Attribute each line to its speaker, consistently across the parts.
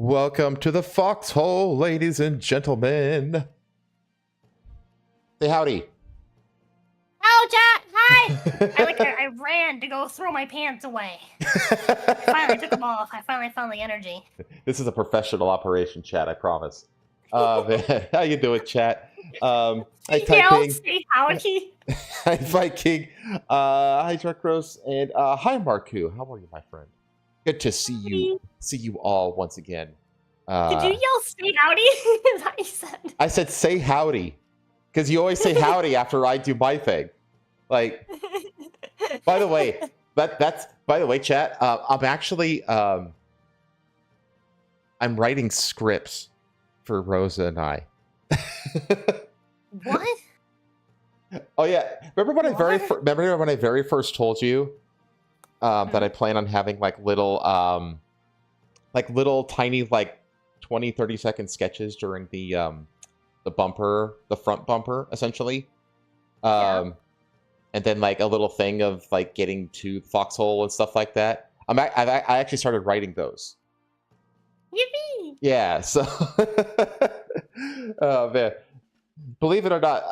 Speaker 1: Welcome to the Foxhole, ladies and gentlemen. Say howdy.
Speaker 2: Oh, Jack, hi! I ran to go throw my pants away. I finally took them off. I finally found the energy.
Speaker 1: This is a professional operation, chat, I promise. How you doing, chat? Hi, Typing.
Speaker 2: Say howdy.
Speaker 1: Hi, Viking. Hi, Darkros. And hi, Marku. How are you, my friend? Good to see you. See you all once again.
Speaker 2: Did you yell say howdy? Is that what you said?
Speaker 1: I said say howdy. Because you always say howdy after I do my thing. Like, by the way, chat, I'm actually I'm writing scripts for Rosa and I.
Speaker 2: What?
Speaker 1: Oh yeah, remember when I very first told you that I plan on having like little tiny like 20-30 second sketches during the front bumper, essentially.
Speaker 2: Yeah.
Speaker 1: And then like a little thing of like getting to Foxhole and stuff like that. I actually started writing those.
Speaker 2: Yippee!
Speaker 1: Yeah, so oh man, believe it or not,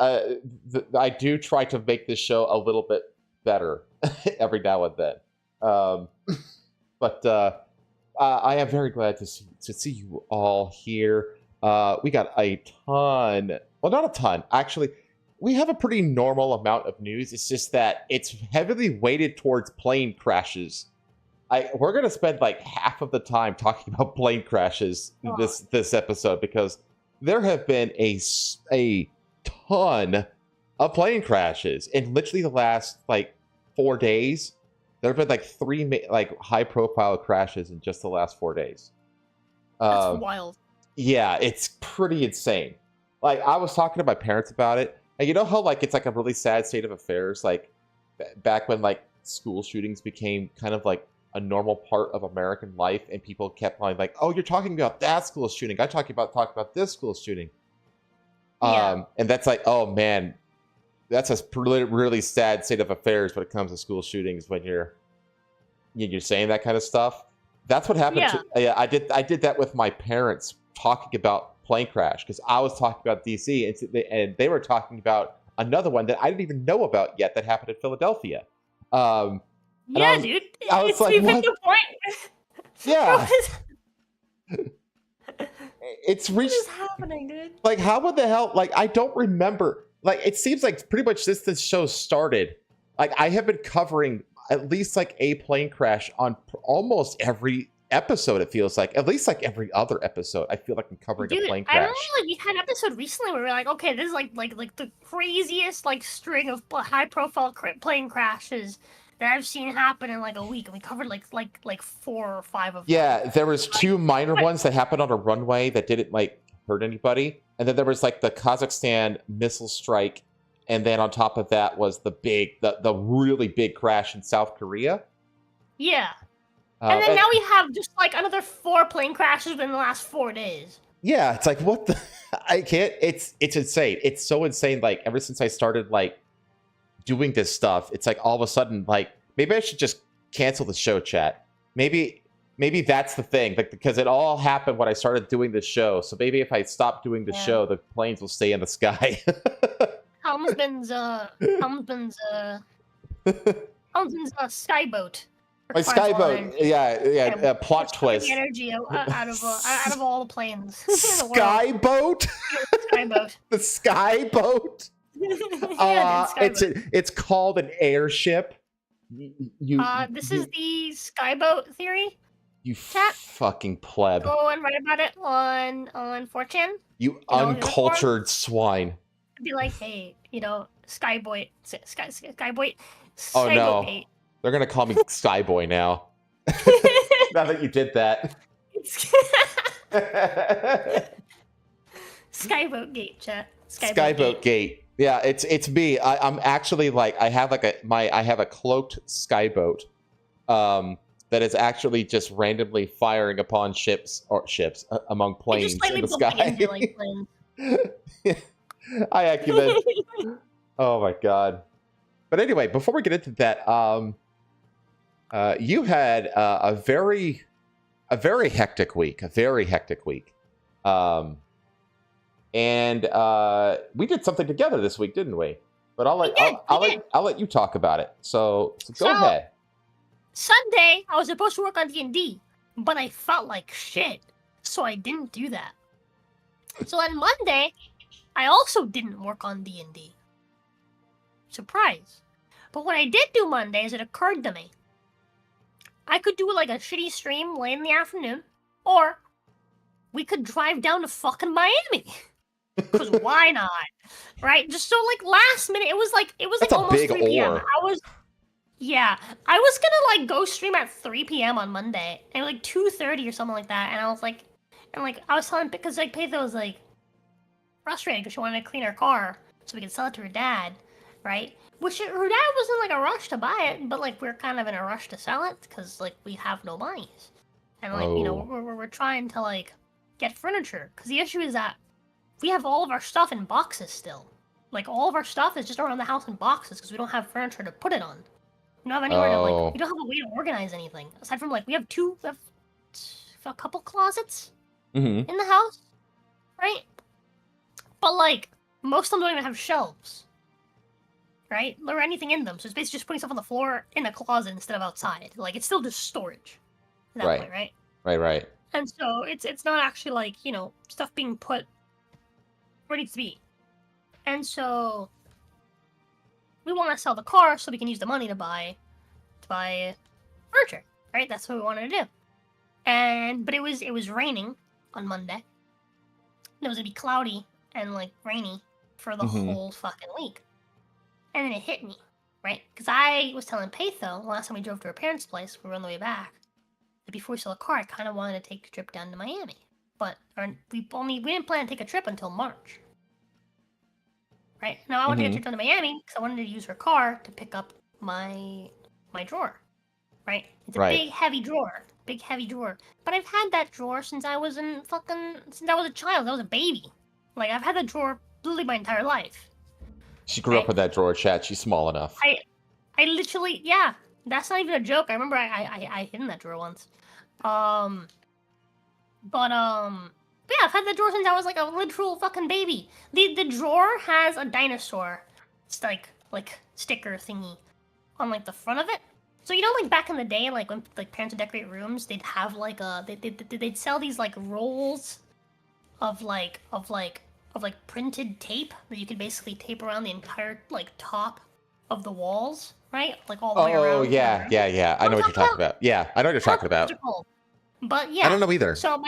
Speaker 1: I do try to make this show a little bit better every now and then. But I am very glad to see you all here. We got a ton. Well, not a ton, actually. We have a pretty normal amount of news. It's just that it's heavily weighted towards plane crashes. We're going to spend like half of the time talking about plane crashes this episode because there have been a ton of plane crashes in literally the last like 4 days. There have been like 3 high-profile crashes in just the last 4 days.
Speaker 2: That's wild.
Speaker 1: Yeah, it's pretty insane. Like, I was talking to my parents about it, and you know how like it's like a really sad state of affairs, like back when like school shootings became kind of like a normal part of American life, and people kept like, "Oh, you're talking about that school shooting. I'm talking about this school shooting."
Speaker 2: Yeah.
Speaker 1: And that's like, oh man, that's a really sad state of affairs when it comes to school shootings. When you're saying that kind of stuff, that's what happened.
Speaker 2: Yeah.
Speaker 1: I did that with my parents talking about plane crash because I was talking about DC and they were talking about another one that I didn't even know about yet that happened in Philadelphia.
Speaker 2: Yeah, dude.
Speaker 1: I was like, what?
Speaker 2: The point.
Speaker 1: Yeah. It's reached.
Speaker 2: What is happening, dude?
Speaker 1: Like, how would the hell? Like, I don't remember. Like, it seems like pretty much since this show started, like I have been covering at least like a plane crash on almost every episode. It feels like at least like every other episode. I feel like I'm covering a plane crash.
Speaker 2: I remember like we had an episode recently where we were like, okay, this is like the craziest like string of high-profile plane crashes that I've seen happen in like a week, and we covered like 4 or 5 of them.
Speaker 1: Yeah, there was 2 minor ones that happened on a runway that didn't like hurt anybody, and then there was like the Kazakhstan missile strike, and then on top of that was the really big crash in South Korea.
Speaker 2: Yeah. And then now we have just like another 4 plane crashes within the last 4 days.
Speaker 1: Yeah, it's like what the I can't. It's insane. It's so insane. Like ever since I started like doing this stuff, it's like all of a sudden like maybe I should just cancel the show, chat. Maybe that's the thing, like because it all happened when I started doing this show. So maybe if I stop doing the show, the planes will stay in the sky.
Speaker 2: Helmsman's skyboat.
Speaker 1: My skyboat, yeah, plot twist.
Speaker 2: Energy out of all the planes.
Speaker 1: Skyboat.
Speaker 2: Skyboat.
Speaker 1: The skyboat.
Speaker 2: Yeah,
Speaker 1: it's called an airship.
Speaker 2: This is the skyboat theory.
Speaker 1: You fucking pleb.
Speaker 2: Go and write about it on 4chan.
Speaker 1: You uncultured swine.
Speaker 2: Be like, hey, skyboy.
Speaker 1: Oh no. They're going to call me Skyboy now. Now that you did that.
Speaker 2: Skyboat Gate, chat.
Speaker 1: Skyboat Gate. Yeah, it's me. I'm actually like I have a cloaked skyboat that is actually just randomly firing upon ships among planes in the sky. I acumen. Oh my god. But anyway, before we get into that, you had a very a very hectic week. And we did something together this week, didn't we? But I'll let you talk about it. So go ahead.
Speaker 2: Sunday, I was supposed to work on D&D, but I felt like shit, so I didn't do that. So on Monday, I also didn't work on D&D. Surprise. But what I did do Monday is it occurred to me. I could do like a shitty stream late in the afternoon, or we could drive down to fucking Miami. Because why not? Right? Just so like last minute, it was like almost 3 p.m. I was gonna like go stream at 3 p.m. on Monday and like 2:30 or something like that, and I was telling because like Paytho was like frustrated because she wanted to clean her car so we could sell it to her dad, right? Which her dad wasn't like a rush to buy it, but like we're kind of in a rush to sell it because like we have no monies, and like we're trying to like get furniture because the issue is that we have all of our stuff in boxes still. Like all of our stuff is just around the house in boxes because we don't have furniture to put it on. We don't have anywhere to like. We don't have a way to organize anything aside from like we have a couple closets in the house, right? But like most of them don't even have shelves, right? Or anything in them. So it's basically just putting stuff on the floor in a closet instead of outside. Like it's still just storage at that point, right?
Speaker 1: Right.
Speaker 2: And so it's not actually like stuff being put where it needs to be. And so we want to sell the car so we can use the money to buy furniture, right? That's what we wanted to do. But it was raining on Monday. And it was gonna be cloudy and like rainy for the whole fucking week. And then it hit me, right? Because I was telling Paytho last time we drove to her parents' place, we were on the way back, that before we sold the car, I kind of wanted to take a trip down to Miami. But we didn't plan to take a trip until March. Right? Now I wanted to get a trip down to Miami because I wanted to use her car to pick up my drawer. Right? It's a big heavy drawer. But I've had that drawer since I was a child. I was a baby. Like I've had that drawer literally my entire life.
Speaker 1: She grew up with that drawer, chat. She's small enough.
Speaker 2: I literally, yeah. That's not even a joke. I remember I hid in that drawer once. But yeah, I've had the drawer since I was like a literal fucking baby. The drawer has a dinosaur, it's like sticker thingy on like the front of it. So like back in the day, like when like parents would decorate rooms, they'd have like they'd sell these like rolls of printed tape that you could basically tape around the entire like top of the walls, right? Like all the way around.
Speaker 1: Oh yeah. I know what you're talking about. Yeah, I know what you're talking about.
Speaker 2: But yeah,
Speaker 1: I don't know either.
Speaker 2: So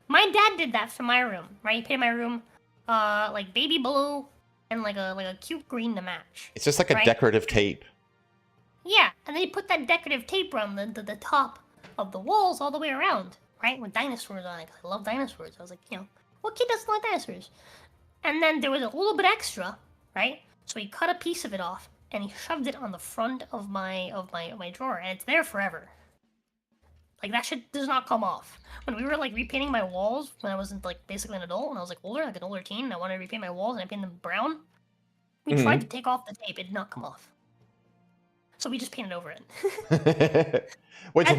Speaker 2: my dad did that for my room, right? He painted my room like baby blue and like a cute green to match.
Speaker 1: It's just like a decorative tape.
Speaker 2: Yeah, and then he put that decorative tape around the top of the walls all the way around, right? With dinosaurs on it. 'Cause I love dinosaurs. I was like, what kid doesn't like dinosaurs? And then there was a little bit extra, right? So he cut a piece of it off and he shoved it on the front of my drawer, and it's there forever. Like that shit does not come off. When we were like repainting my walls when I wasn't like basically an adult, when I was like older, like an older teen, and I wanted to repaint my walls and I painted them brown, we tried to take off the tape, it did not come off. So we just painted over it.
Speaker 1: which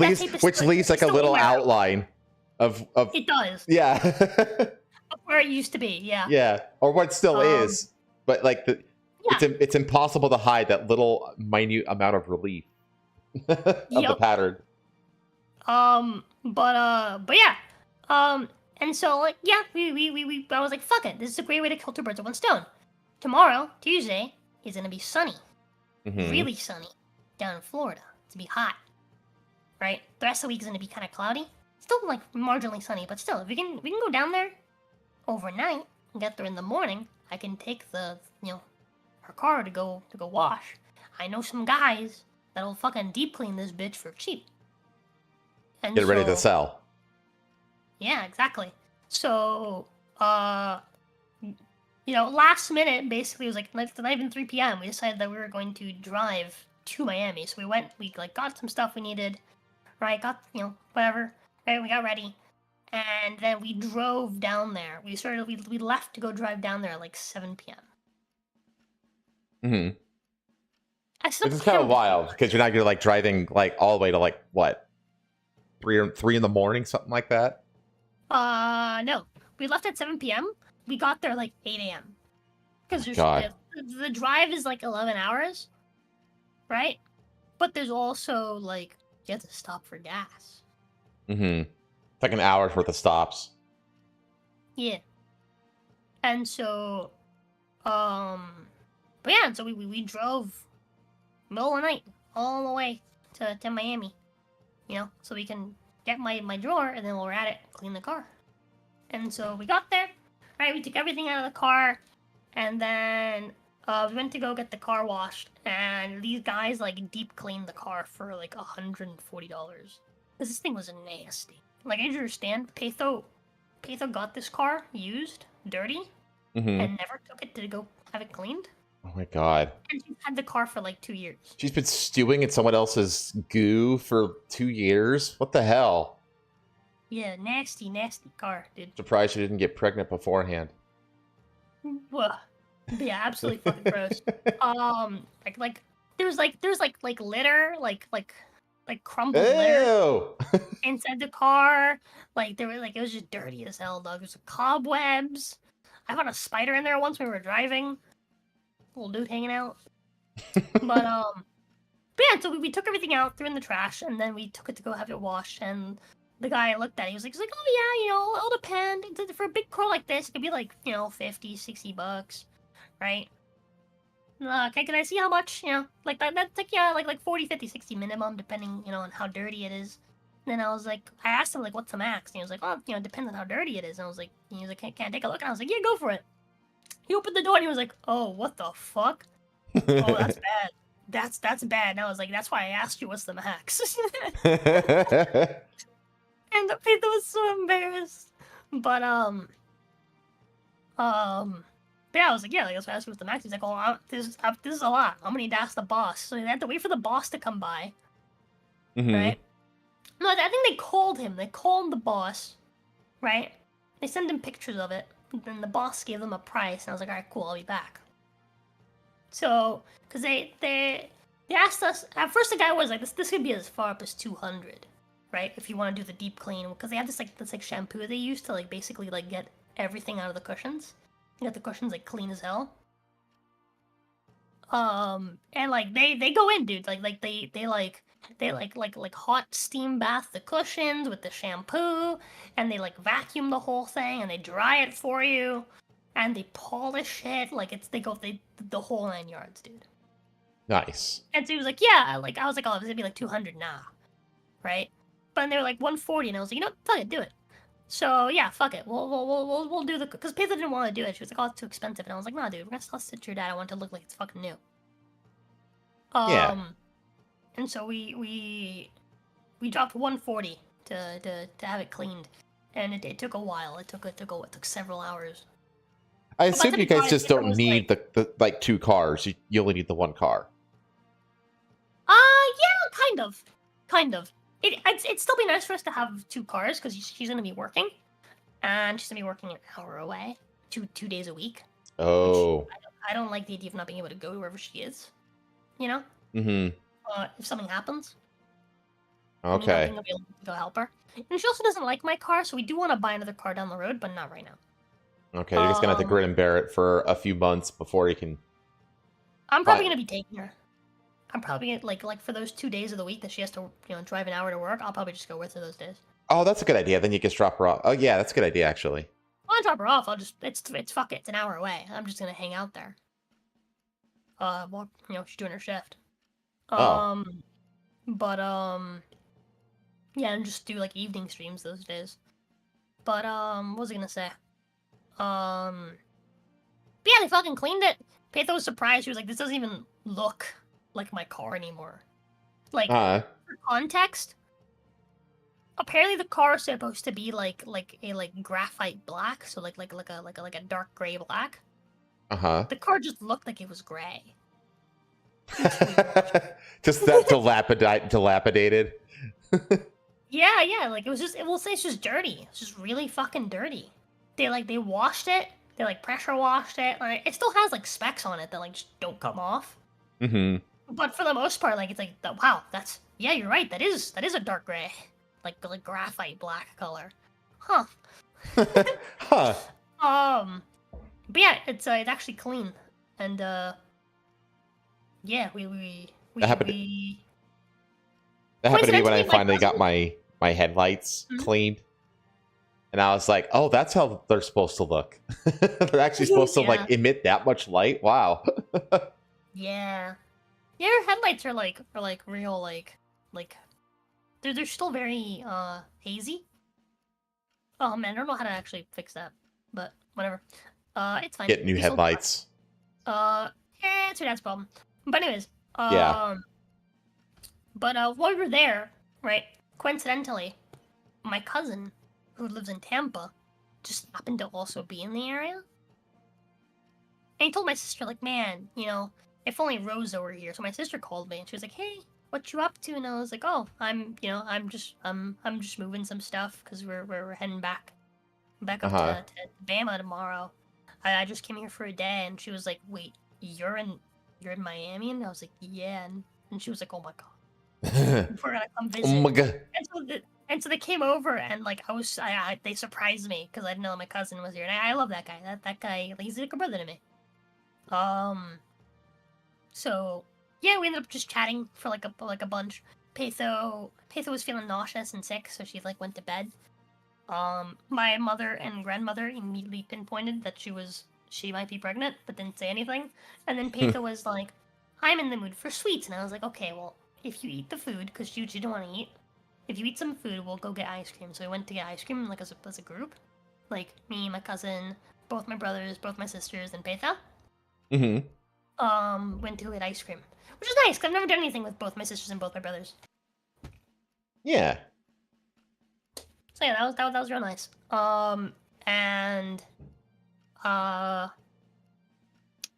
Speaker 1: leaves like a little outline of
Speaker 2: it does.
Speaker 1: Yeah.
Speaker 2: Where it used to be, yeah.
Speaker 1: Yeah. Or what still is. But like it's impossible to hide that little minute amount of relief of the pattern.
Speaker 2: But yeah. And so like I was like, fuck it, this is a great way to kill two birds with one stone. Tomorrow, Tuesday, is gonna be sunny. Really sunny. Down in Florida. It's gonna be hot. Right? The rest of the week is gonna be kinda cloudy. Still like marginally sunny, but still, if we can go down there overnight and get there in the morning, I can take her car to go wash. I know some guys that'll fucking deep clean this bitch for cheap. And
Speaker 1: get ready to sell.
Speaker 2: Yeah, exactly. So, last minute, basically, it was like not even 3 p.m. We decided that we were going to drive to Miami. So we got some stuff we needed, right? Got, whatever, right? We got ready. And then we drove down there. We left to go drive down there at like 7 p.m.
Speaker 1: This is kind of wild because you're not like driving like all the way to like what? 3 in the morning, something like that.
Speaker 2: No. We left at 7 p.m. We got there like 8 a.m. Because the drive is like 11 hours, right? But there's also like you have to stop for gas.
Speaker 1: Mm-hmm. It's like an hour's worth of stops.
Speaker 2: Yeah. And so, but yeah, so we drove middle of the night all the way to Miami, so we can get my drawer, and then while we're at it, clean the car. And so we got there, right? We took everything out of the car, and then we went to go get the car washed, and these guys like deep cleaned the car for like $140. Because this thing was nasty. Like, I understand, Patho got this car used, dirty, and never took it to go have it cleaned.
Speaker 1: Oh my god.
Speaker 2: And she's had the car for like 2 years.
Speaker 1: She's been stewing in someone else's goo for 2 years? What the hell?
Speaker 2: Yeah, nasty car, dude.
Speaker 1: Surprised she didn't get pregnant beforehand.
Speaker 2: Well, yeah, absolutely fucking gross. Like there's litter, like crumbled litter inside the car. Like there were it was just dirty as hell, dog. There's cobwebs. I found a spider in there once when we were driving. Little dude hanging out. But yeah, so we took everything out, threw in the trash, and then we took it to go have it washed. And the guy looked at it, he was like, oh yeah, it'll depend. For a big car like this, it could be like, $50-$60, right? Okay, can I see how much? Like that's like, yeah, like 40, 50, 60 minimum, depending, on how dirty it is. And then I asked him, like, what's the max? And he was like, oh, it depends on how dirty it is. And I was like, can I take a look? And I was like, yeah, go for it. He opened the door and he was like, oh, what the fuck? Oh, that's bad. That's bad. And I was like, that's why I asked you what's the max. And the Peter was so embarrassed. But yeah, I was like, yeah, that's why I asked you what's the max. He's like, oh, this is a lot. I'm gonna need to ask the boss. So they had to wait for the boss to come by. Right? No, I think they called him. They called the boss, right? They sent him pictures of it. Then the boss gave them a price, and I was like, all right, cool, I'll be back. So, because they asked us, at first the guy was like, this could be as far up as 200, right? If you want to do the deep clean, because they have this shampoo they use to basically get everything out of the cushions. You got the cushions clean as hell. And they go in, dude. They hot steam bath the cushions with the shampoo, and they vacuum the whole thing, and they dry it for you, and they polish it the whole 9 yards, dude.
Speaker 1: Nice.
Speaker 2: And so he was like, yeah, I was like, oh, this would be 200 now, right? But then they were 140, and I was like, fuck it, do it. So yeah, fuck it, we'll do the, because Pizza didn't want to do it. She was like, oh, it's too expensive, and I was like, nah, dude, we're gonna sell it to your dad. I want it to look like it's fucking new.
Speaker 1: Yeah.
Speaker 2: And so we dropped 140 to have it cleaned, and it took a while. It took several hours.
Speaker 1: I assume you guys just don't need the 2 cars. You only need the 1 car.
Speaker 2: Yeah, kind of. It'd still be nice for us to have 2 cars, because she's gonna be working, and she's gonna be working an hour away, 2 days a week.
Speaker 1: Oh.
Speaker 2: I don't like the idea of not being able to go wherever she is.
Speaker 1: Mm-hmm.
Speaker 2: If something happens.
Speaker 1: Okay.
Speaker 2: I'll be able to go help her. And she also doesn't like my car, so we do want to buy another car down the road, but not right now.
Speaker 1: Okay, you're just gonna have to grin and bear it for a few months before you can.
Speaker 2: I'm probably gonna be taking her. I'm probably gonna, like for those 2 days of the week that she has to drive an hour to work. I'll probably just go with her those days.
Speaker 1: Oh, that's a good idea. Then you can drop her off. Oh yeah, that's a good idea actually.
Speaker 2: I'll drop her off. It's fuck it. It's an hour away. I'm just gonna hang out there. Well, she's doing her shift. But yeah, and just do evening streams those days. But what was I gonna say? But yeah, they fucking cleaned it. Patho was surprised. She was like, "This doesn't even look like my car anymore." For context, apparently the car is supposed to be a graphite black, so like a dark gray black. The car just looked like it was gray.
Speaker 1: Just that dilapidated.
Speaker 2: Yeah, we'll say it's just dirty. It's just really fucking dirty. They washed it. They pressure washed it. It still has specks on it that just don't come off.
Speaker 1: Mm-hmm.
Speaker 2: But for the most part, it's wow, you're right. That is a dark gray. like graphite black color. Huh.
Speaker 1: Huh.
Speaker 2: But yeah, it's actually clean, and yeah,
Speaker 1: That happened. That happened to me when I finally got my headlights cleaned, and I was like, "Oh, that's how they're supposed to look. They're actually supposed to like emit that much light. Wow."
Speaker 2: Yeah. Your headlights are real they're still very hazy. Oh man, I don't know how to actually fix that, but whatever. It's fine.
Speaker 1: Get new headlights.
Speaker 2: It's your dad's problem. But anyways,
Speaker 1: yeah.
Speaker 2: But while we were there, right, coincidentally, my cousin, who lives in Tampa, just happened to also be in the area. And he told my sister, like, man, you know, if only Rosa were here. So my sister called me and she was like, hey, what you up to? And I was like, oh, I'm just moving some stuff because we're heading back up to Bama tomorrow. I just came here for a day. And she was like, wait, you're in Miami? And I was like, yeah. And she was like, oh my god. We're gonna come visit.
Speaker 1: Oh my god!
Speaker 2: And so they came over, and like they surprised me because I didn't know my cousin was here, and I love that guy. That guy, he's like a brother to me. So yeah, we ended up just chatting for like a bunch. Petho was feeling nauseous and sick, so she like went to bed. My mother and grandmother immediately pinpointed that she might be pregnant, but didn't say anything. And then Petho was like, I'm in the mood for sweets, and I was like, okay, well, if you eat the food, because you didn't want to eat, if you eat some food, we'll go get ice cream. So we went to get ice cream, like, as a group. Like, me, my cousin, both my brothers, both my sisters, and Petha. Went to get ice cream. Which is nice, because I've never done anything with both my sisters and both my brothers.
Speaker 1: Yeah.
Speaker 2: So yeah, that was real nice. And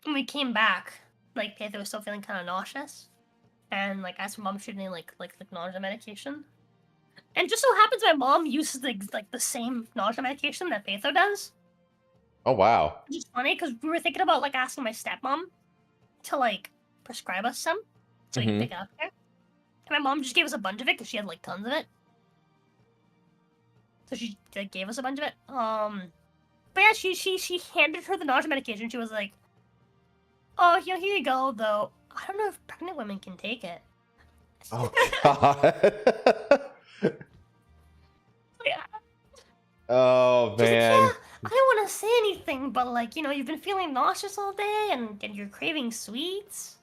Speaker 2: when we came back, like, Petha was still feeling kind of nauseous. And like asked my mom if she had any like nausea medication. And just so happens my mom uses the same nausea medication that Petho does.
Speaker 1: Oh wow.
Speaker 2: Which is funny because we were thinking about like asking my stepmom to like prescribe us some so we can pick it up here. And my mom just gave us a bunch of it because she had like tons of it. So she like, gave us a bunch of it. But yeah, she handed her the nausea medication. She was like, "Oh, here you go, though. I don't know if pregnant women can take it."
Speaker 1: Oh god.
Speaker 2: Yeah.
Speaker 1: Oh man.
Speaker 2: Like, yeah, I don't want to say anything, but like, you know, you've been feeling nauseous all day and you're craving sweets.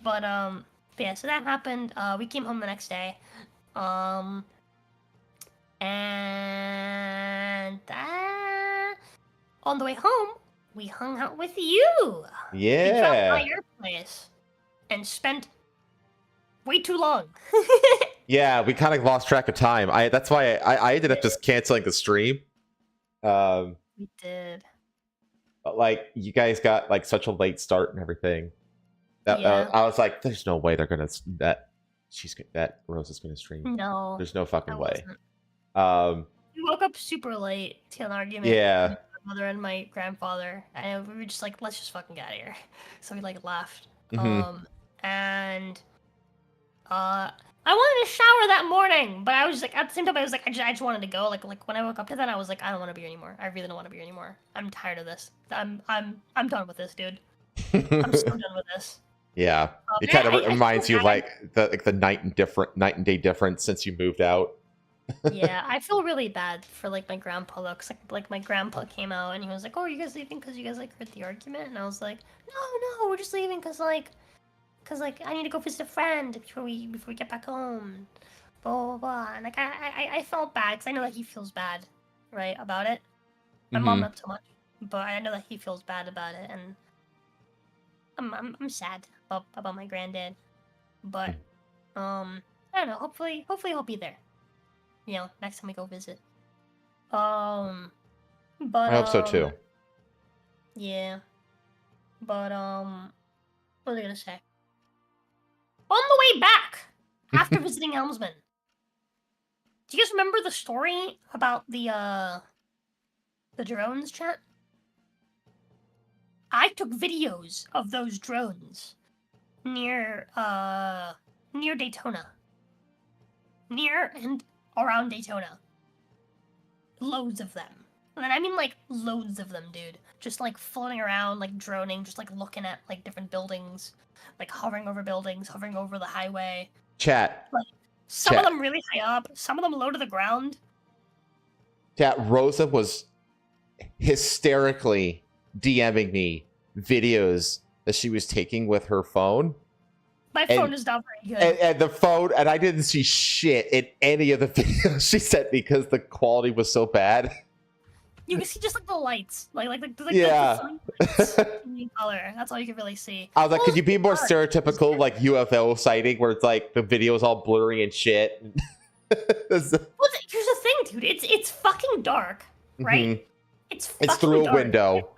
Speaker 2: But yeah, so that happened. We came home the next day. And on the way home, we hung out with you.
Speaker 1: Yeah.
Speaker 2: We dropped by your place and spent way too long.
Speaker 1: Yeah, we kind of lost track of time. That's why I ended up just canceling the stream.
Speaker 2: We did.
Speaker 1: But like, you guys got like such a late start and everything. That
Speaker 2: Yeah.
Speaker 1: I was like, there's no way they're gonna that Rose is gonna stream.
Speaker 2: No.
Speaker 1: There's no fucking way.
Speaker 2: We woke up super late to an argument.
Speaker 1: Yeah.
Speaker 2: With my mother and my grandfather, and we were just like, let's just fucking get out of here. So we like left. And I wanted to shower that morning, but I was like, at the same time, I was like, I just wanted to go. Like when I woke up to that, I was like, I don't want to be here anymore. I really don't want to be here anymore. I'm tired of this. I'm done with this, dude. I'm so done with this.
Speaker 1: Yeah, it kind of reminds you like the night and day difference since you moved out.
Speaker 2: Yeah, I feel really bad for like my grandpa though, 'cause like my grandpa came out and he was like, "Oh, are you guys leaving because you guys like heard the argument?" And I was like, "No, we're just leaving because I need to go visit a friend before we get back home." Blah blah blah. And like I felt bad because I know that he feels bad, right, about it. My mom not so much, but I know that he feels bad about it, and I'm sad about my granddad. But I don't know. Hopefully he'll be there. You know, next time we go visit. But
Speaker 1: I hope so too.
Speaker 2: Yeah. But what was I gonna say? On the way back after visiting Helmsman, do you guys remember the story about the drones, chat? I took videos of those drones near Daytona. Near and around Daytona. Loads of them. And I mean like loads of them, dude. Just like floating around, like droning, just like looking at like different buildings, like hovering over buildings, hovering over the highway.
Speaker 1: Chat.
Speaker 2: Like some of them really high up, some of them low to the ground.
Speaker 1: Chat, Rosa was hysterically DMing me videos that she was taking with her phone.
Speaker 2: My phone is not very good.
Speaker 1: And the phone, and I didn't see shit in any of the videos she sent me because the quality was so bad.
Speaker 2: You can see just like the lights, like
Speaker 1: yeah.
Speaker 2: the color. That's all you can really see.
Speaker 1: I was like, could you be more stereotypical, like UFO sighting, where it's like the video is all blurry and shit?
Speaker 2: Well, here's the thing, dude. It's fucking dark, right?
Speaker 1: Mm-hmm.
Speaker 2: It's
Speaker 1: through
Speaker 2: dark.
Speaker 1: A window.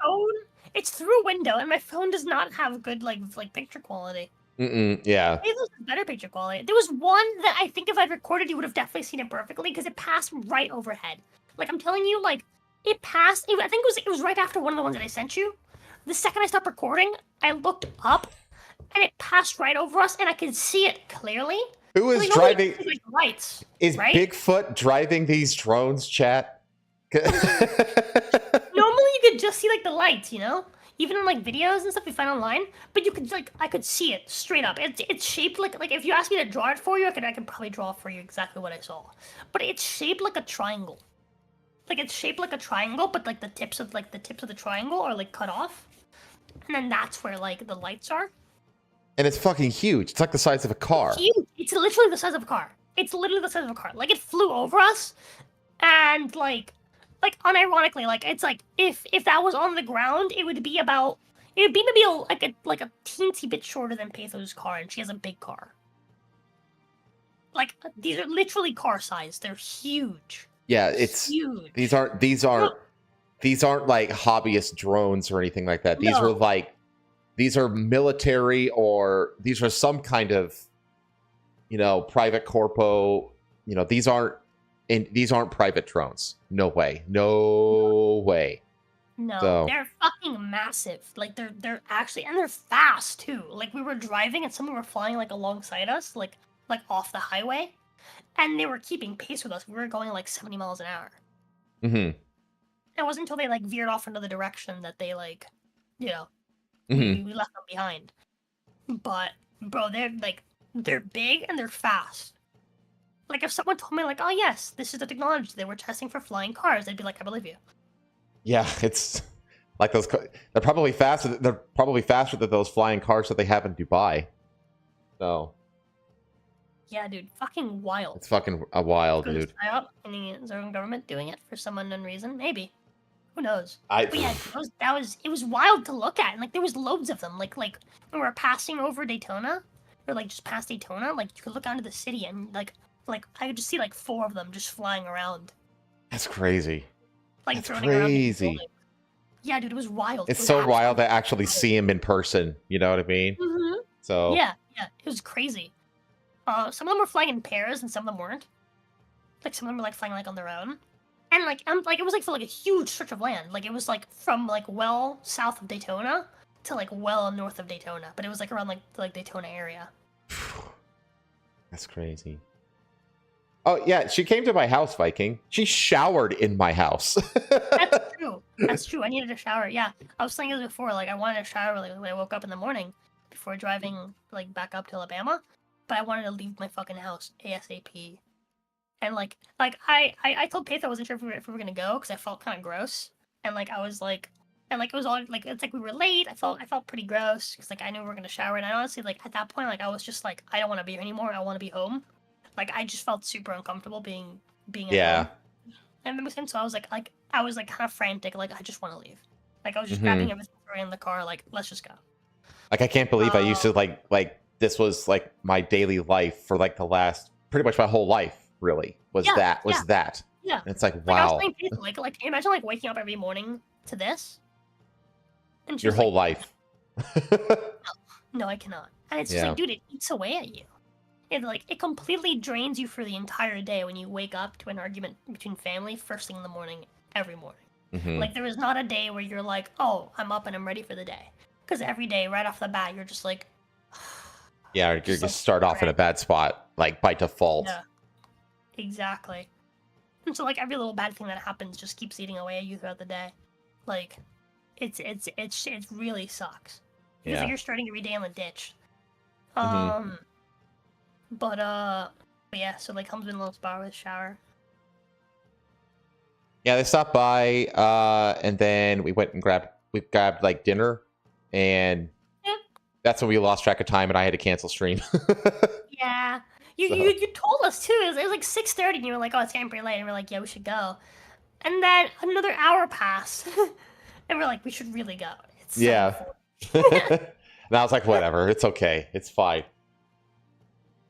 Speaker 2: It's through a window, and my phone does not have good like picture quality.
Speaker 1: Yeah.
Speaker 2: Maybe there's better picture quality. There was one that I think if I'd recorded, you would have definitely seen it perfectly because it passed right overhead. Like I'm telling you, like it passed. I think it was right after one of the ones that I sent you. The second I stopped recording, I looked up, and it passed right over us, and I could see it clearly.
Speaker 1: Who is driving?
Speaker 2: Like, lights,
Speaker 1: is
Speaker 2: right?
Speaker 1: Bigfoot driving these drones, chat?
Speaker 2: Normally, you could just see like the lights, you know, even in like videos and stuff we find online. But you could I could see it straight up. It's shaped like if you asked me to draw it for you, I could probably draw for you exactly what I saw. But it's shaped like a triangle. Like it's shaped like a triangle, but like the tips of the triangle are like cut off, and then that's where like the lights are.
Speaker 1: And it's fucking huge. It's like the size of a car.
Speaker 2: It's huge. It's literally the size of a car. It's literally the size of a car. Like it flew over us, and like unironically, like it's like if that was on the ground, it would be maybe like a teensy bit shorter than Patho's car, and she has a big car. Like these are literally car size. They're huge.
Speaker 1: Yeah, it's
Speaker 2: huge.
Speaker 1: These aren't like hobbyist drones or anything like that. These are military, or these are some kind of, private corpo. These aren't private drones. No way. No way.
Speaker 2: No, they're fucking massive. Like they're actually, and they're fast too. Like we were driving and someone were flying like alongside us, like off the highway, and they were keeping pace with us. We were going like 70 miles an hour.
Speaker 1: Mm-hmm.
Speaker 2: It wasn't until they like veered off into the direction that they we left them behind. But bro, they're big and they're fast. Like if someone told me like, oh yes, this is the technology they were testing for flying cars, I'd be like, I believe you.
Speaker 1: Yeah, it's like those. They're probably faster. They're probably faster than those flying cars that they have in Dubai. So.
Speaker 2: Yeah, dude, fucking wild.
Speaker 1: It's fucking wild, dude.
Speaker 2: Any Zergan government doing it for some unknown reason? Maybe. Who knows?
Speaker 1: But
Speaker 2: yeah, it was wild to look at, and like there was loads of them. Like when we were passing over Daytona, or like just past Daytona, like you could look out into the city and like I could just see like 4 of them just flying around.
Speaker 1: That's crazy.
Speaker 2: Like
Speaker 1: that's crazy.
Speaker 2: Yeah, dude, it was wild.
Speaker 1: It's so wild to actually see him in person. You know what I mean?
Speaker 2: Mm-hmm.
Speaker 1: So
Speaker 2: yeah, it was crazy. Some of them were flying in pairs, and some of them weren't. Like some of them were like flying like on their own, and like it was like for like a huge stretch of land. Like it was like from like well south of Daytona to like well north of Daytona, but it was like around like Daytona area.
Speaker 1: That's crazy. Oh yeah, she came to my house, Viking. She showered in my house.
Speaker 2: That's true. That's true. I needed a shower. Yeah, I was saying this before. Like I wanted a shower like when I woke up in the morning before driving like back up to Alabama. But I wanted to leave my fucking house ASAP. And like I told Paith I wasn't sure if we were gonna go because I felt kind of gross. And like I was like, and like it was all like it's like we were late. I felt pretty gross because like I knew we were gonna shower. And I honestly like at that point like I was just like I don't want to be here anymore. I want to be home. Like I just felt super uncomfortable being at home. And so I was like I was like kind of frantic. Like I just want to leave. Like I was just grabbing everything, throwing in the car. Like let's just go.
Speaker 1: Like I can't believe I used to like. This was like my daily life for like the last pretty much my whole life really was that.
Speaker 2: Yeah.
Speaker 1: And it's like
Speaker 2: wow.
Speaker 1: I
Speaker 2: was saying, like imagine like waking up every morning to this.
Speaker 1: And your whole life.
Speaker 2: No, I cannot. And it's just like, dude, it eats away at you. It completely drains you for the entire day when you wake up to an argument between family first thing in the morning every morning.
Speaker 1: Mm-hmm.
Speaker 2: Like there is not a day where you're like, oh, I'm up and I'm ready for the day. Because every day right off the bat you're just like
Speaker 1: Yeah, you're
Speaker 2: Just,
Speaker 1: gonna
Speaker 2: like,
Speaker 1: start off in a bad spot, like by default.
Speaker 2: Yeah, exactly. And so like every little bad thing that happens just keeps eating away at you throughout the day. Like, it really sucks. Because like, you're starting every day in the ditch. But yeah, so like comes in a little spot with a shower.
Speaker 1: Yeah, they stopped by, and then we grabbed like dinner, and that's when we lost track of time, and I had to cancel stream.
Speaker 2: Yeah, you told us too. It was like 6:30, and you were like, "Oh, it's getting pretty late," and we're like, "Yeah, we should go." And then another hour passed, and we're like, "We should really go." It's
Speaker 1: yeah.
Speaker 2: 7:40.
Speaker 1: And I was like, "Whatever, it's okay, it's fine."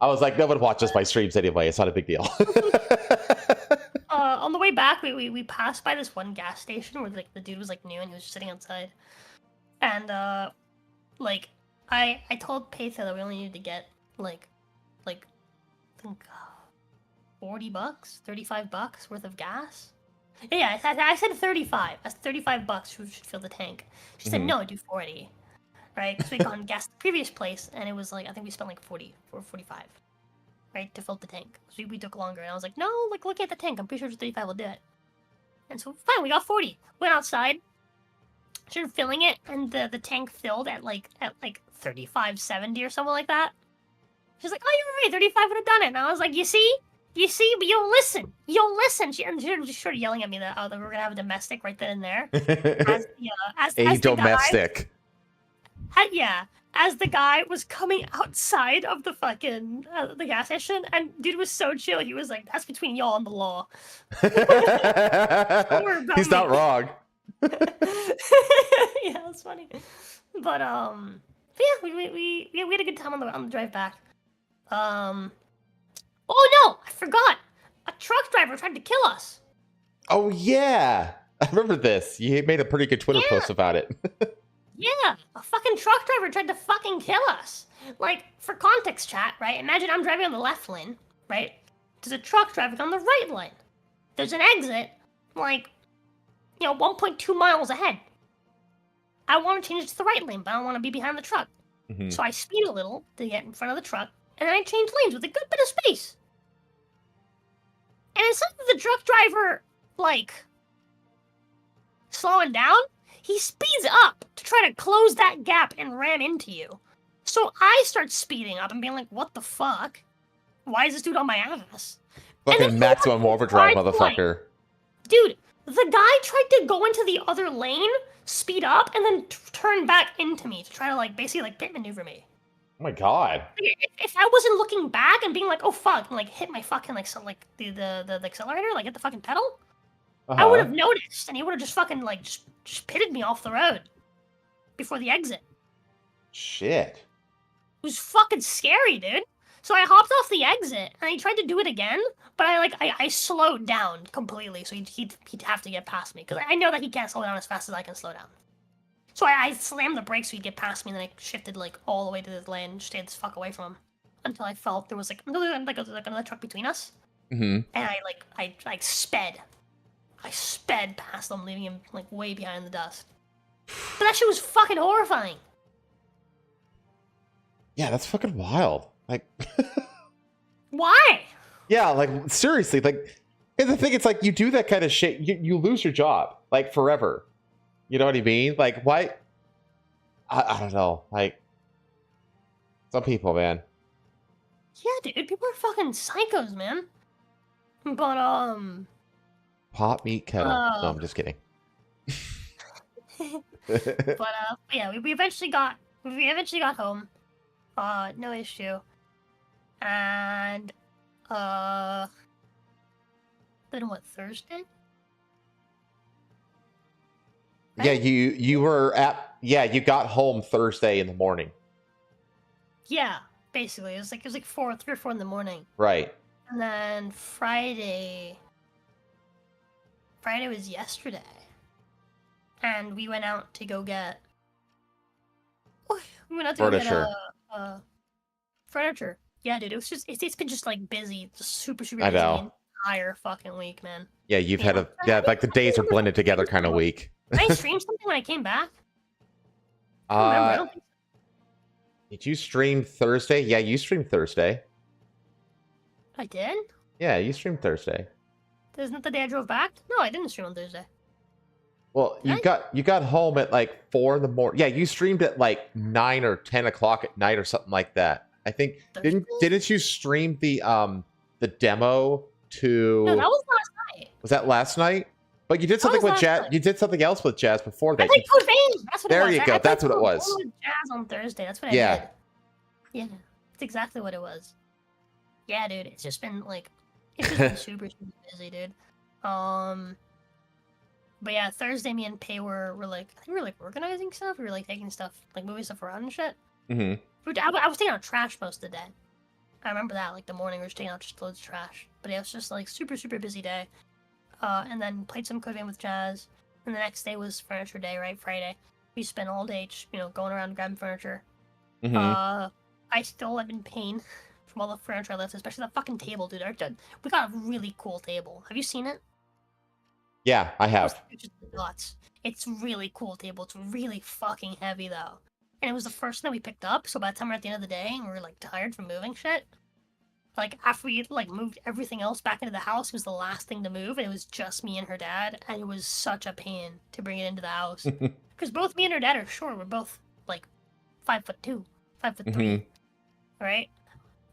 Speaker 1: I was like, "No one watches my streams anyway. It's not a big deal."
Speaker 2: On the way back, we passed by this one gas station where like the dude was like new and he was just sitting outside, and like I told Petha that we only needed to get like I think $40, $35 worth of gas. Yeah, I said 35. That's $35 we should fill the tank. She said no, do 40. Right? Because we got gas at the previous place, and it was like I think we spent like 40 or 45. Right, to fill the tank. So we took longer, and I was like, no, like look at the tank. I'm pretty sure 35 will do it. And so fine, we got 40. Went outside, started filling it, and the tank filled at like 35.70 or something like that. She's like, oh, you're right, 35 would have done it. And I was like, you see, but you'll listen. She started yelling at me that we're gonna have a domestic right then and there.
Speaker 1: A domestic.
Speaker 2: As the guy was coming outside of the fucking the gas station, and dude was so chill. He was like, "That's between y'all and the law."
Speaker 1: He's not wrong.
Speaker 2: Yeah, that's funny. But yeah, we had a good time on the drive back. Oh no, I forgot. A truck driver tried to kill us.
Speaker 1: Oh yeah, I remember this. You made a pretty good Twitter post about it.
Speaker 2: Yeah, a fucking truck driver tried to fucking kill us. Like, for context, chat, right? Imagine I'm driving on the left lane, right? There's a truck driving on the right lane. There's an exit, like, 1.2 miles ahead. I want to change it to the right lane, but I don't want to be behind the truck.
Speaker 1: Mm-hmm.
Speaker 2: So I speed a little to get in front of the truck, and then I change lanes with a good bit of space. And instead of the truck driver, like, slowing down, he speeds up to try to close that gap and ram into you. So I start speeding up and being like, what the fuck? Why is this dude on my ass?
Speaker 1: Fucking maximum overdrive, motherfucker.
Speaker 2: Dude, the guy tried to go into the other lane, speed up, and then turn back into me to try to, like, basically, like, pit maneuver me.
Speaker 1: Oh my god.
Speaker 2: If I wasn't looking back and being like, oh fuck, and, like, hit my fucking, like, the accelerator, like, hit the fucking pedal, I would have noticed, and he would have just fucking, like, just pitted me off the road before the exit.
Speaker 1: Shit.
Speaker 2: It was fucking scary, dude. So I hopped off the exit, and he tried to do it again, but I slowed down completely, so he'd have to get past me, because I know that he can't slow down as fast as I can slow down. So I slammed the brakes so he'd get past me, and then I shifted, like, all the way to the lane and stayed the fuck away from him, until I felt there was, like another truck between us, and I sped. I sped past them, leaving him, like, way behind the dust. But that shit was fucking horrifying.
Speaker 1: Yeah, that's fucking wild. Like,
Speaker 2: why?
Speaker 1: Yeah, like, seriously, like, and the thing, it's like, you do that kind of shit, you lose your job, like, forever. You know what I mean? Like, why? I don't know. Like, some people, man.
Speaker 2: Yeah, dude, people are fucking psychos, man. But,
Speaker 1: Pot meat kettle. No, I'm just kidding.
Speaker 2: But yeah, we eventually got home. No issue. And then what, Thursday?
Speaker 1: Right? Yeah, you got home Thursday in the morning.
Speaker 2: Yeah, basically. It was like 3 or 4 in the morning.
Speaker 1: Right.
Speaker 2: And then Friday was yesterday. And we went out to go get
Speaker 1: furniture.
Speaker 2: Furniture. Yeah, dude, it's been just like busy, just super busy
Speaker 1: I know.
Speaker 2: the entire fucking week, man.
Speaker 1: Yeah, you've had like the days are blended together kind of week.
Speaker 2: Did I stream something when I came back? I don't think so.
Speaker 1: Did you stream Thursday? Yeah, you streamed Thursday.
Speaker 2: I did?
Speaker 1: Yeah, you streamed Thursday.
Speaker 2: Isn't that the day I drove back? No, I didn't stream on Thursday.
Speaker 1: Well,
Speaker 2: Did
Speaker 1: you got home at like 4 in the morning. Yeah, you streamed at like 9 or 10 o'clock at night or something like that. I think
Speaker 2: Thursday?
Speaker 1: didn't you stream the demo to?
Speaker 2: No, that was last night.
Speaker 1: Was that last night? But you did something with Jazz. You did something else with Jazz before that.
Speaker 2: I played Code Vein. That's what
Speaker 1: there
Speaker 2: it was.
Speaker 1: you go. That's what it was.
Speaker 2: I played Jazz on Thursday. That's what I
Speaker 1: Yeah.
Speaker 2: did. Yeah, that's exactly what it was. Yeah, dude, it's just been like, it's just been super, super busy, dude. But yeah, Thursday, me and Pay were like, I think we were like organizing stuff. We were like taking stuff, like moving stuff around and shit.
Speaker 1: Mm-hmm.
Speaker 2: I was taking out trash most of the day. I remember that, like the morning we were just taking out just loads of trash. But yeah, it was just like super, super busy day. And then played some Code Vein with Jazz. And the next day was furniture day, right? Friday. We spent all day, just, going around grabbing furniture.
Speaker 1: Mm-hmm.
Speaker 2: I still am in pain from all the furniture I left, especially that fucking table, dude. We got a really cool table. Have you seen it?
Speaker 1: Yeah, I have.
Speaker 2: It's really cool table. It's really fucking heavy though. And it was the first thing we picked up, so by the time we're at the end of the day and we were like tired from moving shit, like after we like moved everything else back into the house, it was the last thing to move, and it was just me and her dad, and it was such a pain to bring it into the house. Because both me and her dad are short. We're both like 5'2", 5'3", right?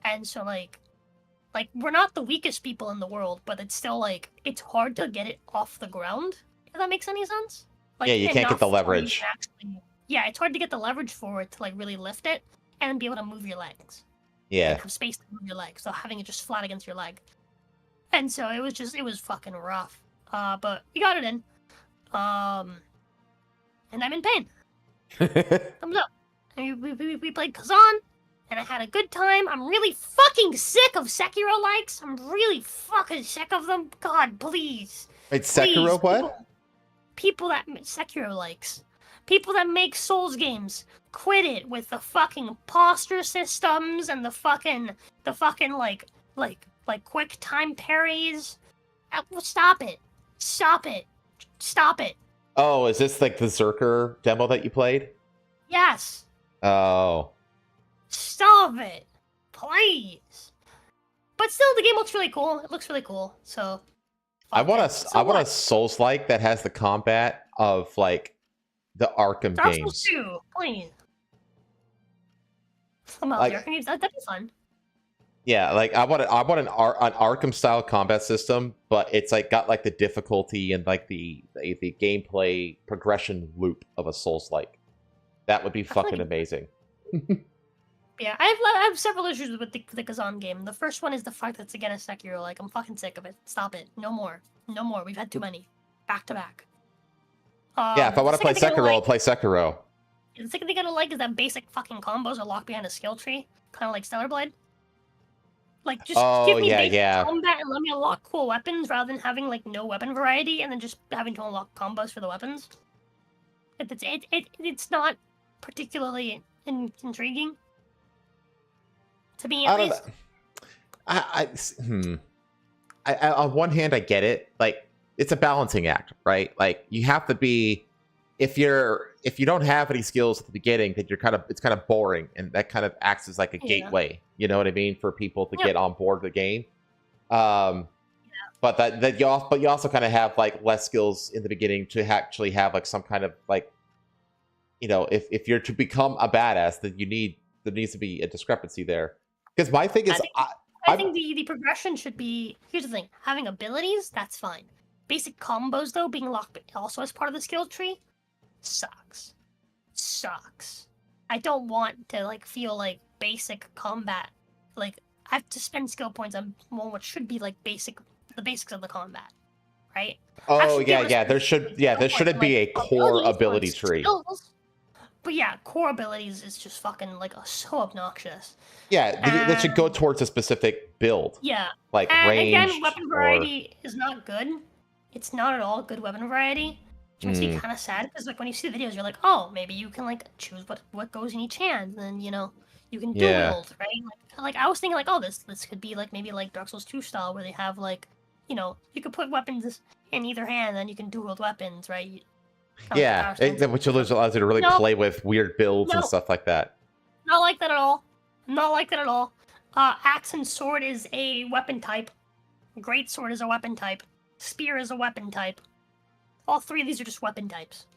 Speaker 2: And so like we're not the weakest people in the world, but it's still like it's hard to get it off the ground. If that makes any sense? Like,
Speaker 1: yeah, you can't get the leverage.
Speaker 2: Yeah, it's hard to get the leverage forward to like really lift it and be able to move your legs.
Speaker 1: Yeah.
Speaker 2: Like, have space to move your legs, so having it just flat against your leg. And so it was fucking rough. But we got it in. And I'm in pain. Thumbs up. And we played Kazan, and I had a good time. I'm really fucking sick of Sekiro likes. I'm really fucking sick of them. God, please.
Speaker 1: Wait, Sekiro what?
Speaker 2: People that Sekiro likes. People that make Souls games. Quit it with the fucking imposter systems and the fucking like quick time parries. Stop it. Stop it. Stop it.
Speaker 1: Oh, is this like the Zerker demo that you played?
Speaker 2: Yes.
Speaker 1: Oh.
Speaker 2: Stop it. Please. But still, the game looks really cool. It looks really cool. So.
Speaker 1: I want a Souls-like that has the combat of like the Arkham
Speaker 2: Dark
Speaker 1: games.
Speaker 2: Souls 2, please. Somehow
Speaker 1: Like,
Speaker 2: the Arkham games, that'd be fun.
Speaker 1: Yeah, like I want an Arkham style combat system, but it's like got like the difficulty and like the gameplay progression loop of a Souls-like. That would be fucking amazing.
Speaker 2: Yeah, I have several issues with the Kazan game. The first one is the fact that it's again a Sekiro. Like, I'm fucking sick of it. Stop it. No more. No more. We've had too many. Back to back.
Speaker 1: Yeah, if I want to play Sekiro, I'll play Sekiro.
Speaker 2: The second thing I don't like is that basic fucking combos are locked behind a skill tree. Kind of like Stellar Blade. Like, just give me basic combat and let me unlock cool weapons rather than having, like, no weapon variety and then just having to unlock combos for the weapons. It's not particularly intriguing. To me, at least.
Speaker 1: On one hand, I get it. Like, it's a balancing act, right? Like, you have to be, if you don't have any skills at the beginning, then it's kind of boring, and that kind of acts as like a gateway. You know what I mean, for people to get on board the game. But you also kind of have like less skills in the beginning to actually have like some kind of like, if you're to become a badass, then there needs to be a discrepancy there. Because my thing is,
Speaker 2: I think the progression should be, here's the thing, having abilities, that's fine. Basic combos, though, being locked also as part of the skill tree, sucks. I don't want to, like, feel like basic combat. Like, I have to spend skill points on what should be, like, the basics of the combat, right?
Speaker 1: Oh, yeah, there shouldn't be a core ability tree.
Speaker 2: Skills. But yeah, core abilities is just fucking, like, so obnoxious.
Speaker 1: Yeah, that should go towards a specific build.
Speaker 2: Yeah.
Speaker 1: Like,
Speaker 2: and
Speaker 1: range.
Speaker 2: Again, weapon variety is not good. It's not at all good weapon variety. Which makes me kind of sad, because, like, when you see the videos, you're like, oh, maybe you can, like, choose what goes in each hand, and then, you can dual wield, right? Like, I was thinking, like, oh, this could be, like, maybe, like, Dark Souls 2 style, where they have, like, you could put weapons in either hand, and then you can dual wield weapons, right?
Speaker 1: Which allows you to really play with weird builds and stuff like that.
Speaker 2: Not like that at all. Not like that at all. Axe and sword is a weapon type. Great sword is a weapon type. Spear is a weapon type. All three of these are just weapon types.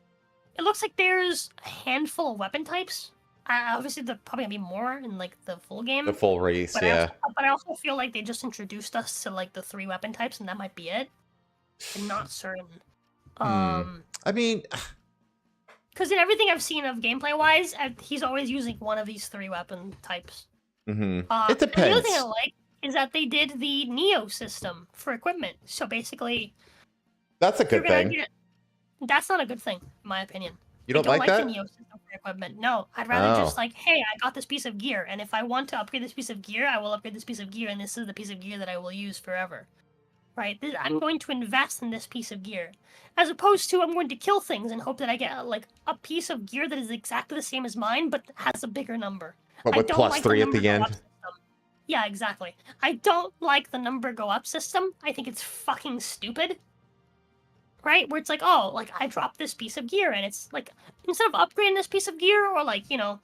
Speaker 2: It looks like there's a handful of weapon types. Obviously, there's probably gonna be more in like the full game.
Speaker 1: The full race,
Speaker 2: but
Speaker 1: yeah.
Speaker 2: But I also feel like they just introduced us to like the 3 weapon types, and that might be it. I'm not certain.
Speaker 1: I mean,
Speaker 2: because in everything I've seen of gameplay wise, he's always using one of these 3 weapon types.
Speaker 1: It depends.
Speaker 2: The other thing I like is that they did the Neo system for equipment. So basically,
Speaker 1: that's a good thing.
Speaker 2: That's not a good thing, in my opinion.
Speaker 1: You don't like that?
Speaker 2: The Neo system for equipment. No, I'd rather just like, hey, I got this piece of gear, and if I want to upgrade this piece of gear, I will upgrade this piece of gear, and this is the piece of gear that I will use forever. Right? I'm going to invest in this piece of gear, as opposed to I'm going to kill things and hope that I get like a piece of gear that is exactly the same as mine, but has a bigger number.
Speaker 1: But with +3 at the end.
Speaker 2: Yeah, exactly. I don't like the number go up system. I think it's fucking stupid. Right? Where it's like, oh, like I dropped this piece of gear, and it's like instead of upgrading this piece of gear or like, you know,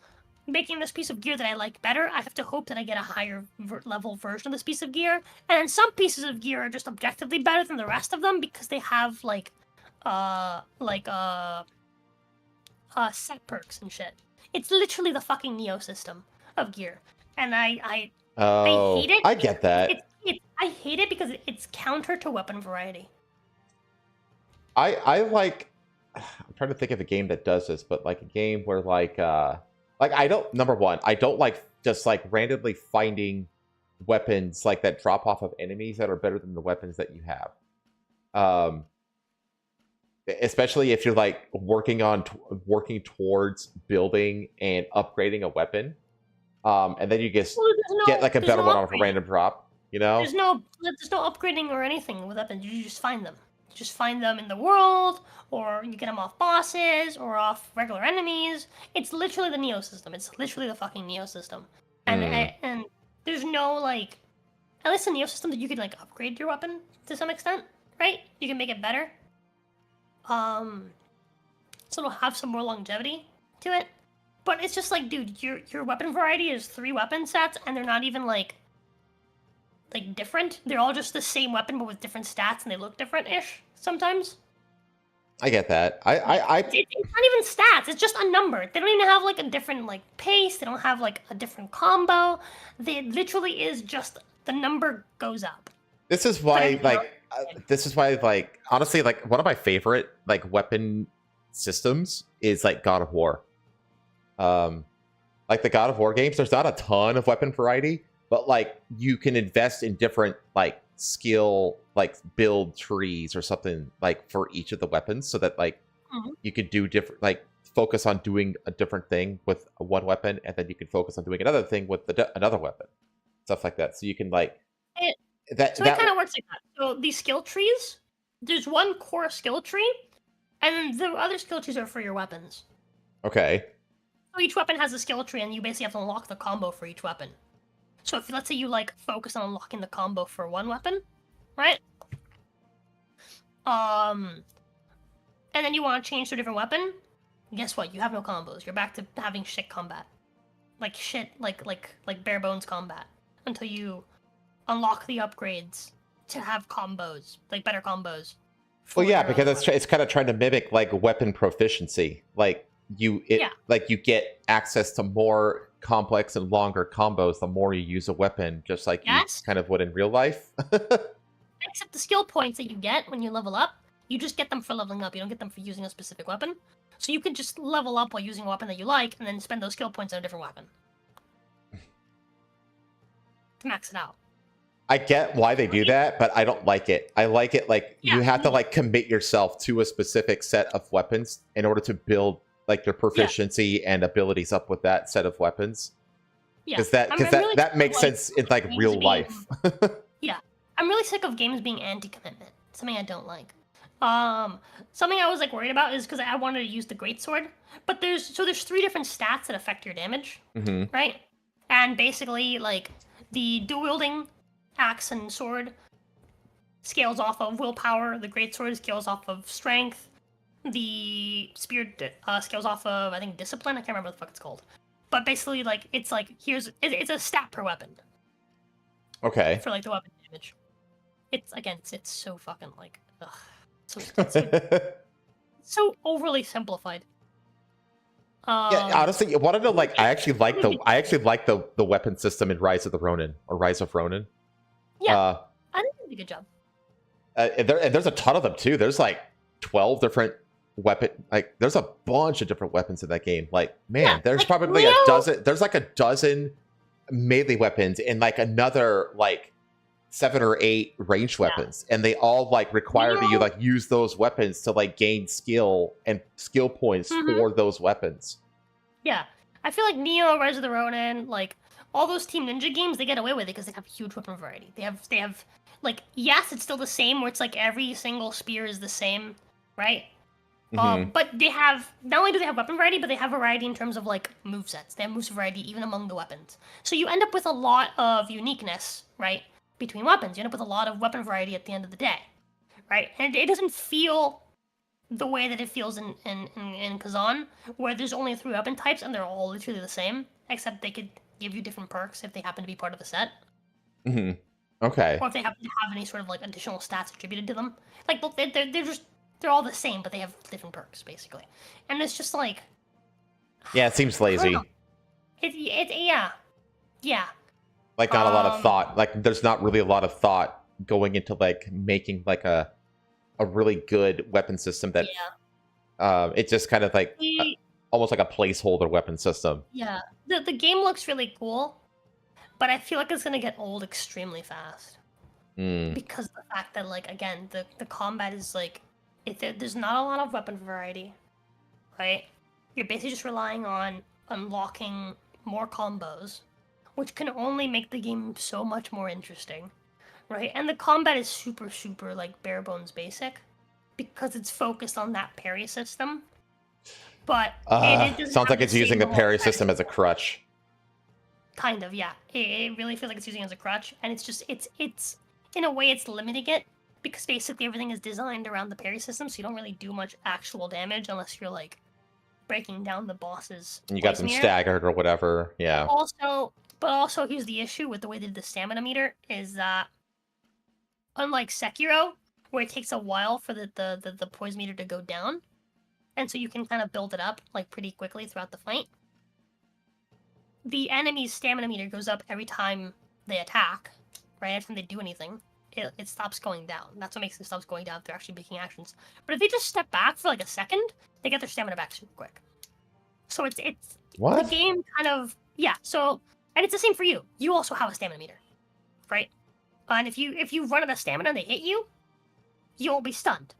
Speaker 2: making this piece of gear that I like better, I have to hope that I get a higher level version of this piece of gear. And then some pieces of gear are just objectively better than the rest of them because they have set perks and shit. It's literally the fucking Neo system of gear, and I hate it.
Speaker 1: I get that.
Speaker 2: I hate it because it's counter to weapon variety.
Speaker 1: I like. I'm trying to think of a game that does this, but like a game where like I don't. Number one, I don't like just like randomly finding weapons like that drop off of enemies that are better than the weapons that you have. Especially if you're like working towards building and upgrading a weapon, and then you get like a better one off a random drop. You know,
Speaker 2: there's no upgrading or anything with weapons. You just find them. You just find them in the world, or you get them off bosses or off regular enemies. It's literally the Neo system. It's literally the fucking Neo system. And there's no like, at least the Neo system that you can like upgrade your weapon to some extent, right? You can make it better. So it'll have some more longevity to it. But it's just like, dude, your weapon variety is 3 weapon sets, and they're not even like different. They're all just the same weapon but with different stats, and they look different-ish sometimes.
Speaker 1: I get that. It's
Speaker 2: not even stats. It's just a number. They don't even have like a different like pace. They don't have like a different combo. They literally is just the number goes up.
Speaker 1: This is why like honestly, like one of my favorite like weapon systems is like God of War. Like the God of War games, there's not a ton of weapon variety, but like you can invest in different like skill like build trees or something like for each of the weapons, so that like you could do different, like focus on doing a different thing with one weapon, and then you can focus on doing another thing with another weapon, stuff like that. So you can like
Speaker 2: it kind of works like that. So these skill trees, there's one core skill tree, and then the other skill trees are for your weapons.
Speaker 1: Okay.
Speaker 2: So each weapon has a skill tree, and you basically have to unlock the combo for each weapon. So if let's say you like focus on unlocking the combo for one weapon, right? And then you want to change to a different weapon, guess what? You have no combos. You're back to having shit combat. Like shit, like bare bones combat. Until you unlock the upgrades to have combos, like better combos.
Speaker 1: Well, yeah, because it's kind of trying to mimic like weapon proficiency. Like you get access to more complex and longer combos the more you use a weapon, just like you kind of would in real life.
Speaker 2: Except the skill points that you get when you level up, you just get them for leveling up. You don't get them for using a specific weapon. So you can just level up while using a weapon that you like, and then spend those skill points on a different weapon to max it out.
Speaker 1: I get why they do that, but I don't like it. I like it like you have to like commit yourself to a specific set of weapons in order to build like your proficiency and abilities up with that set of weapons. Yeah, because that makes sense in like real life.
Speaker 2: Yeah, I'm really sick of games being anti-commitment. Something I don't like. Something I was like worried about is because I wanted to use the greatsword, but there's 3 different stats that affect your damage, right? And basically, like the dual wielding axe and sword scales off of willpower. The greatsword scales off of strength. The spear scales off of, I think, discipline. I can't remember what the fuck it's called. but basically like it's like it's a stat per weapon.
Speaker 1: Okay.
Speaker 2: For like the weapon damage. It's so fucking like so overly simplified.
Speaker 1: Yeah, honestly, one of the like I actually like the weapon system in Rise of the Ronin or Rise of Ronin.
Speaker 2: Yeah, I think they did a good job.
Speaker 1: And there's a ton of them too. There's like 12 different there's a bunch of different weapons in that game. Like, man,
Speaker 2: Yeah,
Speaker 1: there's
Speaker 2: like
Speaker 1: probably
Speaker 2: Leo-
Speaker 1: a dozen. There's like a dozen melee weapons and like another like 7 or 8 ranged weapons, and they all like require that you like use those weapons to like gain skill and skill points for those weapons.
Speaker 2: Yeah, I feel like Neo, Rise of the Ronin, like all those Team Ninja games, they get away with it because they have huge weapon variety. They have like, yes, it's still the same where it's like every single spear is the same, right? But they have, not only do they have weapon variety, but they have variety in terms of like movesets. They have move variety even among the weapons. So you end up with a lot of uniqueness, right? Between weapons. You end up with a lot of weapon variety at the end of the day, right? And it doesn't feel the way that it feels in Kazan, where there's only 3 weapon types and they're all literally the same, except they could give you different perks if they happen to be part of the set.
Speaker 1: Okay.
Speaker 2: Or if they happen to have any sort of like additional stats attributed to them. Like, look, they're all the same, but they have different perks, basically. And it's just like...
Speaker 1: Yeah, it seems lazy.
Speaker 2: Yeah.
Speaker 1: Like, not a lot of thought. Like, there's not really a lot of thought going into, like, making, like, a really good weapon system that... it's just kind of, like, almost like a placeholder weapon system.
Speaker 2: Yeah. The game looks really cool, but I feel like it's going to get old extremely fast. Because of the fact that, like, again, the combat is, like... there's not a lot of weapon variety, right? You're basically just relying on unlocking more combos, which can only make the game so much more interesting, right? And the combat is super, super, like, bare bones basic, because it's focused on that parry system. But it
Speaker 1: sounds like it's using the parry system as a crutch.
Speaker 2: Kind of, yeah. It really feels like it's using it as a crutch, and it's just, it's in a way, it's limiting it, because basically everything is designed around the parry system, so you don't really do much actual damage unless you're, like, breaking down the bosses.
Speaker 1: And you got them staggered or whatever, yeah.
Speaker 2: But also, here's the issue with the way they did the stamina meter, is that, unlike Sekiro, where it takes a while for the poise meter to go down, and so you can kind of build it up, like, pretty quickly throughout the fight, the enemy's stamina meter goes up every time they attack, right? Every time they do anything. It stops going down. That's what makes it stops going down if they're actually making actions. But if they just step back for like a second, they get their stamina back super quick. So it's
Speaker 1: what?
Speaker 2: The game kind of, yeah. So, and it's the same for you. You also have a stamina meter, right? And if you run out of stamina and they hit you, you'll be stunned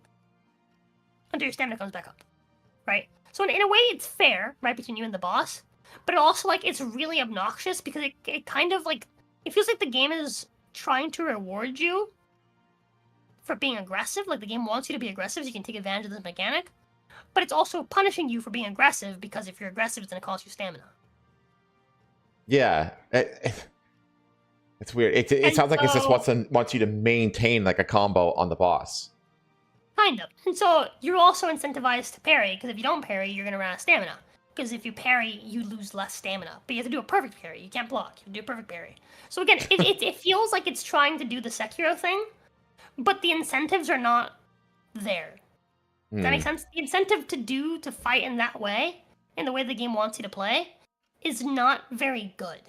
Speaker 2: until your stamina comes back up, right? So in a way, it's fair, right, between you and the boss. But also, like, it's really obnoxious because it kind of like, it feels like the game is trying to reward you for being aggressive. Like, the game wants you to be aggressive so you can take advantage of this mechanic, but it's also punishing you for being aggressive because if you're aggressive, it's going to cost you stamina.
Speaker 1: Yeah, it's weird. It sounds like it just wants you to maintain like a combo on the boss.
Speaker 2: Kind of. And so you're also incentivized to parry, because if you don't parry, you're going to run out of stamina. Because if you parry, you lose less stamina. But you have to do a perfect parry. You can't block. You have to do a perfect parry. So again, it feels like it's trying to do the Sekiro thing, but the incentives are not there. Does that make sense? The incentive to fight in that way, in the way the game wants you to play, is not very good.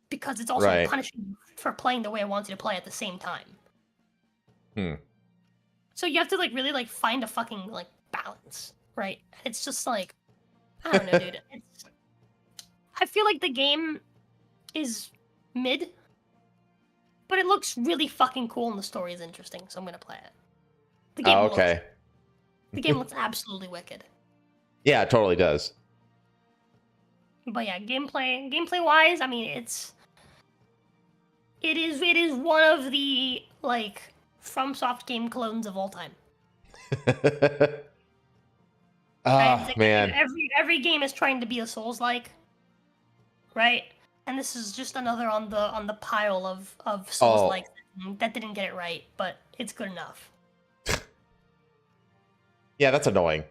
Speaker 2: Because it's also punishing you for playing the way it wants you to play at the same time. So you have to like really like find a fucking like balance, right? It's just like, I don't know, dude. I feel like the game is mid, but it looks really fucking cool and the story is interesting, so I'm gonna play it. The game the game looks absolutely wicked.
Speaker 1: Yeah, it totally does.
Speaker 2: But yeah, gameplay wise, I mean, it is one of the like FromSoft game clones of all time.
Speaker 1: Like man.
Speaker 2: Every game is trying to be a Souls-like, right? And this is just another on the pile of Souls-like that didn't get it right, but it's good enough.
Speaker 1: Yeah, that's annoying.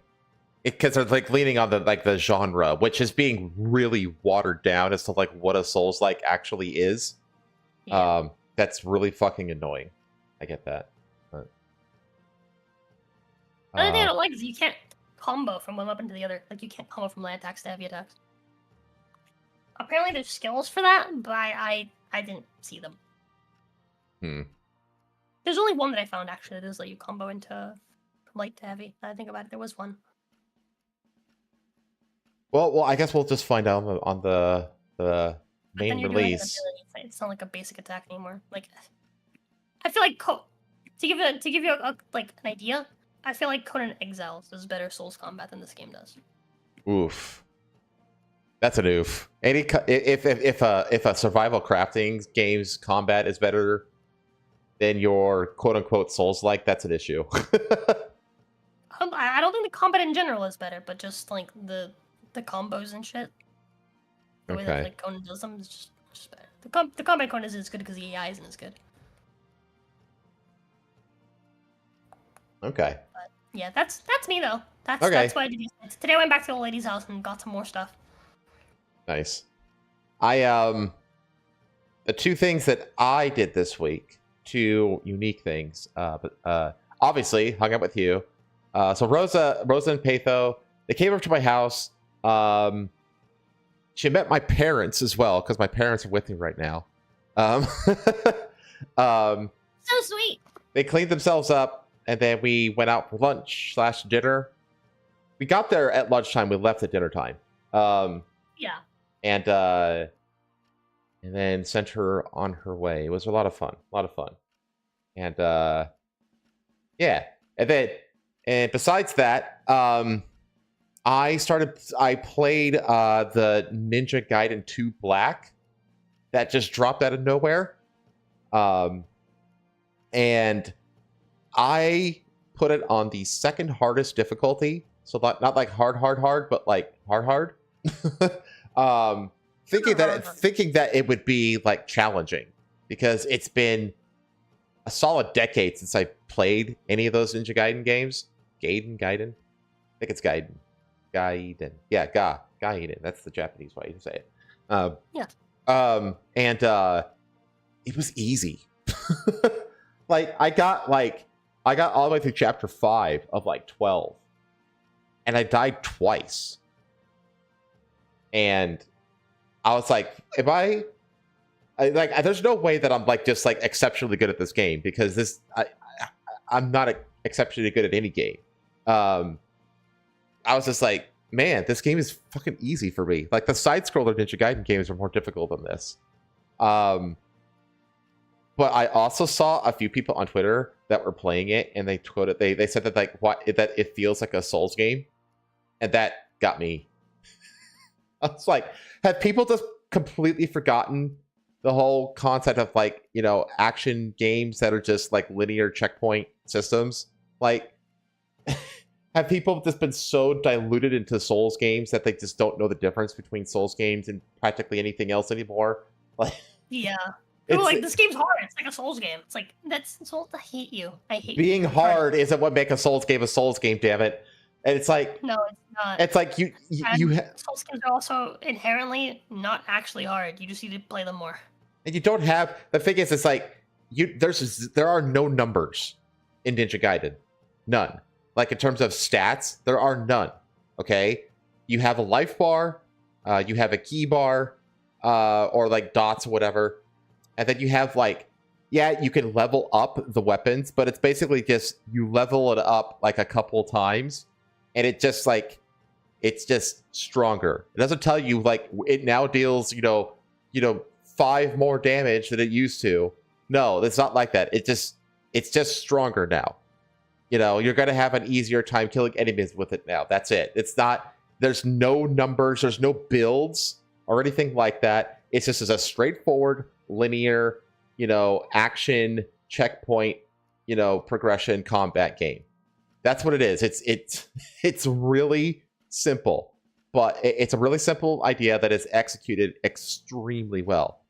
Speaker 1: because they're like leaning on the genre, which is being really watered down as to like what a Souls-like actually is.
Speaker 2: Yeah.
Speaker 1: That's really fucking annoying. I get that. But,
Speaker 2: Another thing I don't like is you can't combo from one weapon to the other. Like, you can't combo from light attacks to heavy attacks. Apparently there's skills for that, but I didn't see them. There's only one that I found, actually, that does let you combo into from light to heavy. Now I think about it, there was one.
Speaker 1: Well, I guess we'll just find out on the main release.
Speaker 2: It's not like a basic attack anymore. Like, I feel like to give you like an idea, I feel like Conan Exiles does better Souls combat than this game does.
Speaker 1: Oof, that's an oof. If a survival crafting game's combat is better than your quote unquote Souls like, that's an issue.
Speaker 2: I don't think the combat in general is better, but just like the combos and shit. The way that like Conan does them is just better. The combat Conan isn't as good because the AI isn't as good.
Speaker 1: Okay.
Speaker 2: But yeah, that's me though. That's why I did these things. Today I went back to the old lady's house and got some more stuff.
Speaker 1: Nice. The two things that I did this week, two unique things. But obviously hung out with you. So Rosa and Patho, they came over to my house. She met my parents as well, because my parents are with me right now.
Speaker 2: So sweet.
Speaker 1: They cleaned themselves up, and then we went out for lunch/dinner. We got there at lunchtime. We left at dinner time.
Speaker 2: Yeah.
Speaker 1: And then sent her on her way. It was a lot of fun. And yeah. And besides that, I played the Ninja Gaiden 2 Black that just dropped out of nowhere. And I put it on the second hardest difficulty. So not like hard, but like hard. Thinking that it would be like challenging, because it's been a solid decade since I played any of those Ninja Gaiden games. Gaiden? I think it's Gaiden. Yeah, Gaiden. That's the Japanese way to say it.
Speaker 2: Yeah.
Speaker 1: And it was easy. Like I got all the way through chapter 5 of like 12, and I died twice. And I was like, there's no way that I'm like just like exceptionally good at this game, because I'm not exceptionally good at any game. I was just like, man, this game is fucking easy for me. Like the side-scroller Ninja Gaiden games are more difficult than this. But I also saw a few people on Twitter that were playing it, and they said that that it feels like a Souls game, and that got me. I was like, have people just completely forgotten the whole concept of like, action games that are just like linear checkpoint systems? Like, have people just been so diluted into Souls games that they just don't know the difference between Souls games and practically anything else anymore? Like,
Speaker 2: yeah. People like, this game's hard. It's like a Souls game. It's like, that's Souls. I hate you.
Speaker 1: Being hard isn't what makes a Souls game, damn it. And it's like,
Speaker 2: no, it's not.
Speaker 1: It's like you
Speaker 2: Souls games are also inherently not actually hard. You just need to play them more.
Speaker 1: And you don't have, the thing is, it's like there are no numbers in Ninja Gaiden. None. Like in terms of stats, there are none. Okay? You have a life bar, you have a key bar, or like dots or whatever. And then you have like, yeah, you can level up the weapons, but it's basically just you level it up like a couple times, and it just like, it's just stronger. It doesn't tell you like it now deals, 5 more damage than it used to. No, it's not like that. It's just stronger now. You're going to have an easier time killing enemies with it now. That's it. It's not, there's no numbers, there's no builds or anything like that. It's just as a straightforward, linear, action, checkpoint, progression combat game. That's what it is. It's really simple, but it's a really simple idea that is executed extremely well.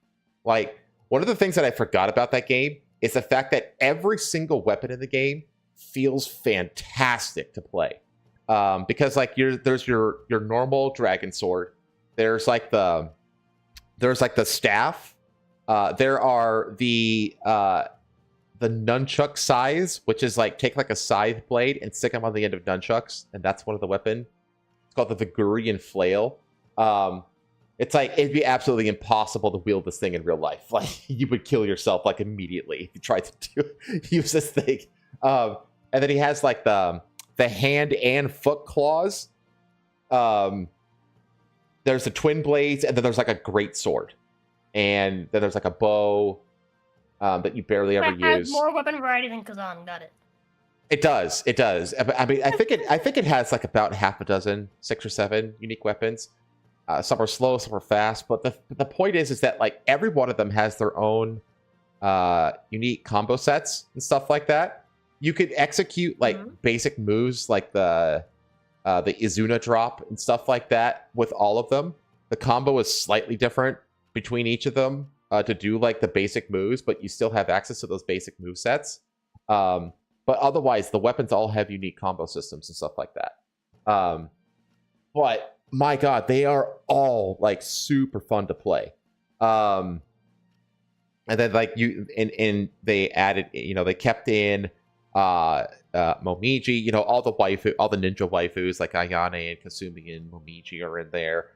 Speaker 1: Like, one of the things that I forgot about that game is the fact that every single weapon in the game feels fantastic to play. because like there's your normal dragon sword. There's like the staff. There are the nunchuck size, which is like take like a scythe blade and stick them on the end of nunchucks, and that's one of the weapon. It's called the Vigurian flail. It's like it'd be absolutely impossible to wield this thing in real life. Like you would kill yourself like immediately if you tried to use this thing. And then he has like the hand and foot claws. There's the twin blades, and then there's like a great sword, and then there's like a bow that you barely ever use. It has
Speaker 2: more weapon variety than Kazan. Got it.
Speaker 1: It does. I mean, I think it has like about half a dozen, 6 or 7 unique weapons. Some are slow, some are fast. But the point is that like every one of them has their own unique combo sets and stuff like that. You could execute like basic moves like the Izuna drop and stuff like that with all of them. The combo is slightly different between each of them to do like the basic moves, but you still have access to those basic move sets. But otherwise, the weapons all have unique combo systems and stuff like that. But my God, they are all like super fun to play. And then like and they added, they kept in Momiji, all the ninja waifus like Ayane and Kasumi and Momiji are in there.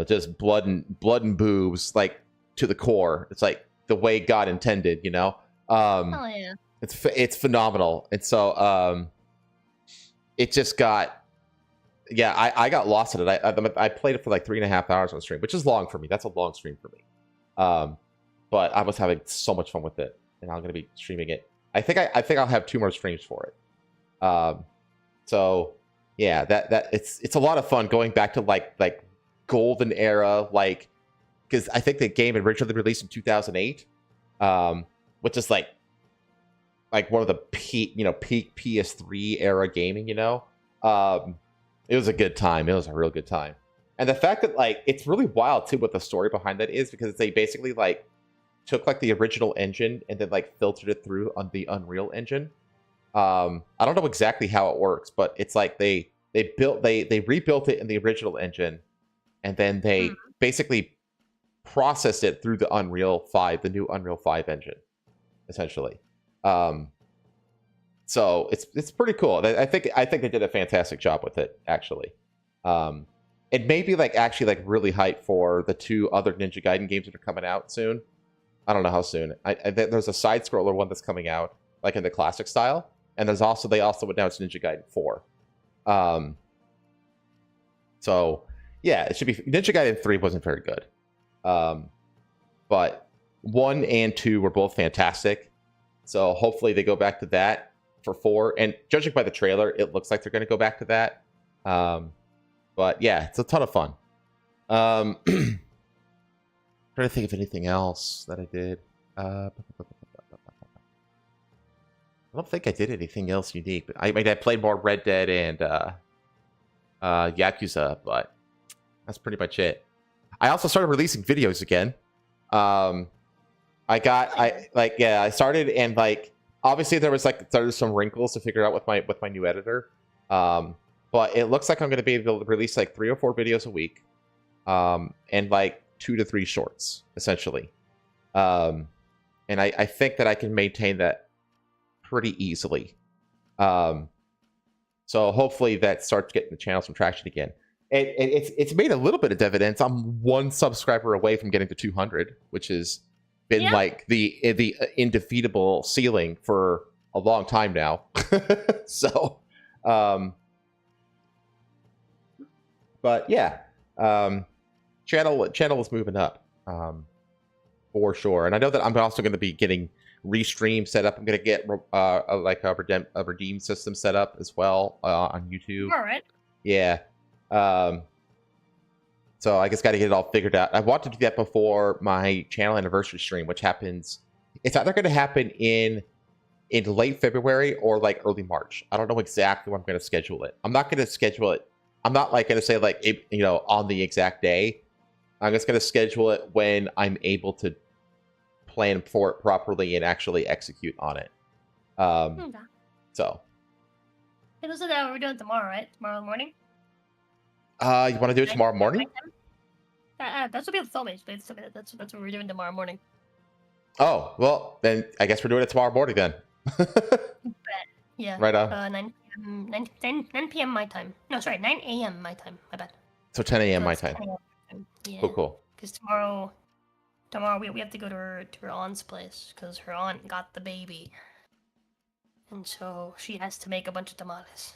Speaker 1: Just blood and boobs like to the core. It's like the way God intended,
Speaker 2: Oh yeah.
Speaker 1: It's phenomenal. And so it just got I got lost in it. I played it for like 3.5 hours on stream, which is long for me. That's a long stream for me. But I was having so much fun with it, and I'm going to be streaming it. I think I'll have 2 more streams for it. So yeah, that it's a lot of fun going back to like golden era, like because I think the game originally released in 2008, which is like one of the peak PS3 era gaming. It was a good time. It was a real good time. And the fact that like it's really wild too what the story behind that is, because they basically like took like the original engine and then like filtered it through on the Unreal Engine. I don't know exactly how it works, but it's like they rebuilt it in the original engine, and then they basically processed it through the the new Unreal 5 engine, essentially. So it's pretty cool. I think they did a fantastic job with it, actually. It may be actually really hyped for the 2 other Ninja Gaiden games that are coming out soon. I don't know how soon. There's a side scroller one that's coming out like in the classic style, and they also announced Ninja Gaiden 4. So yeah, it should be. Ninja Gaiden 3 wasn't very good, but 1 and 2 were both fantastic. So hopefully they go back to that for 4. And judging by the trailer, it looks like they're going to go back to that. But yeah, it's a ton of fun. Trying to think of anything else that I did. I don't think I did anything else unique. But I played more Red Dead and Yakuza, but that's pretty much it. I also started releasing videos again. I started, and obviously there was some wrinkles to figure out with my new editor. But it looks like I'm going to be able to release 3 or 4 videos a week, and 2 to 3 shorts, essentially. And I think that I can maintain that pretty easily. So hopefully that starts getting the channel some traction again. It's made a little bit of dividends. I'm 1 subscriber away from getting to 200, which has been the indefeatable ceiling for a long time now. So, but yeah, channel is moving up for sure. And I know that I'm also going to be getting Restream set up. I'm going to get a redeem system set up as well on YouTube.
Speaker 2: All right.
Speaker 1: Yeah. So I just got to get it all figured out. I want to do that before my channel anniversary stream, which happens. It's either going to happen in late February or early March. I don't know exactly when I'm going to schedule it. I'm not going to schedule it. I'm not going to say on the exact day. I'm just going to schedule it when I'm able to plan for it properly and actually execute on it. So
Speaker 2: Those are that we're doing tomorrow, right? Tomorrow morning.
Speaker 1: You want to do it tomorrow morning?
Speaker 2: That's what people told me. That's what we're doing tomorrow morning.
Speaker 1: Oh, well, then I guess we're doing it tomorrow morning then.
Speaker 2: Yeah.
Speaker 1: Right on.
Speaker 2: 9 p.m. my time. No, sorry, 9 a.m. my time. My bad.
Speaker 1: So 10 a.m.
Speaker 2: So
Speaker 1: my
Speaker 2: it's
Speaker 1: time.
Speaker 2: 10 a.m. Yeah.
Speaker 1: Cool.
Speaker 2: Because tomorrow we have to go to her aunt's place because her aunt got the baby, and so she has to make a bunch of tamales.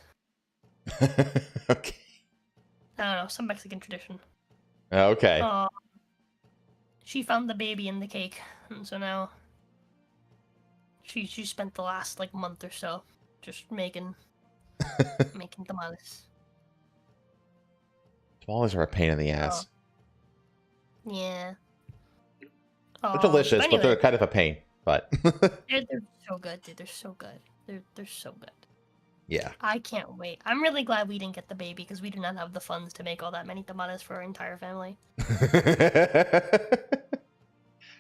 Speaker 1: Okay.
Speaker 2: I don't know, some Mexican tradition.
Speaker 1: Okay.
Speaker 2: She found the baby in the cake, and so now she spent the last like month or so just making tamales.
Speaker 1: Tamales are a pain in the ass.
Speaker 2: Yeah.
Speaker 1: They're delicious,
Speaker 2: anyway,
Speaker 1: but they're kind of a pain. But
Speaker 2: they're so good, dude. They're so good. They're so good.
Speaker 1: Yeah.
Speaker 2: I can't wait. I'm really glad we didn't get the baby because we do not have the funds to make all that many tamales for our entire family.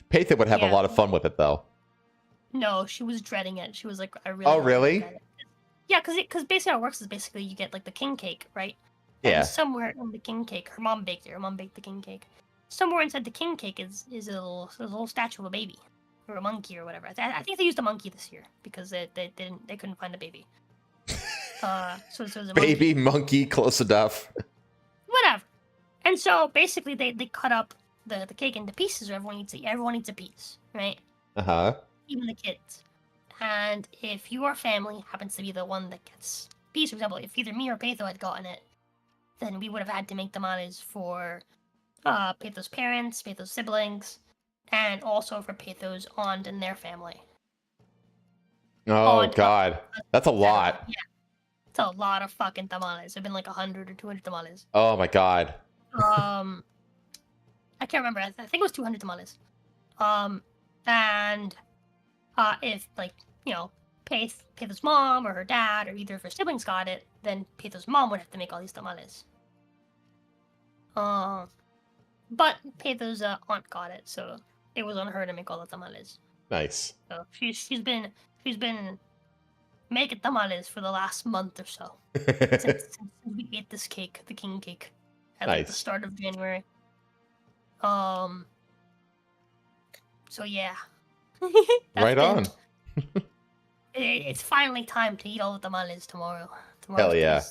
Speaker 1: Patha would have a lot of fun with it, though.
Speaker 2: No, she was dreading it. She was like, "I really."
Speaker 1: Oh, really?
Speaker 2: Yeah, because basically how it works is basically you get like the king cake, right?
Speaker 1: Yeah.
Speaker 2: And somewhere in the king cake, her mom baked it. Her mom baked the king cake. Somewhere inside the king cake is a little statue of a baby or a monkey or whatever. I think they used a monkey this year because they couldn't find a baby. So it was a
Speaker 1: baby monkey close enough.
Speaker 2: Whatever. And so basically they cut up the cake into pieces. Or everyone eats a piece, right? Even the kids. And if your family happens to be the one that gets a piece, for example, if either me or Petho had gotten it, then we would have had to make tamales for Petho's parents, Petho's siblings, and also for Petho's aunt and their family.
Speaker 1: Oh, God. That's a lot.
Speaker 2: Yeah. It's a lot of fucking tamales. It's been like 100 or 200 tamales.
Speaker 1: Oh, my God.
Speaker 2: I can't remember. I think it was 200 tamales. And if, like, you know, Petho's mom or her dad or either of her siblings got it, then Petho's mom would have to make all these tamales. But Petho's aunt got it, so it was on her to make all the tamales.
Speaker 1: Nice.
Speaker 2: So she's been making tamales for the last month or so since we ate this cake, the king cake, at like the start of January. So yeah.
Speaker 1: Right on.
Speaker 2: It's finally time to eat all the tamales tomorrow.
Speaker 1: Hell yeah.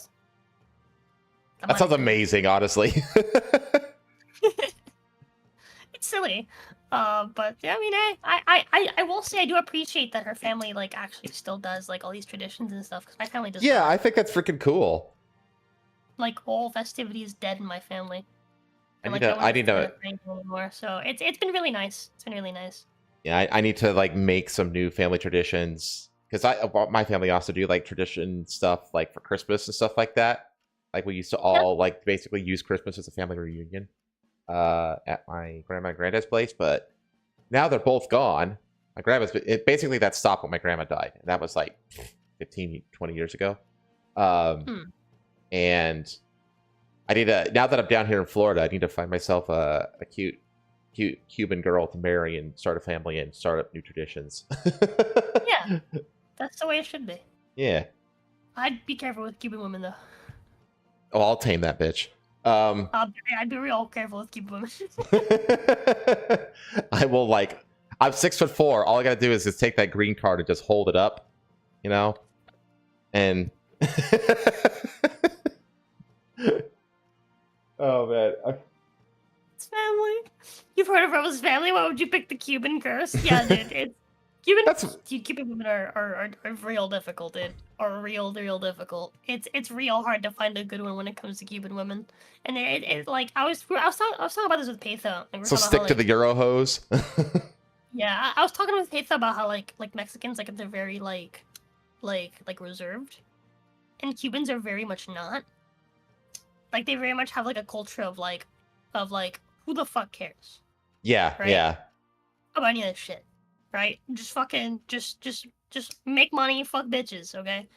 Speaker 1: That sounds amazing, honestly.
Speaker 2: It's silly. But yeah, I mean, I will say I do appreciate that her family like actually still does like all these traditions and stuff because my family does.
Speaker 1: Yeah, I think that's freaking cool.
Speaker 2: Like all festivity is dead in my family. And,
Speaker 1: I need to
Speaker 2: anymore. So it's been really nice. It's been really nice.
Speaker 1: Yeah, I need to like make some new family traditions because my family also do like tradition stuff like for Christmas and stuff like that. Like we used to all like basically use Christmas as a family reunion at my grandma and granddad's place, but now they're both gone. My grandma's basically that stopped when my grandma died, and that was like 15, 20 years ago. And I need to, now that I'm down here in Florida, I need to find myself a cute Cuban girl to marry and start a family and start up new traditions.
Speaker 2: Yeah, that's the way it should be.
Speaker 1: Yeah.
Speaker 2: I'd be careful with Cuban women though.
Speaker 1: Oh, I'll tame that bitch.
Speaker 2: I'd be real careful with Cuban women.
Speaker 1: I will like. I'm 6'4". All I gotta do is just take that green card and just hold it up, you know, and. Oh man.
Speaker 2: It's family. You've heard of Rose's family. Why would you pick the Cuban curse? Yeah, dude. It's Cuban women are real difficult, dude. Are real difficult. It's real hard to find a good one when it comes to Cuban women. And it like I was talking about this with Petho.
Speaker 1: So stick to the Euro hose.
Speaker 2: Yeah, I was talking with Petho about how like Mexicans they're very like reserved, and Cubans are very much not. Like they very much have like a culture of like who the fuck cares?
Speaker 1: Yeah,
Speaker 2: right?
Speaker 1: Yeah.
Speaker 2: About any of this shit, right? Just fucking just make money, fuck bitches, okay?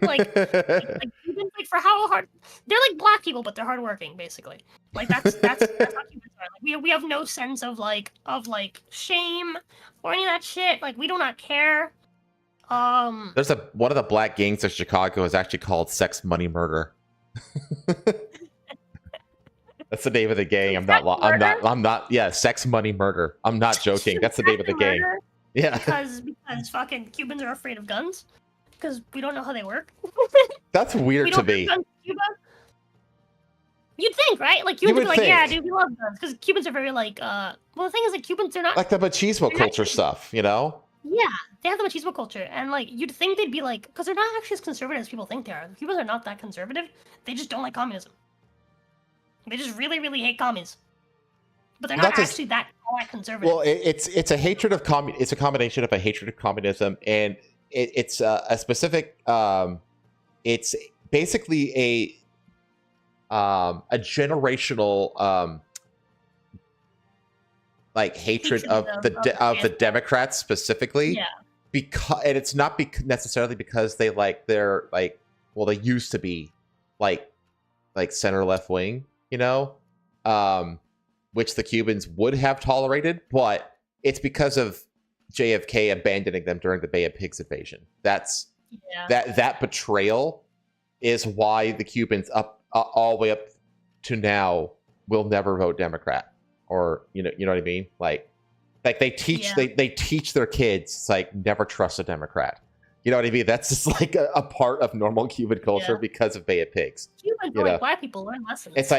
Speaker 2: like Cubans, like for how hard they're like black people, but they're hardworking, basically. Like that's how Cubans are. Like we have no sense of like shame or any of that shit. Like we do not care.
Speaker 1: There's one of the black gangs of Chicago is actually called Sex Money Murder. That's the name of the gang. I'm not. Yeah, Sex Money Murder. I'm not joking. That's the name of the gang. Yeah.
Speaker 2: Because fucking Cubans are afraid of guns. Because we don't know how they work.
Speaker 1: That's weird to me.
Speaker 2: You'd think, right? Like Cubans would be like, yeah, dude, we love guns. Because Cubans are very like, well, the thing is that Cubans are not
Speaker 1: like the machismo culture stuff, you know?
Speaker 2: Yeah, they have the machismo culture, and like you'd think they'd be like, because they're not actually as conservative as people think they are. Cubans are not that conservative. They just don't like communism. They just really, really hate commies. But they're not actually that conservative.
Speaker 1: Well, it's a hatred of It's a combination of a hatred of communism and it's a specific. It's basically a generational like hatred of the Democrats specifically.
Speaker 2: Yeah.
Speaker 1: Because and it's not necessarily because they they used to be like center left wing, you know, which the Cubans would have tolerated, but it's because of JFK abandoning them during the Bay of Pigs invasion. That betrayal is why the Cubans all the way up to now will never vote Democrat, or you know what I mean, like they teach they teach their kids, it's like never trust a Democrat. You know what I mean? That's just like a part of normal Cuban culture because of Bay of Pigs.
Speaker 2: Cubans like black people learn lessons.
Speaker 1: It's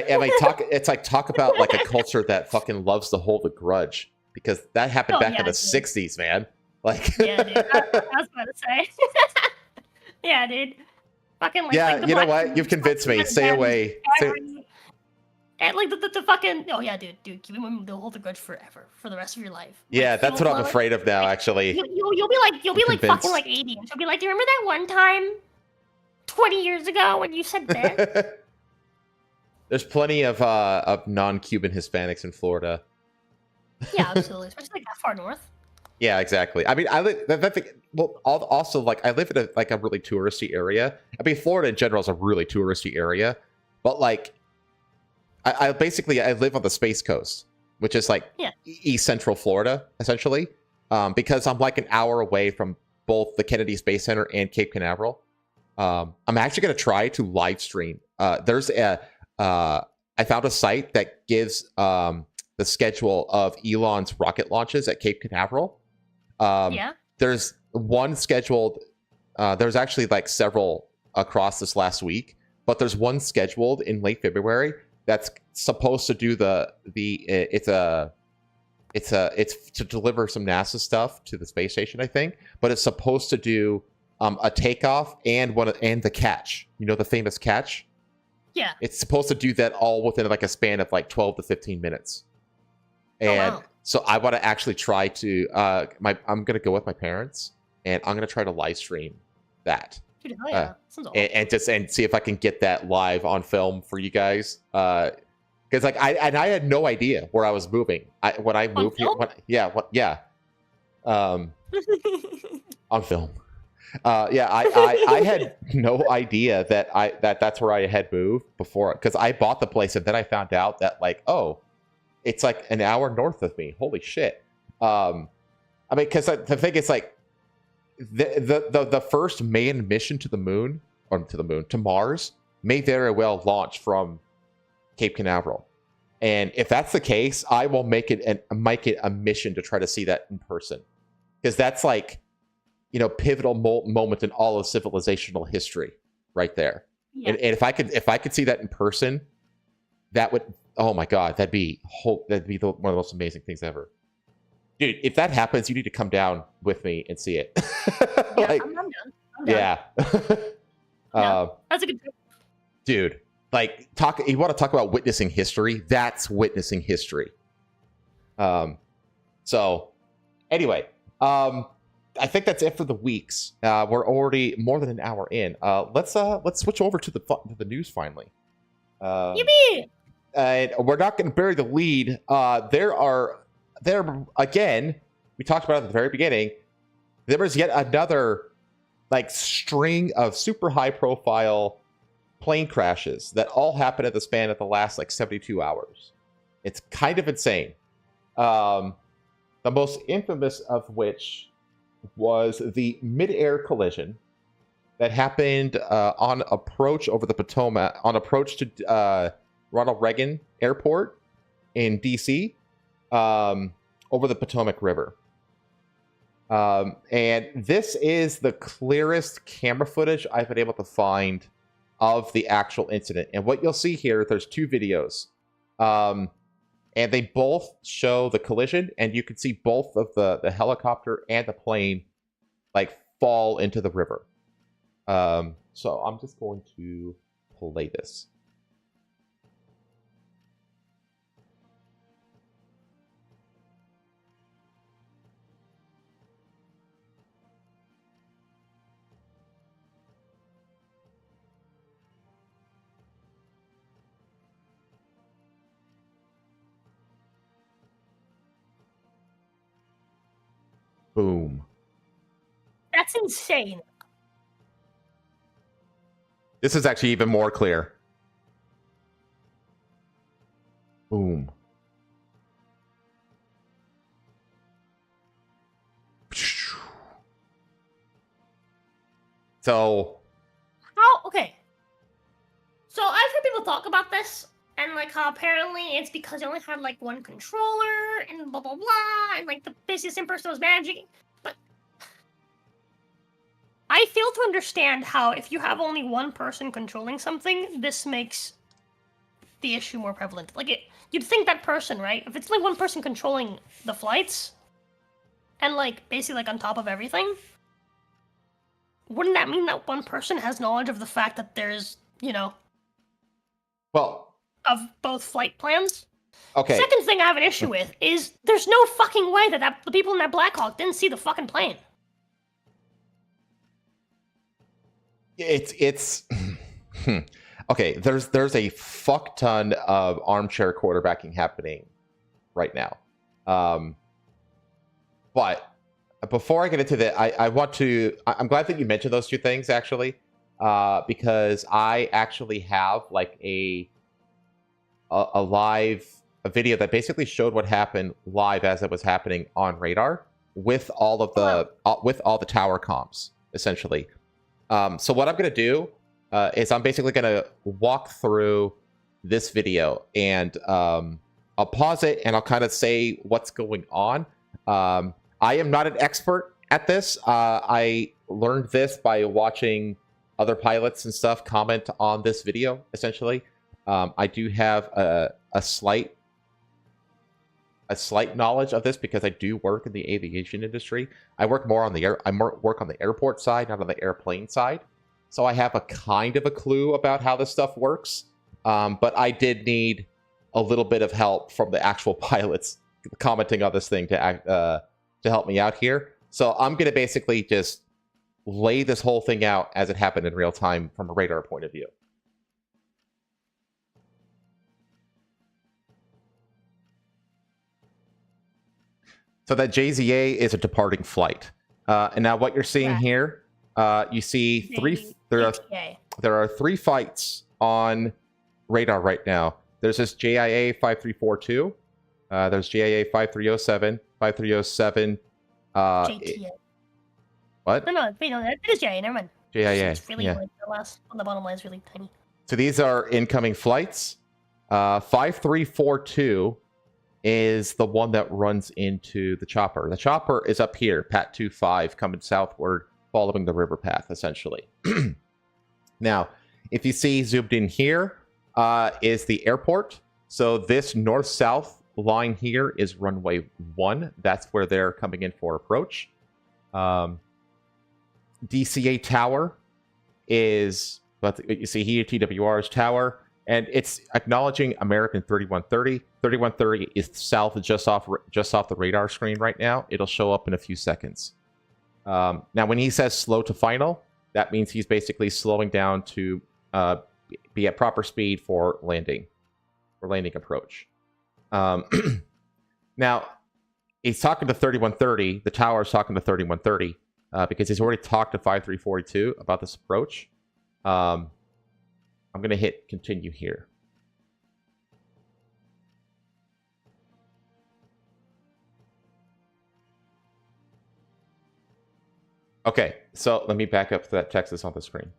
Speaker 1: like talk about like a culture that fucking loves to hold a grudge, because that happened back in the 60s, man. Like
Speaker 2: yeah, dude. I was about to say. Yeah, dude. Fucking like,
Speaker 1: you know what? You've convinced me. Stay away.
Speaker 2: And like the fucking dude, Cuban women, they'll hold a grudge forever, for the rest of your life.
Speaker 1: Yeah, like, that's what I'm afraid of now. Actually,
Speaker 2: you'll be like fucking like Aide. She'll be like, do you remember that one time 20 years ago when you said that?
Speaker 1: There's plenty of non-Cuban Hispanics in Florida.
Speaker 2: Yeah, absolutely, especially like that far north.
Speaker 1: Yeah, exactly. I mean, I live. Also, like, I live in a really touristy area. I mean, Florida in general is a really touristy area, but like, I basically live on the Space Coast, which is like East Central Florida, essentially, because I'm like an hour away from both the Kennedy Space Center and Cape Canaveral. I'm actually going to try to live stream. There's I found a site that gives the schedule of Elon's rocket launches at Cape Canaveral. There's one scheduled. There's actually like several across this last week, but there's one scheduled in late February that's supposed to do it's to deliver some NASA stuff to the space station, I think, but it's supposed to do a takeoff and the catch. You know, the famous catch. Yeah. It's supposed to do that all within like a span of like 12 to 15 minutes. And so I want to actually try to I'm going to go with my parents, and I'm going to try to live stream that. Dude, hell yeah. And see if I can get that live on film for you guys. Because like I had no idea where I was moving. When I moved here, on film. I had no idea that that's where I had moved before, because I bought the place and then I found out that like, oh, it's like an hour north of me. Holy shit. I mean, because the thing is like the first manned mission to Mars may very well launch from Cape Canaveral. And if that's the case, I will make it a mission to try to see that in person, because that's like, you know, pivotal moment in all of civilizational history right there. Yeah. And if I could see that in person, that would, oh my God, that'd be one of the most amazing things ever. Dude, if that happens, you need to come down with me and see it.
Speaker 2: Yeah, like, I'm done.
Speaker 1: Yeah.
Speaker 2: That's a good tip.
Speaker 1: Dude, like, you want to talk about witnessing history? That's witnessing history. So anyway, I think that's it for the weeks. We're already more than an hour in. Let's switch over to the news finally.
Speaker 2: Yippee!
Speaker 1: And we're not going to bury the lead. There again, we talked about it at the very beginning. There was yet another like string of super high profile plane crashes that all happened at the span of the last like 72 hours. It's kind of insane. The most infamous of which was the Midair collision that happened on approach over the Potomac, on approach to Ronald Reagan Airport in DC, over the Potomac River. And this is the clearest camera footage I've been able to find of the actual incident. And what you'll see here, there's two videos. And they both show the collision, and you can see both of the helicopter and the plane like fall into the river. So I'm just going to play this. Boom.
Speaker 2: That's insane.
Speaker 1: This is actually even more clear. Boom. So...
Speaker 2: Okay. So I've heard people talk about this, and like how apparently it's because they only had like one controller, and blah blah blah, and like basically the same person was managing. But I fail to understand how if you have only one person controlling something, this makes the issue more prevalent. Like you'd think that person, right? If it's like one person controlling the flights, and like basically like on top of everything, wouldn't that mean that one person has knowledge of the fact that there's,
Speaker 1: well,
Speaker 2: of both flight plans?
Speaker 1: Okay.
Speaker 2: Second thing I have an issue with is there's no fucking way that the people in that Black Hawk didn't see the fucking plane.
Speaker 1: It's okay. There's a fuck ton of armchair quarterbacking happening right now. But before I get into that, I'm glad that you mentioned those two things actually, because I actually have like a live video that basically showed what happened live as it was happening on radar with all of the with all the tower comms essentially. So what I'm going to do is I'm basically going to walk through this video, and I'll pause it and I'll kind of say what's going on. I am not an expert at this. I learned this by watching other pilots and stuff comment on this video, essentially. I do have a slight knowledge of this because I do work in the aviation industry. I work more on work on the airport side, not on the airplane side. So I have a kind of a clue about how this stuff works. But I did need a little bit of help from the actual pilots commenting on this thing to help me out here. So I'm going to basically just lay this whole thing out as it happened in real time from a radar point of view. So that JZA is a departing flight. And now what you're seeing here, you see there are three fights on radar right now. There's this JIA 5342. There's JIA 5307, 5307.
Speaker 2: JTA.
Speaker 1: What?
Speaker 2: No, that is JIA, never mind.
Speaker 1: JIA.
Speaker 2: It's really like the last on the bottom line is really tiny. So
Speaker 1: these are incoming flights. 5342 is the one that runs into the chopper. The chopper is up here, Pat 25, coming southward, following the river path, essentially. Now, if you see zoomed in here, is the airport. So this north-south line here is runway 1. That's where they're coming in for approach. DCA Tower is, but you see here, TWR's Tower. And it's acknowledging American 3130. 3130 is south, just off the radar screen right now. It'll show up in a few seconds. Now, when he says slow to final, that means he's basically slowing down to be at proper speed for landing approach. Now, he's talking to 3130. The tower is talking to 3130 because he's already talked to 5342 about this approach. I'm going to hit continue here. Okay, so let me back up to that text that's on the screen.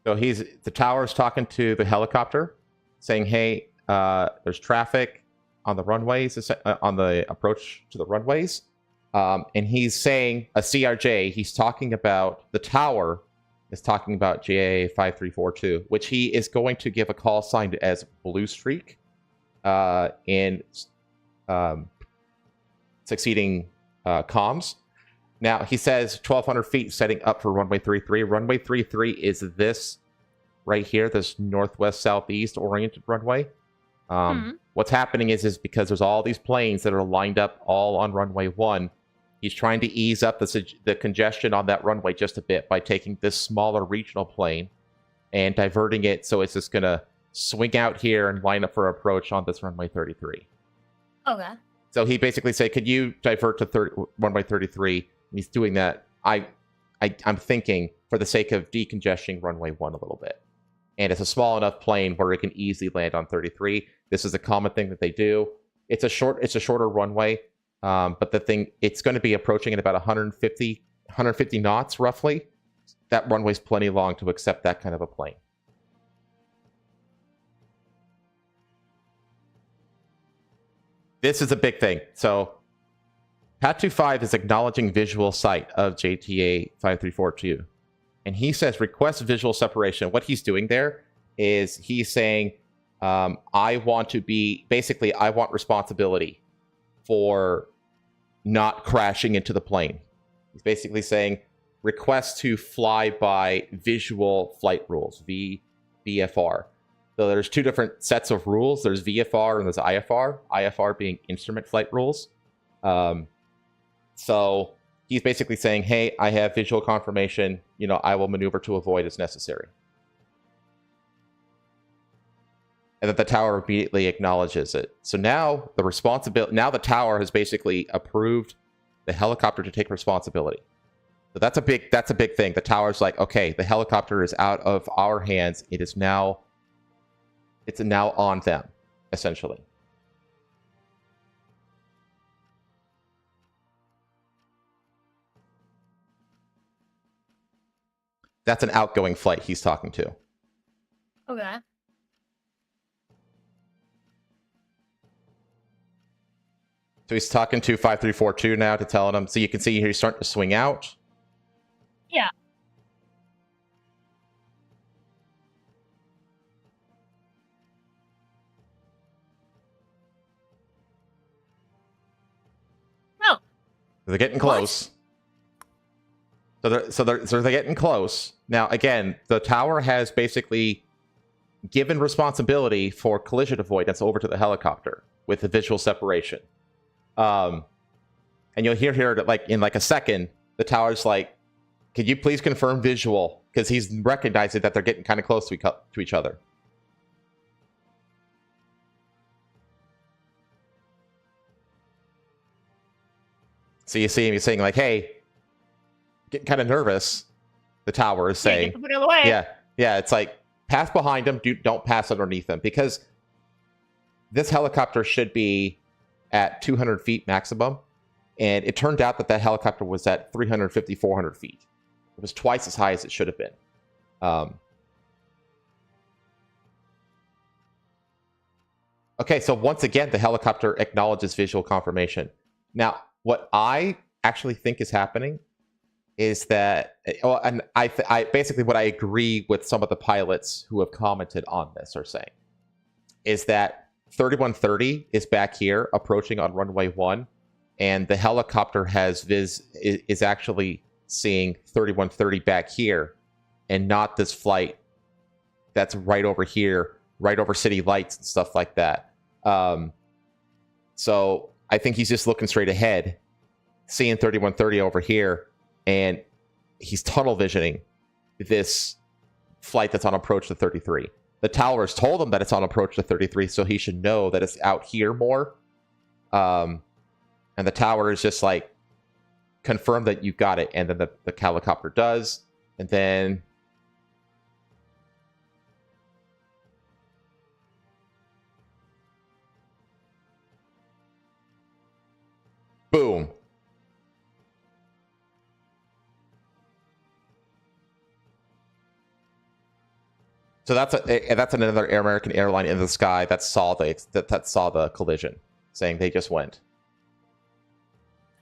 Speaker 1: So the tower's talking to the helicopter, saying, "Hey, there's traffic on the runways, on the approach to the runways," and he's saying a CRJ. He's talking about the tower is talking about JA 5342, which he is going to give a call sign as Blue Streak, in succeeding comms. Now, he says 1,200 feet setting up for runway 33. Runway 33 is this right here, this northwest-southeast oriented runway. What's happening is because there's all these planes that are lined up all on runway 1, he's trying to ease up the congestion on that runway just a bit by taking this smaller regional plane and diverting it so it's just going to swing out here and line up for approach on this runway 33.
Speaker 2: Okay.
Speaker 1: So he basically said, could you divert to runway 33? He's doing that. I'm thinking for the sake of decongesting runway 1 a little bit. And it's a small enough plane where it can easily land on 33. This is a common thing that they do. It's a shorter runway, but it's going to be approaching at about 150 knots roughly. That runway's plenty long to accept that kind of a plane. This is a big thing. So Pat25 is acknowledging visual sight of JTA 5342. And he says request visual separation. What he's doing there is he's saying, I want responsibility for not crashing into the plane. He's basically saying request to fly by visual flight rules, VFR. So there's two different sets of rules. There's VFR and there's IFR. IFR being instrument flight rules. So he's basically saying, hey, I have visual confirmation. I will maneuver to avoid as necessary. And that the tower immediately acknowledges it. So now the tower has basically approved the helicopter to take responsibility. So that's a big thing. The tower's like, okay, the helicopter is out of our hands. It's now on them, essentially. That's an outgoing flight he's talking to.
Speaker 2: Okay.
Speaker 1: So he's talking to 5342 now to tell him. So you can see here he's starting to swing out.
Speaker 2: Yeah. Oh.
Speaker 1: They're getting close. So they're getting close. Now, again, the tower has basically given responsibility for collision avoidance over to the helicopter with the visual separation. And you'll hear here that in a second, the tower's like, could you please confirm visual? Because he's recognizing that they're getting kind of close to each other. So you see him, he's saying like, hey, getting kind of nervous. The tower is saying,
Speaker 2: get the fuck out of the way.
Speaker 1: Yeah. It's like, pass behind him, don't pass underneath him, because this helicopter should be at 200 feet maximum, and it turned out that helicopter was at 350, 400 feet. It was twice as high as it should have been. Okay, so once again, the helicopter acknowledges visual confirmation. Now, what I actually think is happening is that, and I basically what I agree with some of the pilots who have commented on this are saying, is that 3130 is back here approaching on runway 1, and the helicopter is actually seeing 3130 back here, and not this flight that's right over here, right over city lights and stuff like that. So I think he's just looking straight ahead, seeing 3130 over here, and he's tunnel visioning this flight that's on approach to 33. The tower has told him that it's on approach to 33, so he should know that it's out here more. And the tower is just like, confirm that you got it, and then the helicopter does, and then boom. So that's another American airline in the sky that saw the collision, saying they just went.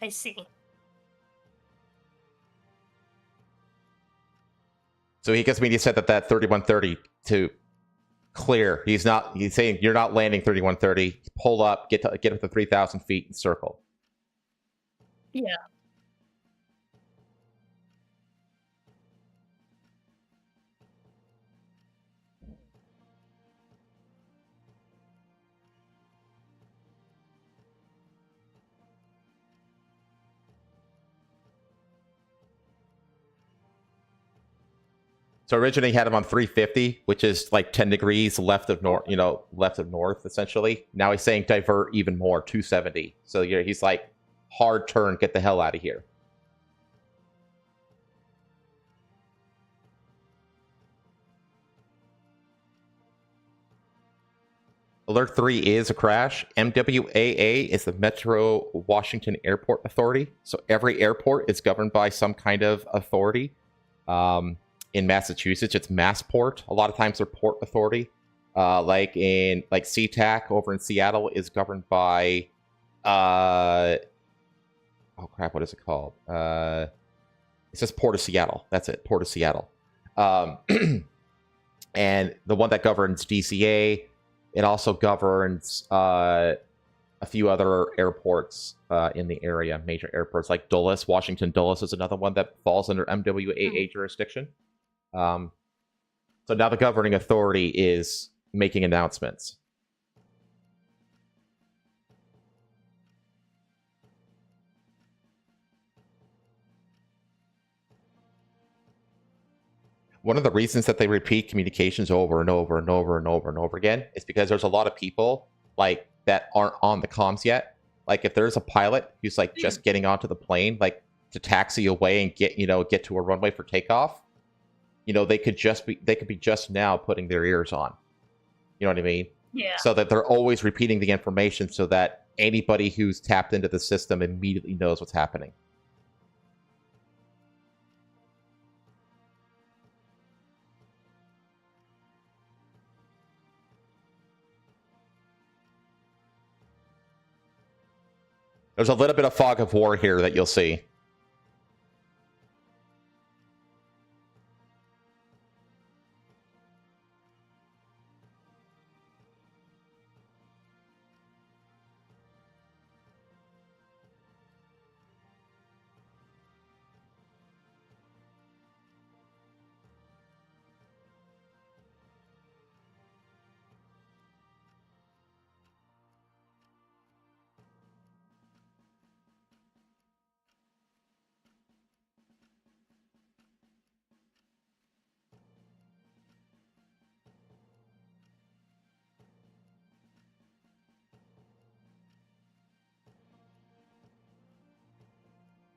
Speaker 2: I see.
Speaker 1: So he gets me. He said that 3130 to clear. He's saying you're not landing 3130. Pull up, get up to 3,000 feet and circle.
Speaker 2: Yeah.
Speaker 1: So originally he had him on 350, which is like 10 degrees left of north, essentially. Now he's saying divert even more, 270. So he's like, hard turn, get the hell out of here. Alert 3 is a crash. MWAA is the Metro Washington Airport Authority. So every airport is governed by some kind of authority. In Massachusetts, it's Massport. A lot of times they're Port Authority. Like SeaTac over in Seattle is governed by oh crap, what is it called? It says Port of Seattle. That's it, Port of Seattle. And the one that governs DCA, it also governs a few other airports in the area, major airports like Dulles. Washington Dulles is another one that falls under MWAA jurisdiction. So now the governing authority is making announcements. One of the reasons that they repeat communications over and over and over and over and over again is because there's a lot of people like that aren't on the comms yet. Like if there's a pilot who's like just getting onto the plane, like to taxi away and get to a runway for takeoff, they could be just now putting their ears on. You know what I mean?
Speaker 2: Yeah.
Speaker 1: So that they're always repeating the information so that anybody who's tapped into the system immediately knows what's happening. There's a little bit of fog of war here that you'll see.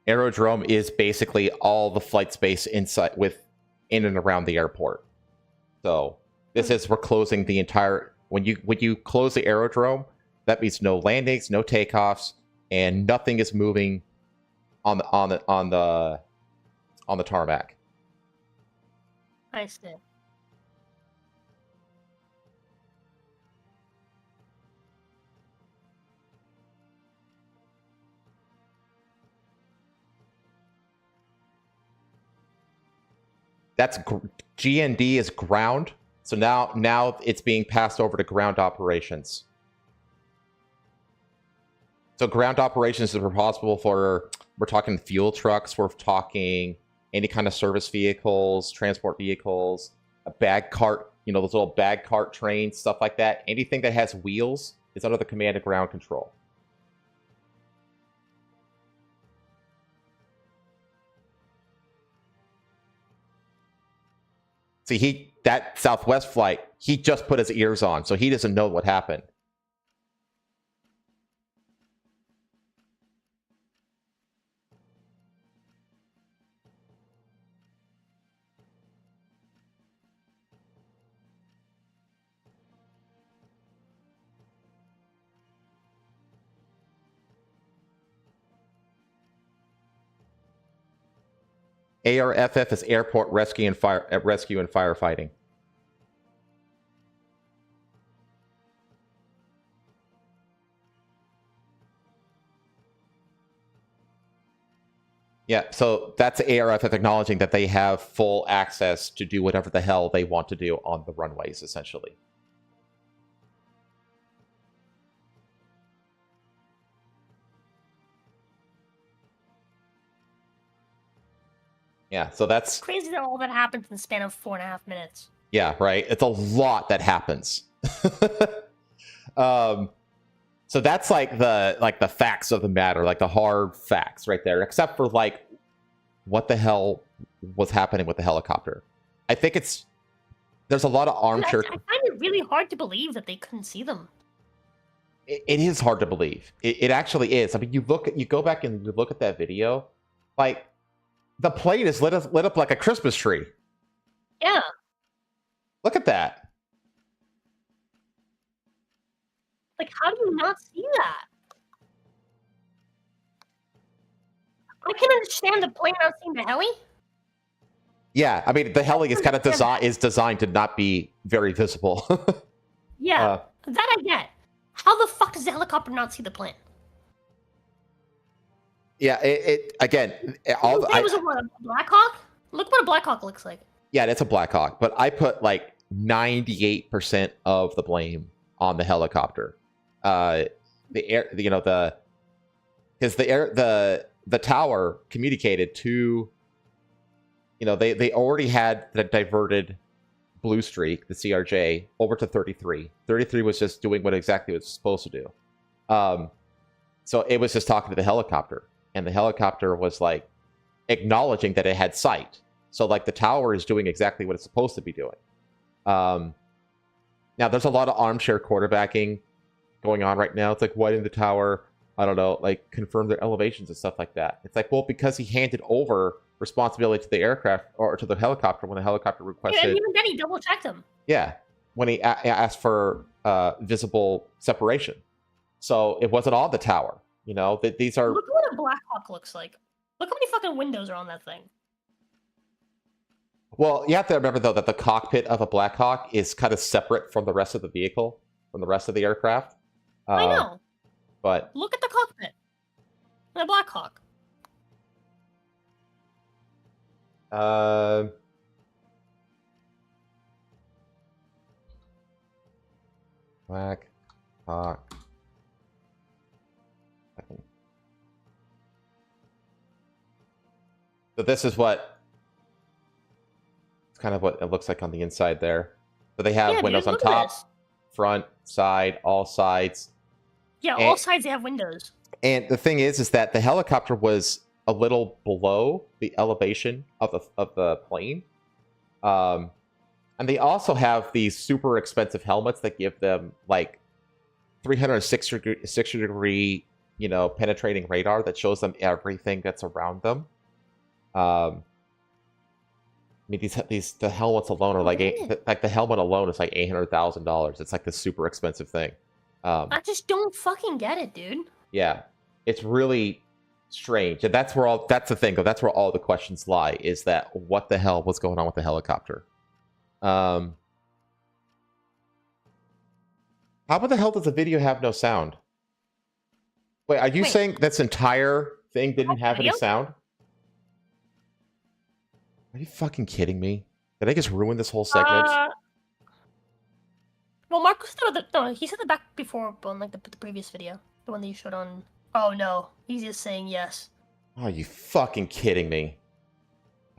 Speaker 1: Aerodrome is basically all the flight space in and around the airport. So this is we're closing the entire. When you close the aerodrome, that means no landings, no takeoffs, and nothing is moving on the tarmac.
Speaker 2: I see.
Speaker 1: That's GND is ground. So now it's being passed over to ground operations. So ground operations is responsible for, we're talking fuel trucks, we're talking any kind of service vehicles, transport vehicles, a bag cart, those little bag cart trains, stuff like that. Anything that has wheels is under the command of ground control. See, that Southwest flight, he just put his ears on, so he doesn't know what happened. ARFF is Airport Rescue and Firefighting. Yeah, so that's ARF acknowledging that they have full access to do whatever the hell they want to do on the runways, essentially. Yeah, so that's
Speaker 2: crazy that all that happens in the span of 4.5 minutes.
Speaker 1: Yeah, right. It's a lot that happens. So that's like the facts of the matter, like the hard facts right there, except for like what the hell was happening with the helicopter. I think there's a lot of armchair.
Speaker 2: I find it really hard to believe that they couldn't see them.
Speaker 1: It is hard to believe. It actually is. I mean, you go back and you look at that video, like the plane is lit up like a Christmas tree.
Speaker 2: Yeah.
Speaker 1: Look at that.
Speaker 2: Like, how do you not see that? I can understand the plane not seeing the heli.
Speaker 1: Yeah, I mean, the heli is kind of designed to not be very visible.
Speaker 2: Yeah, that I get. How the fuck does the helicopter not see the plane?
Speaker 1: Yeah, it again.
Speaker 2: It was a Black Hawk? Look what a Black Hawk looks like.
Speaker 1: Yeah, it's a Black Hawk, but I put like 98% of the blame on the helicopter. The air, because the tower communicated to, they already had the diverted blue streak, the CRJ, over to 33. 33 was just doing what exactly it was supposed to do. So it was just talking to the helicopter, and the helicopter was like acknowledging that it had sight. So like the tower is doing exactly what it's supposed to be doing. Now there's a lot of armchair quarterbacking going on right now. It's like, why didn't the tower, I don't know, like confirm their elevations and stuff like that? It's like, well, because he handed over responsibility to the aircraft or to the helicopter when the helicopter requested.
Speaker 2: Yeah, and even then he double checked him.
Speaker 1: Yeah, when he asked for visible separation. So it wasn't on the tower. These are.
Speaker 2: Look what a Black Hawk looks like. Look how many fucking windows are on that thing.
Speaker 1: Well, you have to remember, though, that the cockpit of a Black Hawk is kind of separate from the rest of the vehicle, from the rest of the aircraft.
Speaker 2: I know.
Speaker 1: But
Speaker 2: look at the cockpit. The Black Hawk.
Speaker 1: Black Hawk. So this is what it's kind of what it looks like on the inside there. So they have windows on top, front, side, all sides.
Speaker 2: Yeah, all sides they have windows.
Speaker 1: And the thing is that the helicopter was a little below the elevation of the plane. And they also have these super expensive helmets that give them like 360 degree, penetrating radar that shows them everything that's around them. I mean, the helmets alone are like the helmet alone is like $800,000. It's like the super expensive thing.
Speaker 2: I just don't fucking get it, dude.
Speaker 1: Yeah, it's really strange, and that's the thing. That's where all the questions lie. Is that what the hell was going on with the helicopter? How about the hell does the video have no sound? Wait, are you saying this entire thing didn't have any sound? Are you fucking kidding me? Did I just ruin this whole segment?
Speaker 2: Well, Marcus he said that back before on like the previous video, the one that you showed on. Oh no, he's just saying yes.
Speaker 1: Oh, you fucking kidding me?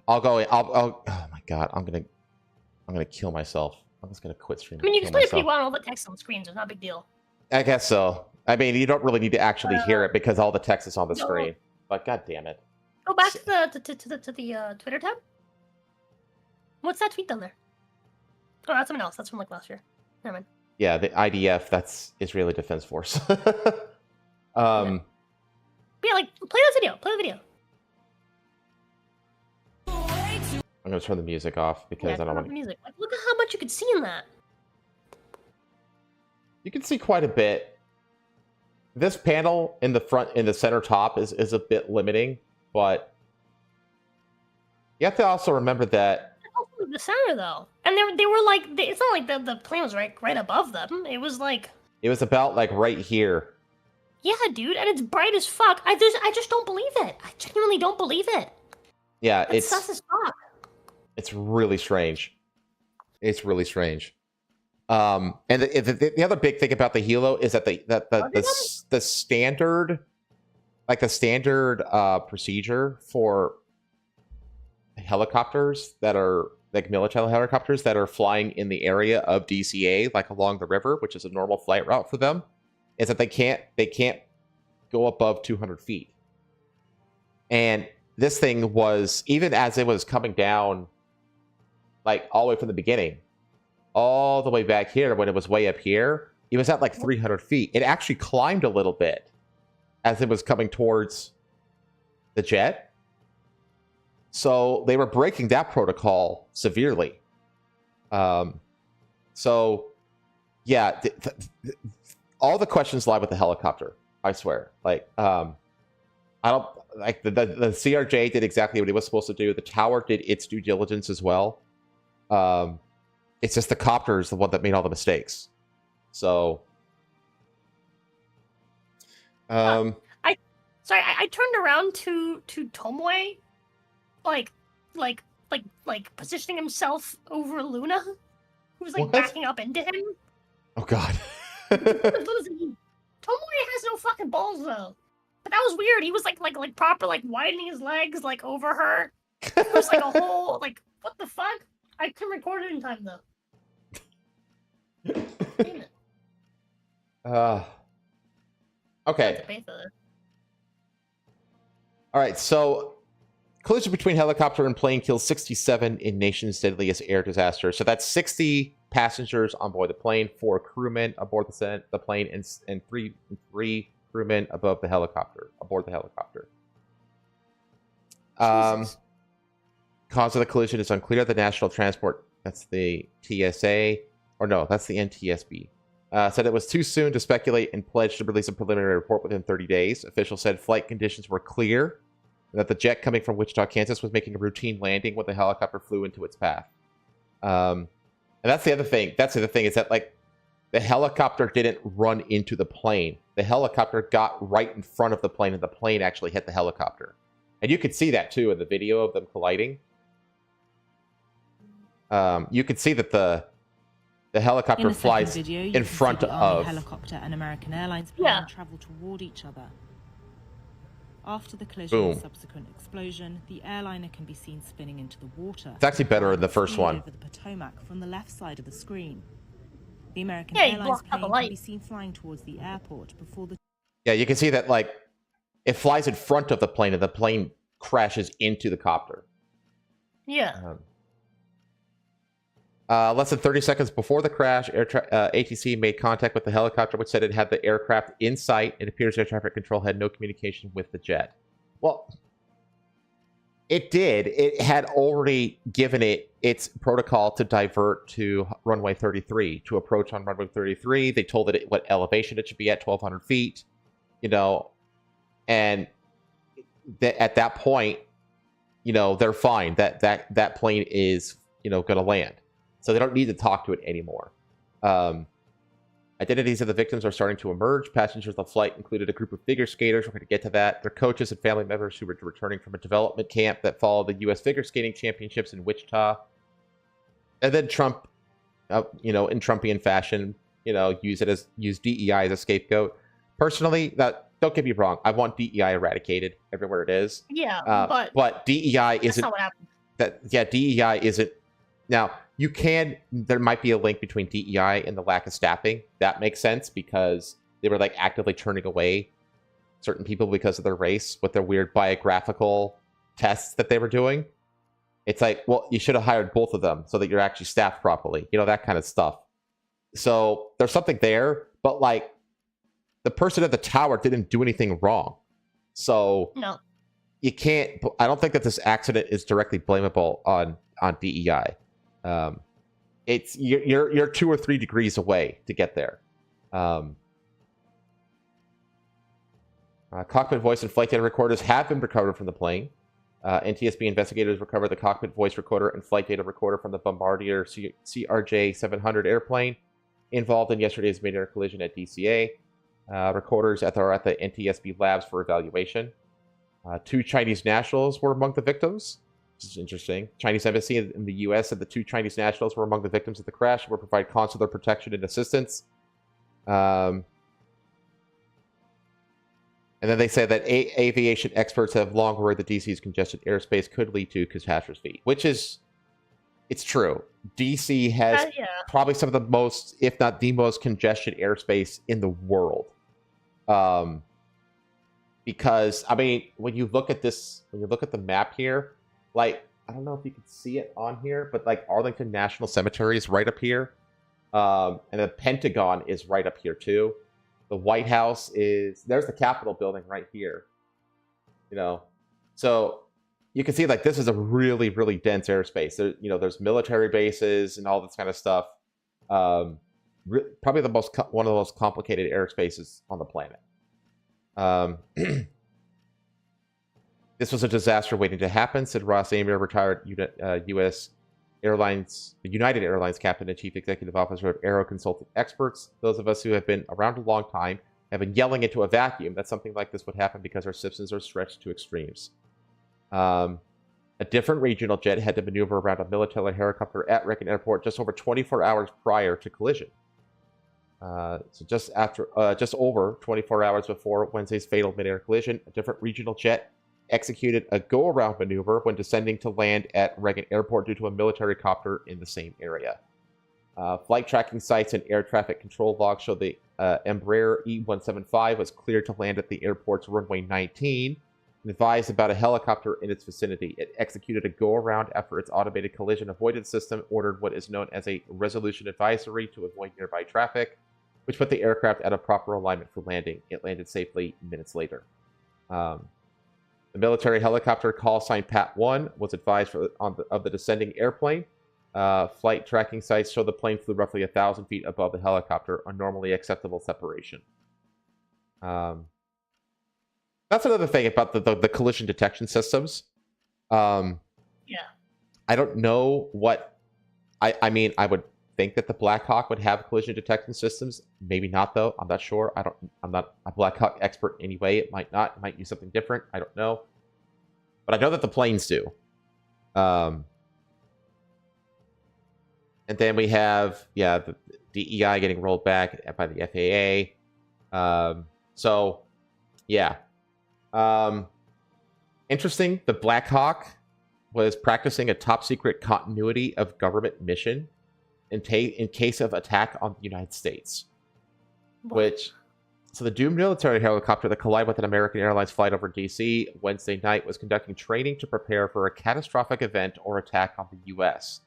Speaker 1: I'll go. Oh my god, I'm gonna kill myself. I'm just gonna quit streaming.
Speaker 2: I mean, you can explain it pretty well on all the text on the screen, so it's not a big deal.
Speaker 1: I guess so. I mean, you don't really need to actually hear it because all the text is on the screen. But god damn it.
Speaker 2: Go back to the Twitter tab. What's that tweet down there? Oh, that's something else. That's from like last year. Never mind.
Speaker 1: Yeah, the IDF. That's Israeli Defense Force.
Speaker 2: Yeah, like play this video. Play the video.
Speaker 1: I'm gonna turn the music off because I don't want
Speaker 2: the music. Like, look at how much you could see in that.
Speaker 1: You can see quite a bit. This panel in the front, in the center top, is a bit limiting, but you have to also remember that
Speaker 2: the center though, and they were like, it's not like the plane was right above them. It was like
Speaker 1: it was about like right here.
Speaker 2: Yeah, dude, and it's bright as fuck. I just don't believe it. I genuinely don't believe it.
Speaker 1: Yeah,
Speaker 2: That's sus as fuck.
Speaker 1: It's really strange. It's really strange. And the other big thing about the helo is that the standard, like the standard procedure for helicopters that are like military helicopters that are flying in the area of DCA, like along the river, which is a normal flight route for them, is that they can't go above 200 feet. And this thing was, even as it was coming down, like all the way from the beginning, all the way back here, when it was way up here, it was at like 300 feet. It actually climbed a little bit as it was coming towards the jet. So they were breaking that protocol severely. So yeah, all the questions lie with the helicopter, I swear. Like, I don't like the CRJ did exactly what he was supposed to do. The tower did its due diligence as well. It's just the copter is the one that made all the mistakes. So,
Speaker 2: I turned around to Tomoe, like positioning himself over Luna, who was like backing up into him.
Speaker 1: Oh God.
Speaker 2: Tomoe has no fucking balls though. But that was weird. He was like proper like widening his legs like over her. It was like a whole like what the fuck? I couldn't record it in time though. Damn it.
Speaker 1: Okay. All right. So, collision between helicopter and plane kills 67 in nation's deadliest air disaster. So that's 60 passengers on board the plane, 4 crewmen aboard the plane, and three crewmen aboard the helicopter. Cause of the collision is unclear. The National Transport, that's the TSA, or no, that's the NTSB, said it was too soon to speculate and pledged to release a preliminary report within 30 days. Officials said flight conditions were clear and that the jet coming from Wichita, Kansas was making a routine landing when the helicopter flew into its path. And that's the other thing. That's the other thing is that, like, the helicopter didn't run into the plane. The helicopter got right in front of the plane, and the plane actually hit the helicopter. And you could see that, too, in the video of them colliding. You could see that the helicopter flies in front of...
Speaker 3: helicopter and American Airlines plane travel toward each other. After the collision and subsequent explosion, the airliner can be seen spinning into the water.
Speaker 1: It's actually better in the first one.
Speaker 3: Over the Potomac from the left side of the screen. The American Airlines plane can be seen flying towards the airport before the...
Speaker 1: Yeah, you can see that, like, it flies in front of the plane, and the plane crashes into the copter.
Speaker 2: Yeah.
Speaker 1: Less than 30 seconds before the crash, ATC made contact with the helicopter, which said it had the aircraft in sight. It appears air traffic control had no communication with the jet. Well, it did. It had already given it its protocol to divert to runway 33, to approach on runway 33. They told it what elevation it should be at, 1,200 feet, you know, and at that point, you know, they're fine. That plane is, you know, going to land. So they don't need to talk to it anymore. Identities of the victims are starting to emerge. Passengers on the flight included a group of figure skaters. We're going to get to that. Their coaches and family members who were returning from a development camp that followed the U.S. Figure Skating Championships in Wichita. And then Trump, you know, in Trumpian fashion, you know, use DEI as a scapegoat. Personally, don't get me wrong. I want DEI eradicated everywhere it is.
Speaker 2: Yeah,
Speaker 1: but DEI isn't. That's not what happened. DEI isn't. Now, there might be a link between DEI and the lack of staffing. That makes sense because they were like actively turning away certain people because of their race with their weird biographical tests that they were doing. It's like, well, you should have hired both of them so that you're actually staffed properly. You know, that kind of stuff. So there's something there, but like the person at the tower didn't do anything wrong. So
Speaker 2: no,
Speaker 1: you can't, I don't think that this accident is directly blamable on DEI. It's you're 2 or 3 degrees away to get there. Cockpit voice and flight data recorders have been recovered from the plane. NTSB investigators recovered the cockpit voice recorder and flight data recorder from the Bombardier CRJ 700 airplane involved in yesterday's Midair collision at DCA. Recorders are at the NTSB labs for evaluation. 2 Chinese nationals were among the victims. This is interesting. Chinese embassy in the U.S. said the 2 Chinese nationals were among the victims of the crash and will provide consular protection and assistance. And then they say that aviation experts have long worried that DC's congested airspace could lead to catastrophe, which is, it's true. DC has probably some of the most, if not the most, congested airspace in the world. Because, I mean, when you look at this, when you look at the map here, like, I don't know if you can see it on here, but like Arlington National Cemetery is right up here. And the Pentagon is right up here too. The White House is, there's the Capitol building right here. You know, so you can see like this is a really, really dense airspace. There, you know, there's military bases and all this kind of stuff. Probably one of the most complicated airspaces on the planet. This was a disaster waiting to happen, said Ross Amir, retired U.S. Airlines, the United Airlines captain and chief executive officer of Aero Consulting Experts. Those of us who have been around a long time have been yelling into a vacuum that something like this would happen because our systems are stretched to extremes. A different regional jet had to maneuver around a military helicopter at Reagan Airport just over 24 hours prior to collision. So just over 24 hours before Wednesday's fatal midair collision, a different regional jet executed a go-around maneuver when descending to land at Reagan Airport due to a military copter in the same area. Flight tracking sites and air traffic control logs show the Embraer E-175 was cleared to land at the airport's runway 19 and advised about a helicopter in its vicinity. It executed a go-around after its automated collision avoidance system ordered what is known as a resolution advisory to avoid nearby traffic, which put the aircraft at a proper alignment for landing. It landed safely minutes later. The military helicopter call sign Pat-1 was advised of the descending airplane. Flight tracking sites show the plane flew roughly 1,000 feet above the helicopter, a normally acceptable separation. That's another thing about the collision detection systems. I don't know what... I mean, I would think that the Black Hawk would have collision detection systems. Maybe not, though. I'm not sure. I'm not a Black Hawk expert anyway. It might not. It might use something different. I don't know. But I know that the planes do. And then we have, the DEI getting rolled back by the FAA. Interesting. The Black Hawk was practicing a top secret continuity of government mission in case of attack on the United States. So the doomed military helicopter that collided with an American Airlines flight over DC Wednesday night was conducting training to prepare for a catastrophic event or attack on the U.S.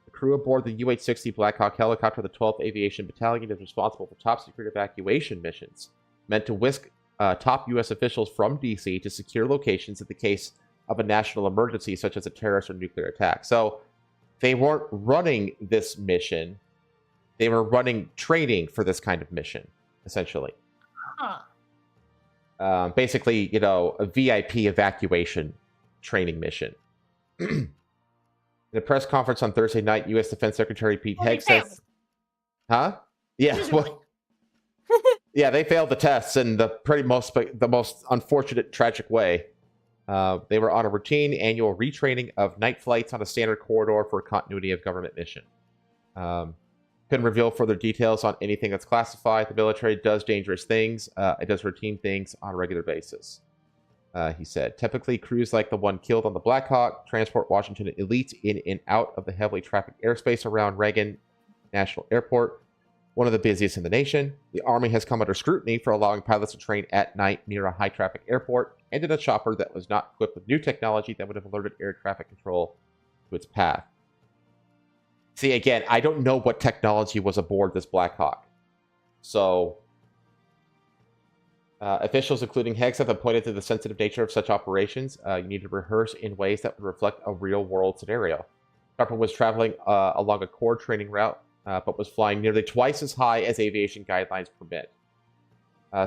Speaker 1: The crew aboard the UH-60 Black Hawk helicopter, the 12th Aviation Battalion, is responsible for top secret evacuation missions meant to whisk top U.S. officials from DC to secure locations in the case of a national emergency, such as a terrorist or nuclear attack. So they weren't running this mission. They were running training for this kind of mission, essentially. Basically, a VIP evacuation training mission. In a press conference on Thursday night, U.S. Defense Secretary Pete Hegseth says... Huh? Yeah, well... yeah, they failed the tests in the most unfortunate, tragic way. They were on a routine annual retraining of night flights on a standard corridor for continuity of government mission. Couldn't reveal further details on anything that's classified. The military does dangerous things. It does routine things on a regular basis, he said. Typically, crews like the one killed on the Black Hawk transport Washington elites in and out of the heavily trafficked airspace around Reagan National Airport, one of the busiest in the nation. The Army has come under scrutiny for allowing pilots to train at night near a high-traffic airport and in a chopper that was not equipped with new technology that would have alerted air traffic control to its path. See, again, I don't know what technology was aboard this Black Hawk. So, officials, including Hegseth, have pointed to the sensitive nature of such operations. You need to rehearse in ways that would reflect a real-world scenario. Chopper was traveling along a core training route, but was flying nearly twice as high as aviation guidelines permit.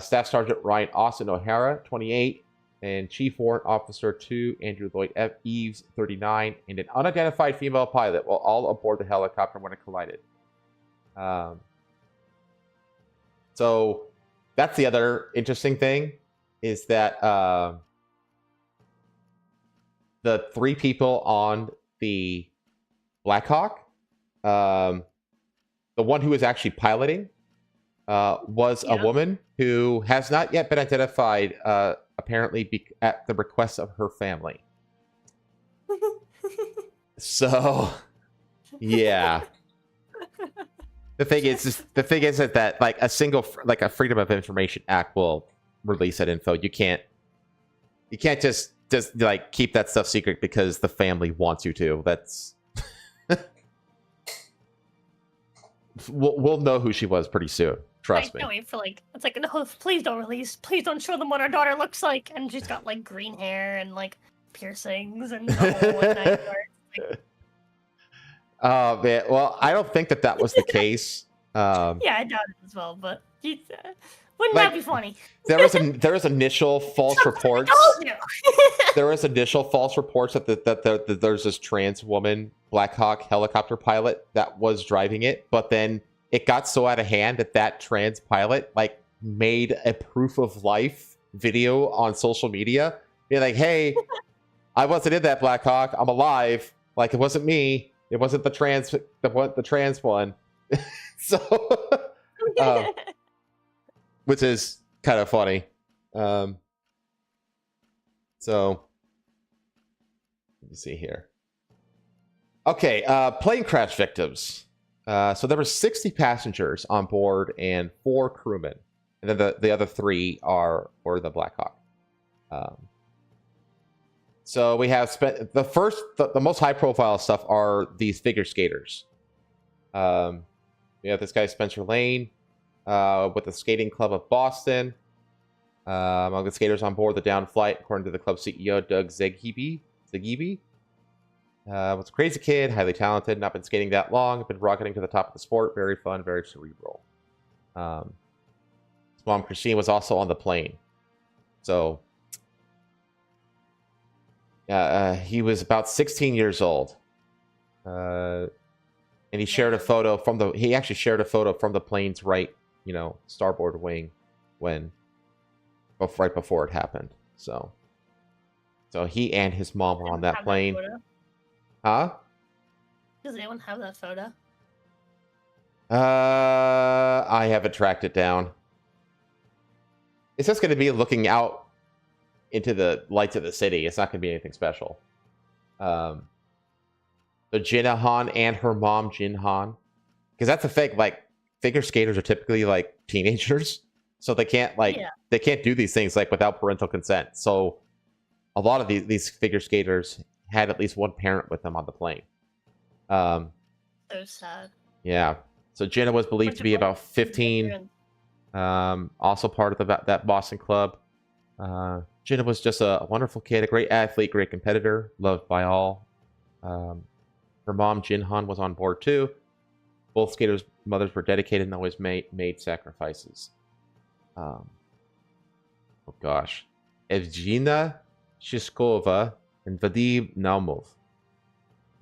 Speaker 1: Staff Sergeant Ryan Austin O'Hara, 28, and Chief Warrant Officer 2, Andrew Lloyd F. Eves, 39, and an unidentified female pilot were all aboard the helicopter when it collided. So that's the other interesting thing is that the 3 people on the Black Hawk, the one who was actually piloting was a woman who has not yet been identified, apparently at the request of her family. So, yeah. The thing is that like a single like a Freedom of Information Act will release that info. You can't just like keep that stuff secret because the family wants you to. That's we'll know who she was pretty soon. Trust me.
Speaker 2: I can't wait for like it's like no, please don't release. Please don't show them what our daughter looks like. And she's got like green hair and like piercings and the whole nine yards. Like,
Speaker 1: oh man, well, I don't think that was the case.
Speaker 2: Yeah, I doubt it as well, but wouldn't
Speaker 1: like,
Speaker 2: that be funny?
Speaker 1: there was initial false reports. There was initial false reports that there's this trans woman Black Hawk helicopter pilot that was driving it, but then it got so out of hand that trans pilot like made a proof of life video on social media. Be like, hey, I wasn't in that Black Hawk. I'm alive. Like, it wasn't me. It wasn't the trans one. So, which is kind of funny. So, let me see here. Okay, plane crash victims. So there were 60 passengers on board and 4 crewmen, and then the other 3 were the Black Hawk. So we have spent the most high profile stuff are these figure skaters. We have this guy Spencer Lane with the Skating Club of Boston. Among the skaters on board the down flight, according to the club CEO Doug Zegibe. Was a crazy kid, highly talented, not been skating that long, been rocketing to the top of the sport, very fun, very cerebral. His mom Christine was also on the plane. So he was about 16 years old. And he shared a photo from the plane's right, starboard wing right before it happened. So he and his mom were on that plane. Huh?
Speaker 2: Does anyone have that photo?
Speaker 1: I haven't tracked it down. It's just going to be looking out into the lights of the city. It's not going to be anything special. So Jinna Han and her mom Jin Han, because that's the thing. Like, figure skaters are typically like teenagers, so they can't they can't do these things like without parental consent. So a lot of these figure skaters had at least one parent with them on the plane.
Speaker 2: So sad.
Speaker 1: Yeah. So Jenna was believed to be about 15. Also part of that Boston club. Jenna was just a wonderful kid, a great athlete, great competitor, loved by all. Her mom, Jin Han, was on board too. Both skaters' mothers were dedicated and always made sacrifices. Oh gosh. Evgenia Shishkova and Vadim Naumov.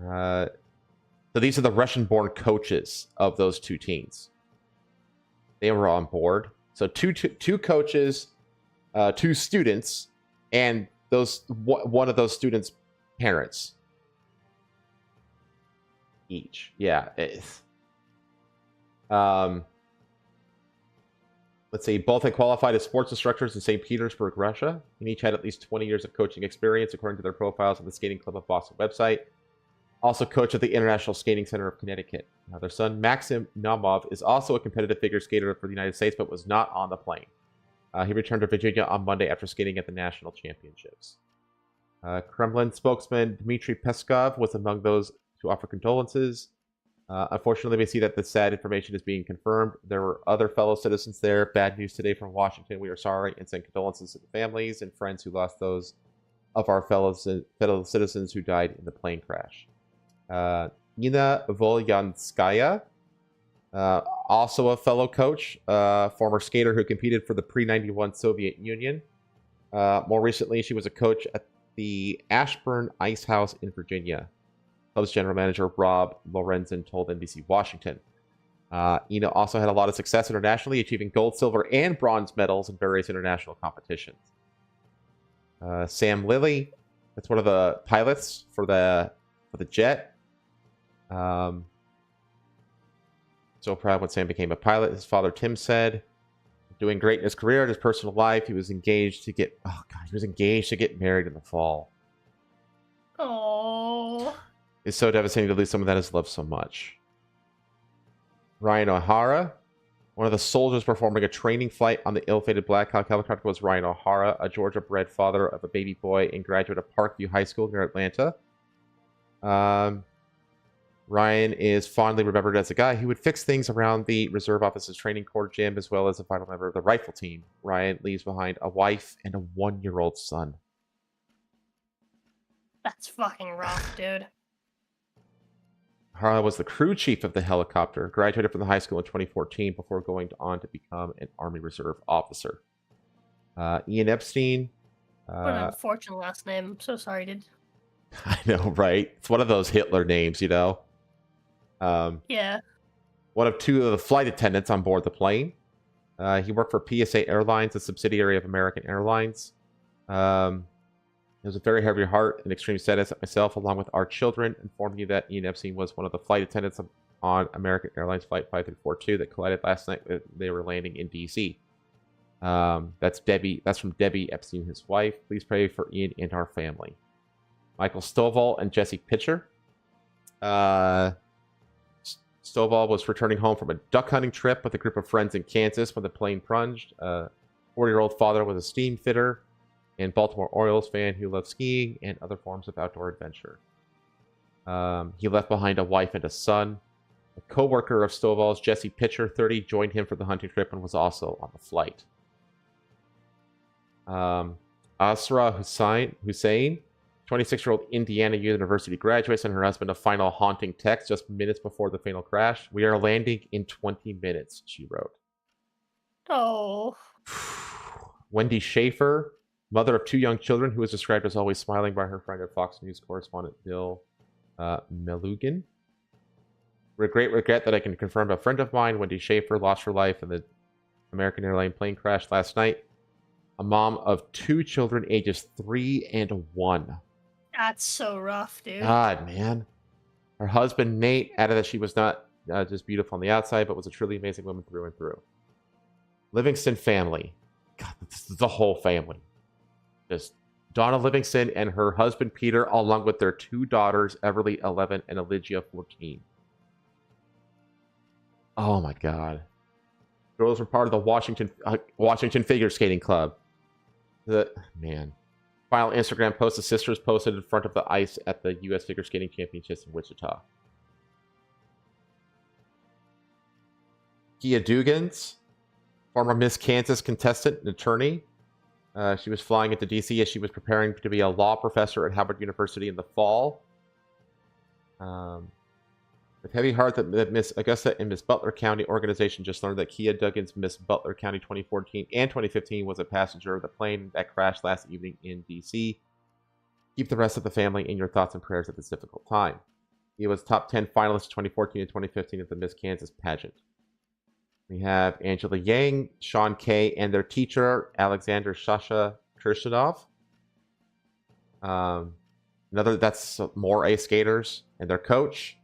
Speaker 1: So these are the Russian-born coaches of those 2 teens. They were on board. So two coaches, 2 students, and one of those students' parents. Each. Yeah. Let's see. Both had qualified as sports instructors in St. Petersburg, Russia, and each had at least 20 years of coaching experience, according to their profiles on the Skating Club of Boston website. Also coach at the International Skating Center of Connecticut. Now, their son, Maxim Naumov, is also a competitive figure skater for the United States, but was not on the plane. He returned to Virginia on Monday after skating at the national championships. Kremlin spokesman Dmitry Peskov was among those to offer condolences. Unfortunately, we see that the sad information is being confirmed. There were other fellow citizens there. Bad news today from Washington. We are sorry and send condolences to the families and friends who lost those of our fellow citizens who died in the plane crash. Nina Volyanskaya, also a fellow coach, former skater who competed for the pre-91 Soviet Union. More recently, she was a coach at the Ashburn Ice House in Virginia. Club's general manager Rob Lorenzen told NBC Washington. Ina also had a lot of success internationally, achieving gold, silver, and bronze medals in various international competitions. Sam Lilly, that's one of the pilots for the jet. So proud when Sam became a pilot. His father Tim said, doing great in his career and his personal life. He was engaged to get married in the fall.
Speaker 2: Oh.
Speaker 1: It's so devastating to lose someone that has loved so much. Ryan O'Hara, one of the soldiers performing a training flight on the ill-fated Black Hawk helicopter, was Ryan O'Hara, a Georgia-bred father of a baby boy and graduate of Parkview High School near Atlanta. Ryan is fondly remembered as a guy who would fix things around the Reserve Officers Training Corps gym, as well as a vital member of the rifle team. Ryan leaves behind a wife and a 1-year-old son.
Speaker 2: That's fucking rough, dude.
Speaker 1: O'Hara was the crew chief of the helicopter, graduated from the high school in 2014 before going on to become an Army Reserve officer. Ian Epstein.
Speaker 2: What an unfortunate last name. I'm so sorry, dude.
Speaker 1: I know, right? It's one of those Hitler names, you know?
Speaker 2: Yeah.
Speaker 1: One of 2 of the flight attendants on board the plane. He worked for PSA Airlines, a subsidiary of American Airlines. It was a very heavy heart and extreme sadness at myself, along with our children, informing you that Ian Epstein was one of the flight attendants on American Airlines Flight 5342 that collided last night. They were landing in D.C. That's Debbie. That's from Debbie Epstein, his wife. Please pray for Ian and our family. Michael Stovall and Jesse Pitcher. Stovall was returning home from a duck hunting trip with a group of friends in Kansas when the plane plunged. 40-year-old father was a steam fitter and Baltimore Orioles fan who loved skiing and other forms of outdoor adventure. He left behind a wife and a son. A co-worker of Stovall's, Jesse Pitcher, 30, joined him for the hunting trip and was also on the flight. Asra Hussain, 26-year-old Indiana University graduate, sent her husband a final haunting text just minutes before the fatal crash. "We are landing in 20 minutes," she wrote.
Speaker 2: Oh.
Speaker 1: Wendy Schaefer, mother of 2 young children, who was described as always smiling by her friend at Fox News correspondent Bill Melugan. With great regret that I can confirm a friend of mine, Wendy Schaefer, lost her life in the American Airlines plane crash last night. A mom of 2 children, ages 3 and 1.
Speaker 2: That's so rough, dude.
Speaker 1: God, man. Her husband, Nate, added that she was not just beautiful on the outside, but was a truly amazing woman through and through. Livingston family. God, this is the whole family. Just Donna Livingston and her husband, Peter, along with their 2 daughters, Everly, 11, and Elijah, 14. Oh, my God. Girls were part of the Washington Figure Skating Club. Man. Final Instagram post, the sisters posted in front of the ice at the U.S. Figure Skating Championships in Wichita. Kia Dugans, former Miss Kansas contestant and attorney. She was flying into D.C. as she was preparing to be a law professor at Howard University in the fall. With heavy heart that Miss Augusta and Miss Butler County organization just learned that Kia Duggan's Miss Butler County 2014 and 2015 was a passenger of the plane that crashed last evening in D.C. Keep the rest of the family in your thoughts and prayers at this difficult time. He was top 10 finalist in 2014 and 2015 at the Miss Kansas pageant. We have Angela Yang, Sean Kay, and their teacher, Alexander Shasha Kirshanov. That's more ice skaters, and their coach.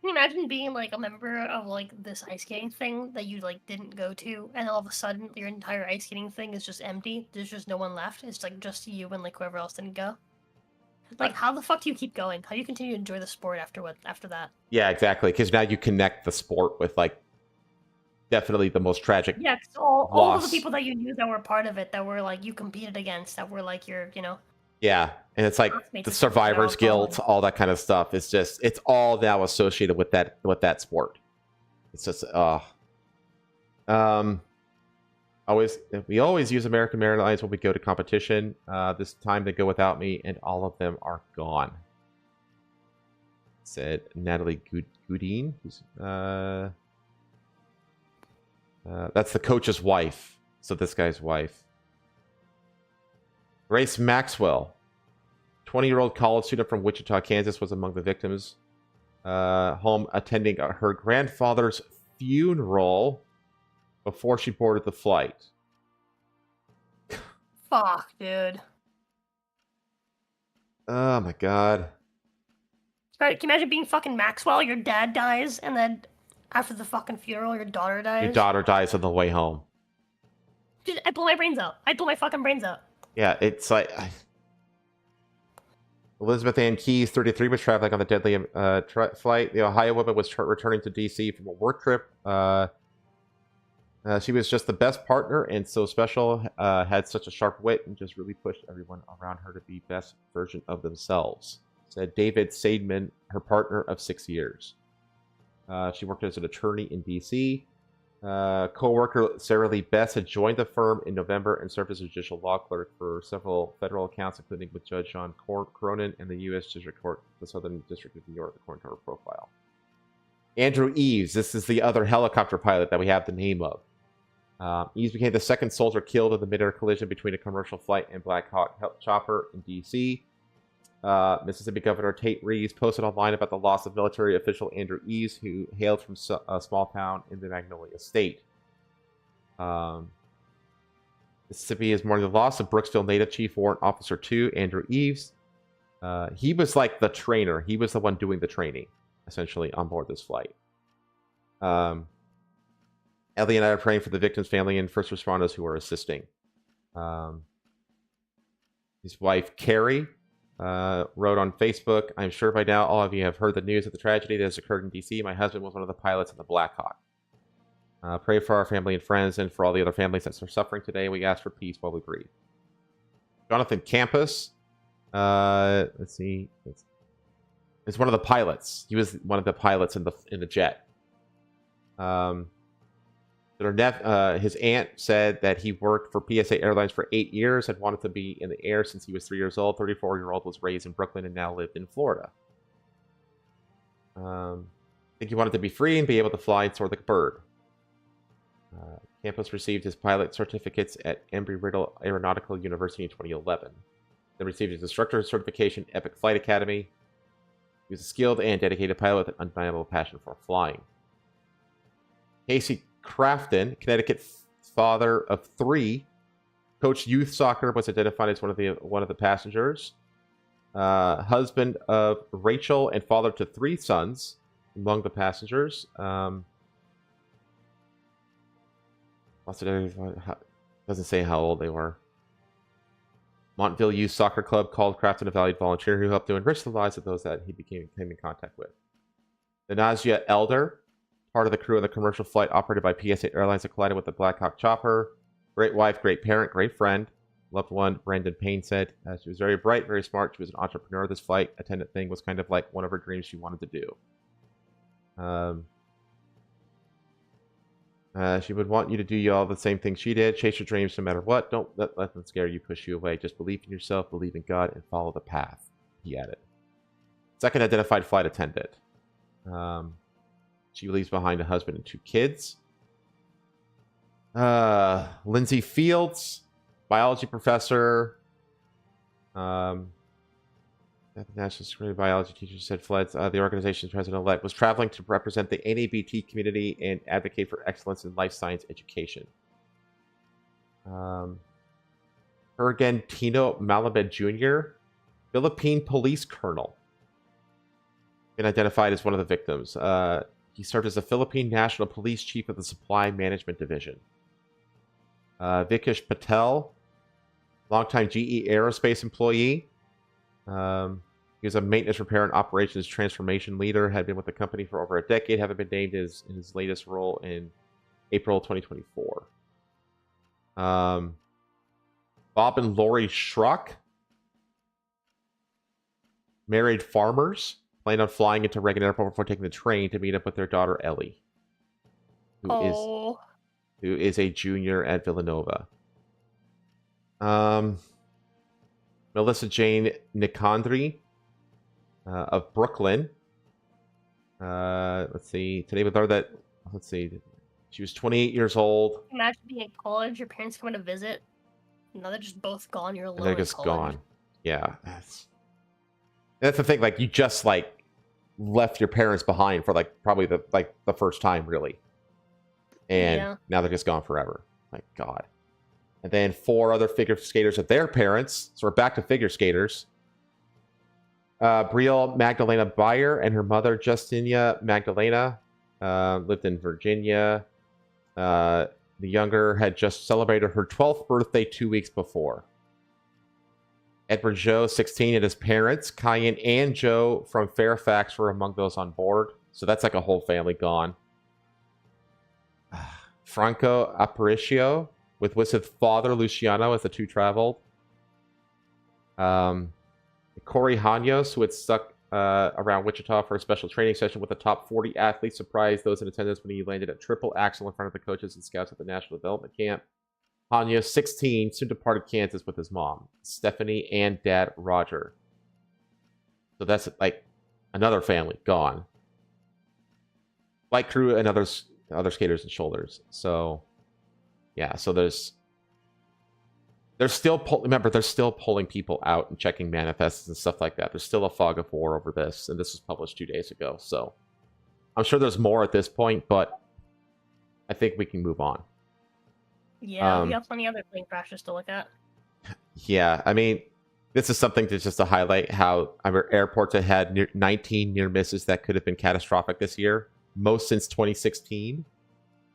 Speaker 2: Can you imagine being like a member of like this ice skating thing that you like didn't go to, and all of a sudden your entire ice skating thing is just empty? There's just no one left. It's like just you and like whoever else didn't go. Like, how the fuck do you keep going? How do you continue to enjoy the sport after that?
Speaker 1: Yeah, exactly. Because now you connect the sport with like definitely the most tragic.
Speaker 2: Yeah, because all of the people that you knew that were part of it, that were like you competed against, that were like your,
Speaker 1: Yeah, and it's like the survivor's guilt, all that kind of stuff. It's all now associated with that sport. It's just we always use American Airlines when we go to competition. This time they go without me, and all of them are gone. Said Natalie Goodine, who's that's the coach's wife. So this guy's wife. Grace Maxwell, 20-year-old college student from Wichita, Kansas, was among the victims. Home attending her grandfather's funeral before she boarded the flight.
Speaker 2: Fuck, dude.
Speaker 1: Oh my god.
Speaker 2: Right, can you imagine being fucking Maxwell? Your dad dies, and then after the fucking funeral, your daughter dies.
Speaker 1: Your daughter dies on the way home.
Speaker 2: Dude, I blow my brains out. I blow my fucking brains out.
Speaker 1: Yeah, it's like Elizabeth Ann Keyes, 33, was traveling on the deadly flight. The Ohio woman was returning to D.C. from a work trip. She was just the best partner and so special, had such a sharp wit, and just really pushed everyone around her to be best version of themselves, said David Seidman, her partner of 6 years. She worked as an attorney in D.C. Co-worker Sarah Lee Best had joined the firm in November and served as a judicial law clerk for several federal accounts, including with Judge John Cronin and the U.S. District Court, the Southern District of New York, according to her profile. Andrew Eves, this is the other helicopter pilot that we have the name of. Eves became the second soldier killed in the Midair collision between a commercial flight and Black Hawk chopper in D.C. Mississippi Governor Tate Reeves posted online about the loss of military official Andrew Eves, who hailed from a small town in the Magnolia State. Mississippi is mourning the loss of Brooksville native Chief Warrant Officer 2, Andrew Eves. He was like the trainer. He was the one doing the training, essentially, on board this flight. Ellie and I are praying for the victim's family and first responders who are assisting. His wife, Carrie, wrote on Facebook, I'm sure by now all of you have heard the news of the tragedy that has occurred in D.C. My husband was one of the pilots on the Black Hawk. Pray for our family and friends and for all the other families that are suffering today. We ask for peace while we breathe. Jonathan Campus, let's see, it's one of the pilots. He was one of the pilots in the jet. His aunt said that he worked for PSA Airlines for 8 years, had wanted to be in the air since he was 3 years old. 34-year-old was raised in Brooklyn and now lived in Florida. I think he wanted to be free and be able to fly and soar like a bird. Campos received his pilot certificates at Embry-Riddle Aeronautical University in 2011. Then received his instructor certification at Epic Flight Academy. He was a skilled and dedicated pilot with an undeniable passion for flying. Casey Crafton, Connecticut father of 3, coached youth soccer, was identified as one of the passengers. Husband of Rachel and father to 3 sons among the passengers. Doesn't say how old they were. Montville Youth Soccer Club called Crafton a valued volunteer who helped to enrich the lives of those that he came in contact with. The Nazia Elder, part of the crew of the commercial flight operated by PSA Airlines that collided with the Black Hawk chopper. Great wife, great parent, great friend. Loved one, Brandon Payne said. She was very bright, very smart. She was an entrepreneur. This flight attendant thing was kind of like one of her dreams she wanted to do. She would want you to do all the same things she did. Chase your dreams no matter what. Don't let them scare you, push you away. Just believe in yourself, believe in God, and follow the path, he added. Second identified flight attendant. She leaves behind a husband and 2 kids. Lindsay Fields, biology professor. National Security Biology teacher said floods. The organization's president-elect was traveling to represent the NABT community and advocate for excellence in life science education. Tino Malamed Jr., Philippine police colonel, been identified as one of the victims. He served as the Philippine National Police Chief of the Supply Management Division. Vikesh Patel, longtime GE Aerospace employee. He was a maintenance, repair, and operations transformation leader. Had been with the company for over a decade. Having been named in his latest role in April 2024. Bob and Lori Schrock, married farmers, planned on flying into Reagan Airport before taking the train to meet up with their daughter Ellie, who is a junior at Villanova. Melissa Jane Nicondri of Brooklyn. Let's see. Today with her that, let's see. She was 28 years old.
Speaker 2: Imagine being in college, your parents come in to visit. Now they're just both gone. You're alone.
Speaker 1: And they're just gone. Yeah. That's the thing. Like, you just, like, left your parents behind for, like, probably the first time, really. And now they're just gone forever. My God. And then 4 other figure skaters of their parents. So we're back to figure skaters. Brielle Magdalena Beyer and her mother, Justinia Magdalena, lived in Virginia. The younger had just celebrated her 12th birthday 2 weeks before. Edward Joe, 16, and his parents, Cayenne and Joe from Fairfax, were among those on board. So that's like a whole family gone. Franco Aparicio, with his father, Luciano, as the 2 traveled. Corey Hanyos, who had stuck around Wichita for a special training session with the top 40 athletes, surprised those in attendance when he landed a triple axel in front of the coaches and scouts at the National Development Camp. Hanyos, 16, soon departed Kansas with his mom, Stephanie, and dad, Roger. So that's like another family gone. Flight crew and other skaters and shoulders. So, yeah, so there's still they're still pulling people out and checking manifests and stuff like that. There's still a fog of war over this, and this was published 2 days ago. So I'm sure there's more at this point, but I think we can move on.
Speaker 2: Yeah, we got plenty of other plane crashes to look at.
Speaker 1: Yeah, I mean, this is something to highlight how airports have had 19 near misses that could have been catastrophic this year, most since 2016.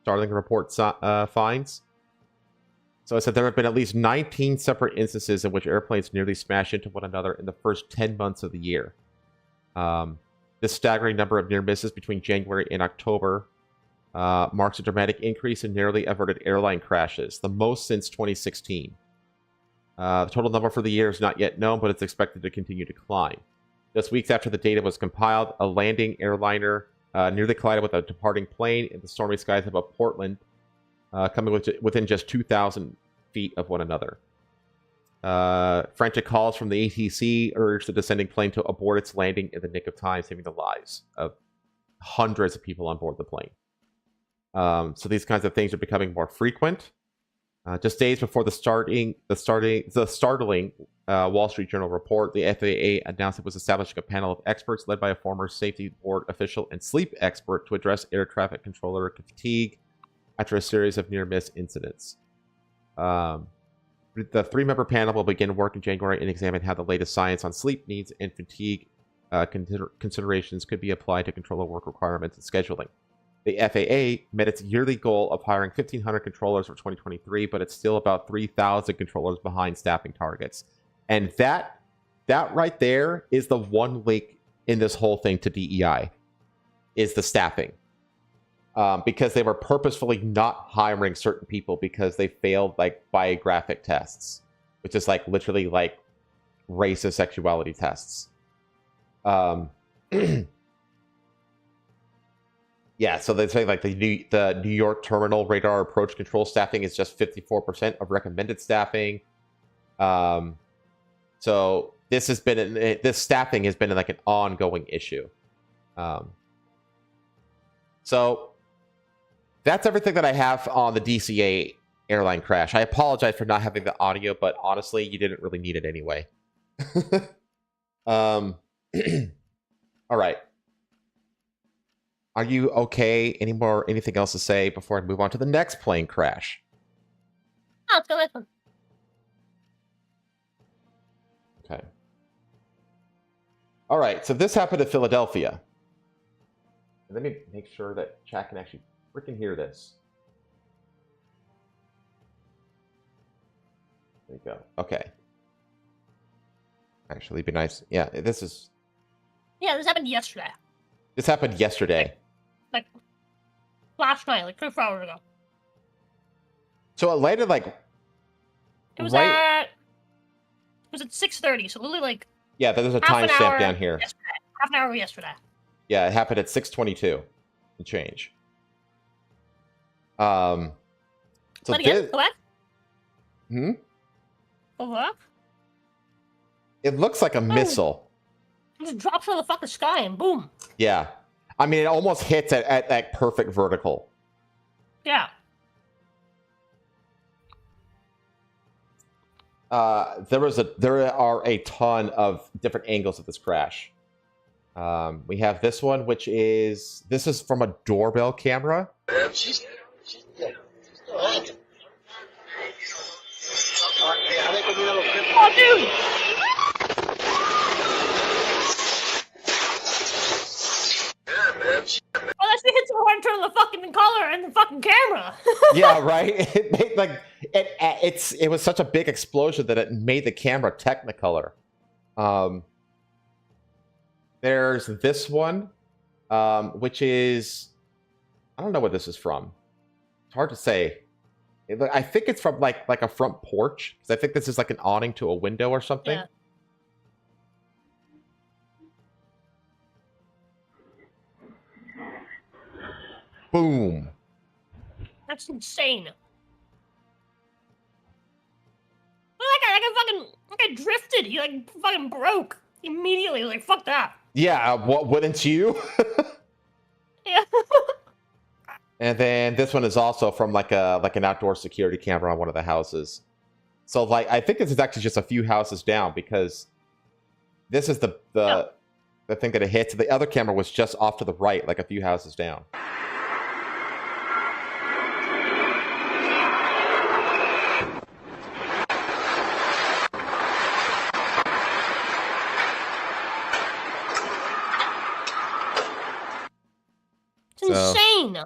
Speaker 1: Starling report finds. So I said there have been at least 19 separate instances in which airplanes nearly smash into one another in the first 10 months of the year. This staggering number of near misses between January and October marks a dramatic increase in nearly averted airline crashes, the most since 2016. The total number for the year is not yet known, but it's expected to continue to climb. Just weeks after the data was compiled, a landing airliner nearly collided with a departing plane in the stormy skies above Portland, coming within just 2,000 feet of one another. Frantic calls from the ATC urged the descending plane to abort its landing in the nick of time, saving the lives of hundreds of people on board the plane. So these kinds of things are becoming more frequent. Just days before the startling Wall Street Journal report, the FAA announced it was establishing a panel of experts led by a former safety board official and sleep expert to address air traffic controller fatigue after a series of near-miss incidents. The 3-member panel will begin work in January and examine how the latest science on sleep needs and fatigue considerations could be applied to controller work requirements and scheduling. The FAA met its yearly goal of hiring 1,500 controllers for 2023, but it's still about 3,000 controllers behind staffing targets. And that right there is the one link in this whole thing to DEI, is the staffing. Because they were purposefully not hiring certain people because they failed like biographic tests, which is like literally like race and sexuality tests. Yeah, so they say like the New York terminal radar approach control staffing is just 54% of recommended staffing. So this staffing has been like an ongoing issue. So that's everything that I have on the DCA airline crash. I apologize for not having the audio, but honestly, you didn't really need it anyway. All right. Are you okay? Anything else to say before I move on to the next plane crash?
Speaker 2: Oh, let's go this one.
Speaker 1: Okay. All right, so this happened in Philadelphia. Let me make sure that chat can actually freaking hear this. There you go. Okay. Actually, be nice. Yeah, this
Speaker 2: happened yesterday.
Speaker 1: This happened yesterday.
Speaker 2: Like last night, like 24 hours ago.
Speaker 1: So it landed like.
Speaker 2: It was at 6:30. So literally like.
Speaker 1: Yeah, there's a timestamp down here.
Speaker 2: Half an hour yesterday.
Speaker 1: Yeah, it happened at 6:22 and change. So
Speaker 2: again, go back.
Speaker 1: Go
Speaker 2: back.
Speaker 1: It looks like a missile.
Speaker 2: It just drops from the fucking sky and boom.
Speaker 1: Yeah. I mean, it almost hits at that perfect vertical.
Speaker 2: Yeah.
Speaker 1: There are a ton of different angles of this crash. We have this one, this is from a doorbell camera.
Speaker 4: She's
Speaker 2: Oh, dude! Oh, that shit hit so hard to the fucking color and the fucking camera.
Speaker 1: Yeah, right. It made, like it was such a big explosion that it made the camera Technicolor. There's this one, which is, I don't know where this is from. It's hard to say. I think it's from like a front porch, because I think this is like an awning to a window or something.
Speaker 2: Yeah.
Speaker 1: Boom.
Speaker 2: That's insane. Well, that guy drifted. He like fucking broke immediately. Like, fuck that.
Speaker 1: Yeah, what wouldn't you?
Speaker 2: Yeah.
Speaker 1: And then this one is also from like an outdoor security camera on one of the houses. So like I think this is actually just a few houses down, because this is the thing that it hits. The other camera was just off to the right, like a few houses down.
Speaker 2: It's insane.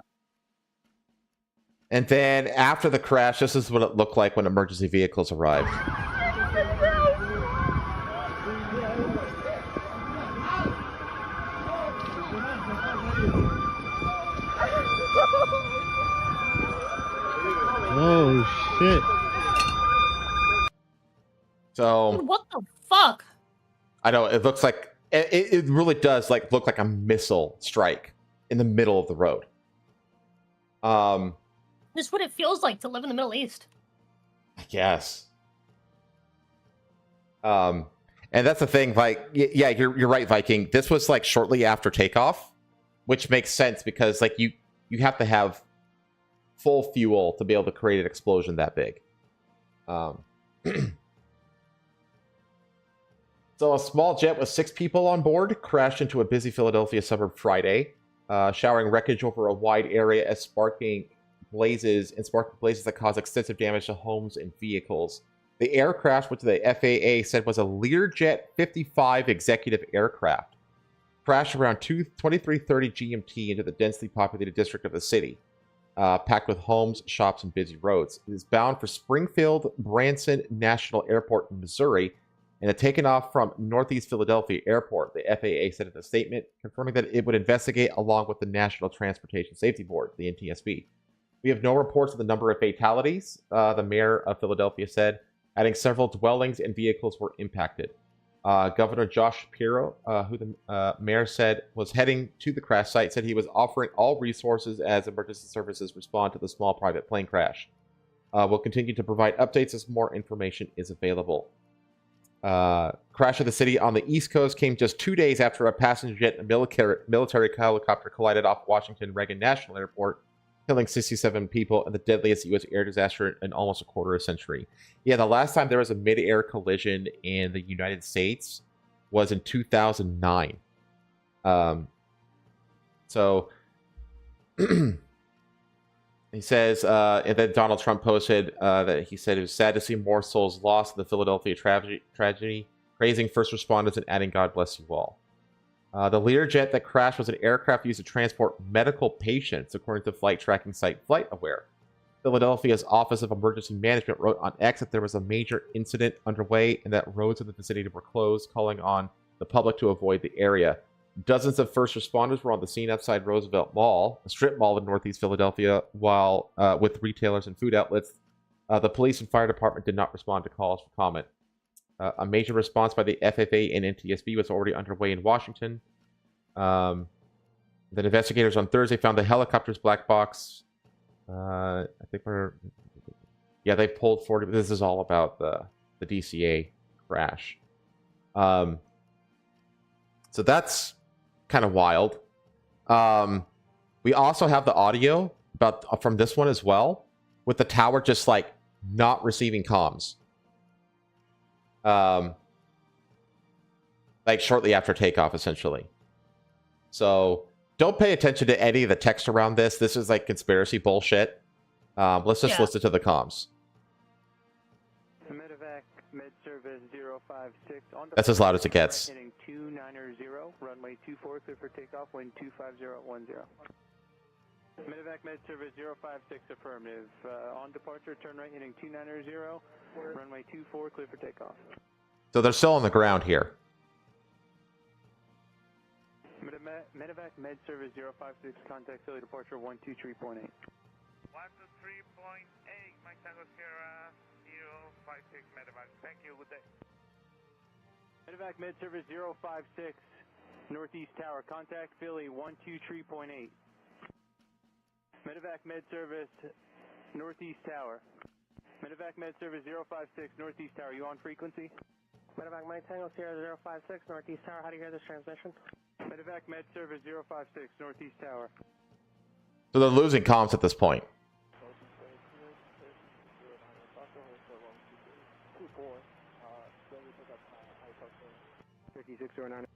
Speaker 1: And then after the crash, this is what it looked like when emergency vehicles arrived.
Speaker 4: Oh, shit.
Speaker 1: So
Speaker 2: What the fuck?
Speaker 1: I know it looks like it really does like look like a missile strike in the middle of the road.
Speaker 2: This is what it feels like to live in the Middle East.
Speaker 1: I guess. And that's the thing, like, yeah, you're right, Viking. This was like shortly after takeoff, which makes sense because like you have to have full fuel to be able to create an explosion that big. So a small jet with 6 people on board crashed into a busy Philadelphia suburb Friday, showering wreckage over a wide area and sparking blazes that caused extensive damage to homes and vehicles. The aircraft, which the FAA said was a Learjet 55 executive aircraft, crashed around 23:30 GMT into the densely populated district of the city, packed with homes, shops, and busy roads. It is bound for Springfield Branson National Airport in Missouri, and had taken off from Northeast Philadelphia Airport. The FAA said in a statement, confirming that it would investigate along with the National Transportation Safety Board, the NTSB. We have no reports of the number of fatalities, the mayor of Philadelphia said, adding several dwellings and vehicles were impacted. Governor Josh Shapiro, who the mayor said was heading to the crash site, said he was offering all resources as emergency services respond to the small private plane crash. We'll continue to provide updates as more information is available. Crash of the city on the East Coast came just 2 days after a passenger jet and military helicopter collided off Washington Reagan National Airport, killing 67 people and the deadliest U.S. air disaster in almost a quarter of a century. Yeah, the last time there was a mid-air collision in the United States was in 2009. So he says, and then Donald Trump posted that he said it was sad to see more souls lost in the Philadelphia tragedy, praising first responders and adding, God bless you all. The Learjet that crashed was an aircraft used to transport medical patients, according to flight tracking site FlightAware. Philadelphia's Office of Emergency Management wrote on X that there was a major incident underway and that roads in the vicinity were closed, calling on the public to avoid the area. Dozens of first responders were on the scene outside Roosevelt Mall, a strip mall in Northeast Philadelphia, while with retailers and food outlets. The police and fire department did not respond to calls for comment. A major response by the FFA and NTSB was already underway in Washington. The investigators on Thursday found the helicopter's black box. I think they pulled 40. This is all about the DCA crash. So that's kind of wild. We also have the audio from this one as well, with the tower just like not receiving comms. Like shortly after takeoff, essentially. So don't pay attention to any of the text around this. This is like conspiracy bullshit. Let's just listen to the comms.
Speaker 4: Medivac, med service 056. On
Speaker 1: That's as loud as it gets.
Speaker 4: Heading 290, runway 24, clear for takeoff, wind 25010. Medivac, med service 056, affirmative. On departure, turn right, heading 290, runway 24, clear for takeoff.
Speaker 1: So they're still on the ground here.
Speaker 4: Medivac, med service 056, contact Philly, departure 123.8.
Speaker 5: 123.8, Mike Tango Sierra 056 Medivac. Thank you, good day.
Speaker 4: Medivac, med service 056, northeast tower, contact Philly 123.8. Medivac, med service northeast tower. Medevac, med service 056, northeast tower, you on frequency?
Speaker 6: Medevac, Mike Tango Sierra 056, northeast tower, how do you hear this transmission?
Speaker 4: Medevac, med service 056, northeast tower.
Speaker 1: So they're losing comms at this point.
Speaker 4: 5609.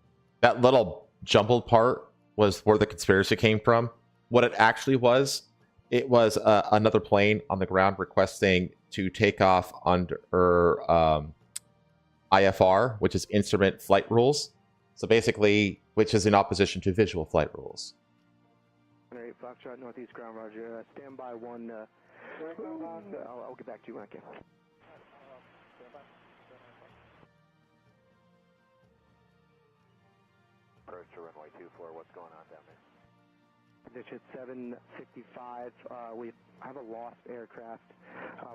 Speaker 1: That little jumbled part was where the conspiracy came from. What it actually was, it was another plane on the ground requesting to take off under IFR, which is instrument flight rules. So basically, which is in opposition to visual flight rules.
Speaker 4: 8 Foxtrot, northeast ground, roger. Stand by one. I'll get back to you when I can. Approach to runway 24, what's going on down there? Condition 755, we have a lost aircraft.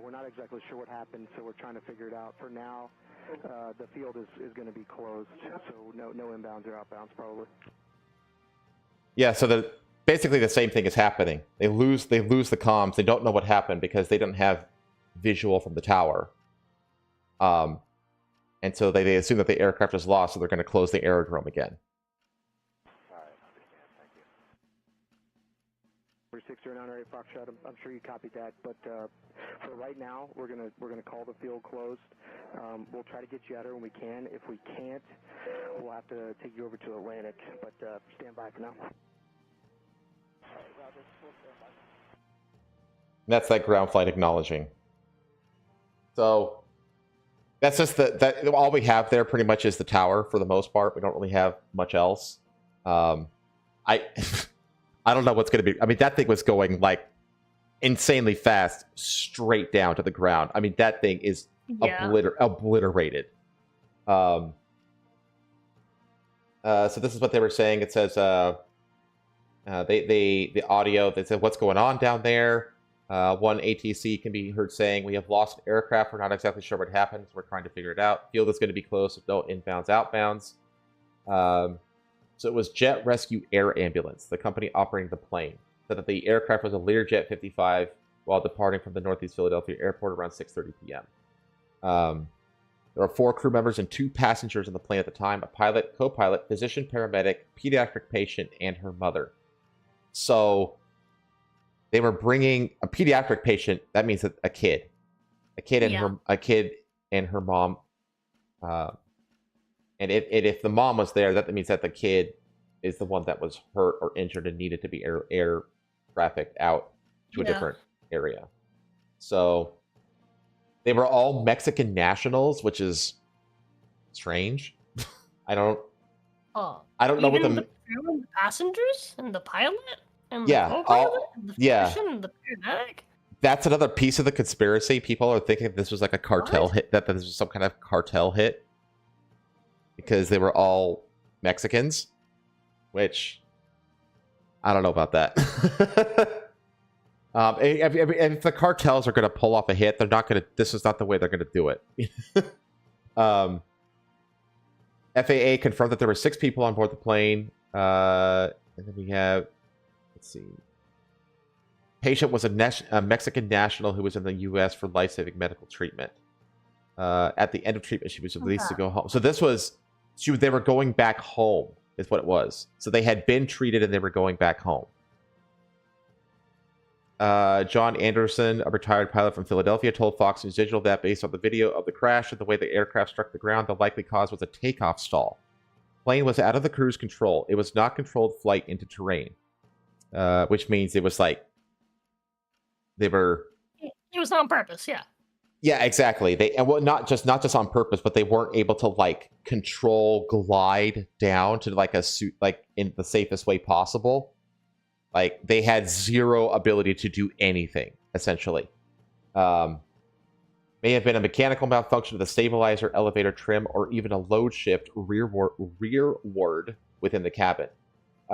Speaker 4: We're not exactly sure what happened, so we're trying to figure it out. For now, the field is going to be closed, so no inbounds or outbounds probably.
Speaker 1: Yeah, so basically the same thing is happening. They lose the comms. They don't know what happened because they don't have visual from the tower. And so they assume that the aircraft is lost, so they're going to close the aerodrome again.
Speaker 4: All right, understand. Thank you. 3609 Foxtrot, I'm sure you copied that, but for right now, we're gonna call the field closed. We'll try to get you out here when we can. If we can't, we'll have to take you over to Atlantic, but stand by for now.
Speaker 1: That's that ground flight acknowledging. So that's just that all we have there pretty much is the tower for the most part. We don't really have much else. I don't know what's going to be. I mean, that thing was going like insanely fast straight down to the ground. I mean, that thing is obliterated. So this is what they were saying. It says the audio that said what's going on down there. One ATC can be heard saying, "We have lost an aircraft. We're not exactly sure what happened. So we're trying to figure it out. Field is going to be closed with no inbounds, outbounds." So it was Jet Rescue Air Ambulance, the company operating the plane, said that the aircraft was a Learjet 55 while departing from the Northeast Philadelphia airport around 6:30 p.m. There were 4 crew members and 2 passengers on the plane at the time: a pilot, co-pilot, physician, paramedic, pediatric patient, and her mother. So they were bringing a pediatric patient. That means a kid and her mom. And if the mom was there, that means that the kid is the one that was hurt or injured and needed to be air trafficked out to a different area. So they were all Mexican nationals, which is strange. I don't know what
Speaker 2: the passengers and the pilot and the co-pilot and the physician and the paramedic.
Speaker 1: That's another piece of the conspiracy. People are thinking this was like a cartel hit, that this was some kind of cartel hit. Because they were all Mexicans, which I don't know about that. If the cartels are going to pull off a hit, they're not going to. This is not the way they're going to do it. FAA confirmed that there were 6 people on board the plane, and then we have. Let's see. Patient was a Mexican national who was in the U.S. for life-saving medical treatment. At the end of treatment, she was released to go home. So this was. They were going back home, is what it was. So they had been treated and they were going back home. John Anderson, a retired pilot from Philadelphia, told Fox News Digital that based on the video of the crash and the way the aircraft struck the ground, the likely cause was a takeoff stall. Plane was out of the cruise control. It was not controlled flight into terrain, which means it was like they were
Speaker 2: It was on purpose, yeah.
Speaker 1: Yeah, exactly. They well, not just on purpose, but they weren't able to like control glide down to like a suit like in the safest way possible. Like they had zero ability to do anything essentially. May have been a mechanical malfunction of the stabilizer, elevator trim, or even a load shift rearward within the cabin.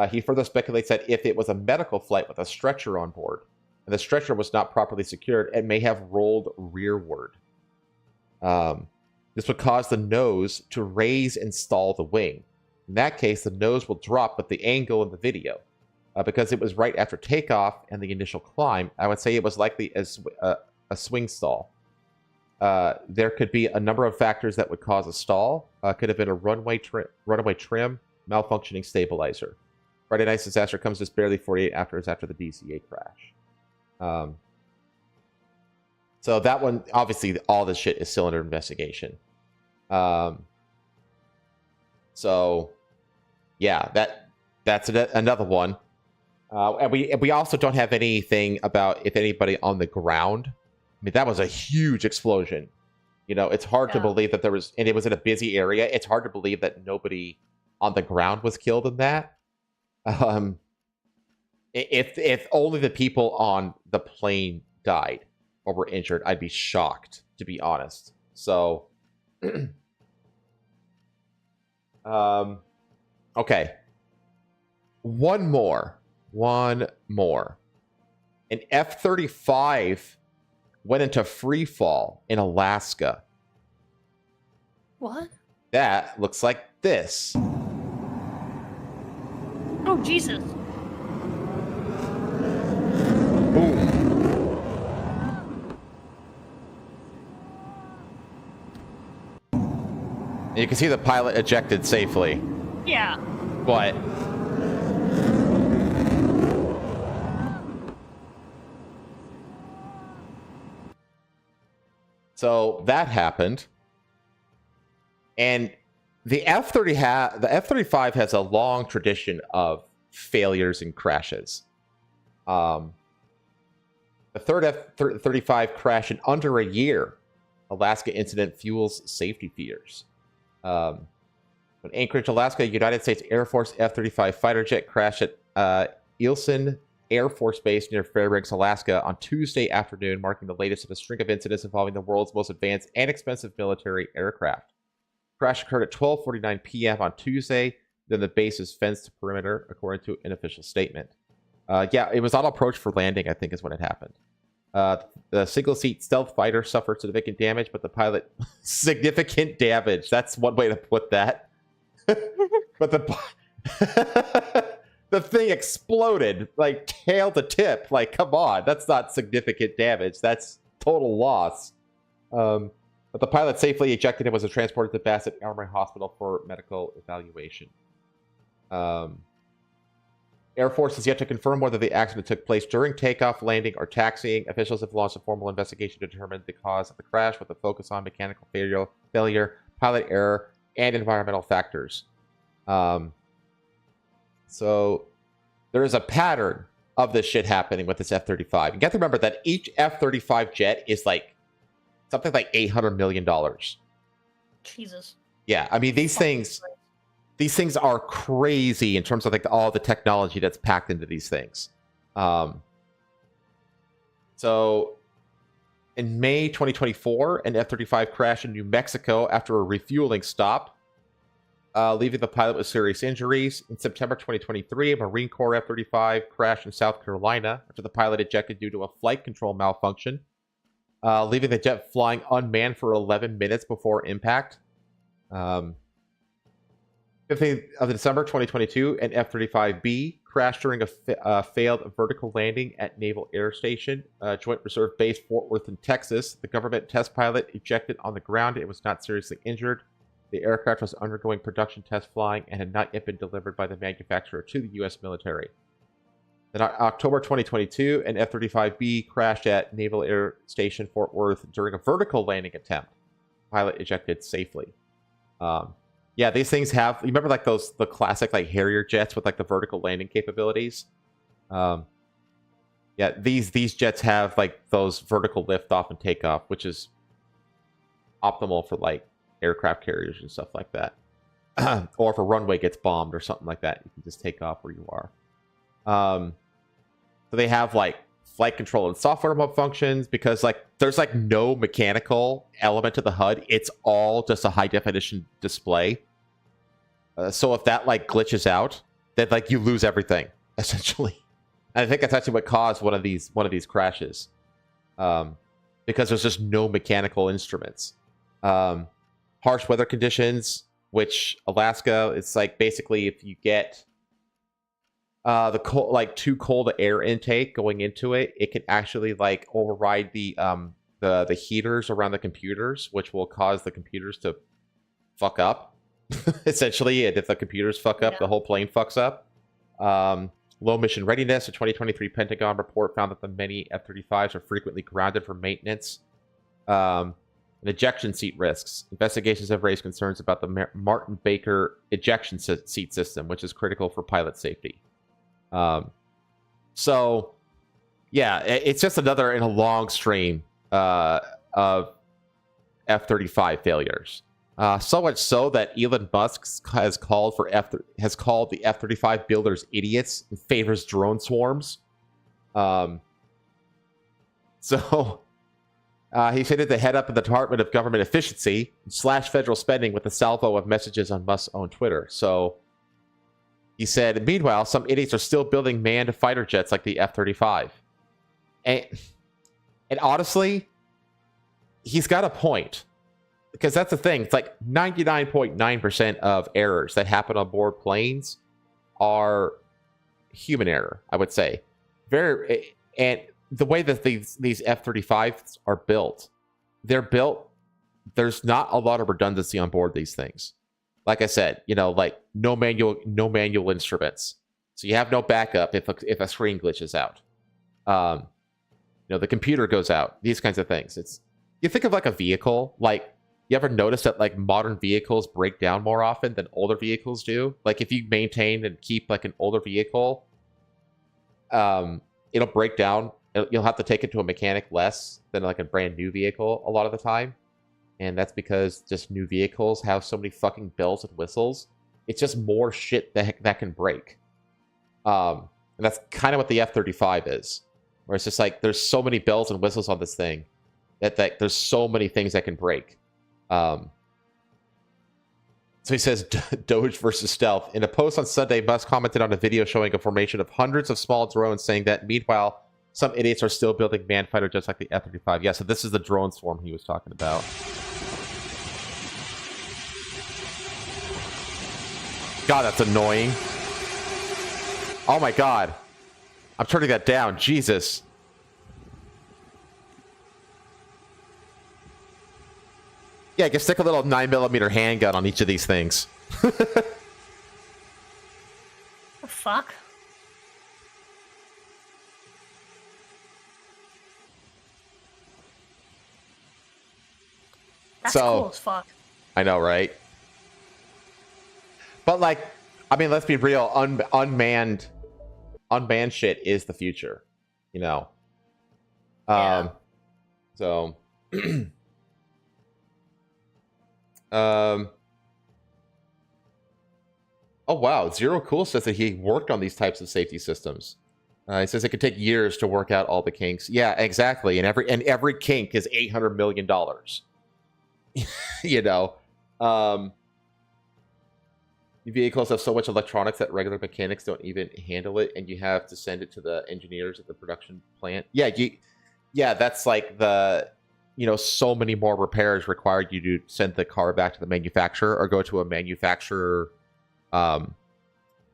Speaker 1: He further speculates that if it was a medical flight with a stretcher on board, and the stretcher was not properly secured, it may have rolled rearward. This would cause the nose to raise and stall the wing. In that case, the nose will drop with the angle in the video. Because it was right after takeoff and the initial climb, I would say it was likely as a swing stall. There could be a number of factors that would cause a stall. Could have been a runway trim, malfunctioning stabilizer. Friday night's disaster comes just barely 48 hours after the DCA crash. So that one, obviously, all this shit is still under investigation. So, yeah, that's another one. And we also don't have anything about if anybody on the ground. I mean, that was a huge explosion. You know, it's hard to believe that there was, and it was in a busy area. It's hard to believe that nobody on the ground was killed in that. If only the people on the plane died or were injured, I'd be shocked, to be honest. So, okay. One more. An F-35 went into free fall in Alaska.
Speaker 2: What?
Speaker 1: That looks like this.
Speaker 2: Oh, Jesus.
Speaker 1: Boom. And you can see the pilot ejected safely.
Speaker 2: Yeah.
Speaker 1: But so that happened. And the F-35 has a long tradition of failures and crashes. The third F-35 crash in under a year. Alaska incident fuels safety fears. In Anchorage, Alaska, United States Air Force F-35 fighter jet crashed at Eielson Air Force Base near Fairbanks, Alaska on Tuesday afternoon, marking the latest of a string of incidents involving the world's most advanced and expensive military aircraft. Crash occurred at 12:49 p.m. on Tuesday. Then the base's fenced perimeter, according to an official statement. Yeah, it was on approach for landing, I think is when it happened. The single-seat stealth fighter suffered significant damage, but the pilot significant damage. That's one way to put that. But the thing exploded, like tail to tip. Like, come on, that's not significant damage. That's total loss. But the pilot safely ejected and was transported to Bassett Armory Hospital for medical evaluation. Air Force has yet to confirm whether the accident took place during takeoff, landing, or taxiing. Officials have launched a formal investigation to determine the cause of the crash with a focus on mechanical failure, pilot error, and environmental factors. So there is a pattern of this shit happening with this F-35. You got to remember that each F-35 jet is like something like $800 million.
Speaker 2: Jesus.
Speaker 1: Yeah, I mean, these things are crazy in terms of like all the technology that's packed into these things. So in May 2024, an F-35 crashed in New Mexico after a refueling stop, leaving the pilot with serious injuries. In September 2023, a Marine Corps F-35 crashed in South Carolina after the pilot ejected due to a flight control malfunction, leaving the jet flying unmanned for 11 minutes before impact. 15th of December 2022, an F-35B crashed during a failed vertical landing at Naval Air Station, Joint Reserve Base, Fort Worth in Texas. The government test pilot ejected on the ground. It was not seriously injured. The aircraft was undergoing production test flying and had not yet been delivered by the manufacturer to the U.S. military. In October 2022, an F-35B crashed at Naval Air Station, Fort Worth during a vertical landing attempt. Pilot ejected safely. Yeah, these things have... You remember like the classic like Harrier jets with like the vertical landing capabilities? Yeah, Yeah, these jets have like those vertical lift off and takeoff, which is optimal for like aircraft carriers and stuff like that. Or if a runway gets bombed or something like that, you can just take off where you are. So they have like flight control and software mode functions because like there's like no mechanical element to the HUD. It's all just a high definition display. So if that like glitches out, then like you lose everything essentially. And I think that's actually what caused one of these crashes, because there's just no mechanical instruments. Harsh weather conditions, which Alaska, it's like basically if you get the cold, like too cold air intake going into it, it can actually like override the heaters around the computers, which will cause the computers to fuck up. Essentially, and if the computers fuck up, the whole plane fucks up. Low mission readiness. A 2023 Pentagon report found that the many F-35s are frequently grounded for maintenance. And ejection seat risks. Investigations have raised concerns about the Martin Baker ejection seat system, which is critical for pilot safety. So, yeah, it's just another in a long stream of F-35 failures. So much so that Elon Musk has called the F-35 builders idiots and favors drone swarms. So he stated the head up of the Department of Government Efficiency slash federal spending with a salvo of messages on Musk's own Twitter. So he said, meanwhile, some idiots are still building manned fighter jets like the F-35. And honestly, he's got a point. Because that's the thing. It's like 99.9% of errors that happen on board planes are human error, I would say. And the way that these F-35s are built, there's not a lot of redundancy on board these things. Like I said, like no manual instruments. So you have no backup if a screen glitches out. The computer goes out. These kinds of things. You think of like a vehicle, like, you ever notice that like modern vehicles break down more often than older vehicles do? Like if you maintain and keep like an older vehicle, it'll break down. You'll have to take it to a mechanic less than like a brand new vehicle a lot of the time. And that's because just new vehicles have so many fucking bells and whistles. It's just more shit that can break. And that's kind of what the F-35 is. Where it's just like there's so many bells and whistles on this thing that there's so many things that can break. So he says Doge versus stealth. In a post on Sunday, Musk commented on a video showing a formation of hundreds of small drones, saying that meanwhile, some idiots are still building manned fighter jets like the F-35. Yeah, so this is the drone swarm he was talking about. God, that's annoying. Oh my God. I'm turning that down. Jesus. Yeah, I can stick a little 9mm handgun on each of these things.
Speaker 2: The fuck? That's cool as fuck.
Speaker 1: I know, right? But like, I mean, let's be real. Unmanned shit is the future, Yeah. So. Oh wow, Zero Cool says that he worked on these types of safety systems. He says it could take years to work out all the kinks. Yeah, exactly. And every kink is $800 million. Vehicles have so much electronics that regular mechanics don't even handle it, and you have to send it to the engineers at the production plant. Yeah, that's like so many more repairs required you to send the car back to the manufacturer or go to a manufacturer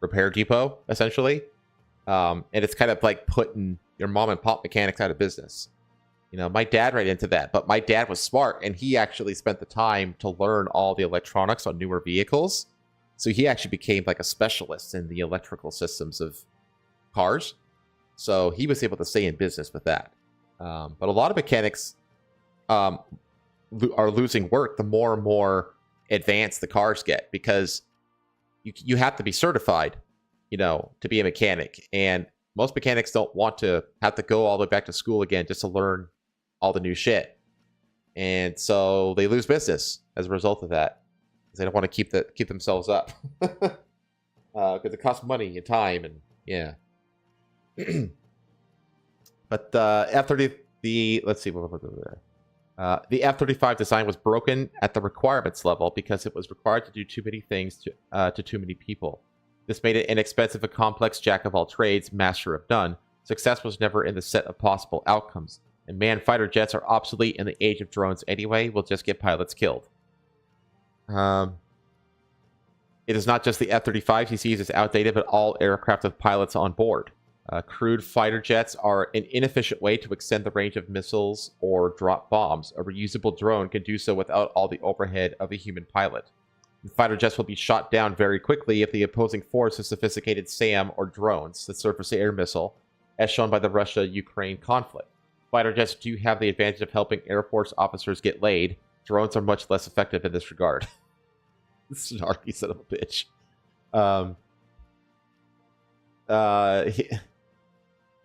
Speaker 1: repair depot, essentially. And it's kind of like putting your mom and pop mechanics out of business. My dad ran into that, but my dad was smart, and he actually spent the time to learn all the electronics on newer vehicles. So he actually became like a specialist in the electrical systems of cars. So he was able to stay in business with that. But a lot of mechanics are losing work the more and more advanced the cars get, because you have to be certified, to be a mechanic. And Most mechanics don't want to have to go all the way back to school again just to learn all the new shit. And so they lose business as a result of that. They don't want to keep themselves up. Because it costs money and time, and yeah. But let's see, the F-35 design was broken at the requirements level because it was required to do too many things to too many people. This made it inexpensive, a complex jack of all trades, master of none. Success was never in the set of possible outcomes. And manned fighter jets are obsolete in the age of drones anyway. We'll just get pilots killed. It is not just the F-35 he sees as outdated, but all aircraft with pilots on board. Crewed fighter jets are an inefficient way to extend the range of missiles or drop bombs. A reusable drone can do so without all the overhead of a human pilot. The fighter jets will be shot down very quickly if the opposing force is sophisticated SAM or drones, the surface-to-air missile, as shown by the Russia-Ukraine conflict. Fighter jets do have the advantage of helping Air Force officers get laid. Drones are much less effective in this regard. This is an arky son of a bitch.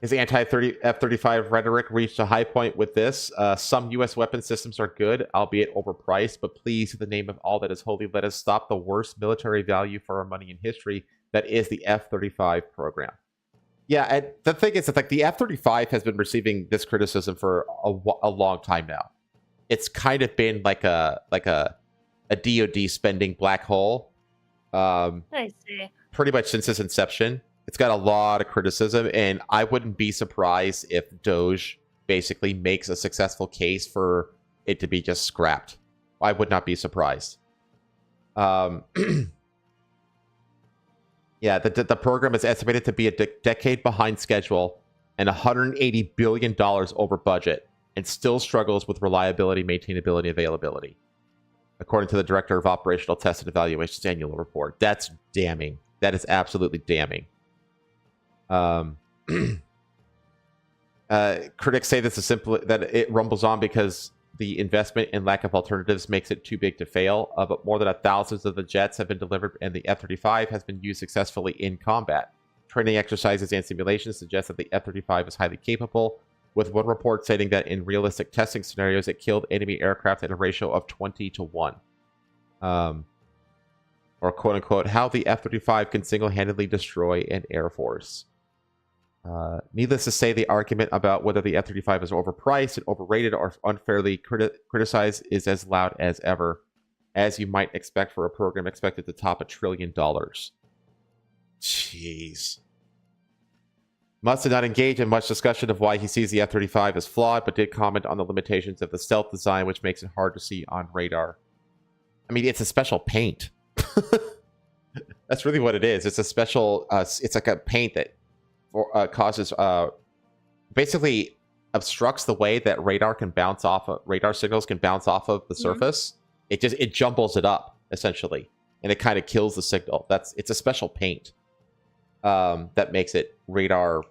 Speaker 1: His anti-F-35 rhetoric reached a high point with this. Some U.S. weapon systems are good, albeit overpriced, but please, in the name of all that is holy, let us stop the worst military value for our money in history, that is the F-35 program. Yeah, and the thing is that like the F-35 has been receiving this criticism for a long time now. It's kind of been like a DoD spending black hole.
Speaker 2: I see.
Speaker 1: Pretty much since its inception. It's got a lot of criticism, and I wouldn't be surprised if Doge basically makes a successful case for it to be just scrapped. I would not be surprised. Yeah, the program is estimated to be a decade behind schedule and $180 billion over budget, and still struggles with reliability, maintainability, and availability, according to the Director of Operational Test and Evaluation's annual report. That's damning. That is absolutely damning. Critics say this is simply that it rumbles on because the investment and lack of alternatives makes it too big to fail. But more than thousands of the jets have been delivered, and the F-35 has been used successfully in combat. Training exercises and simulations suggest that the F-35 is highly capable, with one report stating that in realistic testing scenarios, it killed enemy aircraft at a ratio of 20-1. Or quote-unquote, how the F-35 can single-handedly destroy an air force. Needless to say, the argument about whether the F-35 is overpriced and overrated or unfairly criticized is as loud as ever, as you might expect for a program expected to top $1 trillion. Jeez. Musk did not engage in much discussion of why he sees the F-35 as flawed, but did comment on the limitations of the stealth design, which makes it hard to see on radar. I mean, it's a special paint. That's really what it is. It's a special, it's like a paint that causes, basically obstructs the way that radar signals can bounce off of the surface. It jumbles it up, essentially, and it kind of kills the signal. It's a special paint that makes it radar,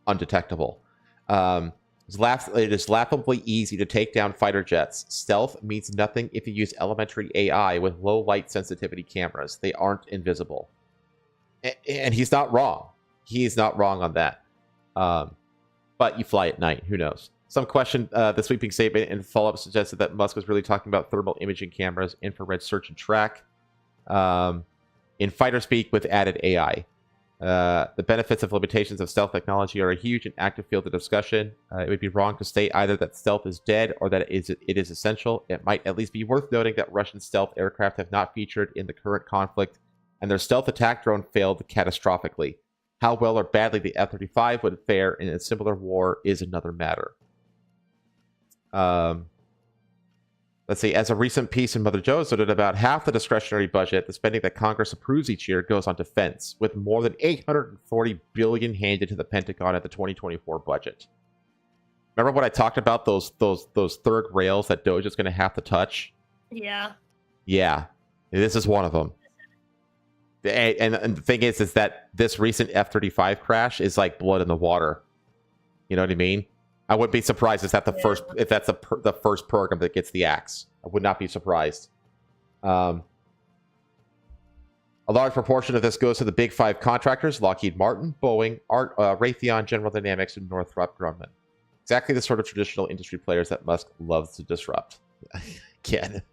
Speaker 1: undetectable. It is laughably easy to take down fighter jets. Stealth means nothing if you use elementary AI with low light sensitivity cameras. They aren't invisible. And he's not wrong. He's not wrong on that. But you fly at night. Who knows? Some question the sweeping statement and follow-up suggested that Musk was really talking about thermal imaging cameras, infrared search and track, in fighter speak with added AI. The benefits of limitations of stealth technology are a huge and active field of discussion. It would be wrong to state either that stealth is dead or that it is essential. It might at least be worth noting that Russian stealth aircraft have not featured in the current conflict, and their stealth attack drone failed catastrophically. How well or badly the F-35 would fare in a similar war is another matter. Let's see. As a recent piece in Mother Joe's noted, about half the discretionary budget, the spending that Congress approves each year, goes on defense, with more than $840 billion handed to the Pentagon at the 2024 budget. Remember when I talked about those third rails that Doge is going to have to touch?
Speaker 2: Yeah.
Speaker 1: Yeah. This is one of them. And the thing is that this recent F-35 crash is like blood in the water. You know what I mean? I wouldn't be surprised if that's the first program that gets the axe. I would not be surprised. A large proportion of this goes to the big five contractors: Lockheed Martin, Boeing, Raytheon, General Dynamics, and Northrop Grumman. Exactly the sort of traditional industry players that Musk loves to disrupt. Again.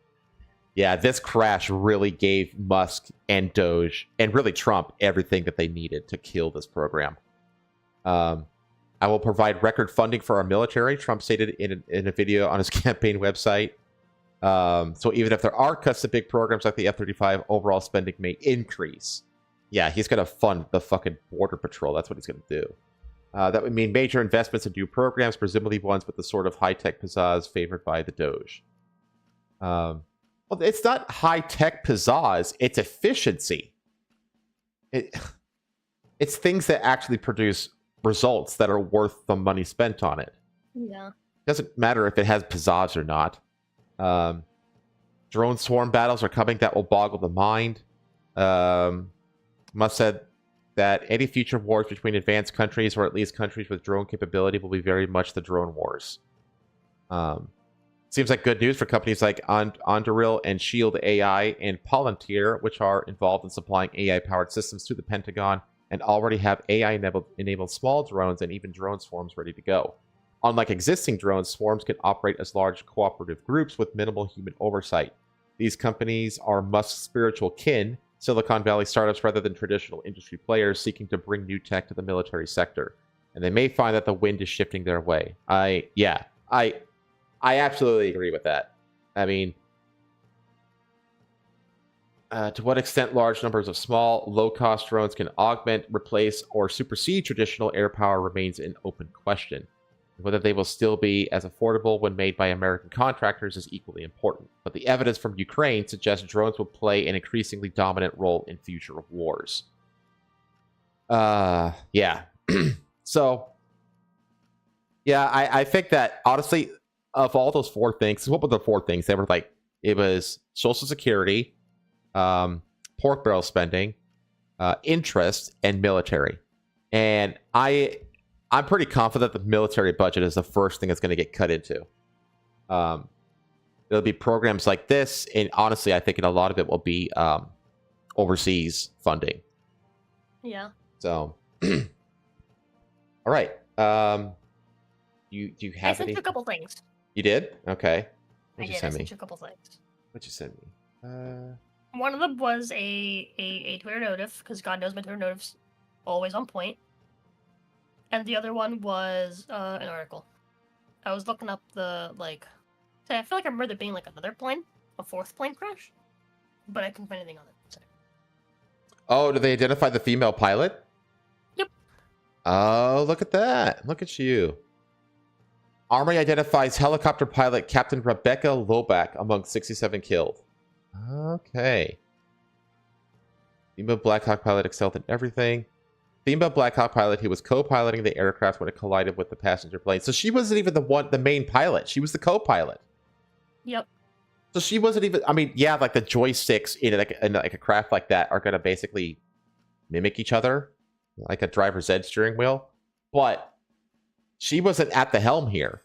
Speaker 1: Yeah, this crash really gave Musk and Doge, and really Trump, everything that they needed to kill this program. I will provide record funding for our military, Trump stated in a video on his campaign website. So even if there are cuts to big programs like the F-35, overall spending may increase. Yeah, he's going to fund the fucking border patrol. That's what he's going to do. That would mean major investments in new programs, presumably ones with the sort of high-tech pizzazz favored by the Doge. Well, it's not high-tech pizzazz. It's efficiency. It's things that actually produce results that are worth the money spent on it.
Speaker 2: Yeah.
Speaker 1: It doesn't matter if it has pizzazz or not. Drone swarm battles are coming that will boggle the mind. Musk said that any future wars between advanced countries, or at least countries with drone capability, will be very much the drone wars. Seems like good news for companies like Anduril and Shield AI and Palantir, which are involved in supplying AI-powered systems to the Pentagon and already have AI-enabled small drones and even drone swarms ready to go. Unlike existing drones, swarms can operate as large cooperative groups with minimal human oversight. These companies are Musk's spiritual kin, Silicon Valley startups rather than traditional industry players seeking to bring new tech to the military sector. And they may find that the wind is shifting their way. I absolutely agree with that. I mean, to what extent large numbers of small, low-cost drones can augment, replace, or supersede traditional air power remains an open question. Whether they will still be as affordable when made by American contractors is equally important. But the evidence from Ukraine suggests drones will play an increasingly dominant role in future wars. Yeah. So, yeah, I think that, honestly, of all those four things, what were the four things? They were like, it was Social Security, pork barrel spending, interest, and military. And I'm pretty confident the military budget is the first thing that's going to get cut into. There'll be programs like this, and honestly, I think a lot of it will be overseas funding.
Speaker 2: Yeah.
Speaker 1: So, all right. Do you have
Speaker 2: I sent you a couple things.
Speaker 1: You did? Okay.
Speaker 2: I sent you a couple things.
Speaker 1: What'd you send me?
Speaker 2: One of them was a Twitter notif, because God knows my Twitter notifs always on point. And the other one was an article. I was looking up I feel like I remember there being like another plane, a fourth plane crash, but I couldn't find anything on it. So.
Speaker 1: Oh, did they identify the female pilot?
Speaker 2: Yep.
Speaker 1: Oh, look at that. Look at you. Army identifies helicopter pilot Captain Rebecca Loback among 67 killed. Okay. Female Black Hawk pilot excelled in everything. Female Black Hawk pilot who was co-piloting the aircraft when it collided with the passenger plane. So she wasn't even the main pilot. She was the co-pilot.
Speaker 2: Yep.
Speaker 1: So she wasn't even. I mean, yeah, like the joysticks in like a craft like that are going to basically mimic each other, like a driver's ed steering wheel. But she wasn't at the helm here.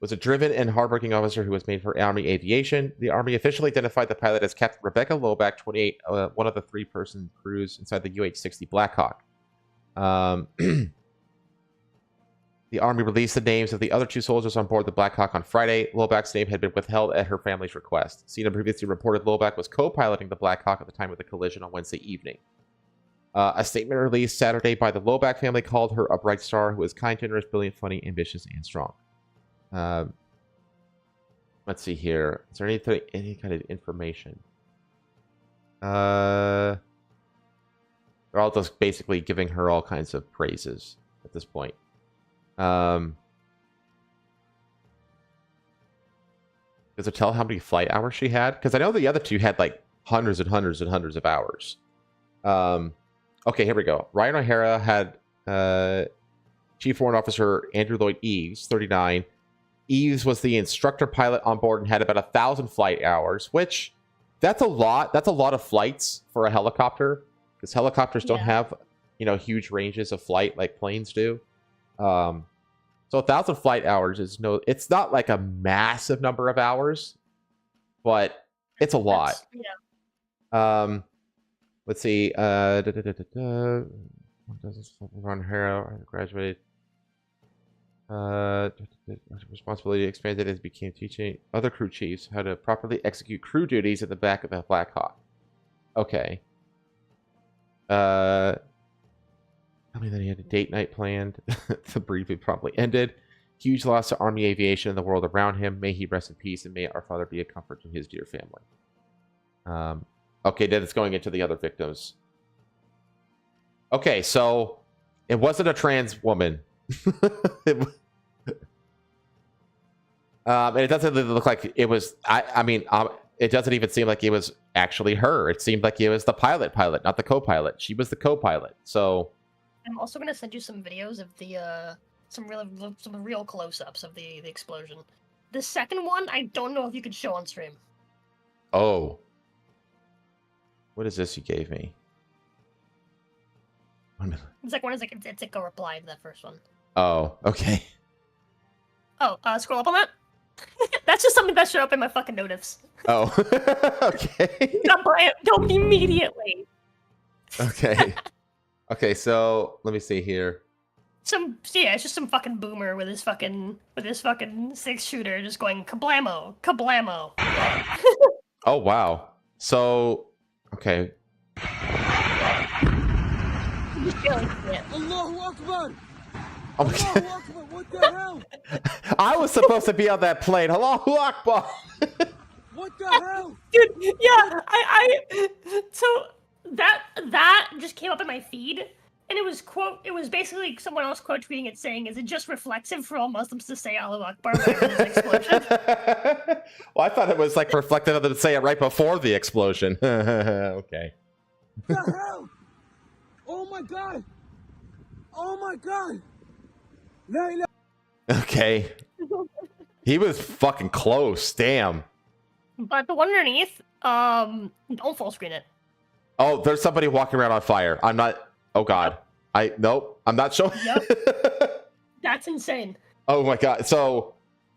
Speaker 1: Was a driven and hardworking officer who was made for Army aviation. The Army officially identified the pilot as Captain Rebecca Loback, 28, one of the three-person crews inside the UH-60 Blackhawk. The Army released the names of the other two soldiers on board the Blackhawk on Friday. Loback's name had been withheld at her family's request. CNN previously reported Loback was co-piloting the Blackhawk at the time of the collision on Wednesday evening. A statement released Saturday by the Loback family called her a bright star who is kind, generous, brilliant, funny, ambitious, and strong. Let's see here. Is there any kind of information? They're all just basically giving her all kinds of praises at this point. Does it tell how many flight hours she had? Because I know the other two had like hundreds and hundreds and hundreds of hours. Okay, here we go. Ryan O'Hara had Chief Warrant Officer Andrew Lloyd Eves, 39. Eves was the instructor pilot on board and had about 1,000 flight hours, which that's a lot. That's a lot of flights for a helicopter, because helicopters don't have, huge ranges of flight like planes do. So 1,000 flight hours is it's not like a massive number of hours, but it's a lot. Let's see. Run hero graduated. Responsibility expanded as became teaching other crew chiefs how to properly execute crew duties at the back of the Black Hawk. Okay. Tell me that he had a date night planned. The briefing promptly ended. Huge loss to Army aviation and the world around him. May he rest in peace, and may our father be a comfort to his dear family. Okay, then it's going into the other victims. Okay, so it wasn't a trans woman. And it doesn't look like it was. I mean, it doesn't even seem like it was actually her. It seemed like it was the pilot, not the co-pilot. She was the co-pilot. So
Speaker 2: I'm also gonna send you some videos of the some real close-ups of the explosion. The second one, I don't know if you could show on stream.
Speaker 1: Oh, what is this you gave me? 1 minute.
Speaker 2: The second one is like it's like a reply to that first one.
Speaker 1: Oh, okay.
Speaker 2: Oh, scroll up on that. That's just something that showed up in my fucking notifs.
Speaker 1: Oh, okay.
Speaker 2: Don't immediately.
Speaker 1: Okay. Okay, so let me see here.
Speaker 2: It's just some fucking boomer with his fucking 6-shooter just going kablamo, kablamo.
Speaker 1: Oh wow. So okay.
Speaker 7: Allahu Akbar!
Speaker 1: Oh my God.
Speaker 7: Allahu Akbar! What the hell?
Speaker 1: I was supposed to be on that plane. Allahu Akbar.
Speaker 7: What the hell?
Speaker 2: Dude, yeah, so that just came up in my feed, and it was basically someone else quote tweeting it saying, "Is it just reflexive for all Muslims to say Allahu Akbar whenever there's an explosion?"
Speaker 1: Well, I thought it was like reflective of them to say it right before the explosion. Okay.
Speaker 7: What the hell? Oh my God! Oh my God! La ilaha.
Speaker 1: Okay. He was fucking close. Damn.
Speaker 2: But the one underneath, don't full screen it.
Speaker 1: Oh, there's somebody walking around on fire. I'm not. Oh God. Nope. I'm not showing.
Speaker 2: Yep. That's insane.
Speaker 1: Oh my God. So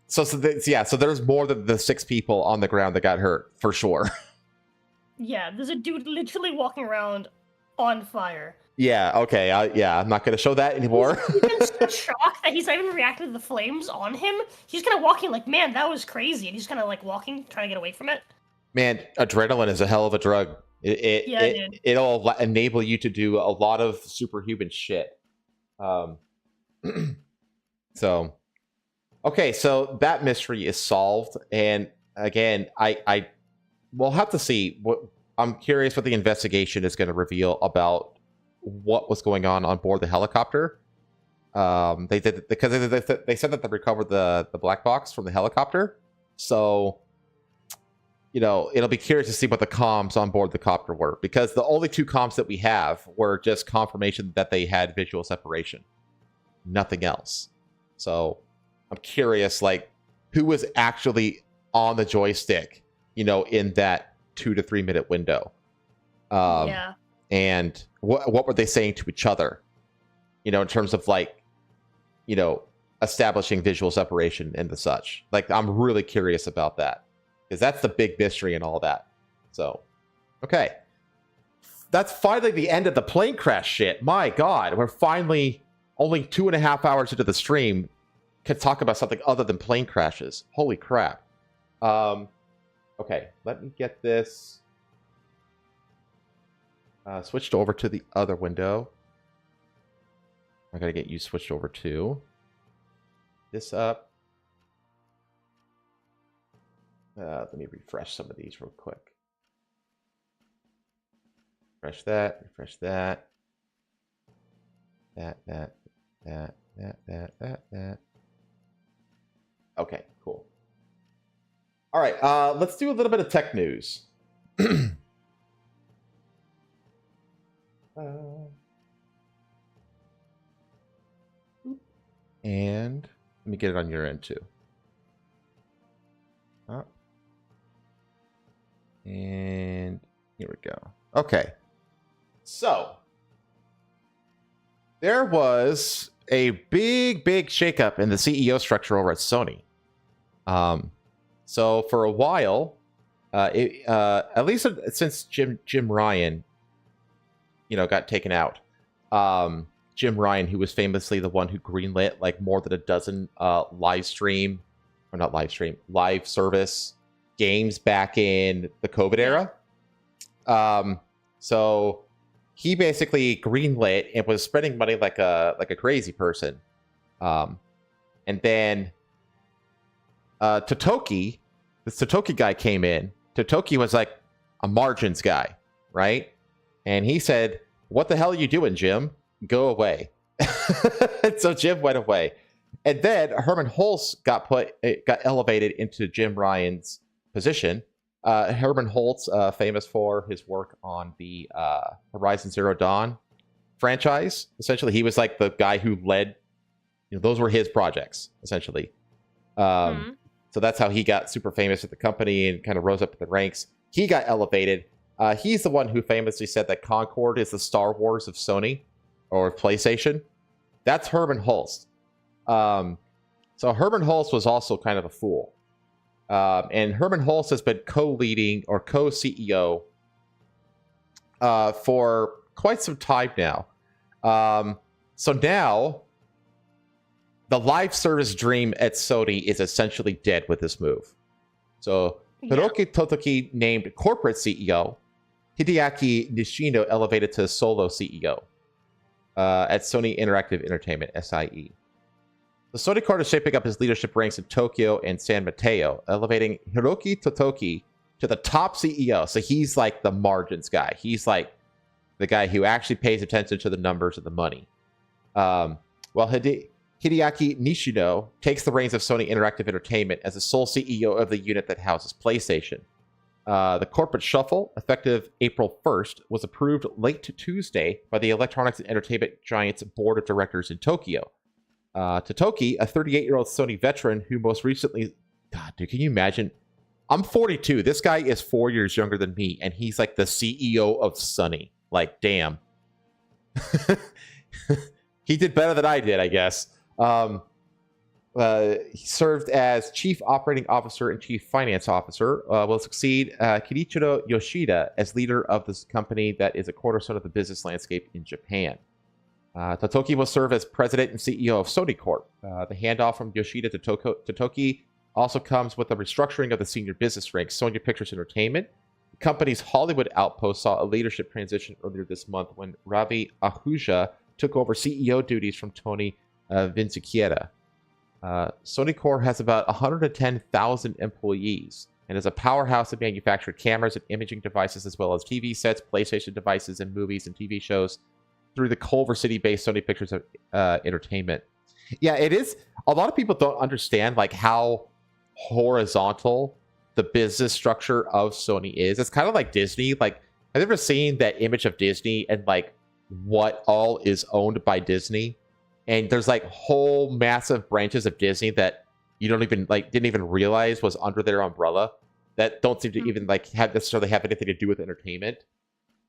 Speaker 1: there's more than the 6 people on the ground that got hurt for sure.
Speaker 2: Yeah, there's a dude literally walking around on fire.
Speaker 1: Yeah. Okay. I'm not gonna show that anymore.
Speaker 2: He's been so shocked that he's not even reacted to the flames on him. He's kind of walking like, man, that was crazy, and he's kind of like walking, trying to get away from it. Man,
Speaker 1: adrenaline is a hell of a drug. It'll enable you to do a lot of superhuman shit. So, okay, so that mystery is solved, and again, I we'll have to see. I'm curious what the investigation is going to reveal about what was going on board the helicopter. They did because they said that they recovered the black box from the helicopter, so. It'll be curious to see what the comms on board the copter were, because the only 2 comms that we have were just confirmation that they had visual separation, nothing else. So I'm curious, like, who was actually on the joystick, in that 2 to 3 minute window.
Speaker 2: Yeah.
Speaker 1: And what were they saying to each other, in terms of like, establishing visual separation and the such. Like, I'm really curious about that. Because that's the big mystery and all that. So, okay. That's finally the end of the plane crash shit. My God, we're finally only 2.5 hours into the stream can talk about something other than plane crashes. Holy crap. Okay, let me get this switched over to the other window. I gotta get you switched over to this up. Let me refresh some of these real quick. Refresh that. That. Okay, cool. All right, let's do a little bit of tech news. And let me get it on your end too. And here we go. Okay. So there was a big shakeup in the CEO structure over at Sony. So for a while, At least since Jim Ryan, got taken out. Jim Ryan, who was famously the one who greenlit like more than a dozen live service games back in the COVID era. So he basically greenlit and was spending money like a crazy person. And then Totoki, this Totoki guy came in. Totoki was like a margins guy, right? And he said, "What the hell are you doing, Jim? Go away." So Jim went away. And then Herman Holtz got elevated into Jim Ryan's position. Herman Holtz, famous for his work on the Horizon Zero Dawn franchise. Essentially, he was like the guy who led, those were his projects, essentially. So that's how he got super famous at the company and kind of rose up in the ranks. He got elevated. He's the one who famously said that Concorde is the Star Wars of Sony or PlayStation. That's Herman Holtz. So Herman Holtz was also kind of a fool. And Herman Holtz has been co-leading or co-CEO for quite some time now. So now the live service dream at Sony is essentially dead with this move. So Hiroki Totoki named corporate CEO, Hideaki Nishino elevated to solo CEO at Sony Interactive Entertainment, SIE. The Sony Corp is shaping up his leadership ranks in Tokyo and San Mateo, elevating Hiroki Totoki to the top CEO. So he's like the margins guy. He's like the guy who actually pays attention to the numbers and the money. While Hideaki Nishino takes the reins of Sony Interactive Entertainment as the sole CEO of the unit that houses PlayStation. The corporate shuffle, effective April 1st, was approved late Tuesday by the Electronics and Entertainment Giant's board of directors in Tokyo. Totoki, a 38-year-old Sony veteran who most recently... God, dude, can you imagine? I'm 42. This guy is 4 years younger than me, and he's like the CEO of Sony. Like, damn. He did better than I did, I guess. He served as Chief Operating Officer and Chief Finance Officer. Will succeed Kenichiro Yoshida as leader of this company that is a cornerstone of the business landscape in Japan. Totoki will serve as president and CEO of Sony Corp. The handoff from Yoshida to Totoki also comes with a restructuring of the senior business ranks. Sony Pictures Entertainment, the company's Hollywood outpost, saw a leadership transition earlier this month when Ravi Ahuja took over CEO duties from Tony Vinciquierra. Sony Corp has about 110,000 employees and is a powerhouse of manufactured cameras and imaging devices, as well as TV sets, PlayStation devices, and movies and TV shows through the Culver City-based Sony Pictures Entertainment. Yeah, it is. A lot of people don't understand like how horizontal the business structure of Sony is. It's kind of like Disney. Like, have you ever seen that image of Disney and like what all is owned by Disney? And there's like whole massive branches of Disney that you don't even like didn't even realize was under their umbrella that don't seem to even like necessarily have anything to do with entertainment.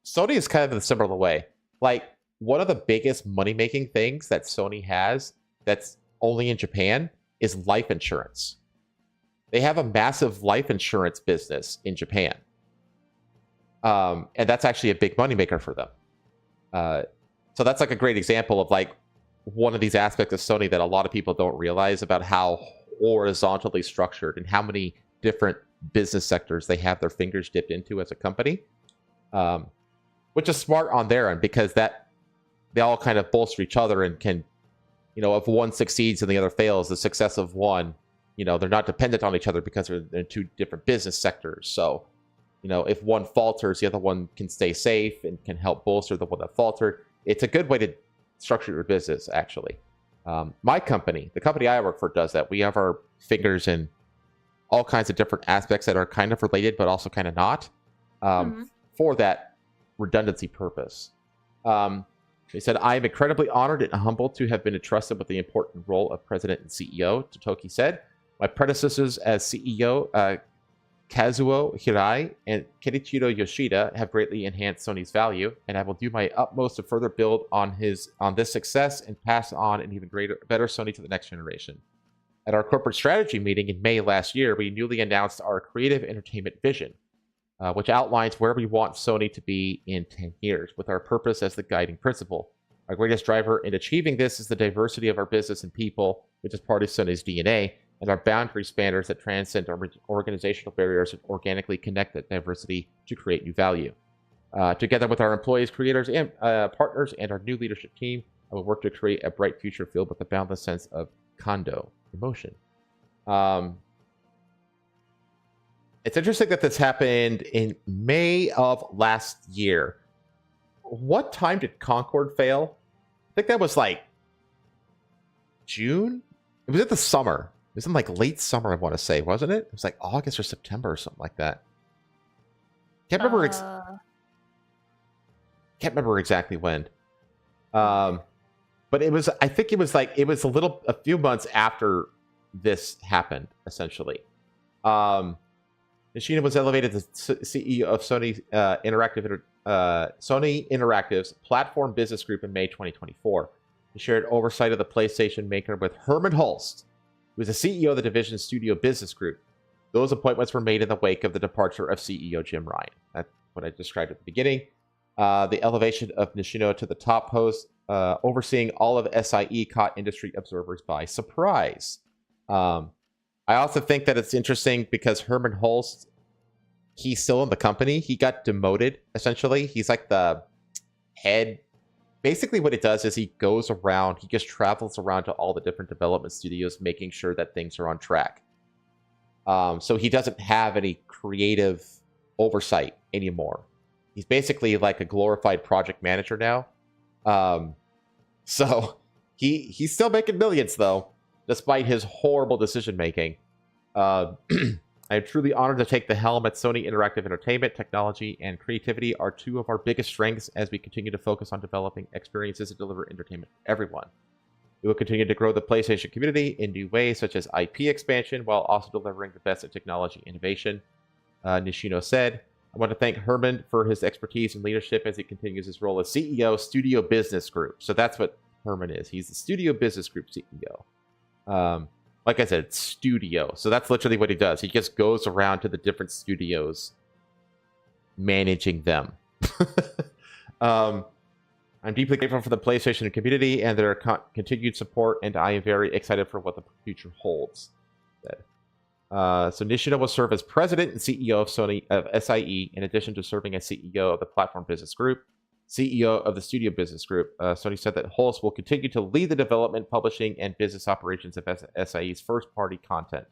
Speaker 1: Sony is kind of in a similar way. Like, one of the biggest money-making things that Sony has that's only in Japan is life insurance. They have a massive life insurance business in Japan. And that's actually a big moneymaker for them. So that's like a great example of like one of these aspects of Sony that a lot of people don't realize about how horizontally structured and how many different business sectors they have their fingers dipped into as a company. Which is smart on their end because that they all kind of bolster each other and can, if one succeeds and the other fails, the success of one, they're not dependent on each other because they're in two different business sectors. So, if one falters, the other one can stay safe and can help bolster the one that faltered. It's a good way to structure your business, actually. My company, the company I work for, does that. We have our fingers in all kinds of different aspects that are kind of related, but also kind of not, for that redundancy purpose. He said, "I am incredibly honored and humbled to have been entrusted with the important role of president and CEO," Totoki said. "My predecessors as CEO, Kazuo Hirai and Kenichiro Yoshida, have greatly enhanced Sony's value, and I will do my utmost to further build on this success and pass on an even better Sony to the next generation." At our corporate strategy meeting in May last year, we newly announced our creative entertainment vision. which outlines where we want Sony to be in 10 years, with our purpose as the guiding principle. Our greatest driver in achieving this is the diversity of our business and people, which is part of Sony's DNA, and our boundary spanners that transcend our organizational barriers and organically connect that diversity to create new value. Together with our employees, creators, and partners, and our new leadership team, I will work to create a bright future filled with a boundless sense of kondo, emotion. It's interesting that this happened in May of last year. What time did Concorde fail? I think that was like June? It was in the summer. It was in like late summer, I want to say, wasn't it? It was like August or September or something like that. Can't remember. Can't remember exactly when. But it was. I think it was like a few months after this happened, essentially. Nishina was elevated to CEO of Sony Sony Interactive's Platform Business Group in May 2024. He shared oversight of the PlayStation maker with Herman Hulst, who is the CEO of the division's Studio Business Group. Those appointments were made in the wake of the departure of CEO Jim Ryan. That's what I described at the beginning. The elevation of Nishino to the top post, overseeing all of SIE, caught industry observers by surprise. I also think that it's interesting because Herman Hulst, he's still in the company. He got demoted, essentially. He's like the head. Basically, what it does is he goes around, he just travels around to all the different development studios, making sure that things are on track. So he doesn't have any creative oversight anymore. He's basically like a glorified project manager now. So he's still making millions, though, despite his horrible decision-making. I am truly honored to take the helm at Sony. Interactive entertainment, technology, and creativity are two of our biggest strengths as we continue to focus on developing experiences that deliver entertainment for everyone. We will continue to grow the PlayStation community in new ways, such as IP expansion, while also delivering the best in technology innovation, Nishino said. I want to thank Herman for his expertise and leadership as he continues his role as CEO, Studio Business Group. So that's what Herman is. He's the Studio Business Group CEO. Like I said, studio. So that's literally what he does. He just goes around to the different studios, managing them. I'm deeply grateful for the PlayStation community and their continued support, and I am very excited for what the future holds. So Nishino will serve as president and CEO of Sony of SIE, in addition to serving as CEO of the Platform Business Group, CEO of the Studio Business Group. Sony said that Hulst will continue to lead the development, publishing, and business operations of SIE's first-party content.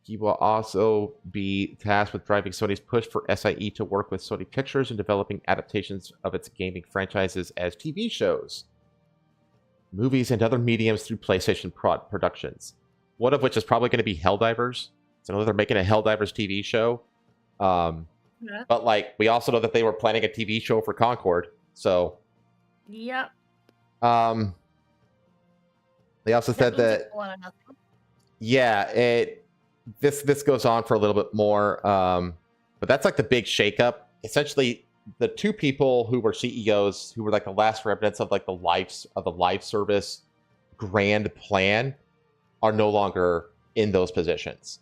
Speaker 1: He will also be tasked with driving Sony's push for SIE to work with Sony Pictures in developing adaptations of its gaming franchises as TV shows, movies, and other mediums through PlayStation productions. One of which is probably going to be Helldivers. So I know they're making a Helldivers TV show.
Speaker 2: Yeah.
Speaker 1: But like, we also know that they were planning a TV show for Concorde. So,
Speaker 2: yep.
Speaker 1: They also said that, yeah, this goes on for a little bit more. But that's like the big shakeup. Essentially, the two people who were CEOs, who were like the last remnants of like the live service grand plan, are no longer in those positions.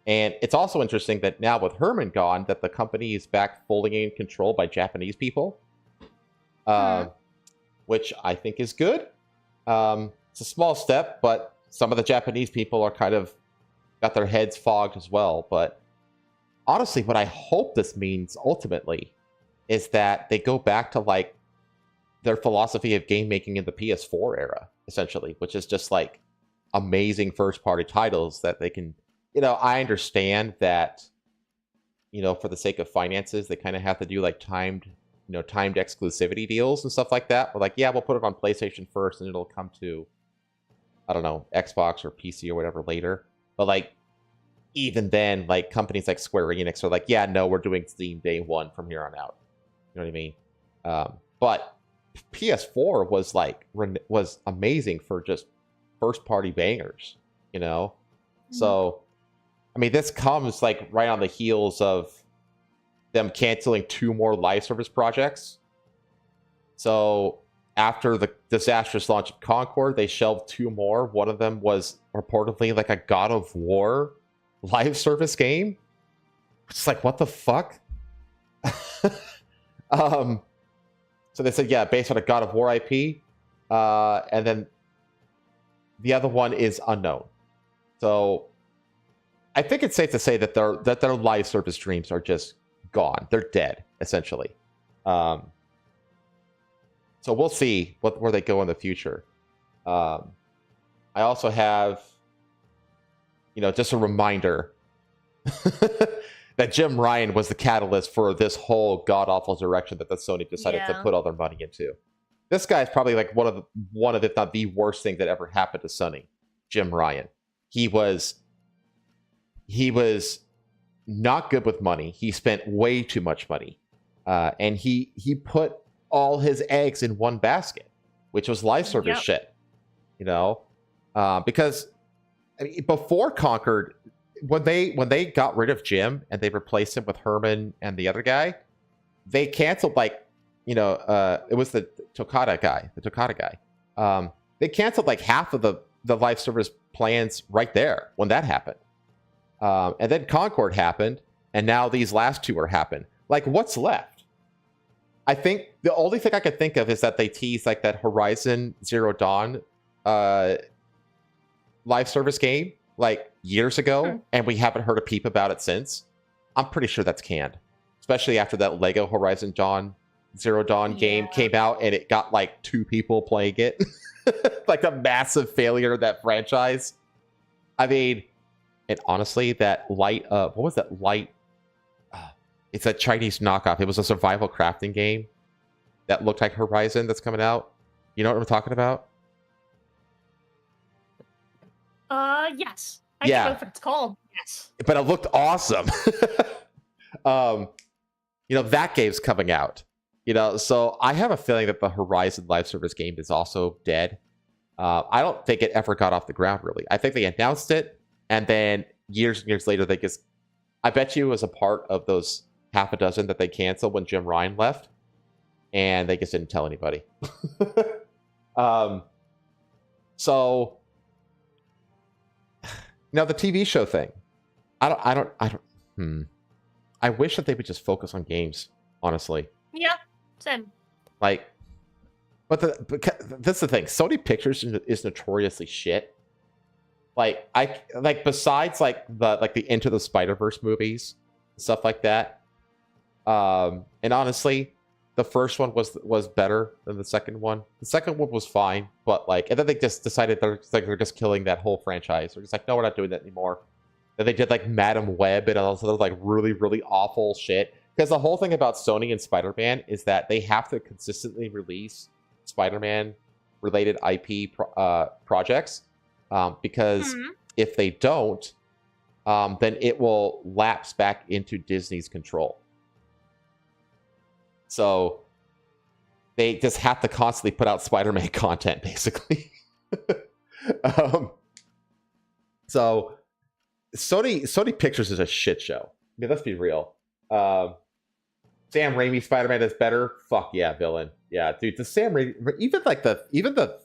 Speaker 1: And it's also interesting that now with Herman gone, that the company is back fully in control by Japanese people, which I think is good. It's a small step, but some of the Japanese people are kind of got their heads fogged as well. But honestly, what I hope this means ultimately is that they go back to like their philosophy of game making in the PS4 era, essentially, which is just like amazing first-party titles that they can. You know, I understand that, you know, for the sake of finances, they kind of have to do like timed exclusivity deals and stuff like that. We're like, yeah, we'll put it on PlayStation first and it'll come to, I don't know, Xbox or PC or whatever later. But like, even then, like companies like Square Enix are like, yeah, no, we're doing Steam day one from here on out. You know what I mean? But PS4 was amazing for just first party bangers, you know? So, I mean, this comes like right on the heels of them canceling 2 more live service projects. So after the disastrous launch of Concorde, they shelved 2 more. One of them was reportedly like a God of War live service game. It's like, what the fuck? So they said, yeah, based on a God of War IP. And then the other one is unknown. So I think it's safe to say that their live service dreams are just gone. They're dead, essentially. So we'll see where they go in the future. I also have, just a reminder that Jim Ryan was the catalyst for this whole god-awful direction that the Sony decided to put all their money into. This guy is probably like one of, if not the worst thing that ever happened to Sony. Jim Ryan. He was not good with money. He spent way too much money. And he put all his eggs in one basket, which was live service shit. Because before Concord, when they got rid of Jim and they replaced him with Herman and the other guy, they canceled it was the Totoki guy. They canceled like half of the live service plans right there when that happened. And then Concord happened, and now these last two are happened. Like, what's left? I think the only thing I could think of is that they teased like that Horizon Zero Dawn live service game like years ago, and we haven't heard a peep about it since. I'm pretty sure that's canned, especially after that Lego Horizon Zero Dawn game came out and it got like 2 people playing it. Like a massive failure of that franchise. I mean, and honestly, that light what was that light? It's a Chinese knockoff. It was a survival crafting game that looked like Horizon that's coming out. You know what I'm talking about?
Speaker 2: Yes. I don't know what it's called. Yes.
Speaker 1: But it looked awesome. That game's coming out. So I have a feeling that the Horizon live service game is also dead. I don't think it ever got off the ground, really. I think they announced it, and then years and years later, I bet you it was a part of those half a dozen that they canceled when Jim Ryan left, and they just didn't tell anybody. So now the TV show thing. I wish that they would just focus on games, honestly.
Speaker 2: Yeah, same.
Speaker 1: But that's the thing. Sony Pictures is notoriously shit. Besides the Into the Spider-Verse movies, stuff like that. And honestly, the first one was better than the second one. The second one was fine, but and then they just decided they're just killing that whole franchise. They're just like, no, we're not doing that anymore. Then they did Madam Web and all sort of really, really awful shit. Because the whole thing about Sony and Spider-Man is that they have to consistently release Spider-Man related IP projects. Because if they don't, then it will lapse back into Disney's control. So they just have to constantly put out Spider-Man content, basically. So Sony Pictures is a shit show. I mean, let's be real. Sam Raimi Spider-Man is better. Fuck yeah, villain. Yeah, dude. The Sam Raimi, even the.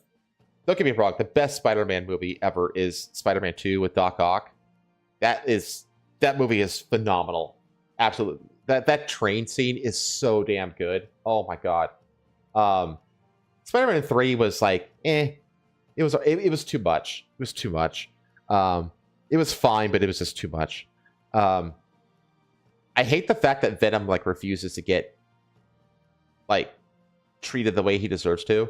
Speaker 1: Don't get me wrong. The best Spider-Man movie ever is Spider-Man 2 with Doc Ock. That movie is phenomenal. Absolutely. That train scene is so damn good. Oh my god. Spider-Man 3 was It was too much. It was too much. It was fine, but it was just too much. I hate the fact that Venom refuses to get treated the way he deserves to.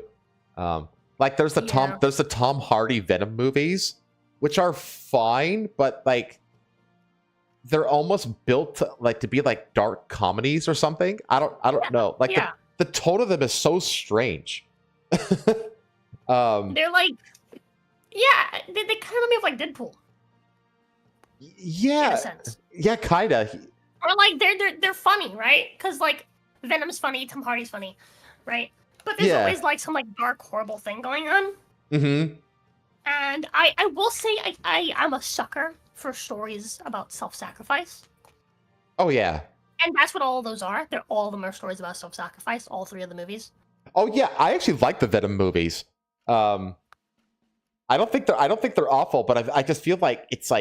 Speaker 1: There's the Tom Hardy Venom movies, which are fine, but they're almost built to be dark comedies or something. I don't know. The tone of them is so strange.
Speaker 2: They're they kind of remind me of Deadpool.
Speaker 1: Yeah.
Speaker 2: In a sense.
Speaker 1: Yeah, kinda.
Speaker 2: Or they're funny, right? Because Venom's funny, Tom Hardy's funny, right? But there's always some dark, horrible thing going on.
Speaker 1: Mm-hmm.
Speaker 2: And I will say I'm a sucker for stories about self-sacrifice.
Speaker 1: Oh yeah.
Speaker 2: And that's what all of those are. All of them are stories about self-sacrifice. All 3 of the movies.
Speaker 1: Oh yeah, I actually like the Venom movies. I don't think they're awful, but I just feel it's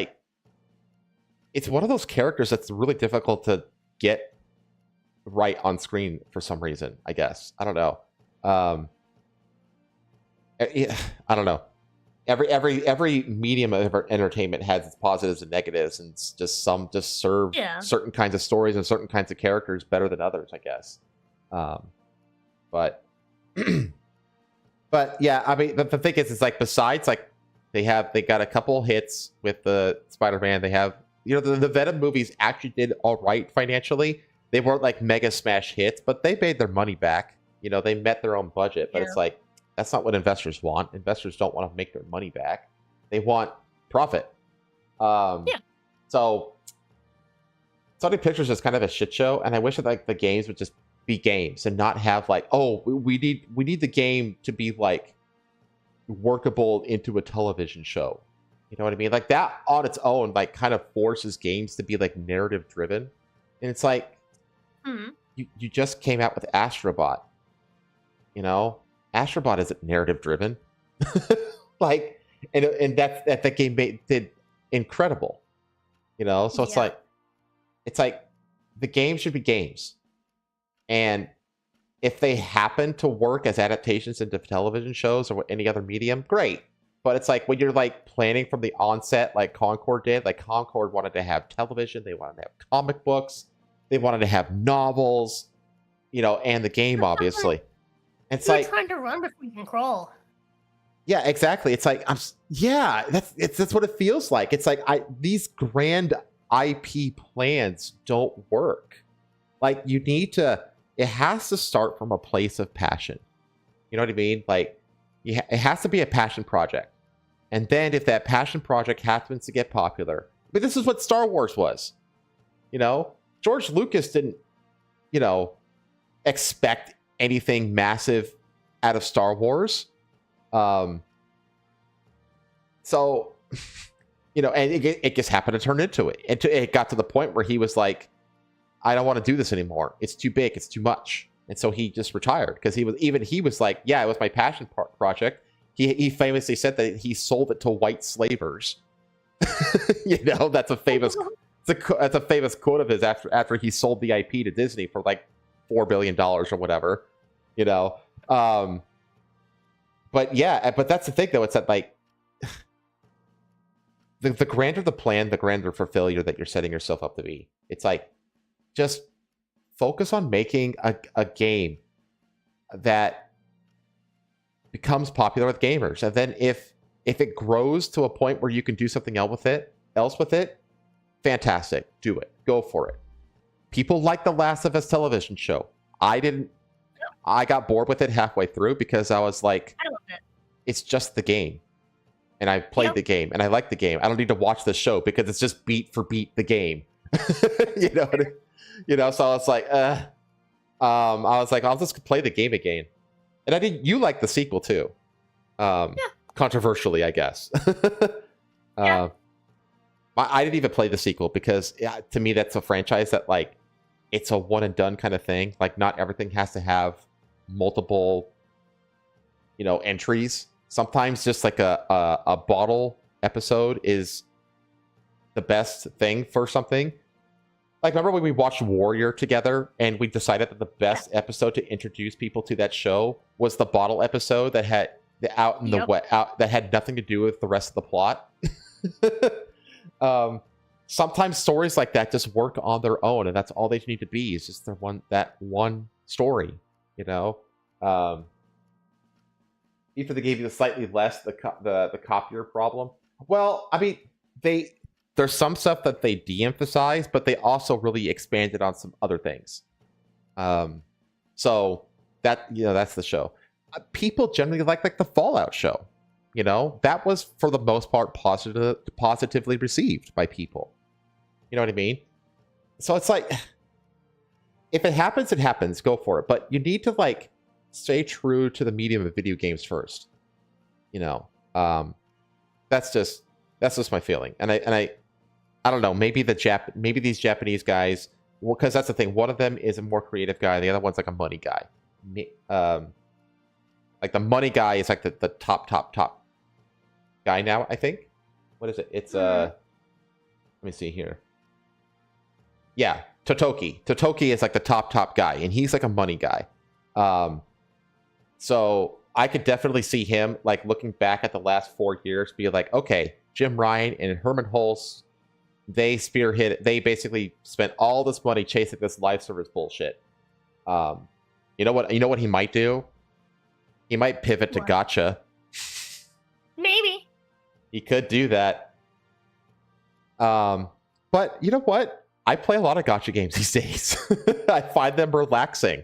Speaker 1: it's one of those characters that's really difficult to get right on screen for some reason, I guess. I don't know. I don't know. Every medium of entertainment has its positives and negatives, and it's just some just serve certain kinds of stories and certain kinds of characters better than others, I guess. But but yeah, I mean, the thing is, it's like besides like they got a couple hits with the Spider-Man. They have, you know, the Venom movies actually did all right financially. They weren't like mega smash hits, but they made their money back. You know, they met their own budget, but it's like, that's not what investors want. Investors don't want to make their money back. They want profit. So Sony Pictures is kind of a shit show, and I wish that like the games would just be games and not have like, oh, we need the game to be like workable into a television show. You know what I mean? Like that on its own like kind of forces games to be like narrative driven. And it's like you just came out with Astrobot. You know? Astrobot isn't narrative driven. Like and that game did incredible. You know? So it's like the game should be games. And if they happen to work as adaptations into television shows or any other medium, great. But it's like when you're like planning from the onset, like Concord did, like Concord wanted to have television, they wanted to have comic books, they wanted to have novels, you know, and the game, obviously. It's
Speaker 2: You're
Speaker 1: like
Speaker 2: trying to run before you can crawl.
Speaker 1: Yeah, exactly. It's like that's what it feels like. It's like these grand IP plans don't work. Like it has to start from a place of passion. You know what I mean? Like it has to be a passion project. And then if that passion project happens to get popular, but this is what Star Wars was. You know, George Lucas didn't, you know, expect anything massive out of Star Wars. So, you know, and it just happened to turn into it. It got to the point where he was like, I don't want to do this anymore. It's too big. It's too much. And so he just retired because he was like, yeah, it was my passion project. He famously said that he sold it to white slavers. You know, that's a famous quote of his after he sold the IP to Disney for like $4 billion or whatever, you know. But that's the thing though. It's that like the grander the plan, the grander for failure that you're setting yourself up to be. It's like, just focus on making a game that becomes popular with gamers. And then if it grows to a point where you can do something else with it, fantastic. Do it. Go for it. People like The Last of Us television show. I didn't. I got bored with it halfway through because I was like,
Speaker 2: I love it.
Speaker 1: It's just the game. And I played the game and I like the game. I don't need to watch the show because it's just beat for beat the game. You know, so I was like, I'll just play the game again. And I think you like the sequel too. Controversially, I guess. I didn't even play the sequel because to me that's a franchise that like it's a one and done kind of thing. Like not everything has to have multiple, you know, entries. Sometimes just like a bottle episode is the best thing for something. Like, remember when we watched Warrior together and we decided that the best episode to introduce people to that show was the bottle episode that had that had nothing to do with the rest of the plot. Sometimes stories like that just work on their own, and that's all they need to be is just that one story, you know. Even if they gave you slightly less the copier problem. Well, I mean, there's some stuff that they de-emphasize, but they also really expanded on some other things. So that, you know, that's the show. People generally like the Fallout show. You know, that was for the most part positively received by people. You know what I mean? So it's like, if it happens, it happens. Go for it. But you need to like stay true to the medium of video games first. You know, that's just my feeling. And I don't know. Maybe these Japanese guys, because that's the thing. One of them is a more creative guy. The other one's like a money guy. Like the money guy is like the top guy now, I think. What is it? It's let me see here. Yeah, Totoki. Totoki is like the top guy, and he's like a money guy. So I could definitely see him like looking back at the last 4 years, be like, okay, Jim Ryan and Herman Hulse, they basically spent all this money chasing this live service bullshit. You know what he might do? He might pivot to gacha.
Speaker 2: Maybe.
Speaker 1: He could do that. But you know what? I play a lot of gacha games these days. I find them relaxing.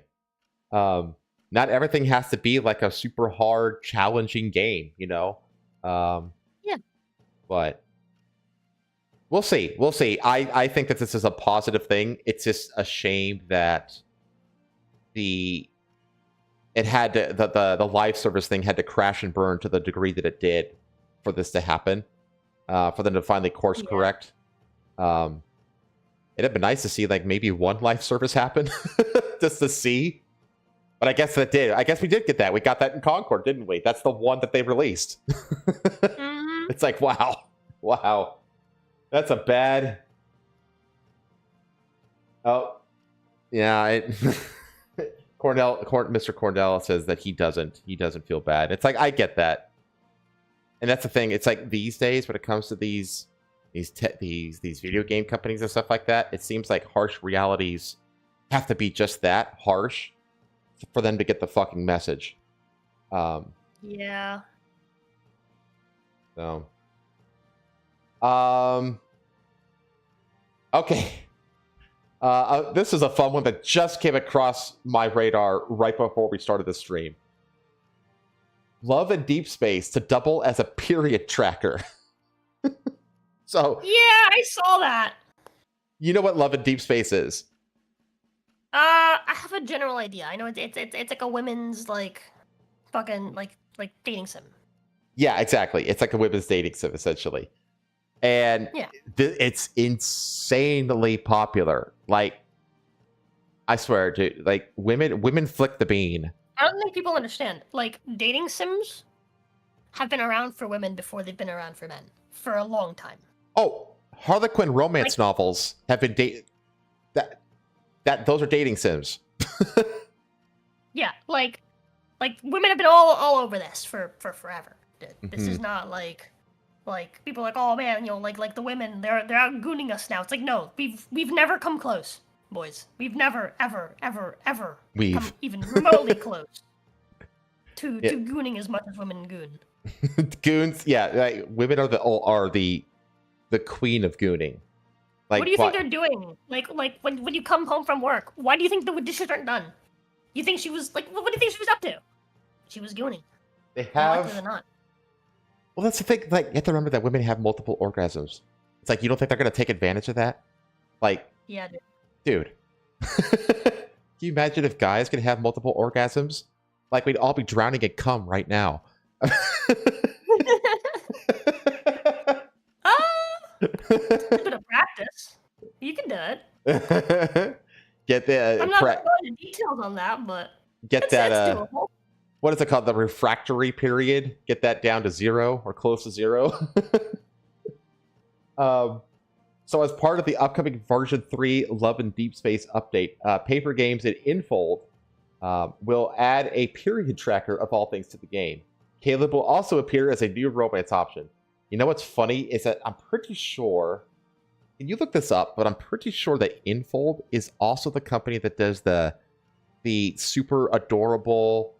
Speaker 1: Not everything has to be like a super hard, challenging game, you know?
Speaker 2: Yeah.
Speaker 1: But we'll see. We'll see. I think that this is a positive thing. It's just a shame that the live service thing had to crash and burn to the degree that it did for this to happen, for them to finally course correct. It'd have been nice to see like maybe one live service happen just to see. But I guess that did. I guess we did get that. We got that in Concord, didn't we? That's the one that they released. It's like, wow. That's a bad. Oh, yeah. Mr. Cornell says that he doesn't feel bad. It's like, I get that, and that's the thing. It's like these days when it comes to these video game companies and stuff like that, it seems like harsh realities have to be just that harsh for them to get the fucking message.
Speaker 2: Yeah.
Speaker 1: So. Okay. This is a fun one that just came across my radar right before we started the stream. Love and Deepspace to double as a period tracker. So.
Speaker 2: Yeah, I saw that.
Speaker 1: You know what Love and Deepspace is?
Speaker 2: I have a general idea. I know it's like a women's like fucking like dating sim.
Speaker 1: Yeah, exactly. It's like a women's dating sim essentially, and
Speaker 2: yeah.
Speaker 1: It's insanely popular. Like, I swear, dude. Like women flick the bean.
Speaker 2: I don't think people understand. Like, dating sims have been around for women before they've been around for men for a long time.
Speaker 1: Oh, Harlequin romance novels have been those are dating sims.
Speaker 2: Yeah, like women have been all over this for forever. This is not like people are like, oh man, you know, like the women they're out gooning us now. It's like, no, we've never come close, boys. We've never ever come even remotely close to gooning as much as women goon.
Speaker 1: Goons, yeah, like, women are the queen of gooning. Like,
Speaker 2: what do you think they're doing? Like when you come home from work, why do you think the dishes aren't done? You think she was like, what do you think she was up to? She was gooning.
Speaker 1: They have.
Speaker 2: More likely than not.
Speaker 1: Well, that's the thing. Like, you have to remember that women have multiple orgasms. It's like, you don't think they're gonna take advantage of that? Like,
Speaker 2: yeah,
Speaker 1: dude. Can you imagine if guys could have multiple orgasms? Like, we'd all be drowning in cum right now.
Speaker 2: A bit of practice. You can do it.
Speaker 1: Get the.
Speaker 2: I'm not going into details on that, but
Speaker 1: get that.
Speaker 2: That's doable.
Speaker 1: What is it called? The refractory period. Get that down to 0 or close to 0. So as part of the upcoming version 3 Love and Deepspace update, Paper Games and Infold will add a period tracker of all things to the game. Caleb will also appear as a new romance option. You know what's funny is that I'm pretty sure, and you look this up, but I'm pretty sure that Infold is also the company that does the super adorable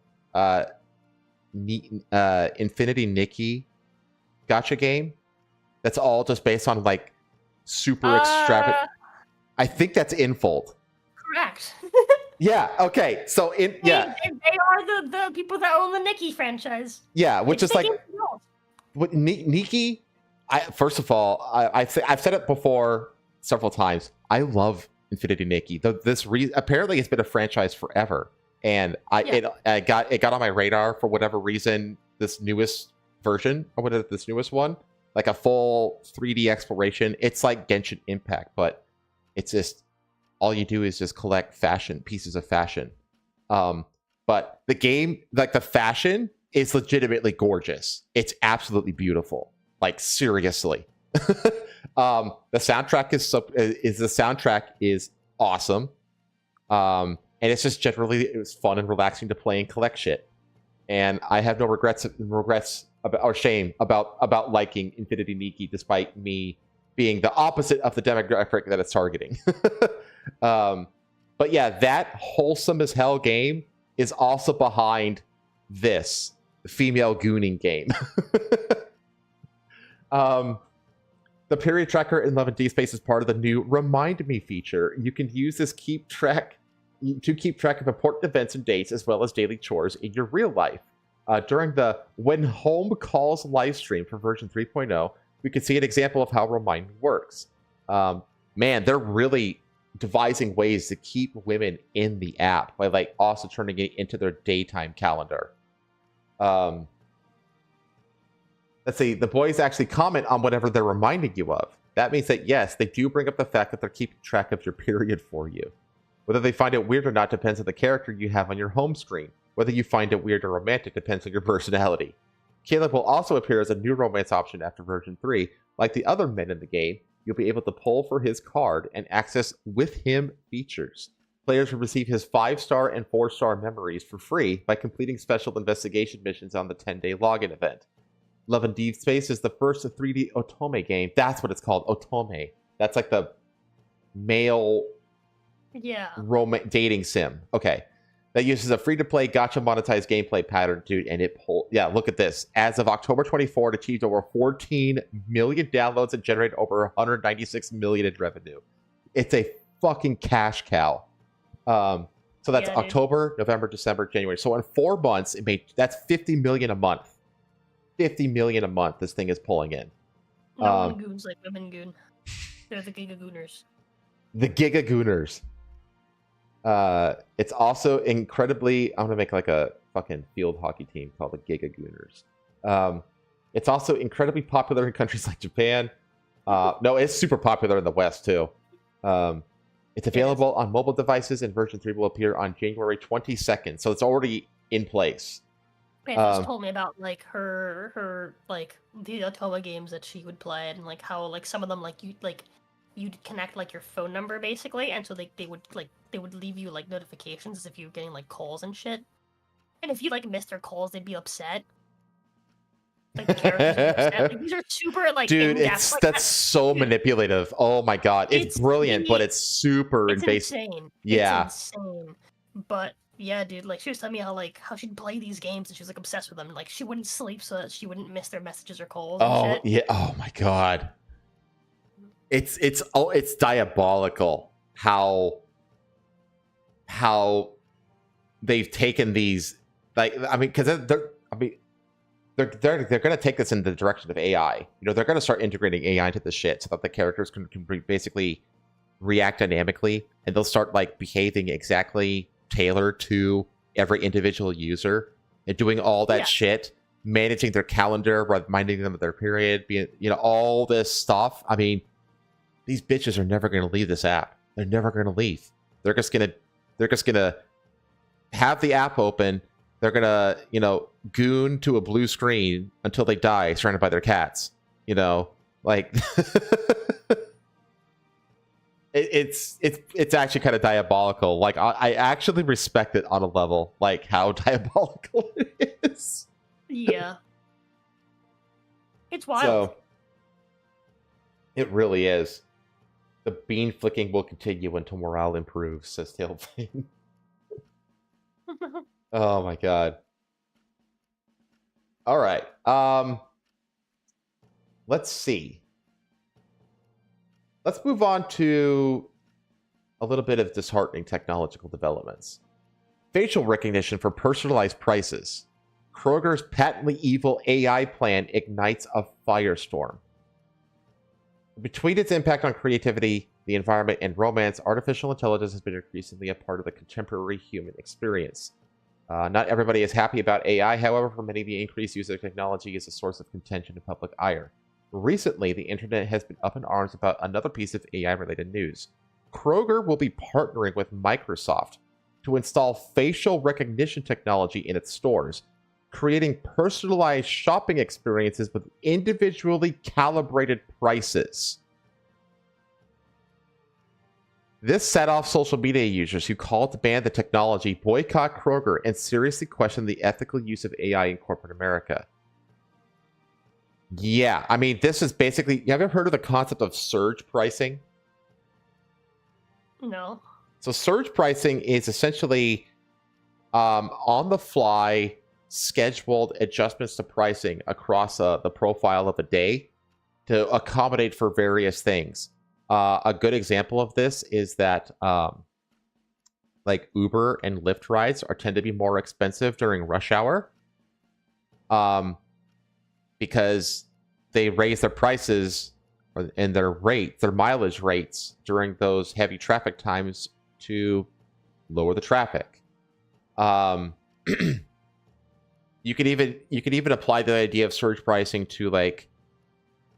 Speaker 1: Infinity Nikki gacha game. That's all just based on like super extravagant. I think that's Infold.
Speaker 2: Correct.
Speaker 1: Yeah. Okay. So they
Speaker 2: are the people that own the Nikki franchise.
Speaker 1: Yeah, which is like. What, Nikki, first of all, I've said it before several times. I love Infinity Nikki. Apparently it's been a franchise forever, and it got on my radar for whatever reason. This newest version, or whatever this newest one, like a full 3D exploration. It's like Genshin Impact, but it's just all you do is just collect pieces of fashion. But the game, like the fashion, is legitimately gorgeous. It's absolutely beautiful. Like, seriously. The soundtrack is awesome. And it's just generally it was fun and relaxing to play and collect shit. And I have no regrets about, or shame about liking Infinity Nikki, despite me being the opposite of the demographic that it's targeting. But yeah, that wholesome as hell game is also behind this female gooning game. The period tracker in Love and Deepspace is part of the new Remind Me feature. You can use this to keep track of important events and dates, as well as daily chores in your real life. During the When Home Calls live stream for version 3.0, we could see an example of how Remind Me works. Man, they're really devising ways to keep women in the app by like also turning it into their daytime calendar. Let's see, the boys actually comment on whatever they're reminding you of. That means that yes, they do bring up the fact that they're keeping track of your period for you. Whether they find it weird or not depends on the character you have on your home screen. Whether you find it weird or romantic depends on your personality. Caleb will also appear as a new romance option after version 3. Like the other men in the game, you'll be able to pull for his card and access with him features. Players will receive his 5-star and 4-star memories for free by completing special investigation missions on the 10-day login event. Love and Deepspace is the first 3D otome game. That's what it's called, otome. That's like the male dating sim. Okay. That uses a free-to-play gacha monetized gameplay pattern, dude, and yeah, look at this. As of October 24, it achieved over 14 million downloads and generated over 196 million in revenue. It's a fucking cash cow. So that's October, November, December, January. So in 4 months, that's 50 million a month. 50 million a month this thing is pulling in.
Speaker 2: No one goons like women goon. They're the gigagooners. The
Speaker 1: gigagooners. It's also incredibly... I'm going to make like a fucking field hockey team called the Gigagooners. It's also incredibly popular in countries like Japan. No, it's super popular in the West too. It's available on mobile devices, and version 3 will appear on January 22nd. So it's already in place.
Speaker 2: Just told me about like her like the Otoma games that she would play, and like how like some of them you'd connect like your phone number basically, and so they would leave you like notifications as if you were getting like calls and shit. And if you like missed their calls, they'd be upset. Like the characters would be upset. Like, these are super like
Speaker 1: dude,
Speaker 2: that's
Speaker 1: so manipulative. Oh my god, it's brilliant, but it's super invasive.
Speaker 2: Insane.
Speaker 1: Yeah,
Speaker 2: it's insane. But yeah, dude, like she was telling me how she'd play these games and she was like obsessed with them. Like she wouldn't sleep so that she wouldn't miss their messages or calls. And shit.
Speaker 1: Yeah. Oh my god. It's diabolical how they've taken these, like, I mean, because they're going to take this in the direction of AI. You know, they're going to start integrating AI into the shit so that the characters can basically react dynamically, and they'll start like behaving exactly tailored to every individual user and doing all that shit, managing their calendar, reminding them of their period, being, you know, all this stuff. I mean, these bitches are never going to leave this app. They're never going to leave. They're just going to have the app open. They're going to, you know, goon to a blue screen until they die surrounded by their cats. You know, like it's actually kind of diabolical. Like I actually respect it on a level, like how diabolical it is.
Speaker 2: Yeah. It's wild.
Speaker 1: So it really is. The bean flicking will continue until morale improves, says Tailbane. Oh my god. All right. Let's see. Let's move on to a little bit of disheartening technological developments. Facial recognition for personalized prices. Kroger's patently evil AI plan ignites a firestorm. Between its impact on creativity, the environment, and romance, artificial intelligence has been increasingly a part of the contemporary human experience. Not everybody is happy about AI, however, for many, the increased use of technology is a source of contention and public ire. Recently, the internet has been up in arms about another piece of AI-related news. Kroger will be partnering with Microsoft to install facial recognition technology in its stores, creating personalized shopping experiences with individually calibrated prices. This set off social media users who called to ban the technology, boycott Kroger, and seriously question the ethical use of AI in corporate America. Yeah, I mean, this is basically... You ever heard of the concept of surge pricing?
Speaker 2: No.
Speaker 1: So surge pricing is essentially on-the-fly scheduled adjustments to pricing across the profile of a day to accommodate for various things. A good example of this is that like Uber and Lyft rides tend to be more expensive during rush hour because they raise their prices and their mileage rates during those heavy traffic times to lower the traffic. You could even apply the idea of surge pricing to like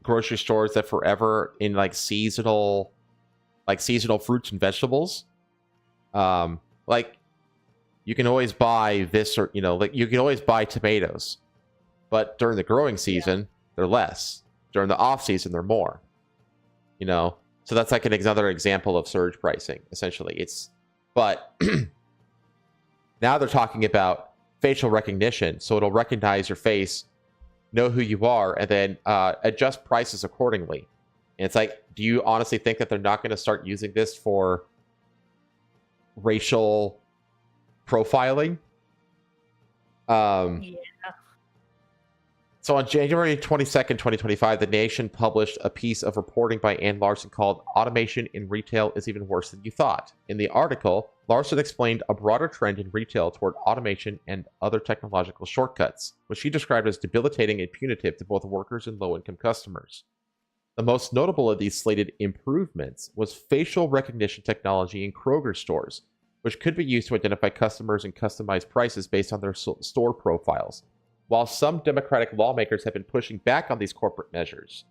Speaker 1: grocery stores that forever in like seasonal fruits and vegetables. Like you can always buy this, or like you can always buy tomatoes, but during the growing season they're less. During the off season they're more. So that's like another example of surge pricing. Essentially, but now they're talking about facial recognition, so it'll recognize your face, know who you are, and then adjust prices accordingly. And it's like, do you honestly think that they're not going to start using this for racial profiling?
Speaker 2: Yeah.
Speaker 1: So on January 22nd, 2025, The Nation published a piece of reporting by Ann Larson called Automation in Retail is Even Worse Than You Thought. In the article, Larson explained a broader trend in retail toward automation and other technological shortcuts, which she described as debilitating and punitive to both workers and low-income customers. The most notable of these slated improvements was facial recognition technology in Kroger stores, which could be used to identify customers and customize prices based on their store profiles. While some Democratic lawmakers have been pushing back on these corporate measures,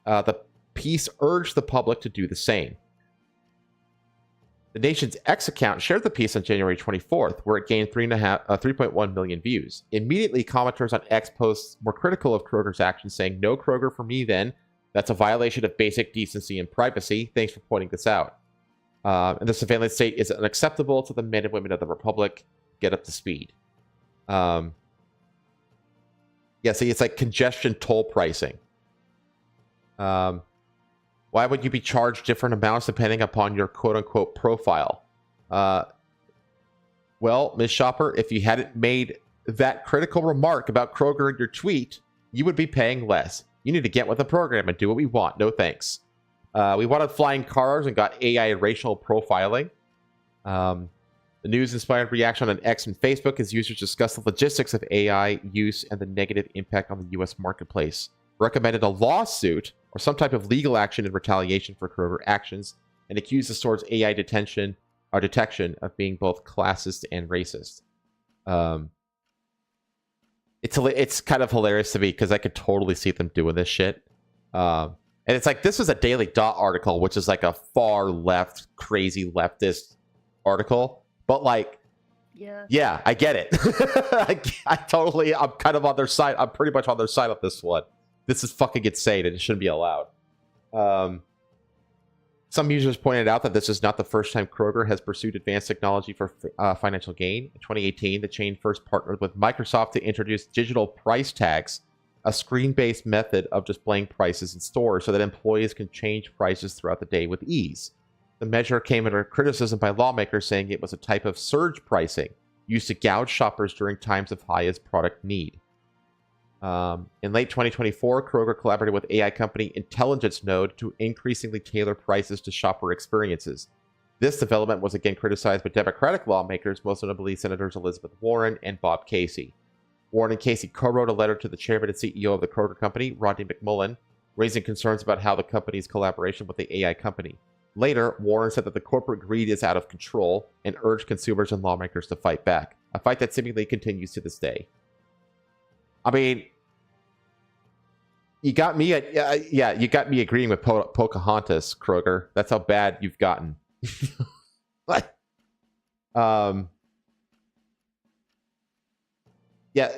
Speaker 1: the piece urged the public to do the same. The Nation's X account shared the piece on January 24th, where it gained 3.1 million views. Immediately, commenters on X posts were critical of Kroger's actions, saying, "No Kroger for me then. That's a violation of basic decency and privacy. Thanks for pointing this out. And the surveillance state is unacceptable to the men and women of the Republic. Get up to speed." Yeah, see, it's like congestion toll pricing. Why would you be charged different amounts depending upon your quote-unquote profile? Well, Ms. Shopper, if you hadn't made that critical remark about Kroger in your tweet, you would be paying less. You need to get with the program and do what we want. No thanks. We wanted flying cars and got AI racial profiling. The news-inspired reaction on X and Facebook as users discuss the logistics of AI use and the negative impact on the U.S. marketplace. Recommended a lawsuit or some type of legal action in retaliation for Kroger actions, and accused the store's AI detection of being both classist and racist. It's kind of hilarious to me because I could totally see them doing this shit. And it's like, this was a Daily Dot article, which is like a far left, crazy leftist article. But like, yeah, I get it. I'm kind of on their side. I'm pretty much on their side on this one. This is fucking insane and it shouldn't be allowed. Some users pointed out that this is not the first time Kroger has pursued advanced technology for financial gain. In 2018, the chain first partnered with Microsoft to introduce digital price tags, a screen-based method of displaying prices in stores so that employees can change prices throughout the day with ease. The measure came under criticism by lawmakers, saying it was a type of surge pricing used to gouge shoppers during times of highest product need. In late 2024, Kroger collaborated with AI company Intelligence Node to increasingly tailor prices to shopper experiences. This development was again criticized by Democratic lawmakers, most notably Senators Elizabeth Warren and Bob Casey. Warren and Casey co-wrote a letter to the chairman and CEO of the Kroger company, Rodney McMullen, raising concerns about how the company's collaboration with the AI company. Later, Warren said that the corporate greed is out of control and urged consumers and lawmakers to fight back, a fight that seemingly continues to this day. I mean, you got me you got me agreeing with Pocahontas, Kroger. That's how bad you've gotten. What? Yeah,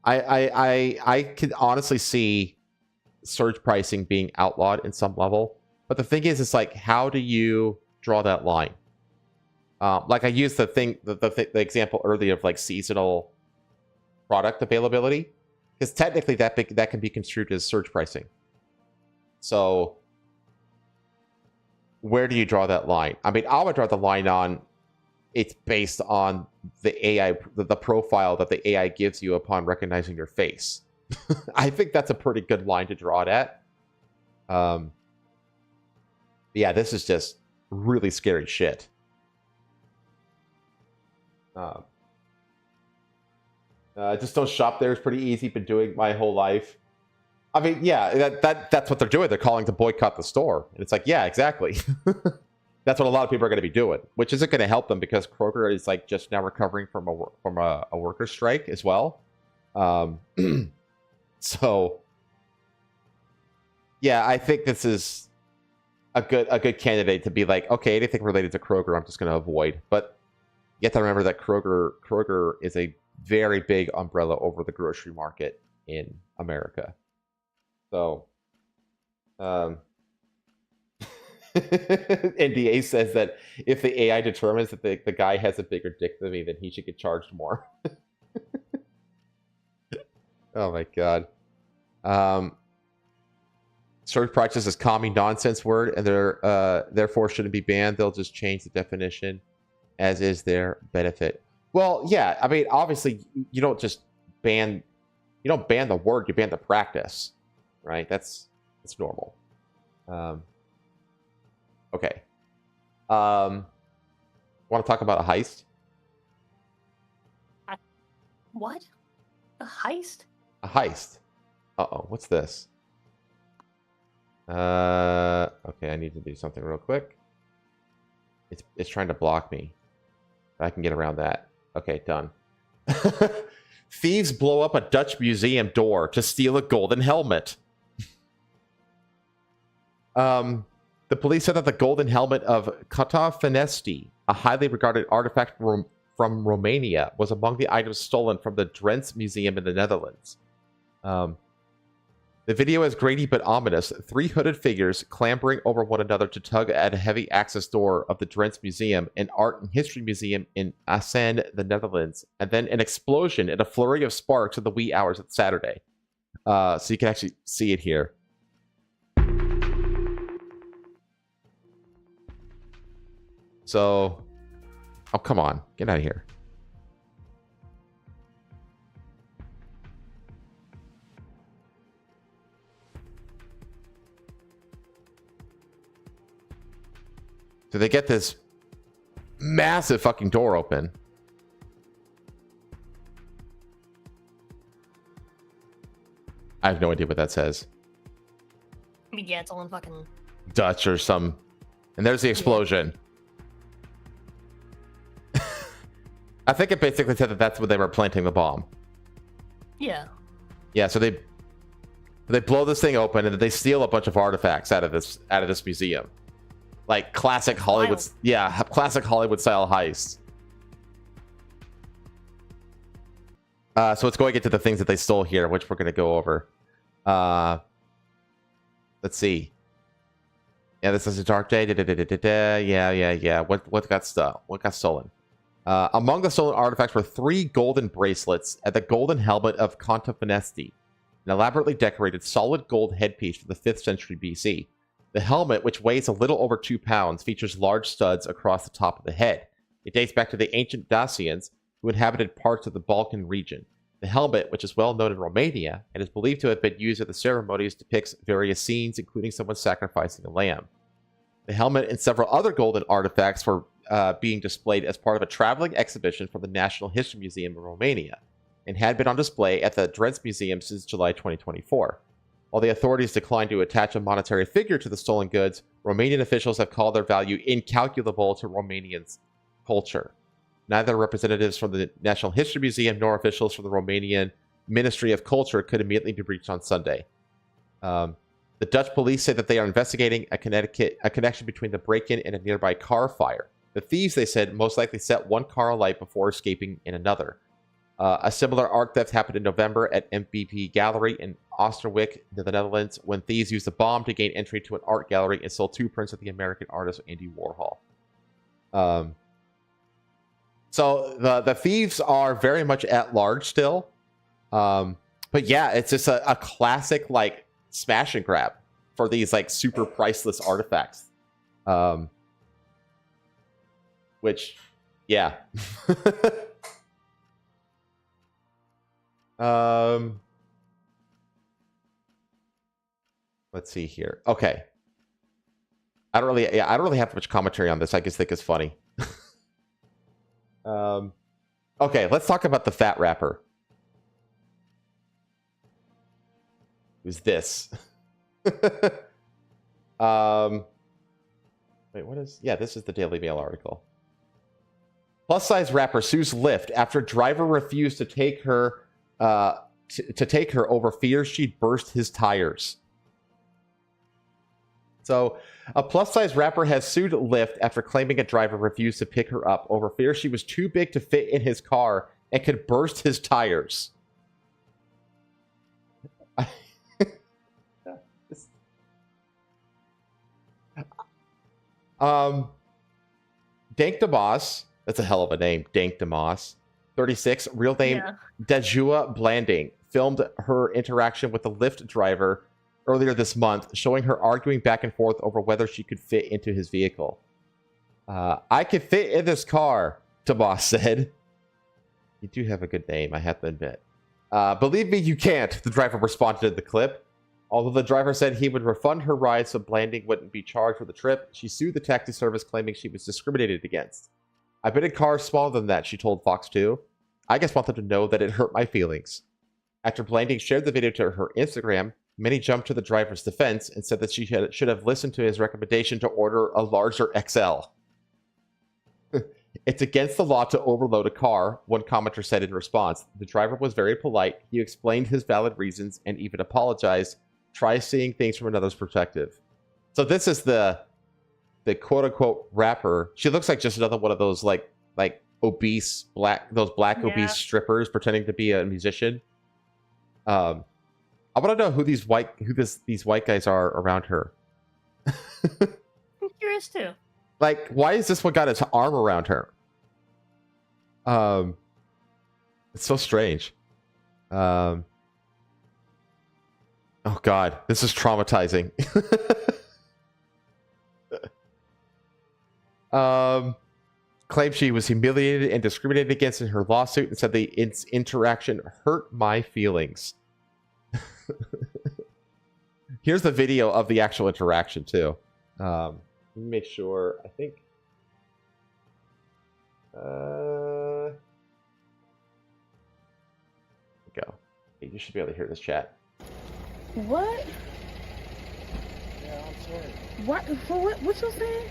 Speaker 1: I can honestly see surge pricing being outlawed in some level. But the thing is, it's like, how do you draw that line? Like I used the example earlier of like seasonal product availability, because technically that can be construed as surge pricing. So where do you draw that line? I mean, I would draw the line on it's based on the AI, the profile that the AI gives you upon recognizing your face. I think that's a pretty good line to draw it at. Yeah, this is just really scary shit. Just don't shop there is pretty easy. Been doing my whole life. I mean, yeah, that's what they're doing. They're calling to boycott the store. And it's like, yeah, exactly. That's what a lot of people are going to be doing, which isn't going to help them because Kroger is like just now recovering from a worker strike as well. So, yeah, I think this is a good candidate to be like, okay, anything related to Kroger, I'm just going to avoid. But you have to remember that Kroger is a very big umbrella over the grocery market in America. So, NDA says that if the AI determines that the guy has a bigger dick than me, then he should get charged more. Oh my god. Surge practice is common nonsense word, and they're therefore shouldn't be banned. They'll just change the definition, as is their benefit. Well, yeah, I mean, obviously, you don't ban the word, you ban the practice, right? That's normal. Okay. Want to talk about a heist?
Speaker 2: What? A heist?
Speaker 1: A heist. Uh-oh, what's this? Okay, I need to do something real quick. It's trying to block me. I can get around that. Okay, done. Thieves blow up a Dutch museum door to steal a golden helmet. The police said that the golden helmet of Catafenesti, a highly regarded artifact from Romania, was among the items stolen from the Drents Museum in the Netherlands. The video is grainy but ominous. 3 hooded figures clambering over one another to tug at a heavy access door of the Drents Museum, an art and history museum in Assen, the Netherlands, and then an explosion and a flurry of sparks in the wee hours of Saturday. So you can actually see it here. So, oh, come on. Get out of here. So they get this massive fucking door open. I have no idea what that says.
Speaker 2: I mean, yeah, it's all in fucking
Speaker 1: Dutch or some. And there's the explosion. I think it basically said that that's where they were planting the bomb.
Speaker 2: Yeah.
Speaker 1: Yeah, so they blow this thing open and then they steal a bunch of artifacts out of this museum. Like classic Hollywood,
Speaker 2: Wild.
Speaker 1: yeah, classic Hollywood style heist. So it's going into the things that they stole here, which we're going to go over. Let's see. Yeah, this is a dark day. Yeah. What got stolen? Among the stolen artifacts were 3 golden bracelets and the golden helmet of Catafenesti, an elaborately decorated solid gold headpiece from the 5th century BC. The helmet, which weighs a little over 2 pounds, features large studs across the top of the head. It dates back to the ancient Dacians, who inhabited parts of the Balkan region. The helmet, which is well known in Romania and is believed to have been used at the ceremonies, depicts various scenes, including someone sacrificing a lamb. The helmet and several other golden artifacts were being displayed as part of a traveling exhibition from the National History Museum in Romania and had been on display at the Drents Museum since July 2024. While the authorities declined to attach a monetary figure to the stolen goods, Romanian officials have called their value incalculable to Romanians' culture. Neither representatives from the National History Museum nor officials from the Romanian Ministry of Culture could immediately be reached on Sunday. The Dutch police say that they are investigating a connection between the break-in and a nearby car fire. The thieves, they said, most likely set one car alight before escaping in another. A similar art theft happened in November at MVP Gallery in Oosterwijk, the Netherlands, when thieves used a bomb to gain entry to an art gallery and stole 2 prints of the American artist Andy Warhol. So the thieves are very much at large still. But yeah, it's just a classic like smash and grab for these like super priceless artifacts. Which, yeah. Let's see here. Okay. I don't really have much commentary on this. I just think it's funny. Okay, let's talk about the fat rapper. Who's this? Wait, what is... Yeah, this is the Daily Mail article. Plus-size rapper sues Lyft after driver refused to take her to take her over fears she'd burst his tires. So, a plus-size rapper has sued Lyft after claiming a driver refused to pick her up over fear she was too big to fit in his car and could burst his tires. Dank DeMoss, that's a hell of a name, Dank DeMoss, 36, real name Dejua Blanding, filmed her interaction with the Lyft driver earlier this month, showing her arguing back and forth over whether she could fit into his vehicle. I could fit in this car, DeMoss said. You do have a good name, I have to admit. Believe me, you can't, the driver responded to the clip. Although the driver said he would refund her ride so Blanding wouldn't be charged for the trip, she sued the taxi service claiming she was discriminated against. I've been in cars smaller than that, she told Fox 2. I just want them to know that it hurt my feelings. After Blanding shared the video to her Instagram, many jumped to the driver's defense and said that she should have listened to his recommendation to order a larger XL. It's against the law to overload a car, one commenter said in response. The driver was very polite. He explained his valid reasons and even apologized. Try seeing things from another's perspective. So this is the quote-unquote rapper. She looks like just another one of those like obese black obese strippers pretending to be a musician. I want to know who these white guys are around her.
Speaker 2: I'm curious too.
Speaker 1: Like, why is this one got his arm around her? It's so strange. Oh God, this is traumatizing. Claimed she was humiliated and discriminated against in her lawsuit and said the interaction hurt my feelings. Here's the video of the actual interaction too. Let me make sure. I think. There we go. Hey, you should be able to hear this chat.
Speaker 8: What?
Speaker 7: Yeah, I'm sorry.
Speaker 8: What? For what? What you saying?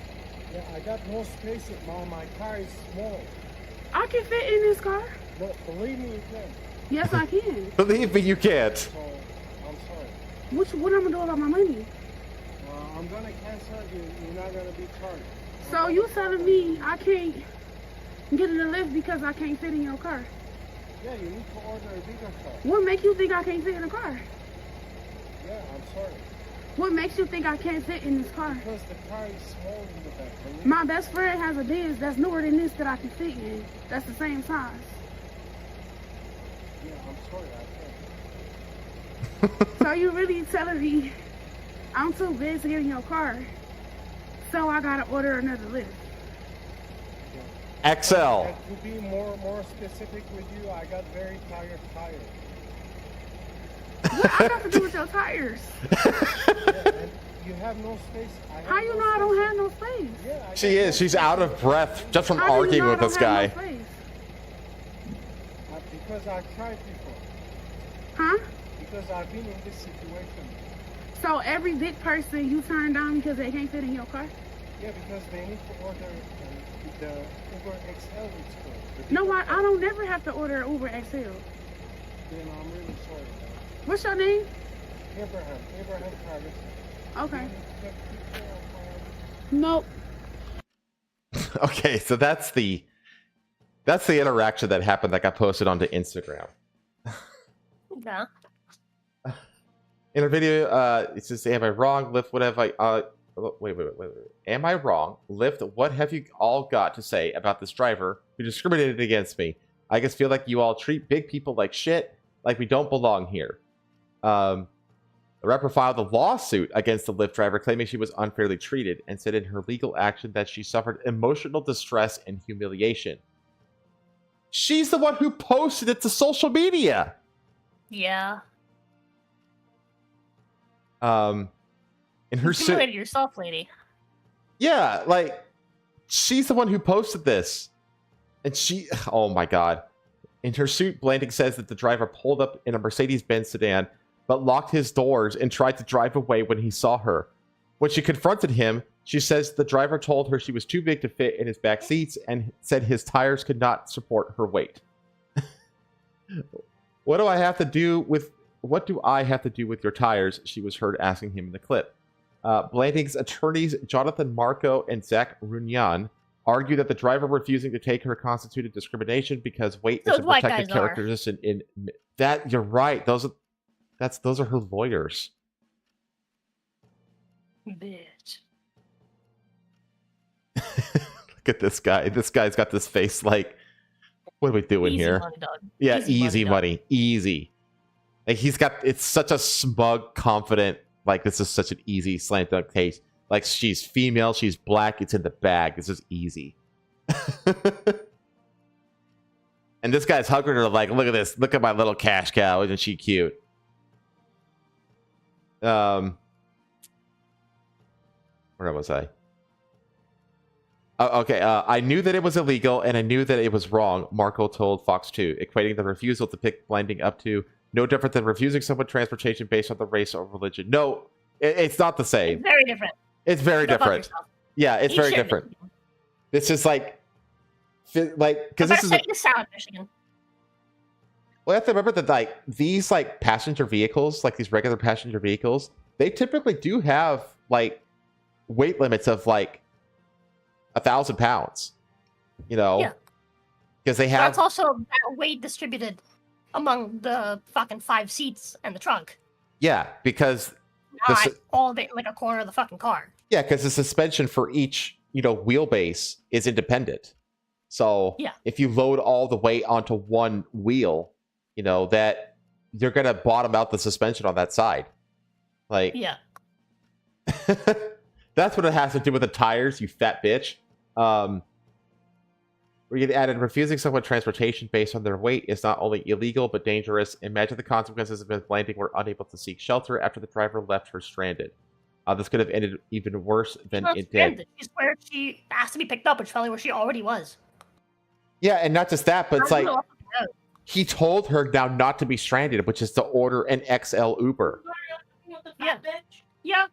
Speaker 7: Yeah, I got no space in my car is small.
Speaker 8: I can fit in this car.
Speaker 7: No, believe me, you can.
Speaker 8: Yes, I can.
Speaker 1: Believe me, you can't.
Speaker 7: So, I'm sorry.
Speaker 8: What I'm gonna do about my money?
Speaker 7: I'm gonna cancel you. You're not gonna be charged.
Speaker 8: So you telling me I can't get in the Lyft because I can't fit in your car?
Speaker 7: Yeah, you need to order a bigger car.
Speaker 8: What makes you think I can't fit in the car?
Speaker 7: Yeah, I'm sorry.
Speaker 8: What makes you think I can't fit in this car?
Speaker 7: Because the car is small in the back.
Speaker 8: My best friend has a Benz that's newer than this that I can fit in. That's the same size.
Speaker 7: Yeah, I'm sorry, I can't.
Speaker 8: So you really telling me I'm too big to get in your car, so I gotta order another Lyft?
Speaker 1: XL.
Speaker 7: And to be more specific with you, I got very tired tires.
Speaker 8: What I got to do with your tires?
Speaker 7: Yeah, and you have no space.
Speaker 8: How you know I don't have no space?
Speaker 7: Yeah,
Speaker 1: She is. She's out of breath just from
Speaker 8: How do you
Speaker 1: arguing
Speaker 8: know
Speaker 1: with
Speaker 8: I
Speaker 1: this
Speaker 8: don't have
Speaker 1: guy.
Speaker 8: no space?
Speaker 7: Because I tried before.
Speaker 8: Huh?
Speaker 7: Because I've been in this situation.
Speaker 8: So every big person you turn down because they can't fit in your car?
Speaker 7: Yeah, because they need to order the Uber XL it's called.
Speaker 8: No, I don't never have to order Uber XL.
Speaker 7: Then I'm really sorry.
Speaker 8: What's your name?
Speaker 7: Abraham Travis.
Speaker 8: Okay. Nope.
Speaker 1: Okay, so that's the That's the interaction that happened that got posted onto Instagram.
Speaker 2: Yeah.
Speaker 1: In a video, it says, "Am I wrong, Lyft? What have I? Wait. Am I wrong, Lyft? What have you all got to say about this driver who discriminated against me? I just feel like you all treat big people like shit, like we don't belong here." The rapper filed a lawsuit against the Lyft driver, claiming she was unfairly treated, and said in her legal action that she suffered emotional distress and humiliation. She's the one who posted it to social media.
Speaker 2: Yeah.
Speaker 1: In her
Speaker 2: You
Speaker 1: suit,
Speaker 2: humiliated yourself, lady.
Speaker 1: yeah, like she's the one who posted this, and oh my god. In her suit, Blanding says that the driver pulled up in a Mercedes-Benz sedan, but locked his doors and tried to drive away when he saw her. When she confronted him, she says the driver told her she was too big to fit in his back seats and said his tires could not support her weight. What do I have to do with your tires? She was heard asking him in the clip. Blanding's attorneys Jonathan Marco and Zach Runyan argue that the driver refusing to take her constituted discrimination because weight is a protected characteristic in that. You're right. Those are her lawyers.
Speaker 2: Bitch.
Speaker 1: Look at this guy. This guy's got this face like, what are we doing
Speaker 2: Easy
Speaker 1: here?
Speaker 2: money, dog.
Speaker 1: Yeah,
Speaker 2: Easy
Speaker 1: money. Easy. Like it's such a smug, confident, like this is such an easy slam dunk case. Like she's female, she's black, it's in the bag. This is easy. And this guy's hugging her like, look at this. Look at my little cash cow. Isn't she cute? Where was I? Okay, I knew that it was illegal and I knew that it was wrong, Marco told Fox 2, equating the refusal to pick Blanding up to no different than refusing someone transportation based on the race or religion. No, it's not the same.
Speaker 2: It's very different.
Speaker 1: It's very different. Yeah, it's very different. This is like because this is
Speaker 2: Michigan.
Speaker 1: Well, you have to remember that like these like passenger vehicles, like these regular passenger vehicles, they typically do have like weight limits of like 1,000 pounds. You know,
Speaker 2: yeah,
Speaker 1: because they have.
Speaker 2: That's also that weight distributed among the fucking 5 seats and the trunk.
Speaker 1: Yeah, because
Speaker 2: not all day, like a corner of the fucking car.
Speaker 1: Yeah, because the suspension for each wheelbase is independent. So if you load all the weight onto one wheel, that you're gonna bottom out the suspension on that side. Like,
Speaker 2: yeah,
Speaker 1: that's what it has to do with the tires, you fat bitch. We get added refusing someone transportation based on their weight is not only illegal but dangerous. Imagine the consequences if Ms. Blanding were unable to seek shelter after the driver left her stranded. This could have ended even worse than it did.
Speaker 2: She's where she has to be picked up, which is probably where she already was.
Speaker 1: Yeah, and not just that, but it's like he told her now not to be stranded, which is to order an XL Uber.
Speaker 2: Yeah. Yeah.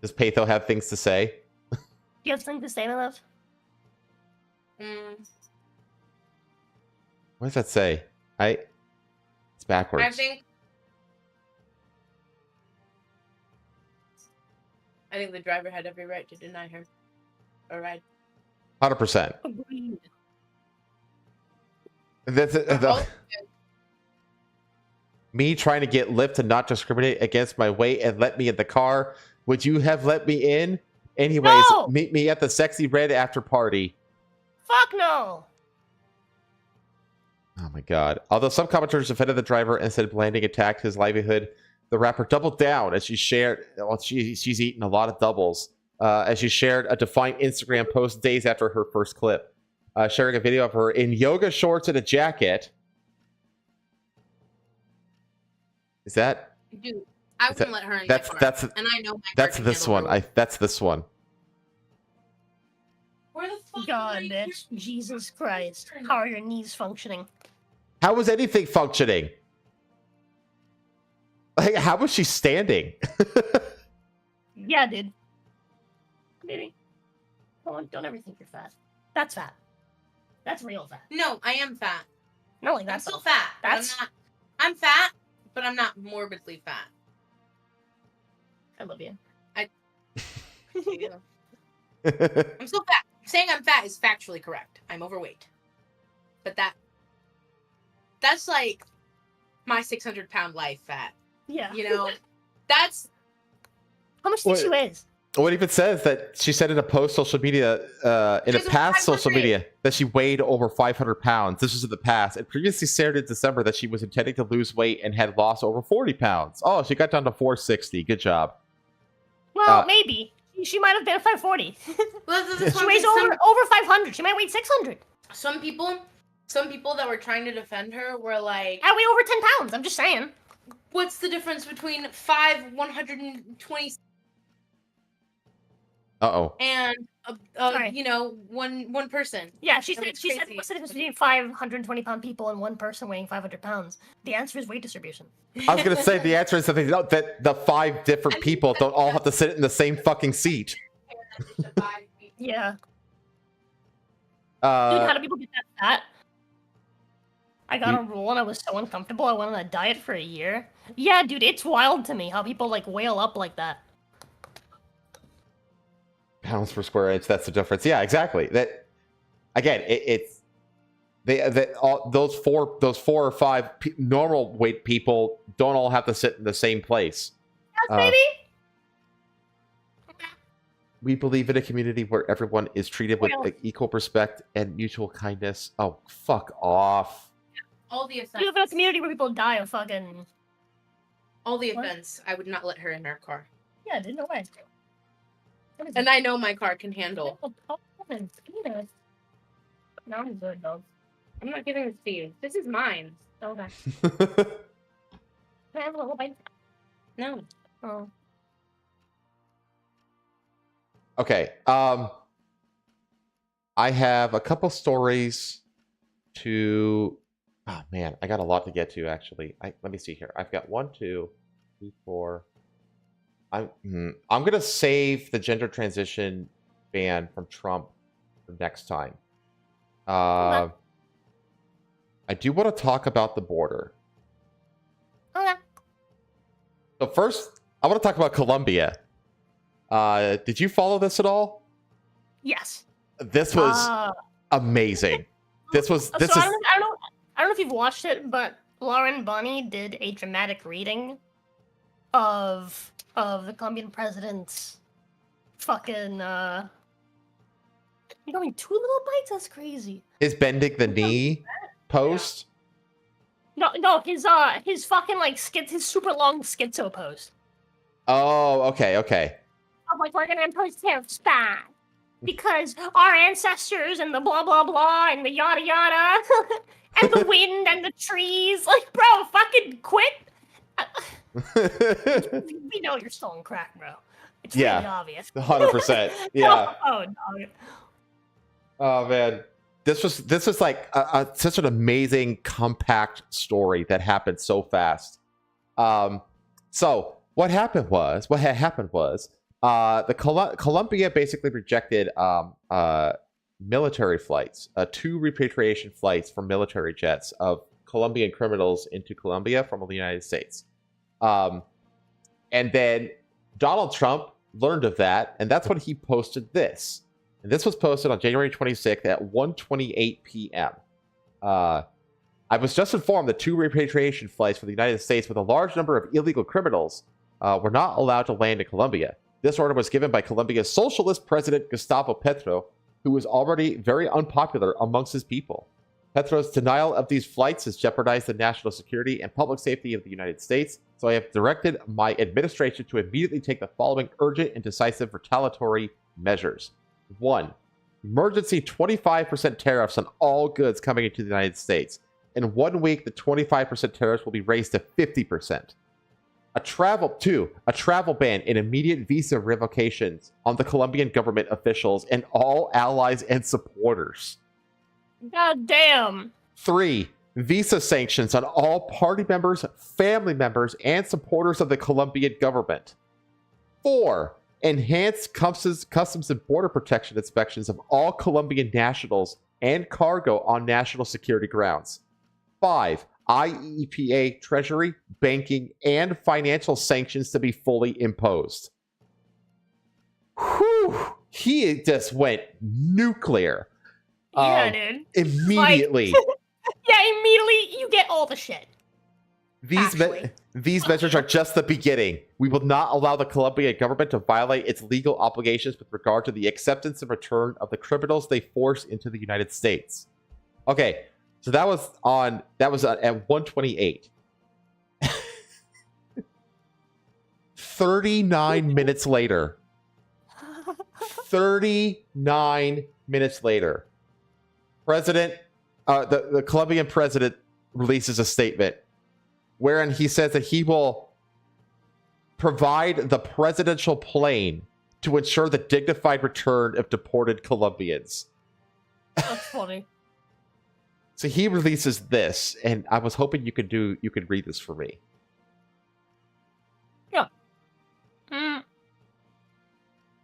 Speaker 1: Does Patho have things to say?
Speaker 2: Do you have something to say, my love?
Speaker 1: What does that say? It's backwards.
Speaker 9: I think the driver had every right to deny her a ride.
Speaker 1: 100%.
Speaker 2: Agreed.
Speaker 1: Me trying to get Lyft to not discriminate against my weight and let me in the car. Would you have let me in? Anyways,
Speaker 2: no!
Speaker 1: Meet me at the Sexy Red after party.
Speaker 2: Fuck no!
Speaker 1: Oh my god. Although some commenters defended the driver and said Blanding attacked his livelihood, the rapper doubled down as she shared, she's eaten a lot of doubles, as she shared a defiant Instagram post days after her first clip, sharing a video of her in yoga shorts and a jacket. Is that?
Speaker 9: Dude, I wouldn't let her in my car. And I know my
Speaker 1: that's this one. That's this one.
Speaker 9: Where the fuck
Speaker 2: God, bitch. Jesus Christ. How are your knees functioning?
Speaker 1: How was anything functioning? Like, how was she standing?
Speaker 2: Yeah, dude. Maybe. Don't ever think you're fat. That's fat. That's real fat.
Speaker 9: No, I am fat.
Speaker 2: No, like
Speaker 9: I'm
Speaker 2: that's
Speaker 9: still fat.
Speaker 2: That's
Speaker 9: I'm fat, but I'm not morbidly fat.
Speaker 2: I love you.
Speaker 9: I'm still fat. saying I'm fat is factually correct. I'm overweight. But that's like my 600-pound life fat.
Speaker 2: Yeah.
Speaker 9: You know, that's...
Speaker 2: How much do you think she weighs?
Speaker 1: What even says that she said in a post social media, in a past social media, that she weighed over 500 pounds. This was in the past. It previously stated in December that she was intending to lose weight and had lost over 40 pounds. Oh, she got down to 460. Good job.
Speaker 2: Well, maybe. She might have been 540.
Speaker 9: Well,
Speaker 2: she weighs over 500. She might weigh 600.
Speaker 9: Some people that were trying to defend her were like...
Speaker 2: I weigh over 10 pounds. I'm just saying.
Speaker 9: What's the difference between 120...
Speaker 1: Uh-oh.
Speaker 9: And one person.
Speaker 2: Yeah, she said what's the difference between 520-pound people and one person weighing 500 pounds? The answer is weight distribution.
Speaker 1: I was gonna say the answer is that the 5 different people don't all have to sit in the same fucking seat.
Speaker 2: Yeah. Dude, how do people get that fat? I got a rule and I was so uncomfortable. I went on a diet for a year. Yeah, dude, it's wild to me how people like whale up like that.
Speaker 1: Pounds per square inch. That's the difference. Yeah, exactly. That again, those four or five normal weight people don't all have to sit in the same place.
Speaker 2: Yes, baby.
Speaker 1: We believe in a community where everyone is treated with equal respect and mutual kindness. Oh, fuck off.
Speaker 9: All the offense.
Speaker 2: You live in a community where people die of fucking...
Speaker 9: All the offense. I would not let her in our car.
Speaker 2: Yeah, dude, no way.
Speaker 9: And I know my car can handle.
Speaker 2: No, I'm good, dog.
Speaker 9: I'm not giving this to you. This is mine.
Speaker 2: Okay. Can I have a little bite?
Speaker 9: No.
Speaker 2: Oh.
Speaker 1: Okay. I have a couple stories to... Oh, man. I got a lot to get to, actually. Let me see here. I've got 1, 2, 3, 4... I'm going to save the gender transition ban from Trump for next time. I do want to talk about the border.
Speaker 2: Okay.
Speaker 1: So first, I want to talk about Colombia. Did you follow this at all?
Speaker 2: Yes.
Speaker 1: This was amazing. I
Speaker 2: don't know if you've watched it, but Lauren Bunny did a dramatic reading of the Colombian president's fucking you going 2 little bites? That's crazy.
Speaker 1: His bending the knee post?
Speaker 2: No, his fucking like his super long schizo post.
Speaker 1: Oh, okay.
Speaker 2: I'm like, we're gonna impose tariffs back because our ancestors and the blah blah blah and the yada yada and the wind and the trees. Like, bro, fucking quit. We know you're still on crack, bro. It's really obvious.
Speaker 1: 100%. Yeah.
Speaker 2: Oh, no.
Speaker 1: Oh man, this was like such an amazing, compact story that happened so fast. So what happened was Colombia basically rejected military flights, 2 repatriation flights from military jets of Colombian criminals into Colombia from the United States. And then Donald Trump learned of that, and that's when he posted this. And this was posted on January 26th at 1:28 p.m. I was just informed that 2 repatriation flights for the United States with a large number of illegal criminals were not allowed to land in Colombia. This order was given by Colombia's socialist president, Gustavo Petro, who was already very unpopular amongst his people. Petro's denial of these flights has jeopardized the national security and public safety of the United States, so I have directed my administration to immediately take the following urgent and decisive retaliatory measures. 1. Emergency 25% tariffs on all goods coming into the United States. In 1 week, the 25% tariffs will be raised to 50%. 2. A travel ban and immediate visa revocations on the Colombian government officials and all allies and supporters.
Speaker 2: God damn.
Speaker 1: 3. Visa sanctions on all party members, family members, and supporters of the Colombian government. 4. Enhanced customs and border protection inspections of all Colombian nationals and cargo on national security grounds. 5. IEPA, treasury, banking, and financial sanctions to be fully imposed. Whew! he just went nuclear.
Speaker 2: Yeah, dude.
Speaker 1: Immediately.
Speaker 2: Immediately you get all the shit.
Speaker 1: These measures are just the beginning. We will not allow the Colombian government to violate its legal obligations with regard to the acceptance and return of the criminals they force into the United States. Okay, so that was at 1:28. 39 minutes later. 39 minutes later. The Colombian president releases a statement wherein he says that he will provide the presidential plane to ensure the dignified return of deported Colombians.
Speaker 2: That's funny.
Speaker 1: So he releases this, and I was hoping you could read this for me.
Speaker 2: Yeah.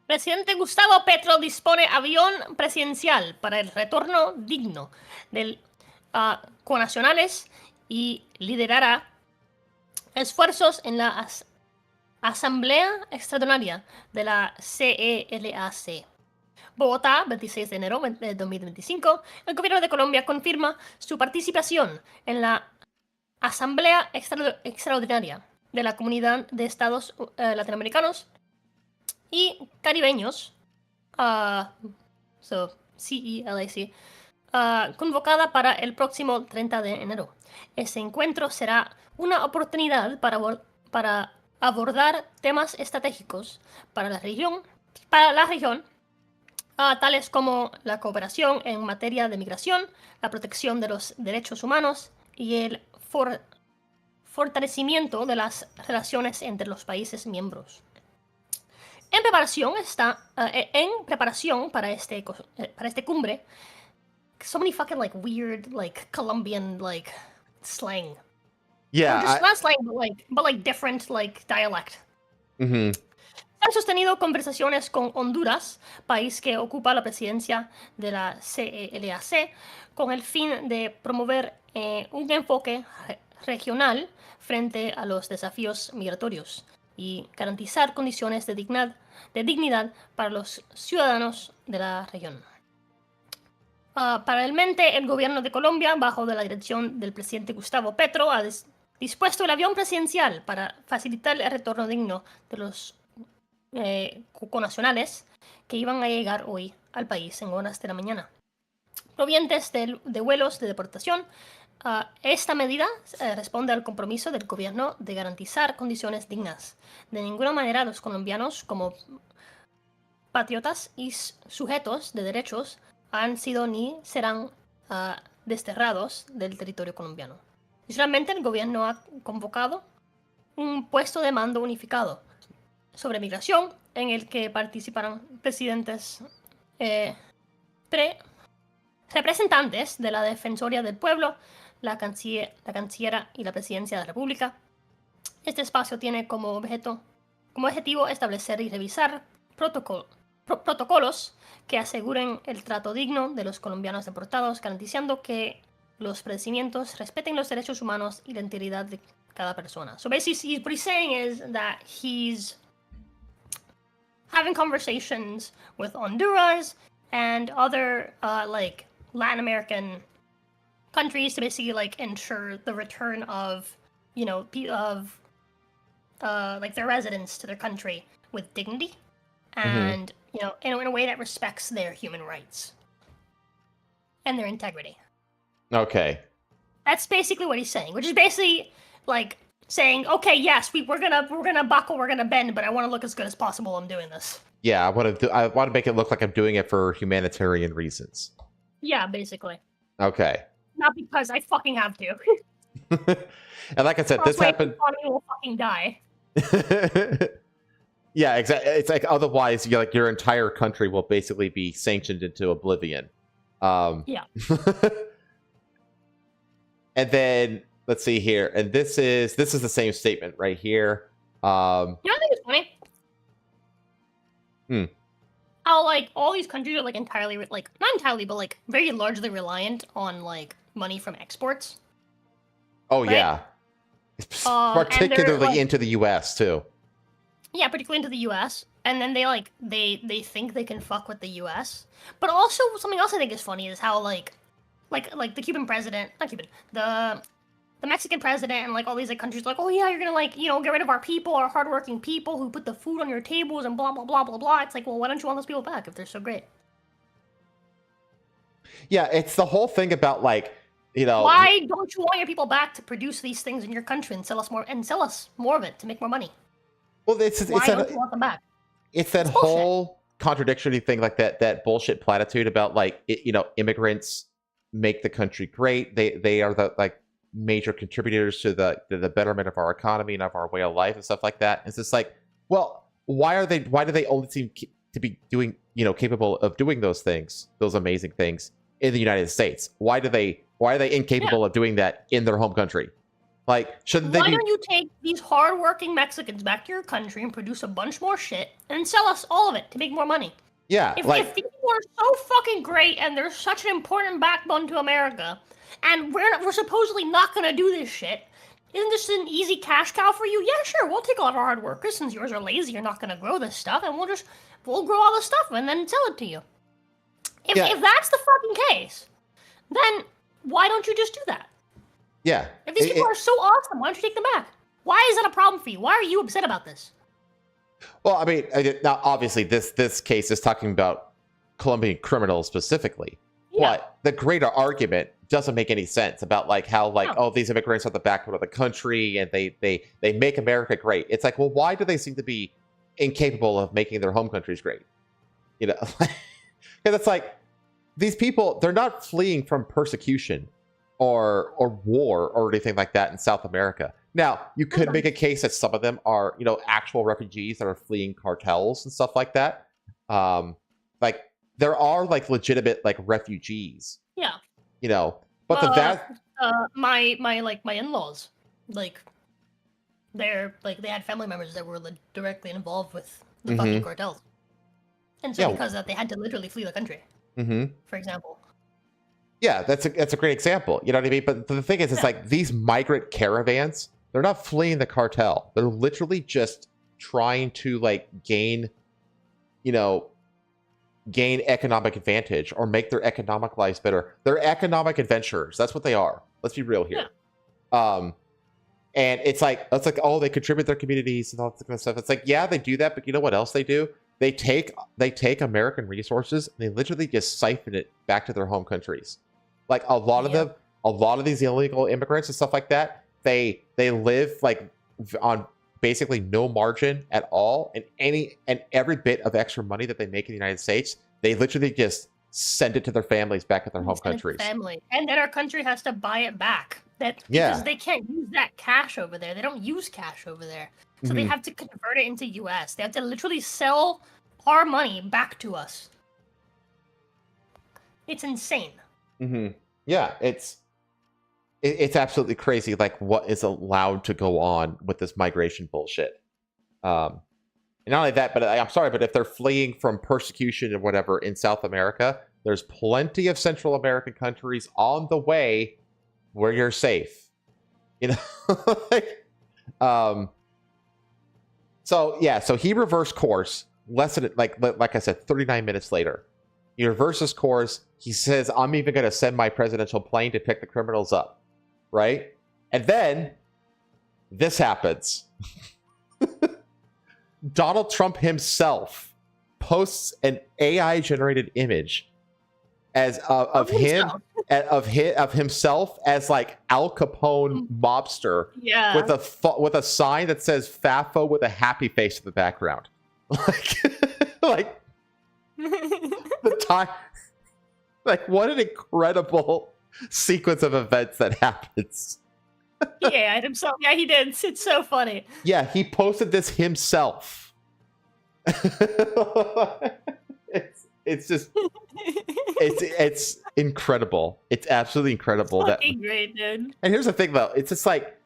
Speaker 2: Presidente Gustavo Petro dispone avión presidencial para el retorno digno del connacionales y liderará esfuerzos en la Asamblea Extraordinaria de la CELAC. Bogotá, 26 de enero de 2025. El gobierno de Colombia confirma su participación en la Asamblea Extraordinaria de la Comunidad de Estados Latinoamericanos y Caribeños, CELAC, convocada para el próximo 30 de enero. Ese encuentro será una oportunidad para abordar temas estratégicos para la región, tales como la cooperación en materia de migración, la protección de los derechos humanos y el fortalecimiento de las relaciones entre los países miembros. En preparación para este cumbre, so many fucking like weird like Colombian like slang.
Speaker 1: Yeah,
Speaker 2: not slang, but like different like dialect.
Speaker 1: Mm-hmm.
Speaker 2: Han sostenido conversaciones con Honduras, país que ocupa la presidencia de la CELAC, con el fin de promover un enfoque regional frente a los desafíos migratorios y garantizar condiciones de dignidad para los ciudadanos de la región. Paralelamente, el gobierno de Colombia, bajo la dirección del presidente Gustavo Petro, ha dispuesto el avión presidencial para facilitar el retorno digno de los connacionales que iban a llegar hoy al país en horas de la mañana. Provenientes de vuelos de deportación, esta medida responde al compromiso del gobierno de garantizar condiciones dignas. De ninguna manera los colombianos, como patriotas y sujetos de derechos, han sido ni serán desterrados del territorio colombiano. Adicionalmente, el gobierno ha convocado un puesto de mando unificado sobre migración en el que participarán representantes de la Defensoría del Pueblo, la Cancillería y la Presidencia de la República. Este espacio tiene como objetivo establecer y revisar protocolos que aseguren el trato digno de los colombianos deportados, garantizando que los procedimientos respeten los derechos humanos y la integridad de cada persona. So basically, what he's saying is that he's having conversations with Honduras and other like Latin American countries to basically like ensure the return of like their residents to their country with dignity and in a way that respects their human rights and their integrity.
Speaker 1: Okay.
Speaker 2: That's basically what he's saying, which is basically like saying, okay, yes, we're gonna buckle, we're gonna bend, but I want to look as good as possible. I'm doing this.
Speaker 1: Yeah, I want to make it look like I'm doing it for humanitarian reasons.
Speaker 2: Yeah, basically.
Speaker 1: Okay.
Speaker 2: Not because I fucking have to.
Speaker 1: And like I said, this happened.
Speaker 2: Will fucking die.
Speaker 1: Yeah, exactly. It's like otherwise, your entire country will basically be sanctioned into oblivion.
Speaker 2: Yeah.
Speaker 1: And then let's see here, and this is the same statement right here.
Speaker 2: I think it's funny. How like all these countries are like entirely like not entirely, but like very largely reliant on like money from exports.
Speaker 1: Oh
Speaker 2: right?
Speaker 1: Yeah, particularly into the U.S. too.
Speaker 2: Yeah, particularly into the U.S. and then they think they can fuck with the U.S. But also something else I think is funny is how like the Cuban president, not Cuban, the Mexican president and like all these like countries like, oh yeah, you're gonna like, you know, get rid of our people, our hardworking people who put the food on your tables and blah blah blah blah blah. It's like, well, why don't you want those people back if they're so great?
Speaker 1: Yeah, it's the whole thing about like, you know,
Speaker 2: why don't you want your people back to produce these things in your country and sell us more of it to make more money?
Speaker 1: Well,
Speaker 2: why don't you want them back?
Speaker 1: It's that whole contradictory thing, like that bullshit platitude about like, you know, immigrants make the country great. They are the like major contributors to the betterment of our economy and of our way of life and stuff like that. It's just like, well, why do they only seem to be doing, you know, capable of doing those things, those amazing things in the United States? Why are they incapable of doing that in their home country? Like, shouldn't they? Why
Speaker 2: don't you take these hardworking Mexicans back to your country and produce a bunch more shit and sell us all of it to make more money?
Speaker 1: Yeah,
Speaker 2: if these people are so fucking great and they're such an important backbone to America, and we're supposedly not gonna do this shit, isn't this an easy cash cow for you? Yeah, sure, we'll take all of our hard workers since yours are lazy. You're not gonna grow this stuff, and we'll grow all the stuff and then sell it to you. If that's the fucking case, then why don't you just do that?
Speaker 1: Yeah.
Speaker 2: If these people are so awesome, why don't you take them back? Why is that a problem for you? Why are you upset about this?
Speaker 1: Well, I mean, now obviously this case is talking about Colombian criminals specifically, but the greater argument doesn't make any sense about like how like, oh, these immigrants are the backbone of the country and they make America great. It's like, well, why do they seem to be incapable of making their home countries great? You know, because it's like these people, they're not fleeing from persecution or war or anything like that in South America. Now, you could make a case that some of them are, you know, actual refugees that are fleeing cartels and stuff like that. Like there are like legitimate like refugees.
Speaker 2: Yeah.
Speaker 1: You know, but
Speaker 2: my in-laws, like they had family members that were directly involved with the fucking cartels, and so because of that, they had to literally flee the country. For example.
Speaker 1: Yeah, that's a great example. You know what I mean? But the thing is, it's like these migrant caravans, they're not fleeing the cartel. They're literally just trying to like gain economic advantage or make their economic lives better. They're economic adventurers. That's what they are. Let's be real here. Yeah. And it's like, oh, they contribute their communities and all that kind of stuff. It's like, yeah, they do that, but you know what else they do? They take American resources and they literally just siphon it back to their home countries. Like a lot of these illegal immigrants and stuff like that, they live like on basically no margin at all, and every bit of extra money that they make in the United States, they literally just send it to their families back at their home countries.
Speaker 2: And then our country has to buy it back. Because they can't use that cash over there. They don't use cash over there. So they have to convert it into US. They have to literally sell our money back to us. It's insane.
Speaker 1: Yeah, it's absolutely crazy, like what is allowed to go on with this migration bullshit. And not only that, but I'm sorry, but if they're fleeing from persecution or whatever in South America, there's plenty of Central American countries on the way where you're safe. You know? So he reversed course less than like I said, 39 minutes later. He reverses course. He says, I'm even going to send my presidential plane to pick the criminals up. Right? And then this happens. Donald Trump himself posts an AI generated image of himself as like Al Capone mobster with a sign that says FAFO with a happy face in the background. Like the time, like what an incredible sequence of events that happens.
Speaker 2: Yeah, himself. Yeah, he did. It's so funny.
Speaker 1: Yeah, he posted this himself. It's just it's incredible. It's absolutely incredible.
Speaker 2: Fucking great, dude.
Speaker 1: And here's the thing though, it's just like,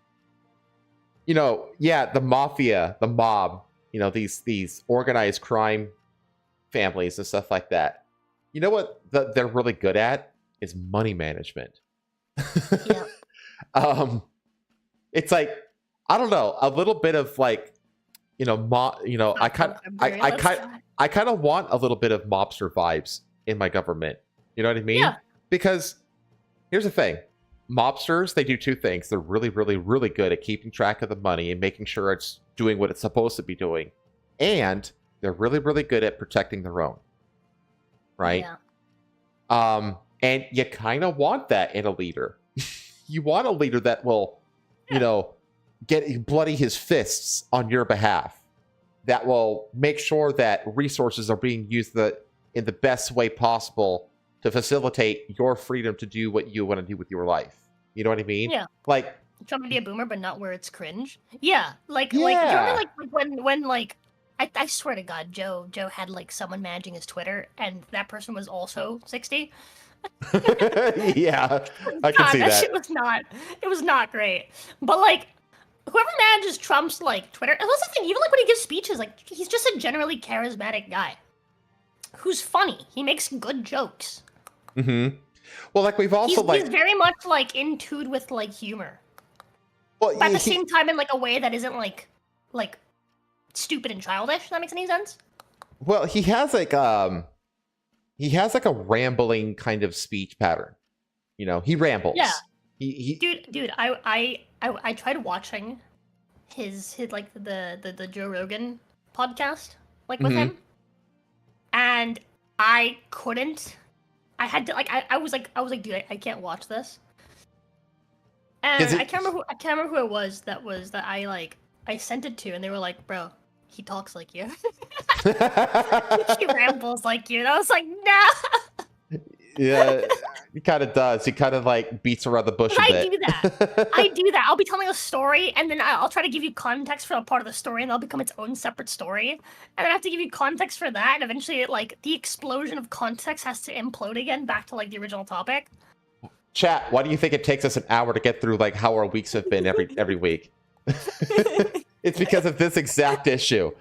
Speaker 1: you know, yeah, the mafia, the mob, you know, these organized crime families and stuff like that. You know what they're really good at is money management.
Speaker 2: Yeah.
Speaker 1: It's like, I don't know, a little bit of like I kind of want a little bit of mobster vibes in my government. You know what I mean?
Speaker 2: Yeah.
Speaker 1: Because here's the thing. Mobsters, they do two things. They're really, really, really good at keeping track of the money and making sure it's doing what it's supposed to be doing. And they're really, really good at protecting their own. Right?
Speaker 2: Yeah.
Speaker 1: And you kind of want that in a leader. You want a leader that will, get bloody his fists on your behalf. That will make sure that resources are being used in the best way possible to facilitate your freedom to do what you want to do with your life. You know what I mean?
Speaker 2: Yeah.
Speaker 1: Like,
Speaker 2: trying to be a boomer, but not where it's cringe. Yeah. Like you remember when I swear to God, Joe had like someone managing his Twitter, and that person was also 60.
Speaker 1: Yeah, I can see that.
Speaker 2: Shit was not great. But like, whoever manages Trump's like Twitter, and that's the thing. Even like when he gives speeches, like he's just a generally charismatic guy who's funny. He makes good jokes.
Speaker 1: Mm-hmm. Well, like we've also
Speaker 2: he's very much like in tune with like humor.
Speaker 1: Well,
Speaker 2: but at the same time, in like a way that isn't like stupid and childish. If that makes any sense?
Speaker 1: Well, he has like a rambling kind of speech pattern. He rambles.
Speaker 2: Yeah.
Speaker 1: He
Speaker 2: Dude, I tried watching his like the Joe Rogan podcast like with him, and I couldn't. I had to I was like dude, I can't watch this. And I can't remember who it was that I sent it to, and they were like, bro, he talks like you. He rambles like you. And I was like, nah.
Speaker 1: Yeah, he kind of does. He kind of like beats around the bush a bit.
Speaker 2: I do that. I'll be telling a story, and then I'll try to give you context for a part of the story, and that'll become its own separate story. And then I have to give you context for that, and eventually, like, the explosion of context has to implode again back to, like, the original topic.
Speaker 1: Chat, why do you think it takes us an hour to get through, like, how our weeks have been every week? It's because of this exact issue.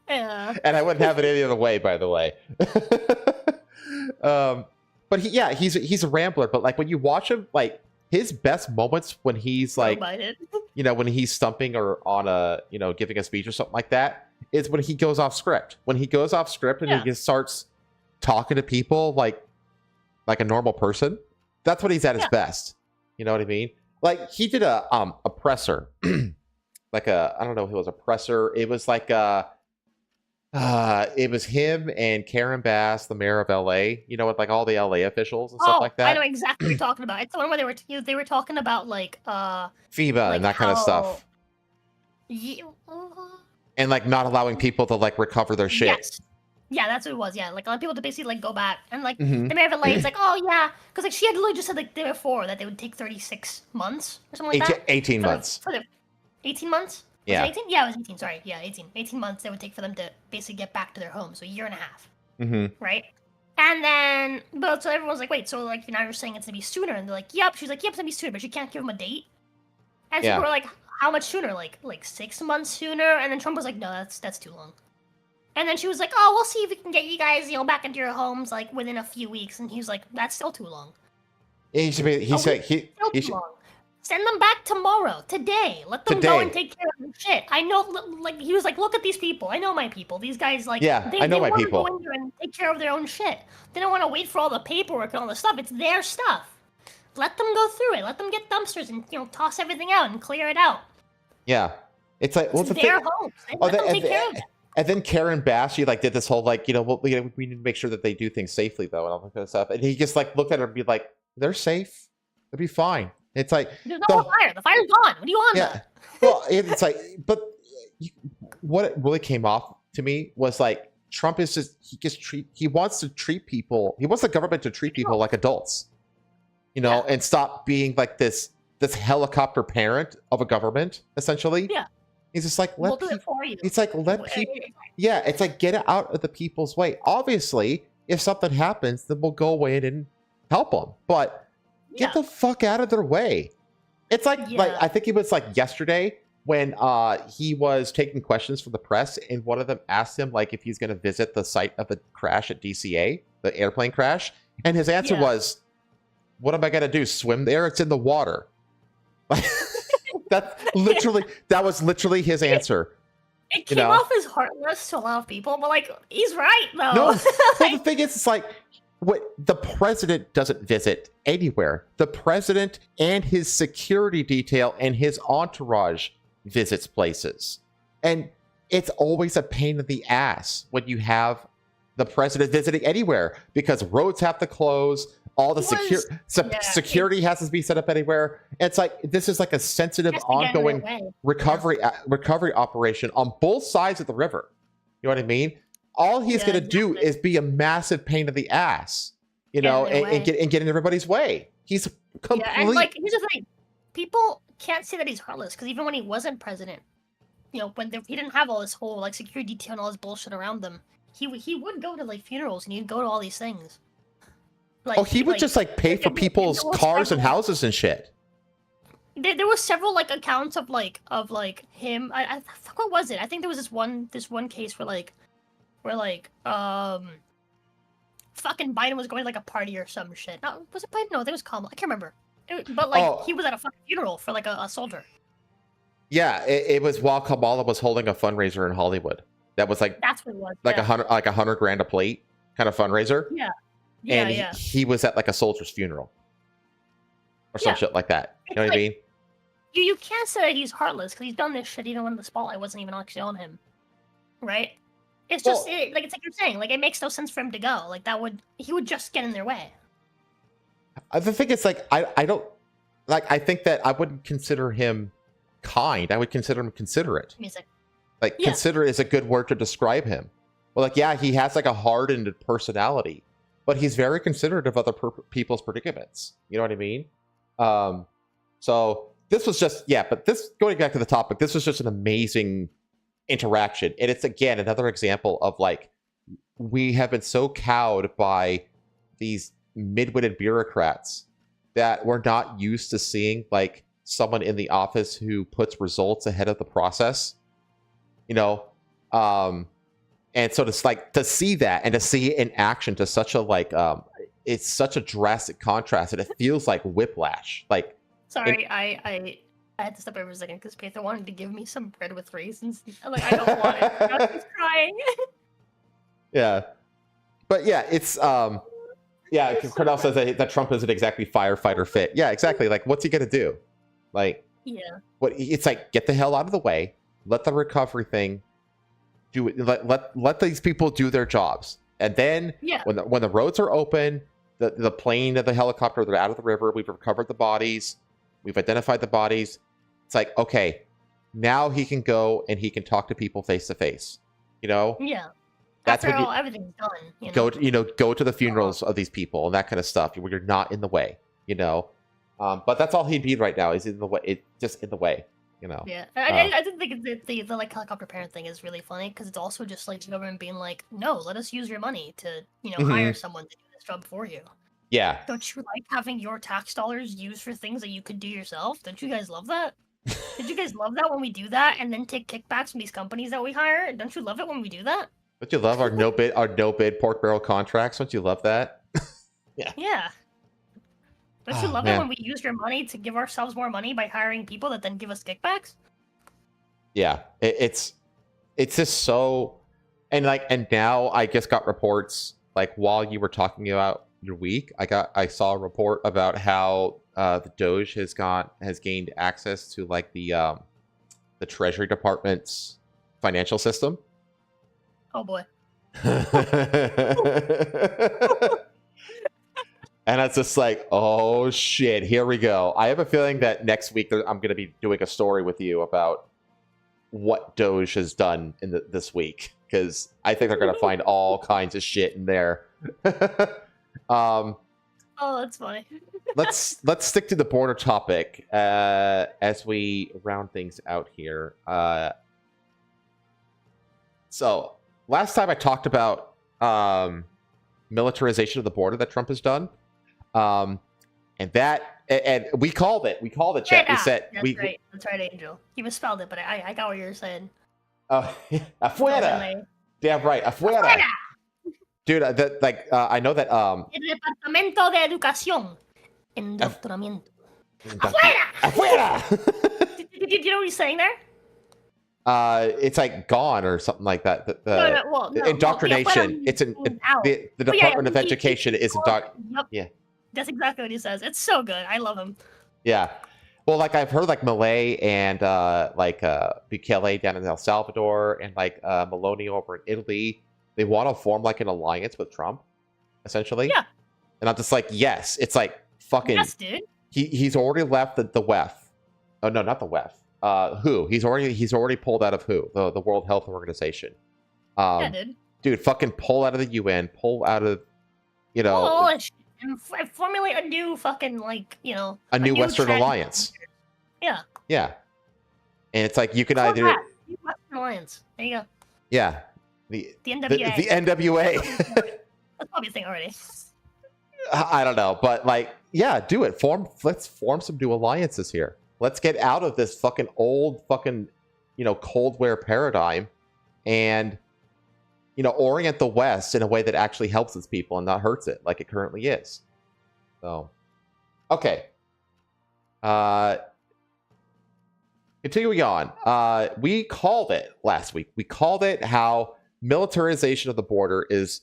Speaker 2: Yeah.
Speaker 1: And I wouldn't have it any other way, by the way. But he's a rambler. But like when you watch him, like his best moments when he's like, when he's stumping or on a, giving a speech or something like that, is when he goes off script. When he goes off script and he just starts talking to people like a normal person. That's when he's at his best. You know what I mean? Like he did a presser, like I don't know if it was a presser. It was like it was him and Karen Bass, the mayor of LA, with like all the LA officials and stuff like that.
Speaker 2: I know exactly what you're talking about. It's the one where they were talking about like
Speaker 1: FEMA
Speaker 2: like
Speaker 1: and that kind of stuff.
Speaker 2: Yeah.
Speaker 1: And like not allowing people to like recover their shit.
Speaker 2: Yes. Yeah, that's what it was. Yeah, like a lot of people to basically like go back and like the mayor of LA is like, oh yeah, because like she had literally just said like the day before that they would take 36 months or something like that.
Speaker 1: 18 months.
Speaker 2: For the 18 months.
Speaker 1: Yeah.
Speaker 2: Was it 18? Yeah, it was 18. Sorry. Yeah, 18. 18 months they would take for them to basically get back to their home. So a year and a half.
Speaker 1: Mm-hmm.
Speaker 2: Right? And then, but so everyone's like, wait, so like, you're saying it's going to be sooner. And they're like, yep. She's like, yep, it's going to be sooner, but she can't give them a date. And so people were like, how much sooner? Like 6 months sooner? And then Trump was like, no, that's too long. And then she was like, oh, we'll see if we can get you guys, back into your homes like within a few weeks. And he was like, that's still too long.
Speaker 1: He should be, he should,
Speaker 2: long. Send them back tomorrow, today. Let them go and take care of their shit. I know, like, he was like, look at these people. I know my people. These guys, like,
Speaker 1: I know my people.
Speaker 2: They want to go in there and take care of their own shit. They don't want to wait for all the paperwork and all the stuff. It's their stuff. Let them go through it. Let them get dumpsters and, toss everything out and clear it out.
Speaker 1: Yeah. It's like,
Speaker 2: it's their homes. Let them take care of it.
Speaker 1: And then Karen Bass, she like did this whole like, we need to make sure that they do things safely though and all that kind of stuff. And he just like looked at her and be like, they're safe. They'll be fine. It's like
Speaker 2: there's no fire. The fire's gone. What do you want?
Speaker 1: Yeah. Well, it's like, but what it really came off to me was like Trump is he wants to treat people. He wants the government to treat people like adults, and stop being like this helicopter parent of a government essentially.
Speaker 2: Yeah.
Speaker 1: He's just like,
Speaker 2: we'll do it for you.
Speaker 1: It's like let people. Yeah, it's like get it out of the people's way. Obviously, if something happens, then we'll go in and help them. But get the fuck out of their way. It's like I think it was like yesterday when he was taking questions from the press, and one of them asked him like if he's going to visit the site of the crash at DCA, the airplane crash, and his answer was, "What am I going to do? Swim there? It's in the water." That was literally his answer.
Speaker 2: It came off as heartless to a lot of people, but like he's right though.
Speaker 1: No, the thing is, it's like what the president doesn't visit anywhere. The president and his security detail and his entourage visits places, and it's always a pain in the ass when you have the president visiting anywhere because roads have to close. All the security has to be set up anywhere. It's like this is like a sensitive, ongoing recovery operation on both sides of the river. You know what I mean? All he's going to do is be a massive pain in the ass, you know, and get in everybody's way. He's complete.
Speaker 2: Yeah, and like here's the thing: people can't say that he's heartless because even when he wasn't president, you know, when he didn't have all this whole like security detail and all this bullshit around them, he would go to like funerals and he'd go to all these things. Like,
Speaker 1: he would just like pay for people's cars and houses and shit.
Speaker 2: There were several like accounts of him. I what was it? I think there was this one case where fucking Biden was going to like a party or some shit. No, was it Biden? No, that was Kamala. I can't remember. But like he was at a fucking funeral for like a soldier.
Speaker 1: Yeah, it was while Kamala was holding a fundraiser in Hollywood. That was like that's what it was. Like $100,000 a plate kind of fundraiser.
Speaker 2: Yeah.
Speaker 1: And he was at like a soldier's funeral or some shit like that. You know what I mean?
Speaker 2: You can't say that he's heartless because he's done this shit even when the spotlight wasn't even actually on him, right? It's just it's like you're saying, like it makes no sense for him to go. Like he would just get in their way.
Speaker 1: The thing is, like I don't like. I think that I wouldn't consider him kind. I would consider him considerate. Like considerate is a good word to describe him. Well, like he has like a hardened personality. But he's very considerate of other people's predicaments. You know what I mean? So this was just, but this, going back to the topic, this was just an amazing interaction. And it's, again, another example of, like, we have been so cowed by these mid-witted bureaucrats that we're not used to seeing, like, someone in the office who puts results ahead of the process. You know? And so to see that and to see it in action to such a it's such a drastic contrast and it feels like whiplash. Like,
Speaker 2: sorry, I had to step over a second because Peter wanted to give me some bread with raisins. I'm like, I don't want it. I was just crying.
Speaker 1: Yeah, but it's Cartel says that Trump isn't exactly firefighter fit. Yeah, exactly. Like, what's he gonna do? Like, what? It's like, get the hell out of the way. Let the recovery thing. Do it. Let these people do their jobs, and then when the roads are open, the plane and the helicopter, they're out of the river. We've recovered the bodies, we've identified the bodies. It's like, okay, now he can go and he can talk to people face to face. You know,
Speaker 2: that's when everything's done. You know?
Speaker 1: Go to the funerals of these people and that kind of stuff where you're not in the way. You know, but that's all he need right now is in the way. It's just in the way. You know.
Speaker 2: Yeah, I did think the like helicopter parent thing is really funny because it's also just like the government being like, no, let us use your money to hire someone to do this job for you.
Speaker 1: Yeah.
Speaker 2: Don't you like having your tax dollars used for things that you could do yourself? Don't you guys love that? Did you guys love that when we do that and then take kickbacks from these companies that we hire? Don't you love it when we do that?
Speaker 1: Don't you love our no bid pork barrel contracts? Don't you love that?
Speaker 2: Yeah. Don't you love it when we use your money to give ourselves more money by hiring people that then give us kickbacks?
Speaker 1: Yeah, it's just so, and now I just got reports like while you were talking about your week, I saw a report about how the Doge has gained access to like the Treasury Department's financial system.
Speaker 2: Oh boy.
Speaker 1: And it's just like, oh shit, here we go. I have a feeling that next week I'm going to be doing a story with you about what Doge has done in this week, because I think they're going to find all kinds of shit in there.
Speaker 2: Oh, that's funny.
Speaker 1: let's stick to the border topic as we round things out here. So last time I talked about militarization of the border that Trump has done. And we called it. We called it, chat. We said
Speaker 2: right. That's right, Angel. You misspelled it, but I got what you were saying.
Speaker 1: Oh, afuera. Damn right, afuera. Dude, I know that.
Speaker 2: El Departamento de Educación. Endoctrinamiento. Afuera.
Speaker 1: Afuera.
Speaker 2: you know what he's saying there?
Speaker 1: It's like gone or something like that.
Speaker 2: No,
Speaker 1: Indoctrination. It's the Department of Education is
Speaker 2: Yeah, that's exactly what he says. It's so good. I love him.
Speaker 1: Yeah. Well, like I've heard like Malay and Bukele down in El Salvador and like Maloney over in Italy, they want to form like an alliance with Trump, essentially.
Speaker 2: Yeah.
Speaker 1: And I'm just like, yes, it's like fucking.
Speaker 2: Yes, dude.
Speaker 1: He's already left the WEF. Oh no, not the WEF. WHO. He's already pulled out of WHO, the World Health Organization.
Speaker 2: Yeah, dude.
Speaker 1: Dude, fucking pull out of the UN, pull out of,
Speaker 2: and formulate a new fucking
Speaker 1: a new Western alliance.
Speaker 2: Yeah.
Speaker 1: Yeah. And it's like you can
Speaker 2: New
Speaker 1: either
Speaker 2: Western alliance. There you go.
Speaker 1: Yeah. The
Speaker 2: NWA.
Speaker 1: The NWA.
Speaker 2: That's probably a thing already.
Speaker 1: I don't know, but like, yeah, do it. Let's form some new alliances here. Let's get out of this fucking old fucking, Cold War paradigm and, orient the West in a way that actually helps its people and not hurts it like it currently is. So, okay. Continuing on. We called it last week. We called it how militarization of the border is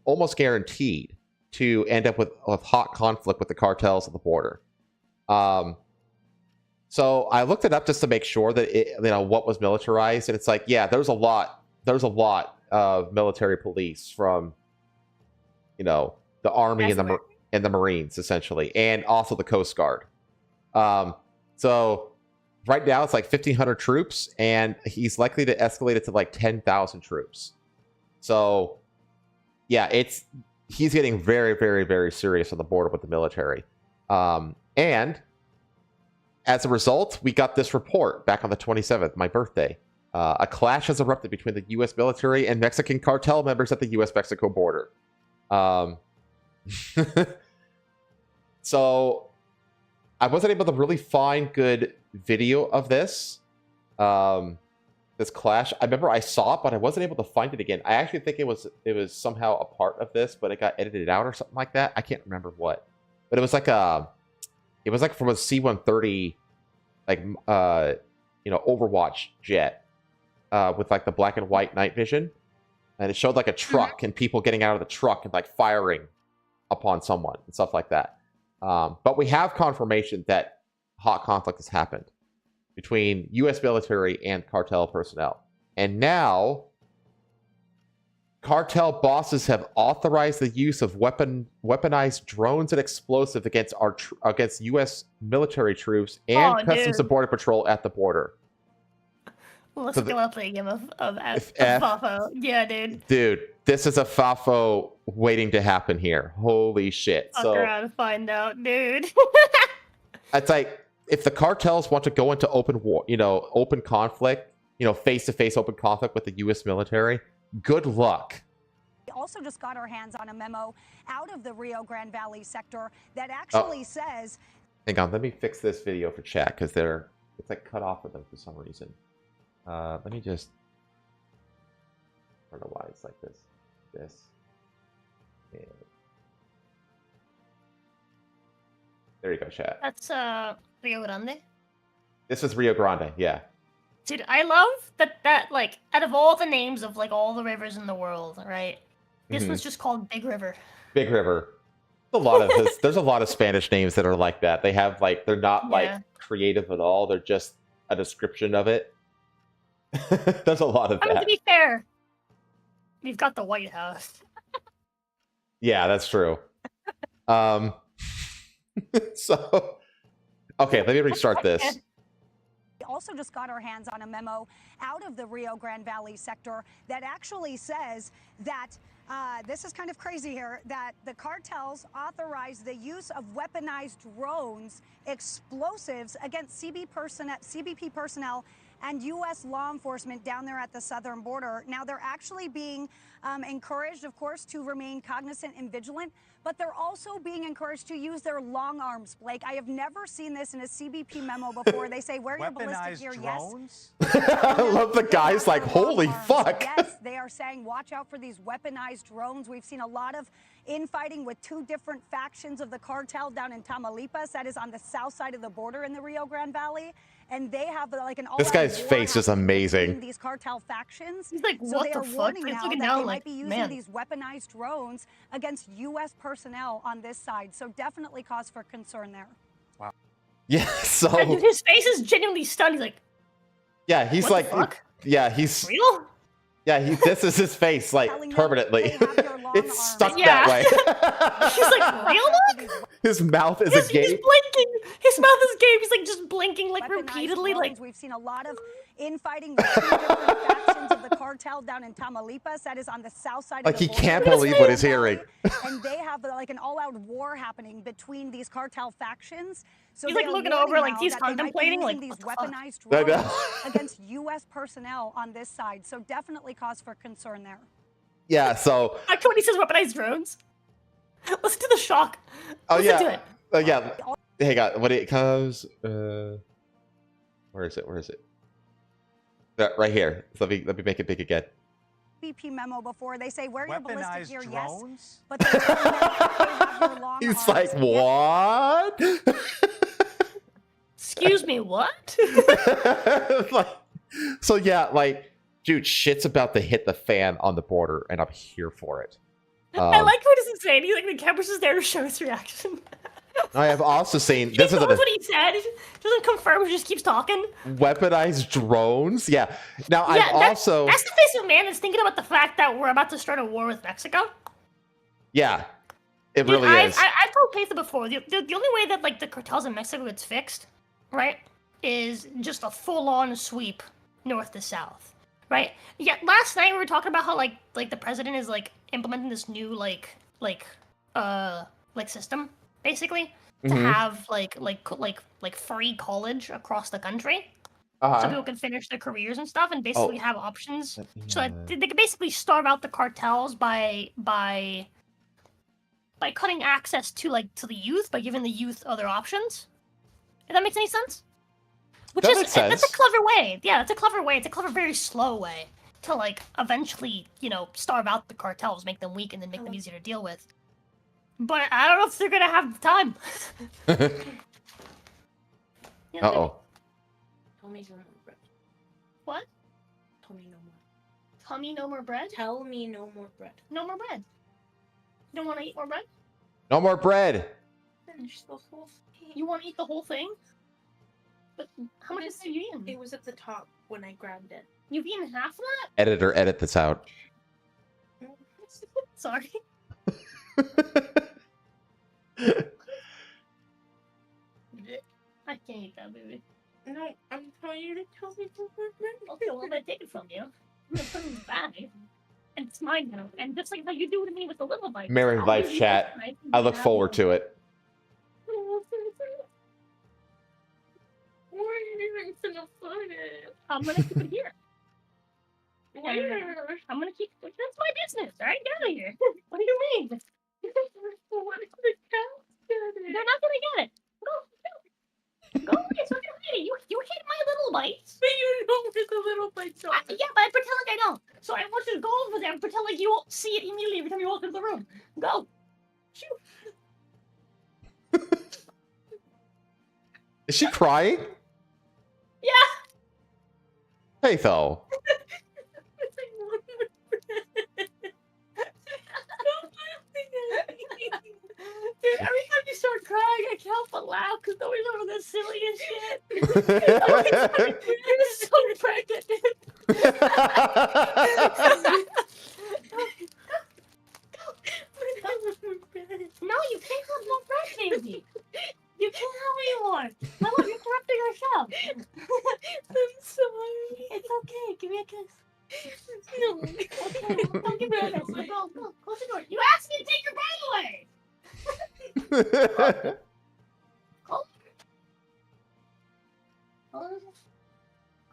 Speaker 1: almost guaranteed to end up with hot conflict with the cartels at the border. So I looked it up just to make sure that what was militarized, and it's like, yeah, there's a lot of military police from, the Army and the Marines essentially, and also the Coast Guard. So right now it's like 1,500 troops, and he's likely to escalate it to like 10,000 troops. So yeah, he's getting very, very, very serious on the border with the military, and as a result, we got this report back on the 27th, my birthday. A clash has erupted between the U.S. military and Mexican cartel members at the U.S.-Mexico border. So I wasn't able to really find good video of this clash. I remember I saw it, but I wasn't able to find it again. I actually think it was somehow a part of this, but it got edited out or something like that. I can't remember what, but it was like from a C-130, Overwatch jet with like the black and white night vision, and it showed like a truck and people getting out of the truck and like firing upon someone and stuff like that. But we have confirmation that hot conflict has happened between U.S. military and cartel personnel, and now cartel bosses have authorized the use of weaponized drones and explosives against U.S. military troops and Customs and Border Patrol at the border.
Speaker 2: Let's go up a game of FAFO. Yeah, dude.
Speaker 1: Dude, this is a FAFO waiting to happen here. Holy shit.
Speaker 2: Fuck around and find out, dude.
Speaker 1: It's like, if the cartels want to go into open war, open conflict, face-to-face open conflict with the U.S. military, good luck.
Speaker 10: We also just got our hands on a memo out of the Rio Grande Valley sector that actually says...
Speaker 1: Hang on, let me fix this video for chat, because it's like cut off of them for some reason. Let me just... I don't know why it's like this. And... There you go, chat.
Speaker 2: That's Rio Grande?
Speaker 1: This is Rio Grande, yeah.
Speaker 2: Dude, I love that like, out of all the names of like all the rivers in the world, right? This one's just called Big River.
Speaker 1: Big River. There's a lot of Spanish names that are like that. They have like, they're not like creative at all. They're just a description of it. There's a lot of that.
Speaker 2: To be fair, we've got the White House.
Speaker 1: Yeah, that's true. So, okay, let me restart this.
Speaker 10: We also just got our hands on a memo out of the Rio Grande Valley sector that actually says that this is kind of crazy here, that the cartels authorize the use of weaponized drones, explosives against CBP personnel and U.S. law enforcement down there at the southern border. Now, they're actually being encouraged, of course, to remain cognizant and vigilant, but they're also being encouraged to use their long arms, Blake. I have never seen this in a CBP memo before. They say, wear your ballistic gear,
Speaker 1: drones? Yes. I love the guys like, holy fuck.
Speaker 10: Yes, they are saying, watch out for these weaponized drones. We've seen a lot of infighting with two different factions of the cartel down in Tamaulipas, that is on the south side of the border in the Rio Grande Valley. and they have like an all
Speaker 1: This guy's face is amazing.
Speaker 10: these cartel factions.
Speaker 2: He's like,
Speaker 10: so
Speaker 2: what
Speaker 10: they
Speaker 2: the
Speaker 10: are
Speaker 2: fuck?
Speaker 10: warning
Speaker 2: He's
Speaker 10: now
Speaker 2: looking
Speaker 10: that
Speaker 2: down
Speaker 10: they
Speaker 2: like,
Speaker 10: might be using
Speaker 2: man.
Speaker 10: these weaponized drones against U.S. personnel on this side. So definitely cause for concern there.
Speaker 1: Wow. Yeah. So
Speaker 2: yeah, dude, his face is genuinely stunned. He's like,
Speaker 1: yeah, he's
Speaker 2: what
Speaker 1: like,
Speaker 2: the fuck?
Speaker 1: yeah, he's
Speaker 2: real.
Speaker 1: Yeah, this is his face, like permanently. It's stuck that way.
Speaker 2: He's like, real look?
Speaker 1: His mouth is
Speaker 2: He's
Speaker 1: agape.
Speaker 2: blinking. His mouth is agape. He's like just blinking like repeatedly. Like
Speaker 10: We've seen a lot of infighting with two different factions of the cartel down in Tamaulipas. That is on the south side.
Speaker 1: Like
Speaker 10: of the
Speaker 1: he
Speaker 10: border.
Speaker 1: can't believe what he's hearing.
Speaker 10: And they have like an all-out war happening between these cartel factions. So
Speaker 2: he's like looking over, like he's contemplating, like
Speaker 10: these
Speaker 2: what
Speaker 10: weaponized
Speaker 1: I
Speaker 10: drones
Speaker 1: know.
Speaker 10: against U.S. personnel on this side. So definitely cause for concern there.
Speaker 1: Yeah. So.
Speaker 2: Actually, when he says weaponized drones, listen to the shock.
Speaker 1: Oh
Speaker 2: listen
Speaker 1: yeah.
Speaker 2: to it.
Speaker 1: Yeah. Hey, God, when it comes, where is it? Where is it? Right here. So let me make it big again.
Speaker 10: BP memo before they say wear your ballistic gear,
Speaker 11: drones?
Speaker 10: yes, but they have your long
Speaker 1: He's
Speaker 10: arms.
Speaker 1: like, what?
Speaker 2: Excuse me, what?
Speaker 1: Like, so yeah, like, dude, shit's about to hit the fan on the border, and I'm here for it.
Speaker 2: I like what he's saying. He's like the camera's just there to show his reaction.
Speaker 1: I have also seen
Speaker 2: He
Speaker 1: this
Speaker 2: knows
Speaker 1: is
Speaker 2: what he said. He doesn't confirm. He just keeps talking.
Speaker 1: weaponized drones. Yeah. Now
Speaker 2: Yeah,
Speaker 1: I've also
Speaker 2: that's the face of a man that's thinking about the fact that we're about to start a war with Mexico.
Speaker 1: yeah, it
Speaker 2: Dude,
Speaker 1: really is.
Speaker 2: I've told Patha before. The only way that like the cartels in Mexico gets fixed, right, is just a full-on sweep north to south, right? Yeah. Last night we were talking about how like the president is like implementing this new like system basically to have like free college across the country. So people can finish their careers and stuff, and basically have options. So that they can basically starve out the cartels by cutting access to the youth, by giving the youth other options. If that makes any sense?
Speaker 1: Makes sense.
Speaker 2: That's a clever way. Yeah, that's a clever way. It's a clever, very slow way to eventually starve out the cartels, make them weak, and then make them easier to deal with. But I don't know if they're gonna have the time.
Speaker 1: Uh-oh.
Speaker 9: Tell me no more bread.
Speaker 2: What?
Speaker 9: Tell me no more.
Speaker 2: Tell me no more bread?
Speaker 9: Tell me no more bread.
Speaker 2: No more bread. You don't want to eat more bread?
Speaker 1: No more bread.
Speaker 9: Finish the whole thing.
Speaker 2: You want to eat the whole thing? But how much have you eaten?
Speaker 9: It was at the top when I grabbed it.
Speaker 2: You've eaten half of that?
Speaker 1: Editor, edit this out.
Speaker 2: Sorry. I can't eat that, baby.
Speaker 9: No, I'm telling you to tell me no more bread.
Speaker 2: Okay, well, I'm gonna take it from you. I'm gonna put it in the bag. And it's mine now. And just like how you do to me with the little bite.
Speaker 1: Merry
Speaker 2: I'll
Speaker 1: life
Speaker 2: give you
Speaker 1: chat.
Speaker 2: this knife and
Speaker 1: I
Speaker 2: you
Speaker 1: look
Speaker 2: have
Speaker 1: forward
Speaker 2: one.
Speaker 1: to it.
Speaker 2: I'm gonna keep it here. I'm gonna keep it. That's my business. All right, get out of here. What do you mean? They're not gonna get it. Go away. It's not gonna hit it. You hit my little bites.
Speaker 9: But you know where the little bites are.
Speaker 2: Yeah, but I pretend like I don't. So I want you to go over there and pretend like you won't see it immediately every time you walk into the room. Go. Shoot.
Speaker 1: Is she crying?
Speaker 2: Yeah.
Speaker 1: Hey, though.
Speaker 2: Dude, every time you start crying, I can't help but laugh because nobody's over the silliest shit. You're so pregnant, dude. No, you can't have more bread, baby. You can't have any more. No, you're interrupting yourself.
Speaker 9: I'm sorry.
Speaker 2: It's okay. Give me a kiss. No. Okay, don't give me a kiss. Go, close the door. You asked me to take your bread away.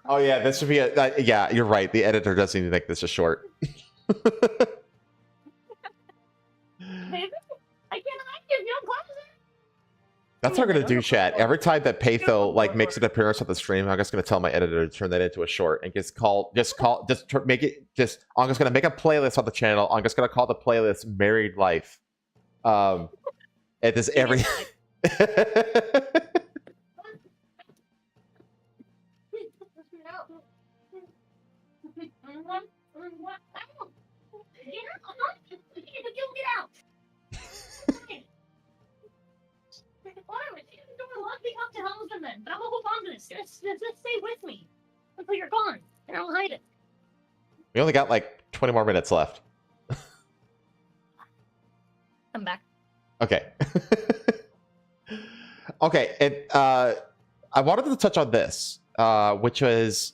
Speaker 1: Oh yeah, this should be a. Yeah, you're right. The editor does need to make this a short.
Speaker 2: Baby, I can't hide you if you don't close it.
Speaker 1: That's what I'm gonna do, chat. Every time that Patho makes an appearance on the stream, I'm just gonna tell my editor to turn that into a short and make it. I'm just gonna make a playlist on the channel. I'm just gonna call the playlist "Married Life." It is every.
Speaker 2: What? I don't. Get out. Whatever. Lock me up to Helmsman then. But I'm gonna hold on to this. Let's stay with me until you're gone, and I'll hide it.
Speaker 1: We only got like 20 more minutes left.
Speaker 2: I'm back.
Speaker 1: Okay. Okay, and I wanted to touch on this, which was,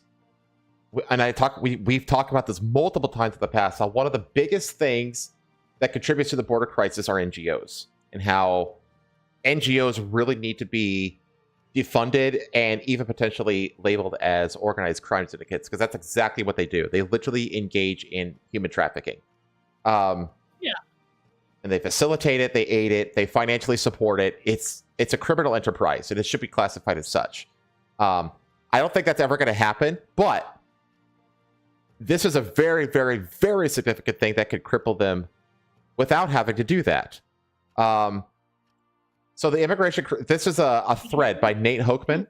Speaker 1: and we've talked about this multiple times in the past. How one of the biggest things that contributes to the border crisis are NGOs, and how NGOs really need to be defunded and even potentially labeled as organized crime syndicates, because that's exactly what they do. They literally engage in human trafficking. Yeah. And they facilitate it, they aid it, they financially support it. It's a criminal enterprise, and it should be classified as such. I don't think that's ever going to happen, but this is a very, very, very significant thing that could cripple them without having to do that. So the immigration... This is a thread by Nate Hochman.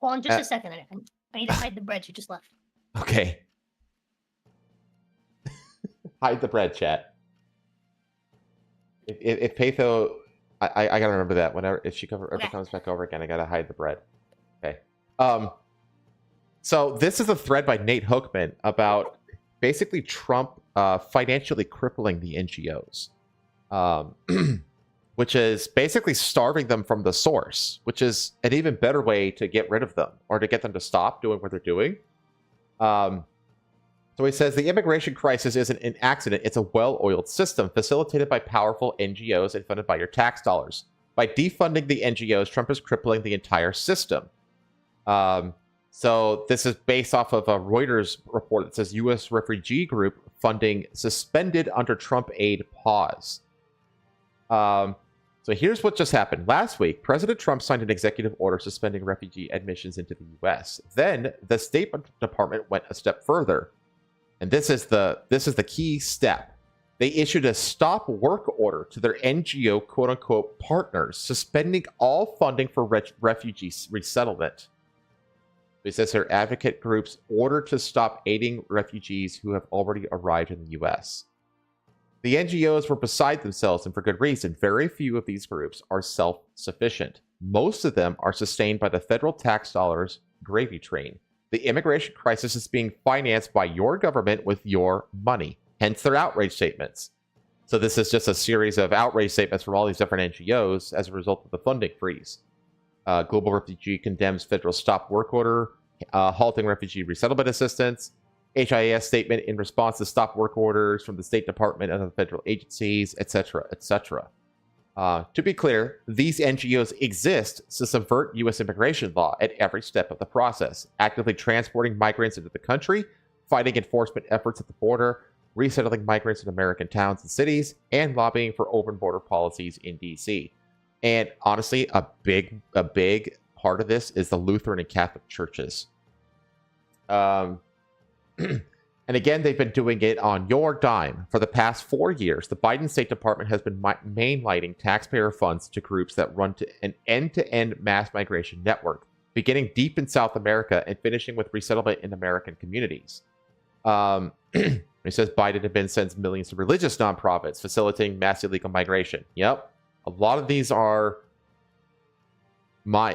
Speaker 2: Hold on just a second. I need to hide the bread you just left.
Speaker 1: Okay. Hide the bread, chat. If Patho... I gotta remember that. If she ever comes back over again, I gotta hide the bread. Okay. So this is a thread by Nate Hochman about basically Trump financially crippling the NGOs. Which is basically starving them from the source, which is an even better way to get rid of them or to get them to stop doing what they're doing. So he says the immigration crisis isn't an accident. It's a well-oiled system facilitated by powerful NGOs and funded by your tax dollars. By defunding the NGOs, Trump is crippling the entire system. So this is based off of a Reuters report that says U.S. refugee group funding suspended under Trump aid pause. So here's what just happened. Last week, President Trump signed an executive order suspending refugee admissions into the U.S. Then the State Department went a step further. And this is the key step. They issued a stop work order to their NGO quote-unquote partners, suspending all funding for refugee resettlement. It says their advocate groups ordered to stop aiding refugees who have already arrived in the U.S. The NGOs were beside themselves, and for good reason. Very few of these groups are self-sufficient. Most of them are sustained by the federal tax dollars gravy train. The immigration crisis is being financed by your government with your money, hence their outrage statements. So this is just a series of outrage statements from all these different NGOs as a result of the funding freeze. Global Refugee condemns federal stop work order, halting refugee resettlement assistance. HIS statement in response to stop work orders from the State Department and other federal agencies, etc., etc. To be clear, these NGOs exist to subvert U.S. immigration law at every step of the process, actively transporting migrants into the country, fighting enforcement efforts at the border, resettling migrants in American towns and cities, and lobbying for open border policies in D.C. And honestly, a big part of this is the Lutheran and Catholic churches. And again, they've been doing it on your dime. For the past 4 years, the Biden State Department has been mainlining taxpayer funds to groups that run to an end-to-end mass migration network, beginning deep in South America and finishing with resettlement in American communities. It says Biden admin sends millions to religious nonprofits facilitating mass illegal migration. Yep. A lot of these are my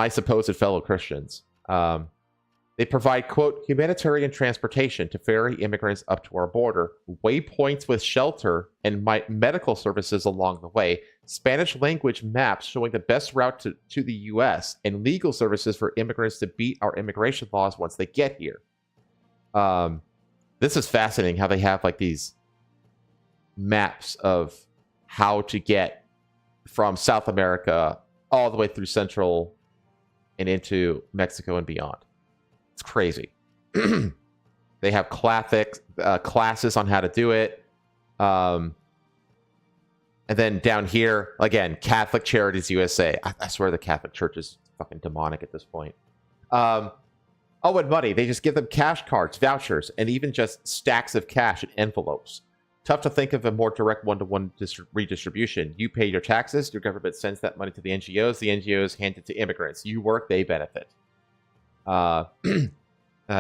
Speaker 1: supposed fellow Christians. They provide, quote, humanitarian transportation to ferry immigrants up to our border, waypoints with shelter and medical services along the way, Spanish language maps showing the best route to the U.S., and legal services for immigrants to beat our immigration laws once they get here. This is fascinating how they have like these maps of how to get from South America all the way through Central and into Mexico and beyond. It's crazy. They have classes on how to do it. And then down here, again, Catholic Charities USA. I swear the Catholic Church is fucking demonic at this point. And money. They just give them cash cards, vouchers, and even just stacks of cash in envelopes. Tough to think of a more direct one-to-one redistribution. You pay your taxes, your government sends that money to the NGOs hand it to immigrants. You work, they benefit.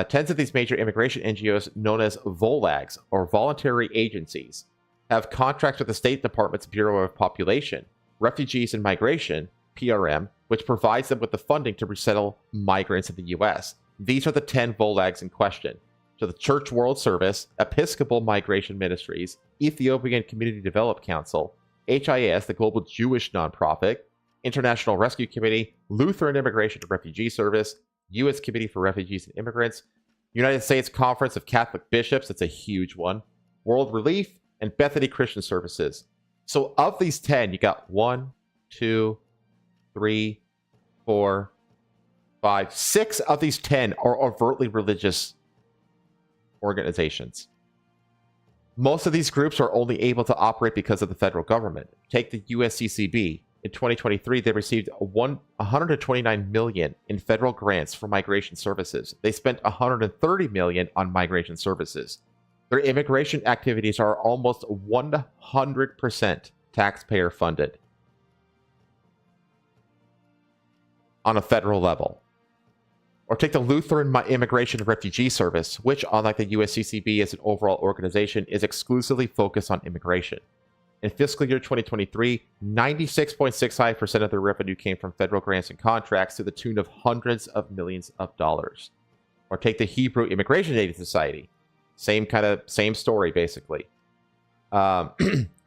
Speaker 1: Tens of these major immigration NGOs, known as VOLAGs, or voluntary agencies, have contracts with the State Department's Bureau of Population, Refugees and Migration, PRM, which provides them with the funding to resettle migrants in the U.S. These are the 10 VOLAGs in question. So the Church World Service, Episcopal Migration Ministries, Ethiopian Community Development Council, HIS, the global Jewish nonprofit, International Rescue Committee, Lutheran Immigration and Refugee Service, U.S. Committee for Refugees and Immigrants, United States Conference of Catholic Bishops, that's a huge one, World Relief, and Bethany Christian Services. So of these 10, you got 1, 2, 3, 4, 5, 6 of these 10 are overtly religious organizations. Most of these groups are only able to operate because of the federal government. Take the USCCB. In 2023, they received $129 million in federal grants for migration services. They spent $130 million on migration services. Their immigration activities are almost 100% taxpayer funded on a federal level. Or take the Lutheran Immigration and Refugee Service, which, unlike the USCCB as an overall organization, is exclusively focused on immigration. In fiscal year 2023, 96.65% of their revenue came from federal grants and contracts to the tune of hundreds of millions of dollars. Or take the Hebrew Immigration Aid Society. Same story, basically.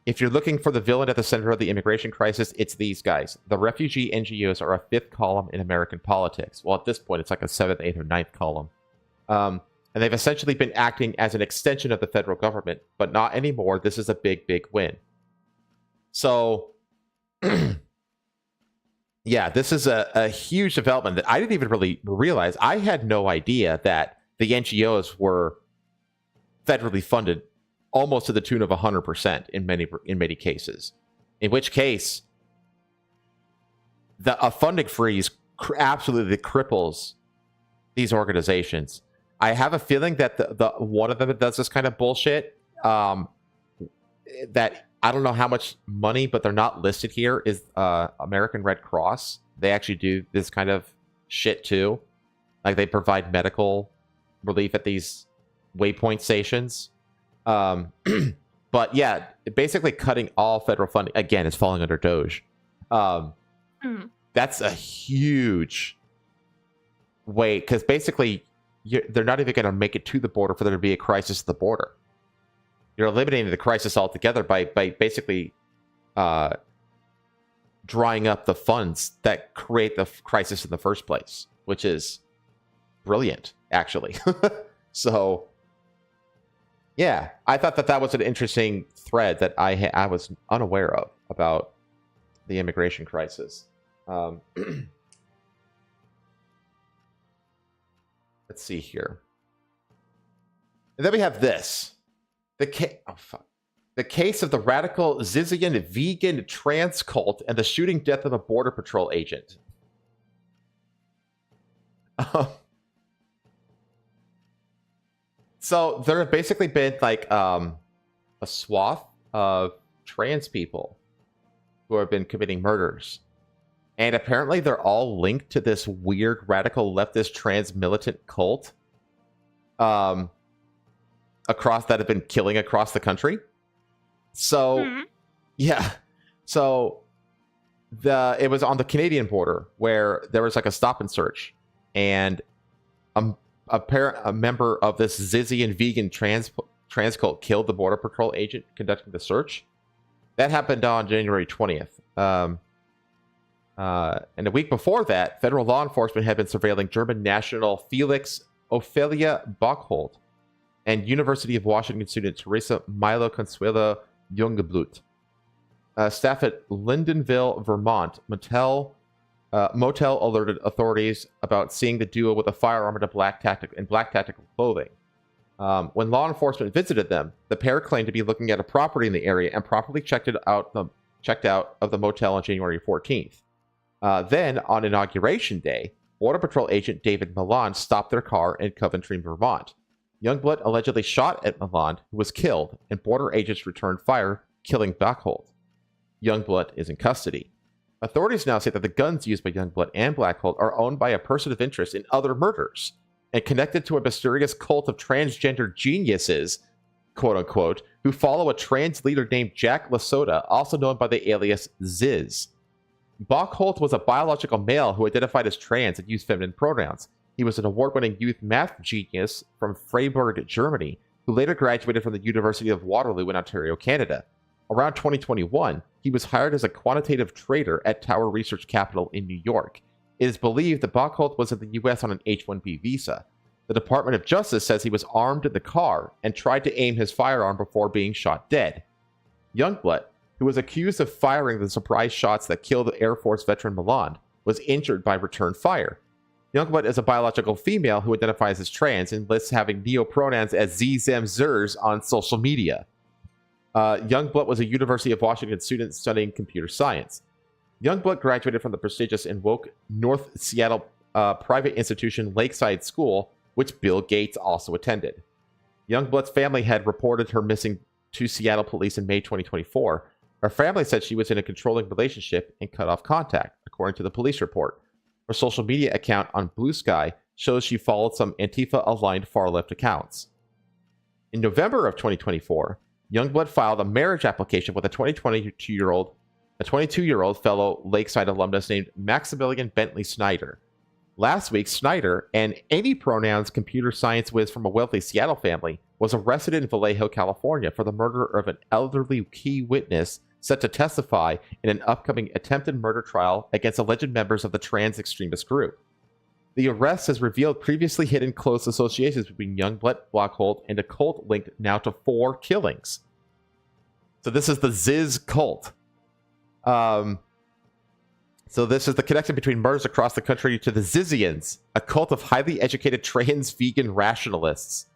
Speaker 1: If you're looking for the villain at the center of the immigration crisis, it's these guys. The refugee NGOs are a fifth column in American politics. Well, at this point, it's like a seventh, eighth, or ninth column. And they've essentially been acting as an extension of the federal government, but not anymore. This is a big, big win. So, yeah, this is a huge development that I didn't even really realize. I had no idea that the NGOs were federally funded almost to the tune of 100% in many cases. In which case, a funding freeze absolutely cripples these organizations. I have a feeling that the one of them that does this kind of bullshit, that I don't know how much money, but they're not listed here, is American Red Cross. They actually do this kind of shit too. Like, they provide medical relief at these waypoint stations. But yeah, basically cutting all federal funding, again, is falling under Doge. That's a huge way, because basically they're not even going to make it to the border for there to be a crisis at the border. You're eliminating the crisis altogether by basically drying up the funds that create the crisis in the first place, which is brilliant, actually. So, yeah, I thought that was an interesting thread that I was unaware of about the immigration crisis. Let's see here. And then we have this. The case of the radical Zizian vegan trans cult and the shooting death of a Border Patrol agent. So there have basically been like a swath of trans people who have been committing murders. And apparently they're all linked to this weird radical leftist trans militant cult that have been killing across the country. So, yeah. So it was on the Canadian border where there was like a stop and search, and a member of this Zizian vegan trans cult killed the Border Patrol agent conducting the search. That happened on January 20th. And a week before that, federal law enforcement had been surveilling German national Felix Ophelia Bockhold and University of Washington student Teresa Milo Consuelo Jungblut. Staff at Lyndonville, Vermont, motel alerted authorities about seeing the duo with a firearm and black tactical clothing. When law enforcement visited them, the pair claimed to be looking at a property in the area and properly checked out of the motel on January 14th. Then, on Inauguration Day, Border Patrol agent David Milan stopped their car in Coventry, Vermont. Youngblood allegedly shot at Milan, who was killed, and border agents returned fire, killing Blackhold. Youngblood is in custody. Authorities now say that the guns used by Youngblood and Blackhold are owned by a person of interest in other murders. and connected to a mysterious cult of transgender geniuses, quote unquote, who follow a trans leader named Jack Lasota, also known by the alias Ziz. Bockholt was a biological male who identified as trans and used feminine pronouns. He was an award-winning youth math genius from Freiburg, Germany, who later graduated from the University of Waterloo in Ontario, Canada. Around 2021, he was hired as a quantitative trader at Tower Research Capital in New York. It is believed that Bockholt was in the U.S. on an H-1B visa. The Department of Justice says he was armed in the car and tried to aim his firearm before being shot dead. Youngblood, who was accused of firing the surprise shots that killed Air Force veteran Milan, was injured by return fire. Youngblood is a biological female who identifies as trans and lists having neo-pronouns as Zers on social media. Youngblood was a University of Washington student studying computer science. Youngblood graduated from the prestigious and woke North Seattle private institution Lakeside School, which Bill Gates also attended. Youngblood's family had reported her missing to Seattle police in May 2024. Her family said she was in a controlling relationship and cut off contact, according to the police report. Her social media account on Blue Sky shows she followed some Antifa-aligned far-left accounts. In November of 2024, Youngblood filed a marriage application with a 22-year-old fellow Lakeside alumnus named Maximilian Bentley Snyder. Last week, Snyder, an any pronouns computer science whiz from a wealthy Seattle family, was arrested in Vallejo, California for the murder of an elderly key witness set to testify in an upcoming attempted murder trial against alleged members of the trans extremist group. The arrest has revealed previously hidden close associations between Youngblood, Bockholt, and a cult linked now to 4 killings. So this is the Ziz cult. So this is the connection between murders across the country to the Zizians, a cult of highly educated trans vegan rationalists.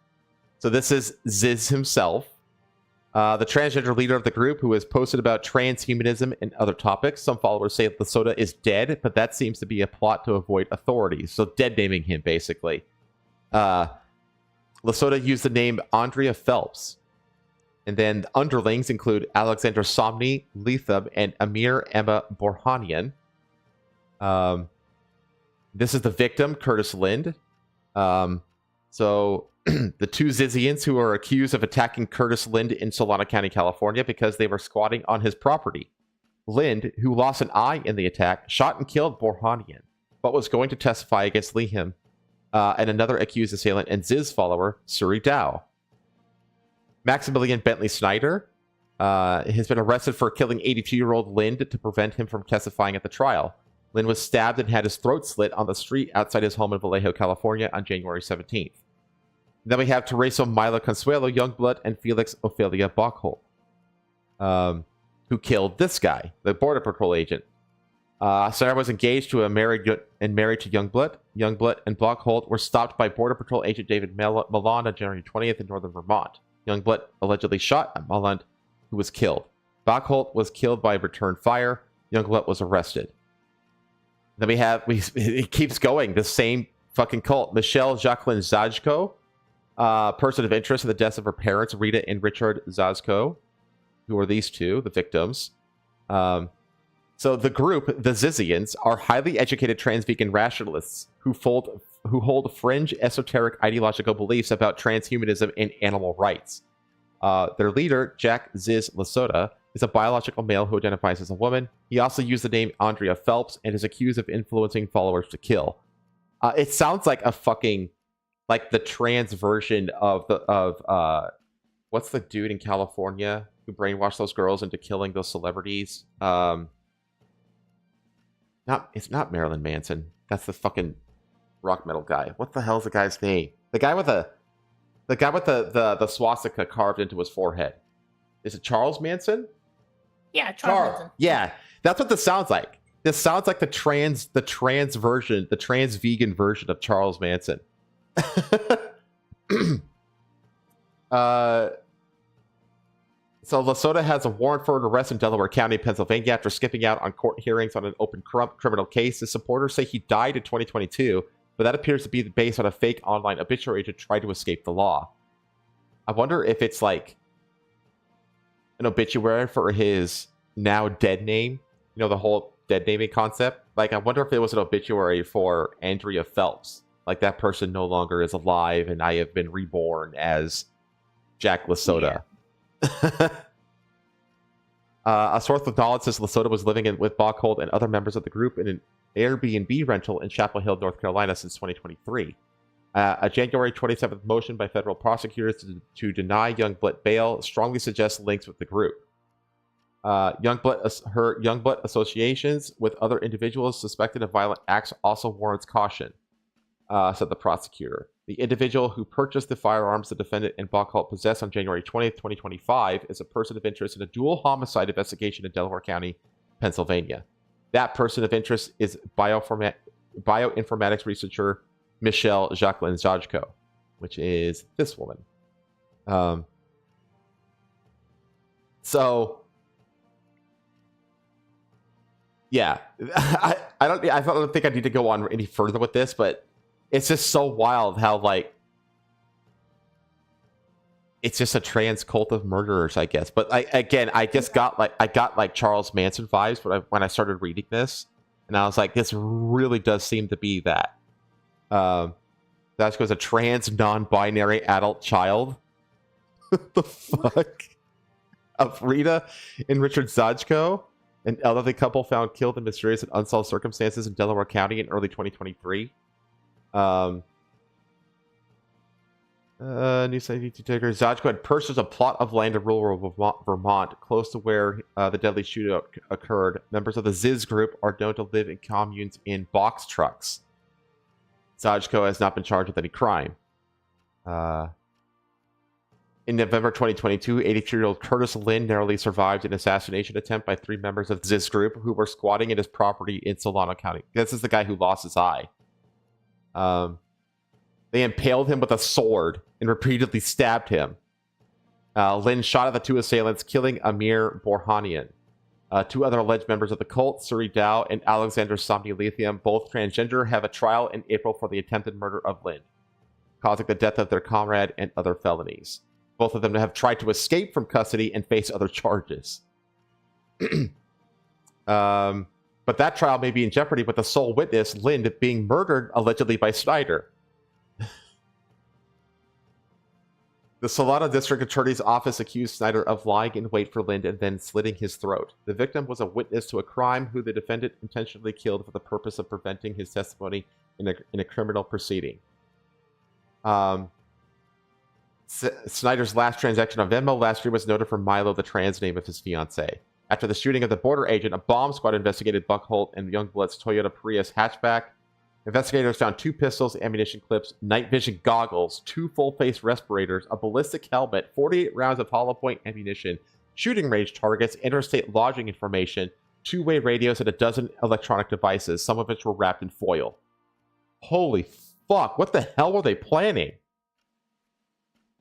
Speaker 1: So this is Ziz himself, the transgender leader of the group, who has posted about transhumanism and other topics. Some followers say Lasota is dead, but that seems to be a plot to avoid authorities. So dead naming him, basically. Lasota used the name Andrea Phelps. And then the underlings include Alexander Somni, Letham, and Amir Emma Borhanian. This is the victim, Curtis Lind. So the 2 Zizians who are accused of attacking Curtis Lind in Solana County, California, because they were squatting on his property. Lind, who lost an eye in the attack, shot and killed Borhanian, but was going to testify against Leham and another accused assailant and Ziz follower, Suri Dow. Maximilian Bentley Snyder has been arrested for killing 82-year-old Lind to prevent him from testifying at the trial. Lind was stabbed and had his throat slit on the street outside his home in Vallejo, California on January 17th. Then we have Tereso Milo Consuelo Youngblood and Felix Ophelia Bockholt, who killed this guy, the Border Patrol agent. Sarah was engaged to married to Youngblood. Youngblood and Bockholt were stopped by Border Patrol agent David Milan on January 20th in northern Vermont. Youngblood allegedly shot at Milan, who was killed. Bockholt was killed by return fire. Youngblood was arrested. Then it keeps going, the same fucking cult. Michelle Jacqueline Zajko, person of interest in the deaths of her parents, Rita and Richard Zazko, who are these 2, the victims. So the group, the Zizians, are highly educated trans vegan rationalists who hold fringe esoteric ideological beliefs about transhumanism and animal rights. Their leader, Jack Ziz Lasota, is a biological male who identifies as a woman. He also used the name Andrea Phelps and is accused of influencing followers to kill. It sounds like a fucking, like the trans version of what's the dude in California who brainwashed those girls into killing those celebrities? It's not Marilyn Manson. That's the fucking rock metal guy. What the hell's the guy's name? The guy with the swastika carved into his forehead. Is it Charles Manson?
Speaker 2: Yeah, Charles Manson.
Speaker 1: Yeah, that's what this sounds like. This sounds like the trans version, the trans vegan version of Charles Manson. So Lasota has a warrant for an arrest in Delaware County, Pennsylvania, after skipping out on court hearings on an open criminal case. His supporters say he died in 2022, but that appears to be based on a fake online obituary to try to escape the law. I wonder if it's like an obituary for his now dead name. You know, the whole dead naming concept. Like, I wonder if it was an obituary for Andrea Phelps. Like that person no longer is alive, and I have been reborn as Jack Lasota. Yeah. A source with knowledge says Lasota was living with Boghold and other members of the group in an Airbnb rental in Chapel Hill, North Carolina since 2023. A January 27th motion by federal prosecutors to deny Youngblood bail strongly suggests links with the group. Youngblood associations with other individuals suspected of violent acts also warrants caution, said the prosecutor. The individual who purchased the firearms the defendant and Boghold possessed on January 20th, 2025 is a person of interest in a dual homicide investigation in Delaware County, Pennsylvania. That person of interest is bioinformatics researcher Michelle Jacqueline Zajko, which is this woman. So, yeah, I don't think I need to go on any further with this, but it's just so wild how, like, it's just a trans cult of murderers, I guess. But I got Charles Manson vibes when I started reading this, and I was like, this really does seem to be that. That goes a trans non-binary adult child. What the fuck? Of Rita and Richard Zajko, an elderly couple found killed in mysterious and unsolved circumstances in Delaware County in early 2023. News ID taker Zajko had purchased a plot of land in rural Vermont, close to where the deadly shootout occurred. Members of the Ziz group are known to live in communes in box trucks. Zajko has not been charged with any crime. In November 2022, 82-year-old Curtis Lynn narrowly survived an assassination attempt by 3 members of the Ziz group who were squatting in his property in Solano County. This is the guy who lost his eye. They impaled him with a sword and repeatedly stabbed him. Lynn shot at the 2 assailants, killing Amir Borhanian. 2 other alleged members of the cult, Suri Dow and Alexander Somnolithium, both transgender, have a trial in April for the attempted murder of Lynn, causing the death of their comrade and other felonies. Both of them have tried to escape from custody and face other charges. But that trial may be in jeopardy with the sole witness, Lynn, being murdered allegedly by Snyder. The Solano District Attorney's Office accused Snyder of lying in wait for Lind and then slitting his throat. The victim was a witness to a crime who the defendant intentionally killed for the purpose of preventing his testimony in a criminal proceeding. Snyder's last transaction on Venmo last year was noted for Milo, the trans name of his fiancée. After the shooting of the border agent, a bomb squad investigated Buckholt and Youngblood's Toyota Prius hatchback. Investigators found 2 pistols, ammunition clips, night vision goggles, 2 full-face respirators, a ballistic helmet, 48 rounds of hollow point ammunition, shooting range targets, interstate lodging information, 2-way radios, and a dozen electronic devices, some of which were wrapped in foil. Holy fuck, what the hell were they planning?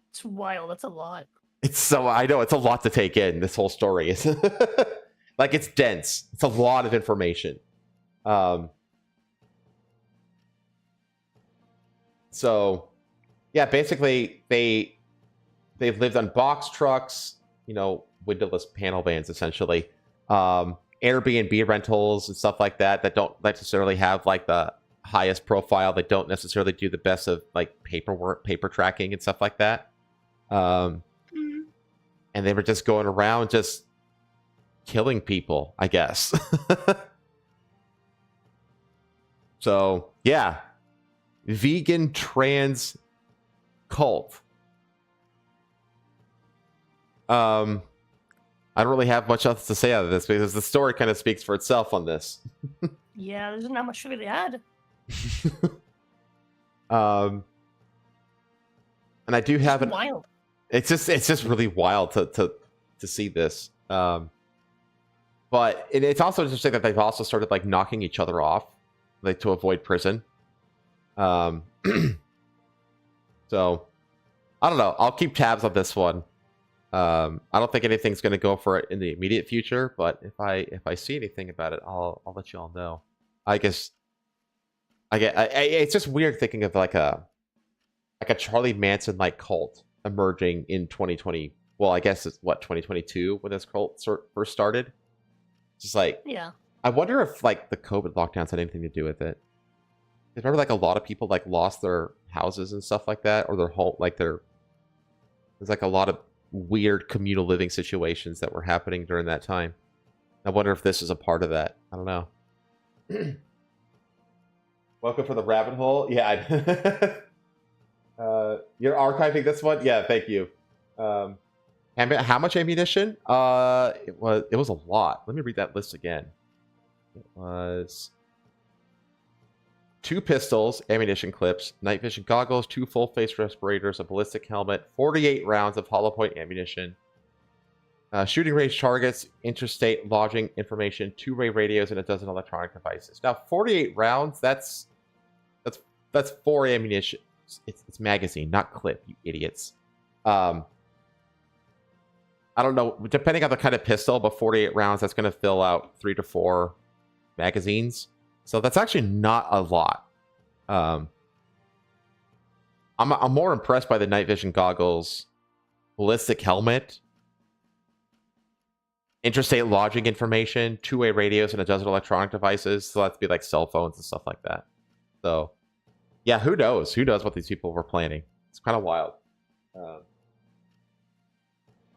Speaker 2: It's wild, that's a lot.
Speaker 1: I know, it's a lot to take in, this whole story. Like, it's dense. It's a lot of information. So, yeah, basically, they've lived on box trucks, windowless panel vans, essentially. Airbnb rentals and stuff like that don't necessarily have, like, the highest profile. They don't necessarily do the best of, like, paper tracking and stuff like that. And they were just going around just killing people, I guess. So, yeah. Vegan trans cult. I don't really have much else to say out of this because the story kind of speaks for itself on this.
Speaker 2: Yeah, there's not much to really add.
Speaker 1: And I do have
Speaker 2: it's wild.
Speaker 1: It's just really wild to see this. But it's also interesting that they've also started like knocking each other off, like to avoid prison. So I don't know. I'll keep tabs on this one. I don't think anything's going to go for it in the immediate future, but if I see anything about it, I'll let you all know. I guess it's just weird thinking of like a Charlie Manson like cult emerging in 2020. Well, I guess it's 2022 when this cult first started. Just like,
Speaker 2: yeah.
Speaker 1: I wonder if like the COVID lockdowns had anything to do with it. remember like a lot of people like lost their houses and stuff like that, or their whole like there's like a lot of weird communal living situations that were happening during that time. I wonder if this is a part of that. I don't know. Welcome for the rabbit hole. Yeah. You're archiving this one? Yeah, thank you. How much ammunition? It was a lot. Let me read that list again. It was 2 pistols, ammunition clips, night vision goggles, 2 full face respirators, a ballistic helmet, 48 rounds of hollow point ammunition, shooting range targets, interstate lodging information, 2-way radios, and a dozen electronic devices. Now, 48 rounds, that's 4 ammunition. It's magazine, not clip, you idiots. I don't know, depending on the kind of pistol, but 48 rounds, that's going to fill out 3 to 4 magazines. So that's actually not a lot. I'm more impressed by the night vision goggles, ballistic helmet, interstate lodging information, 2-way radios, and a dozen electronic devices. So that'd be like cell phones and stuff like that. So yeah, who knows? Who knows what these people were planning? It's kind of wild.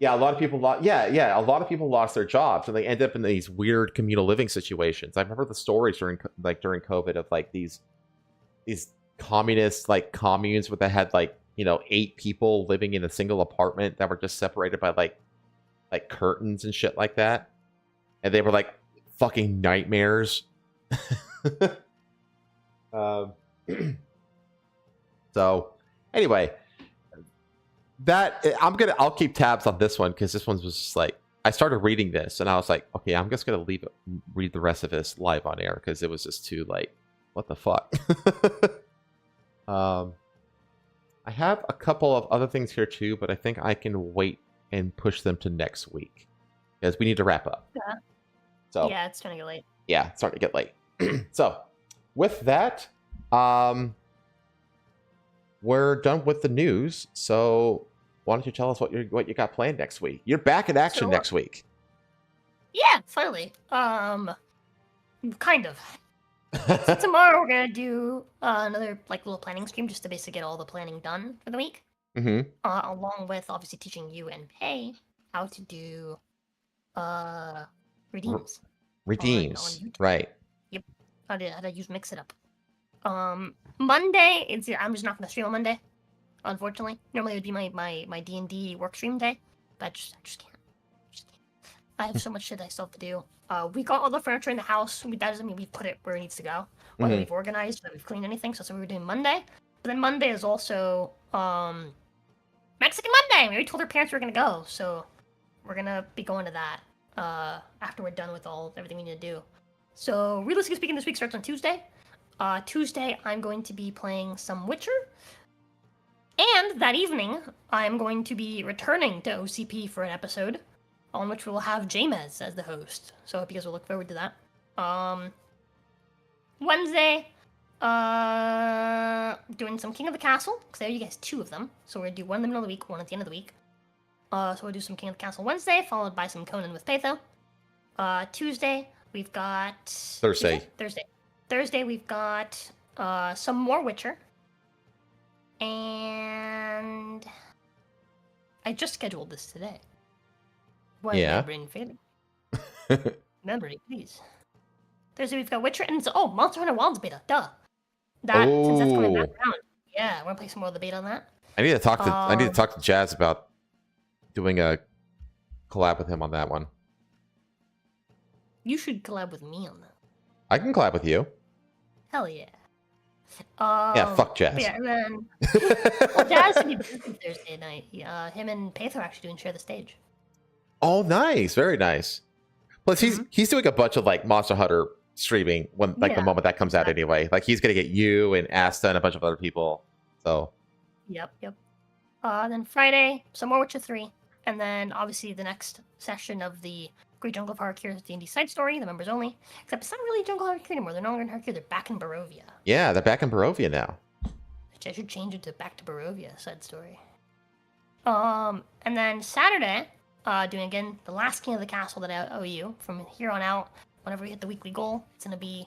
Speaker 1: Yeah, a lot of people lost. Yeah, a lot of people lost their jobs, and they end up in these weird communal living situations. I remember the stories during COVID of like these communist like communes where they had like 8 people living in a single apartment that were just separated by like curtains and shit like that, and they were like fucking nightmares. So anyway, I'll keep tabs on this one, because this one was just like, I started reading this and I was like, okay, I'm just gonna read the rest of this live on air, because it was just too like, what the fuck. I have a couple of other things here too, but I think I can wait and push them to next week, because we need to wrap up.
Speaker 2: Yeah.
Speaker 1: So
Speaker 2: yeah, it's starting to get late.
Speaker 1: Yeah, it's starting to get late. So with that, we're done with the news. So why don't you tell us what you got planned next week? You're back in action next week.
Speaker 2: Yeah, finally. Kind of. So tomorrow we're gonna do another like little planning stream, just to basically get all the planning done for the week.
Speaker 1: Mm-hmm.
Speaker 2: Along with obviously teaching you and Pay how to do redeems.
Speaker 1: Redeems, right?
Speaker 2: Yep. How to use Mix It Up. Monday, I'm just not gonna stream on Monday, unfortunately. Normally it would be my D&D work stream day, but I just can't. I have so much shit I still have to do. We got all the furniture in the house. That doesn't mean we put it where it needs to go, whether we've organized, whether we've cleaned anything. So that's what we were doing Monday. But then Monday is also Mexican Monday. We already told our parents we were gonna go, so we're gonna be going to that after we're done with everything we need to do. So realistically speaking, this week starts on Tuesday. Tuesday, I'm going to be playing some Witcher. And that evening, I'm going to be returning to OCP for an episode, on which we will have Jamez as the host. So I hope you guys will look forward to that. Wednesday, doing some King of the Castle, because I owe you guys 2 of them. So we're going to do one in the middle of the week, one at the end of the week. So we'll do some King of the Castle Wednesday, followed by some Conan with Patho. Tuesday, we've got... Thursday, we've got some more Witcher. And I just scheduled this today. Why is my brain failing? Memory, please. Thursday, we've got Witcher, and Monster Hunter Wilds beta. Duh. Since that's coming back around. Yeah, I want to play some more of the beta on that.
Speaker 1: I need to talk to Jazz about doing a collab with him on that one.
Speaker 2: You should collab with me on that.
Speaker 1: I can collab with you.
Speaker 2: Hell yeah.
Speaker 1: Yeah, fuck Jazz.
Speaker 2: Yeah, and then Jazz will be busy Thursday night. Him and Patho are actually doing Share the Stage.
Speaker 1: Oh, nice, very nice. Plus, he's doing a bunch of like Monster Hunter streaming when the moment that comes out anyway. Like he's gonna get you and Asta and a bunch of other people. So. Yep.
Speaker 2: Then Friday, some more Witcher 3, and then obviously the next session of the Great Jungle of Harakir's D&D side story, the members only. Except it's not really Jungle of Harakir anymore. They're no longer in Harakir. They're back in Barovia.
Speaker 1: Yeah, they're back in Barovia now.
Speaker 2: Which I should change it to Back to Barovia side story. And then Saturday, doing again the last King of the Castle that I owe you. From here on out, whenever we hit the weekly goal, it's going to be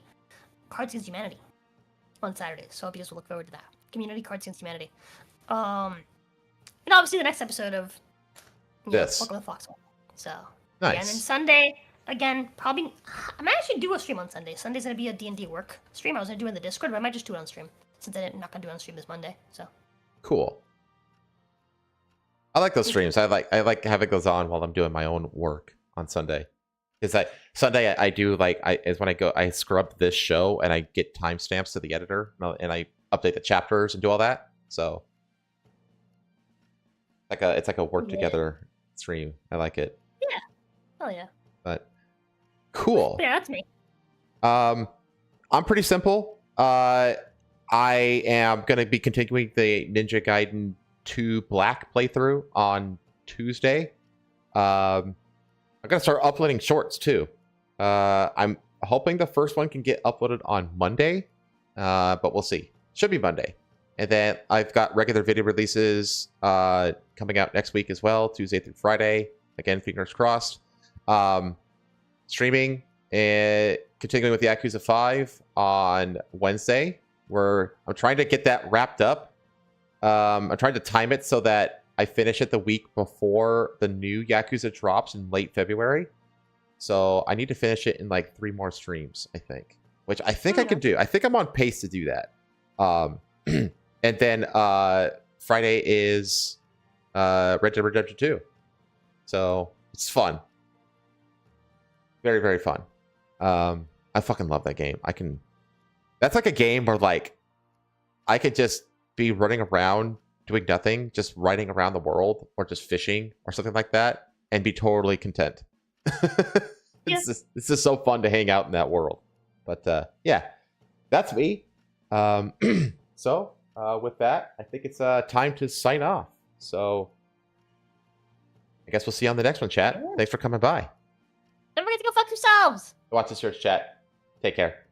Speaker 2: Cards Against Humanity. on Saturdays. So I hope you guys will look forward to that. Community Cards Against Humanity. And obviously the next episode of Welcome to Foxhole. So
Speaker 1: nice.
Speaker 2: Yeah, and then Sunday again, probably I might actually do a stream on Sunday. Sunday's gonna be a D&D work stream. I was gonna do it in the Discord, but I might just do it on stream since I'm not gonna do it on stream this Monday. So
Speaker 1: cool. I like those streams. I like having those on while I'm doing my own work on Sunday. Is that Sunday I do is when I scrub this show and I get timestamps to the editor and I update the chapters and do all that. So it's like a work together stream. I like it.
Speaker 2: Yeah. Oh yeah.
Speaker 1: But cool.
Speaker 2: Yeah, that's me.
Speaker 1: I'm pretty simple. I am gonna be continuing the Ninja Gaiden 2 Black playthrough on Tuesday. I'm gonna start uploading shorts too. I'm hoping the first one can get uploaded on Monday, but we'll see. Should be Monday. And then I've got regular video releases coming out next week as well, Tuesday through Friday. Again, fingers crossed. Streaming and continuing with the Yakuza 5 on Wednesday, where I'm trying to get that wrapped up. I'm trying to time it so that I finish it the week before the new Yakuza drops in late February. So I need to finish it in like 3 more streams, I think. Which I think I can do. I think I'm on pace to do that. And then Friday is Red Dead Redemption 2. So it's fun. Very, very fun. I fucking love that game. That's like a game where like I could just be running around doing nothing, just riding around the world or just fishing or something like that and be totally content. It's just so fun to hang out in that world. But yeah, that's me. So with that, I think it's time to sign off. So I guess we'll see you on the next one, chat. Thanks for coming by.
Speaker 2: Don't forget to go fuck yourselves.
Speaker 1: Watch this search, chat. Take care.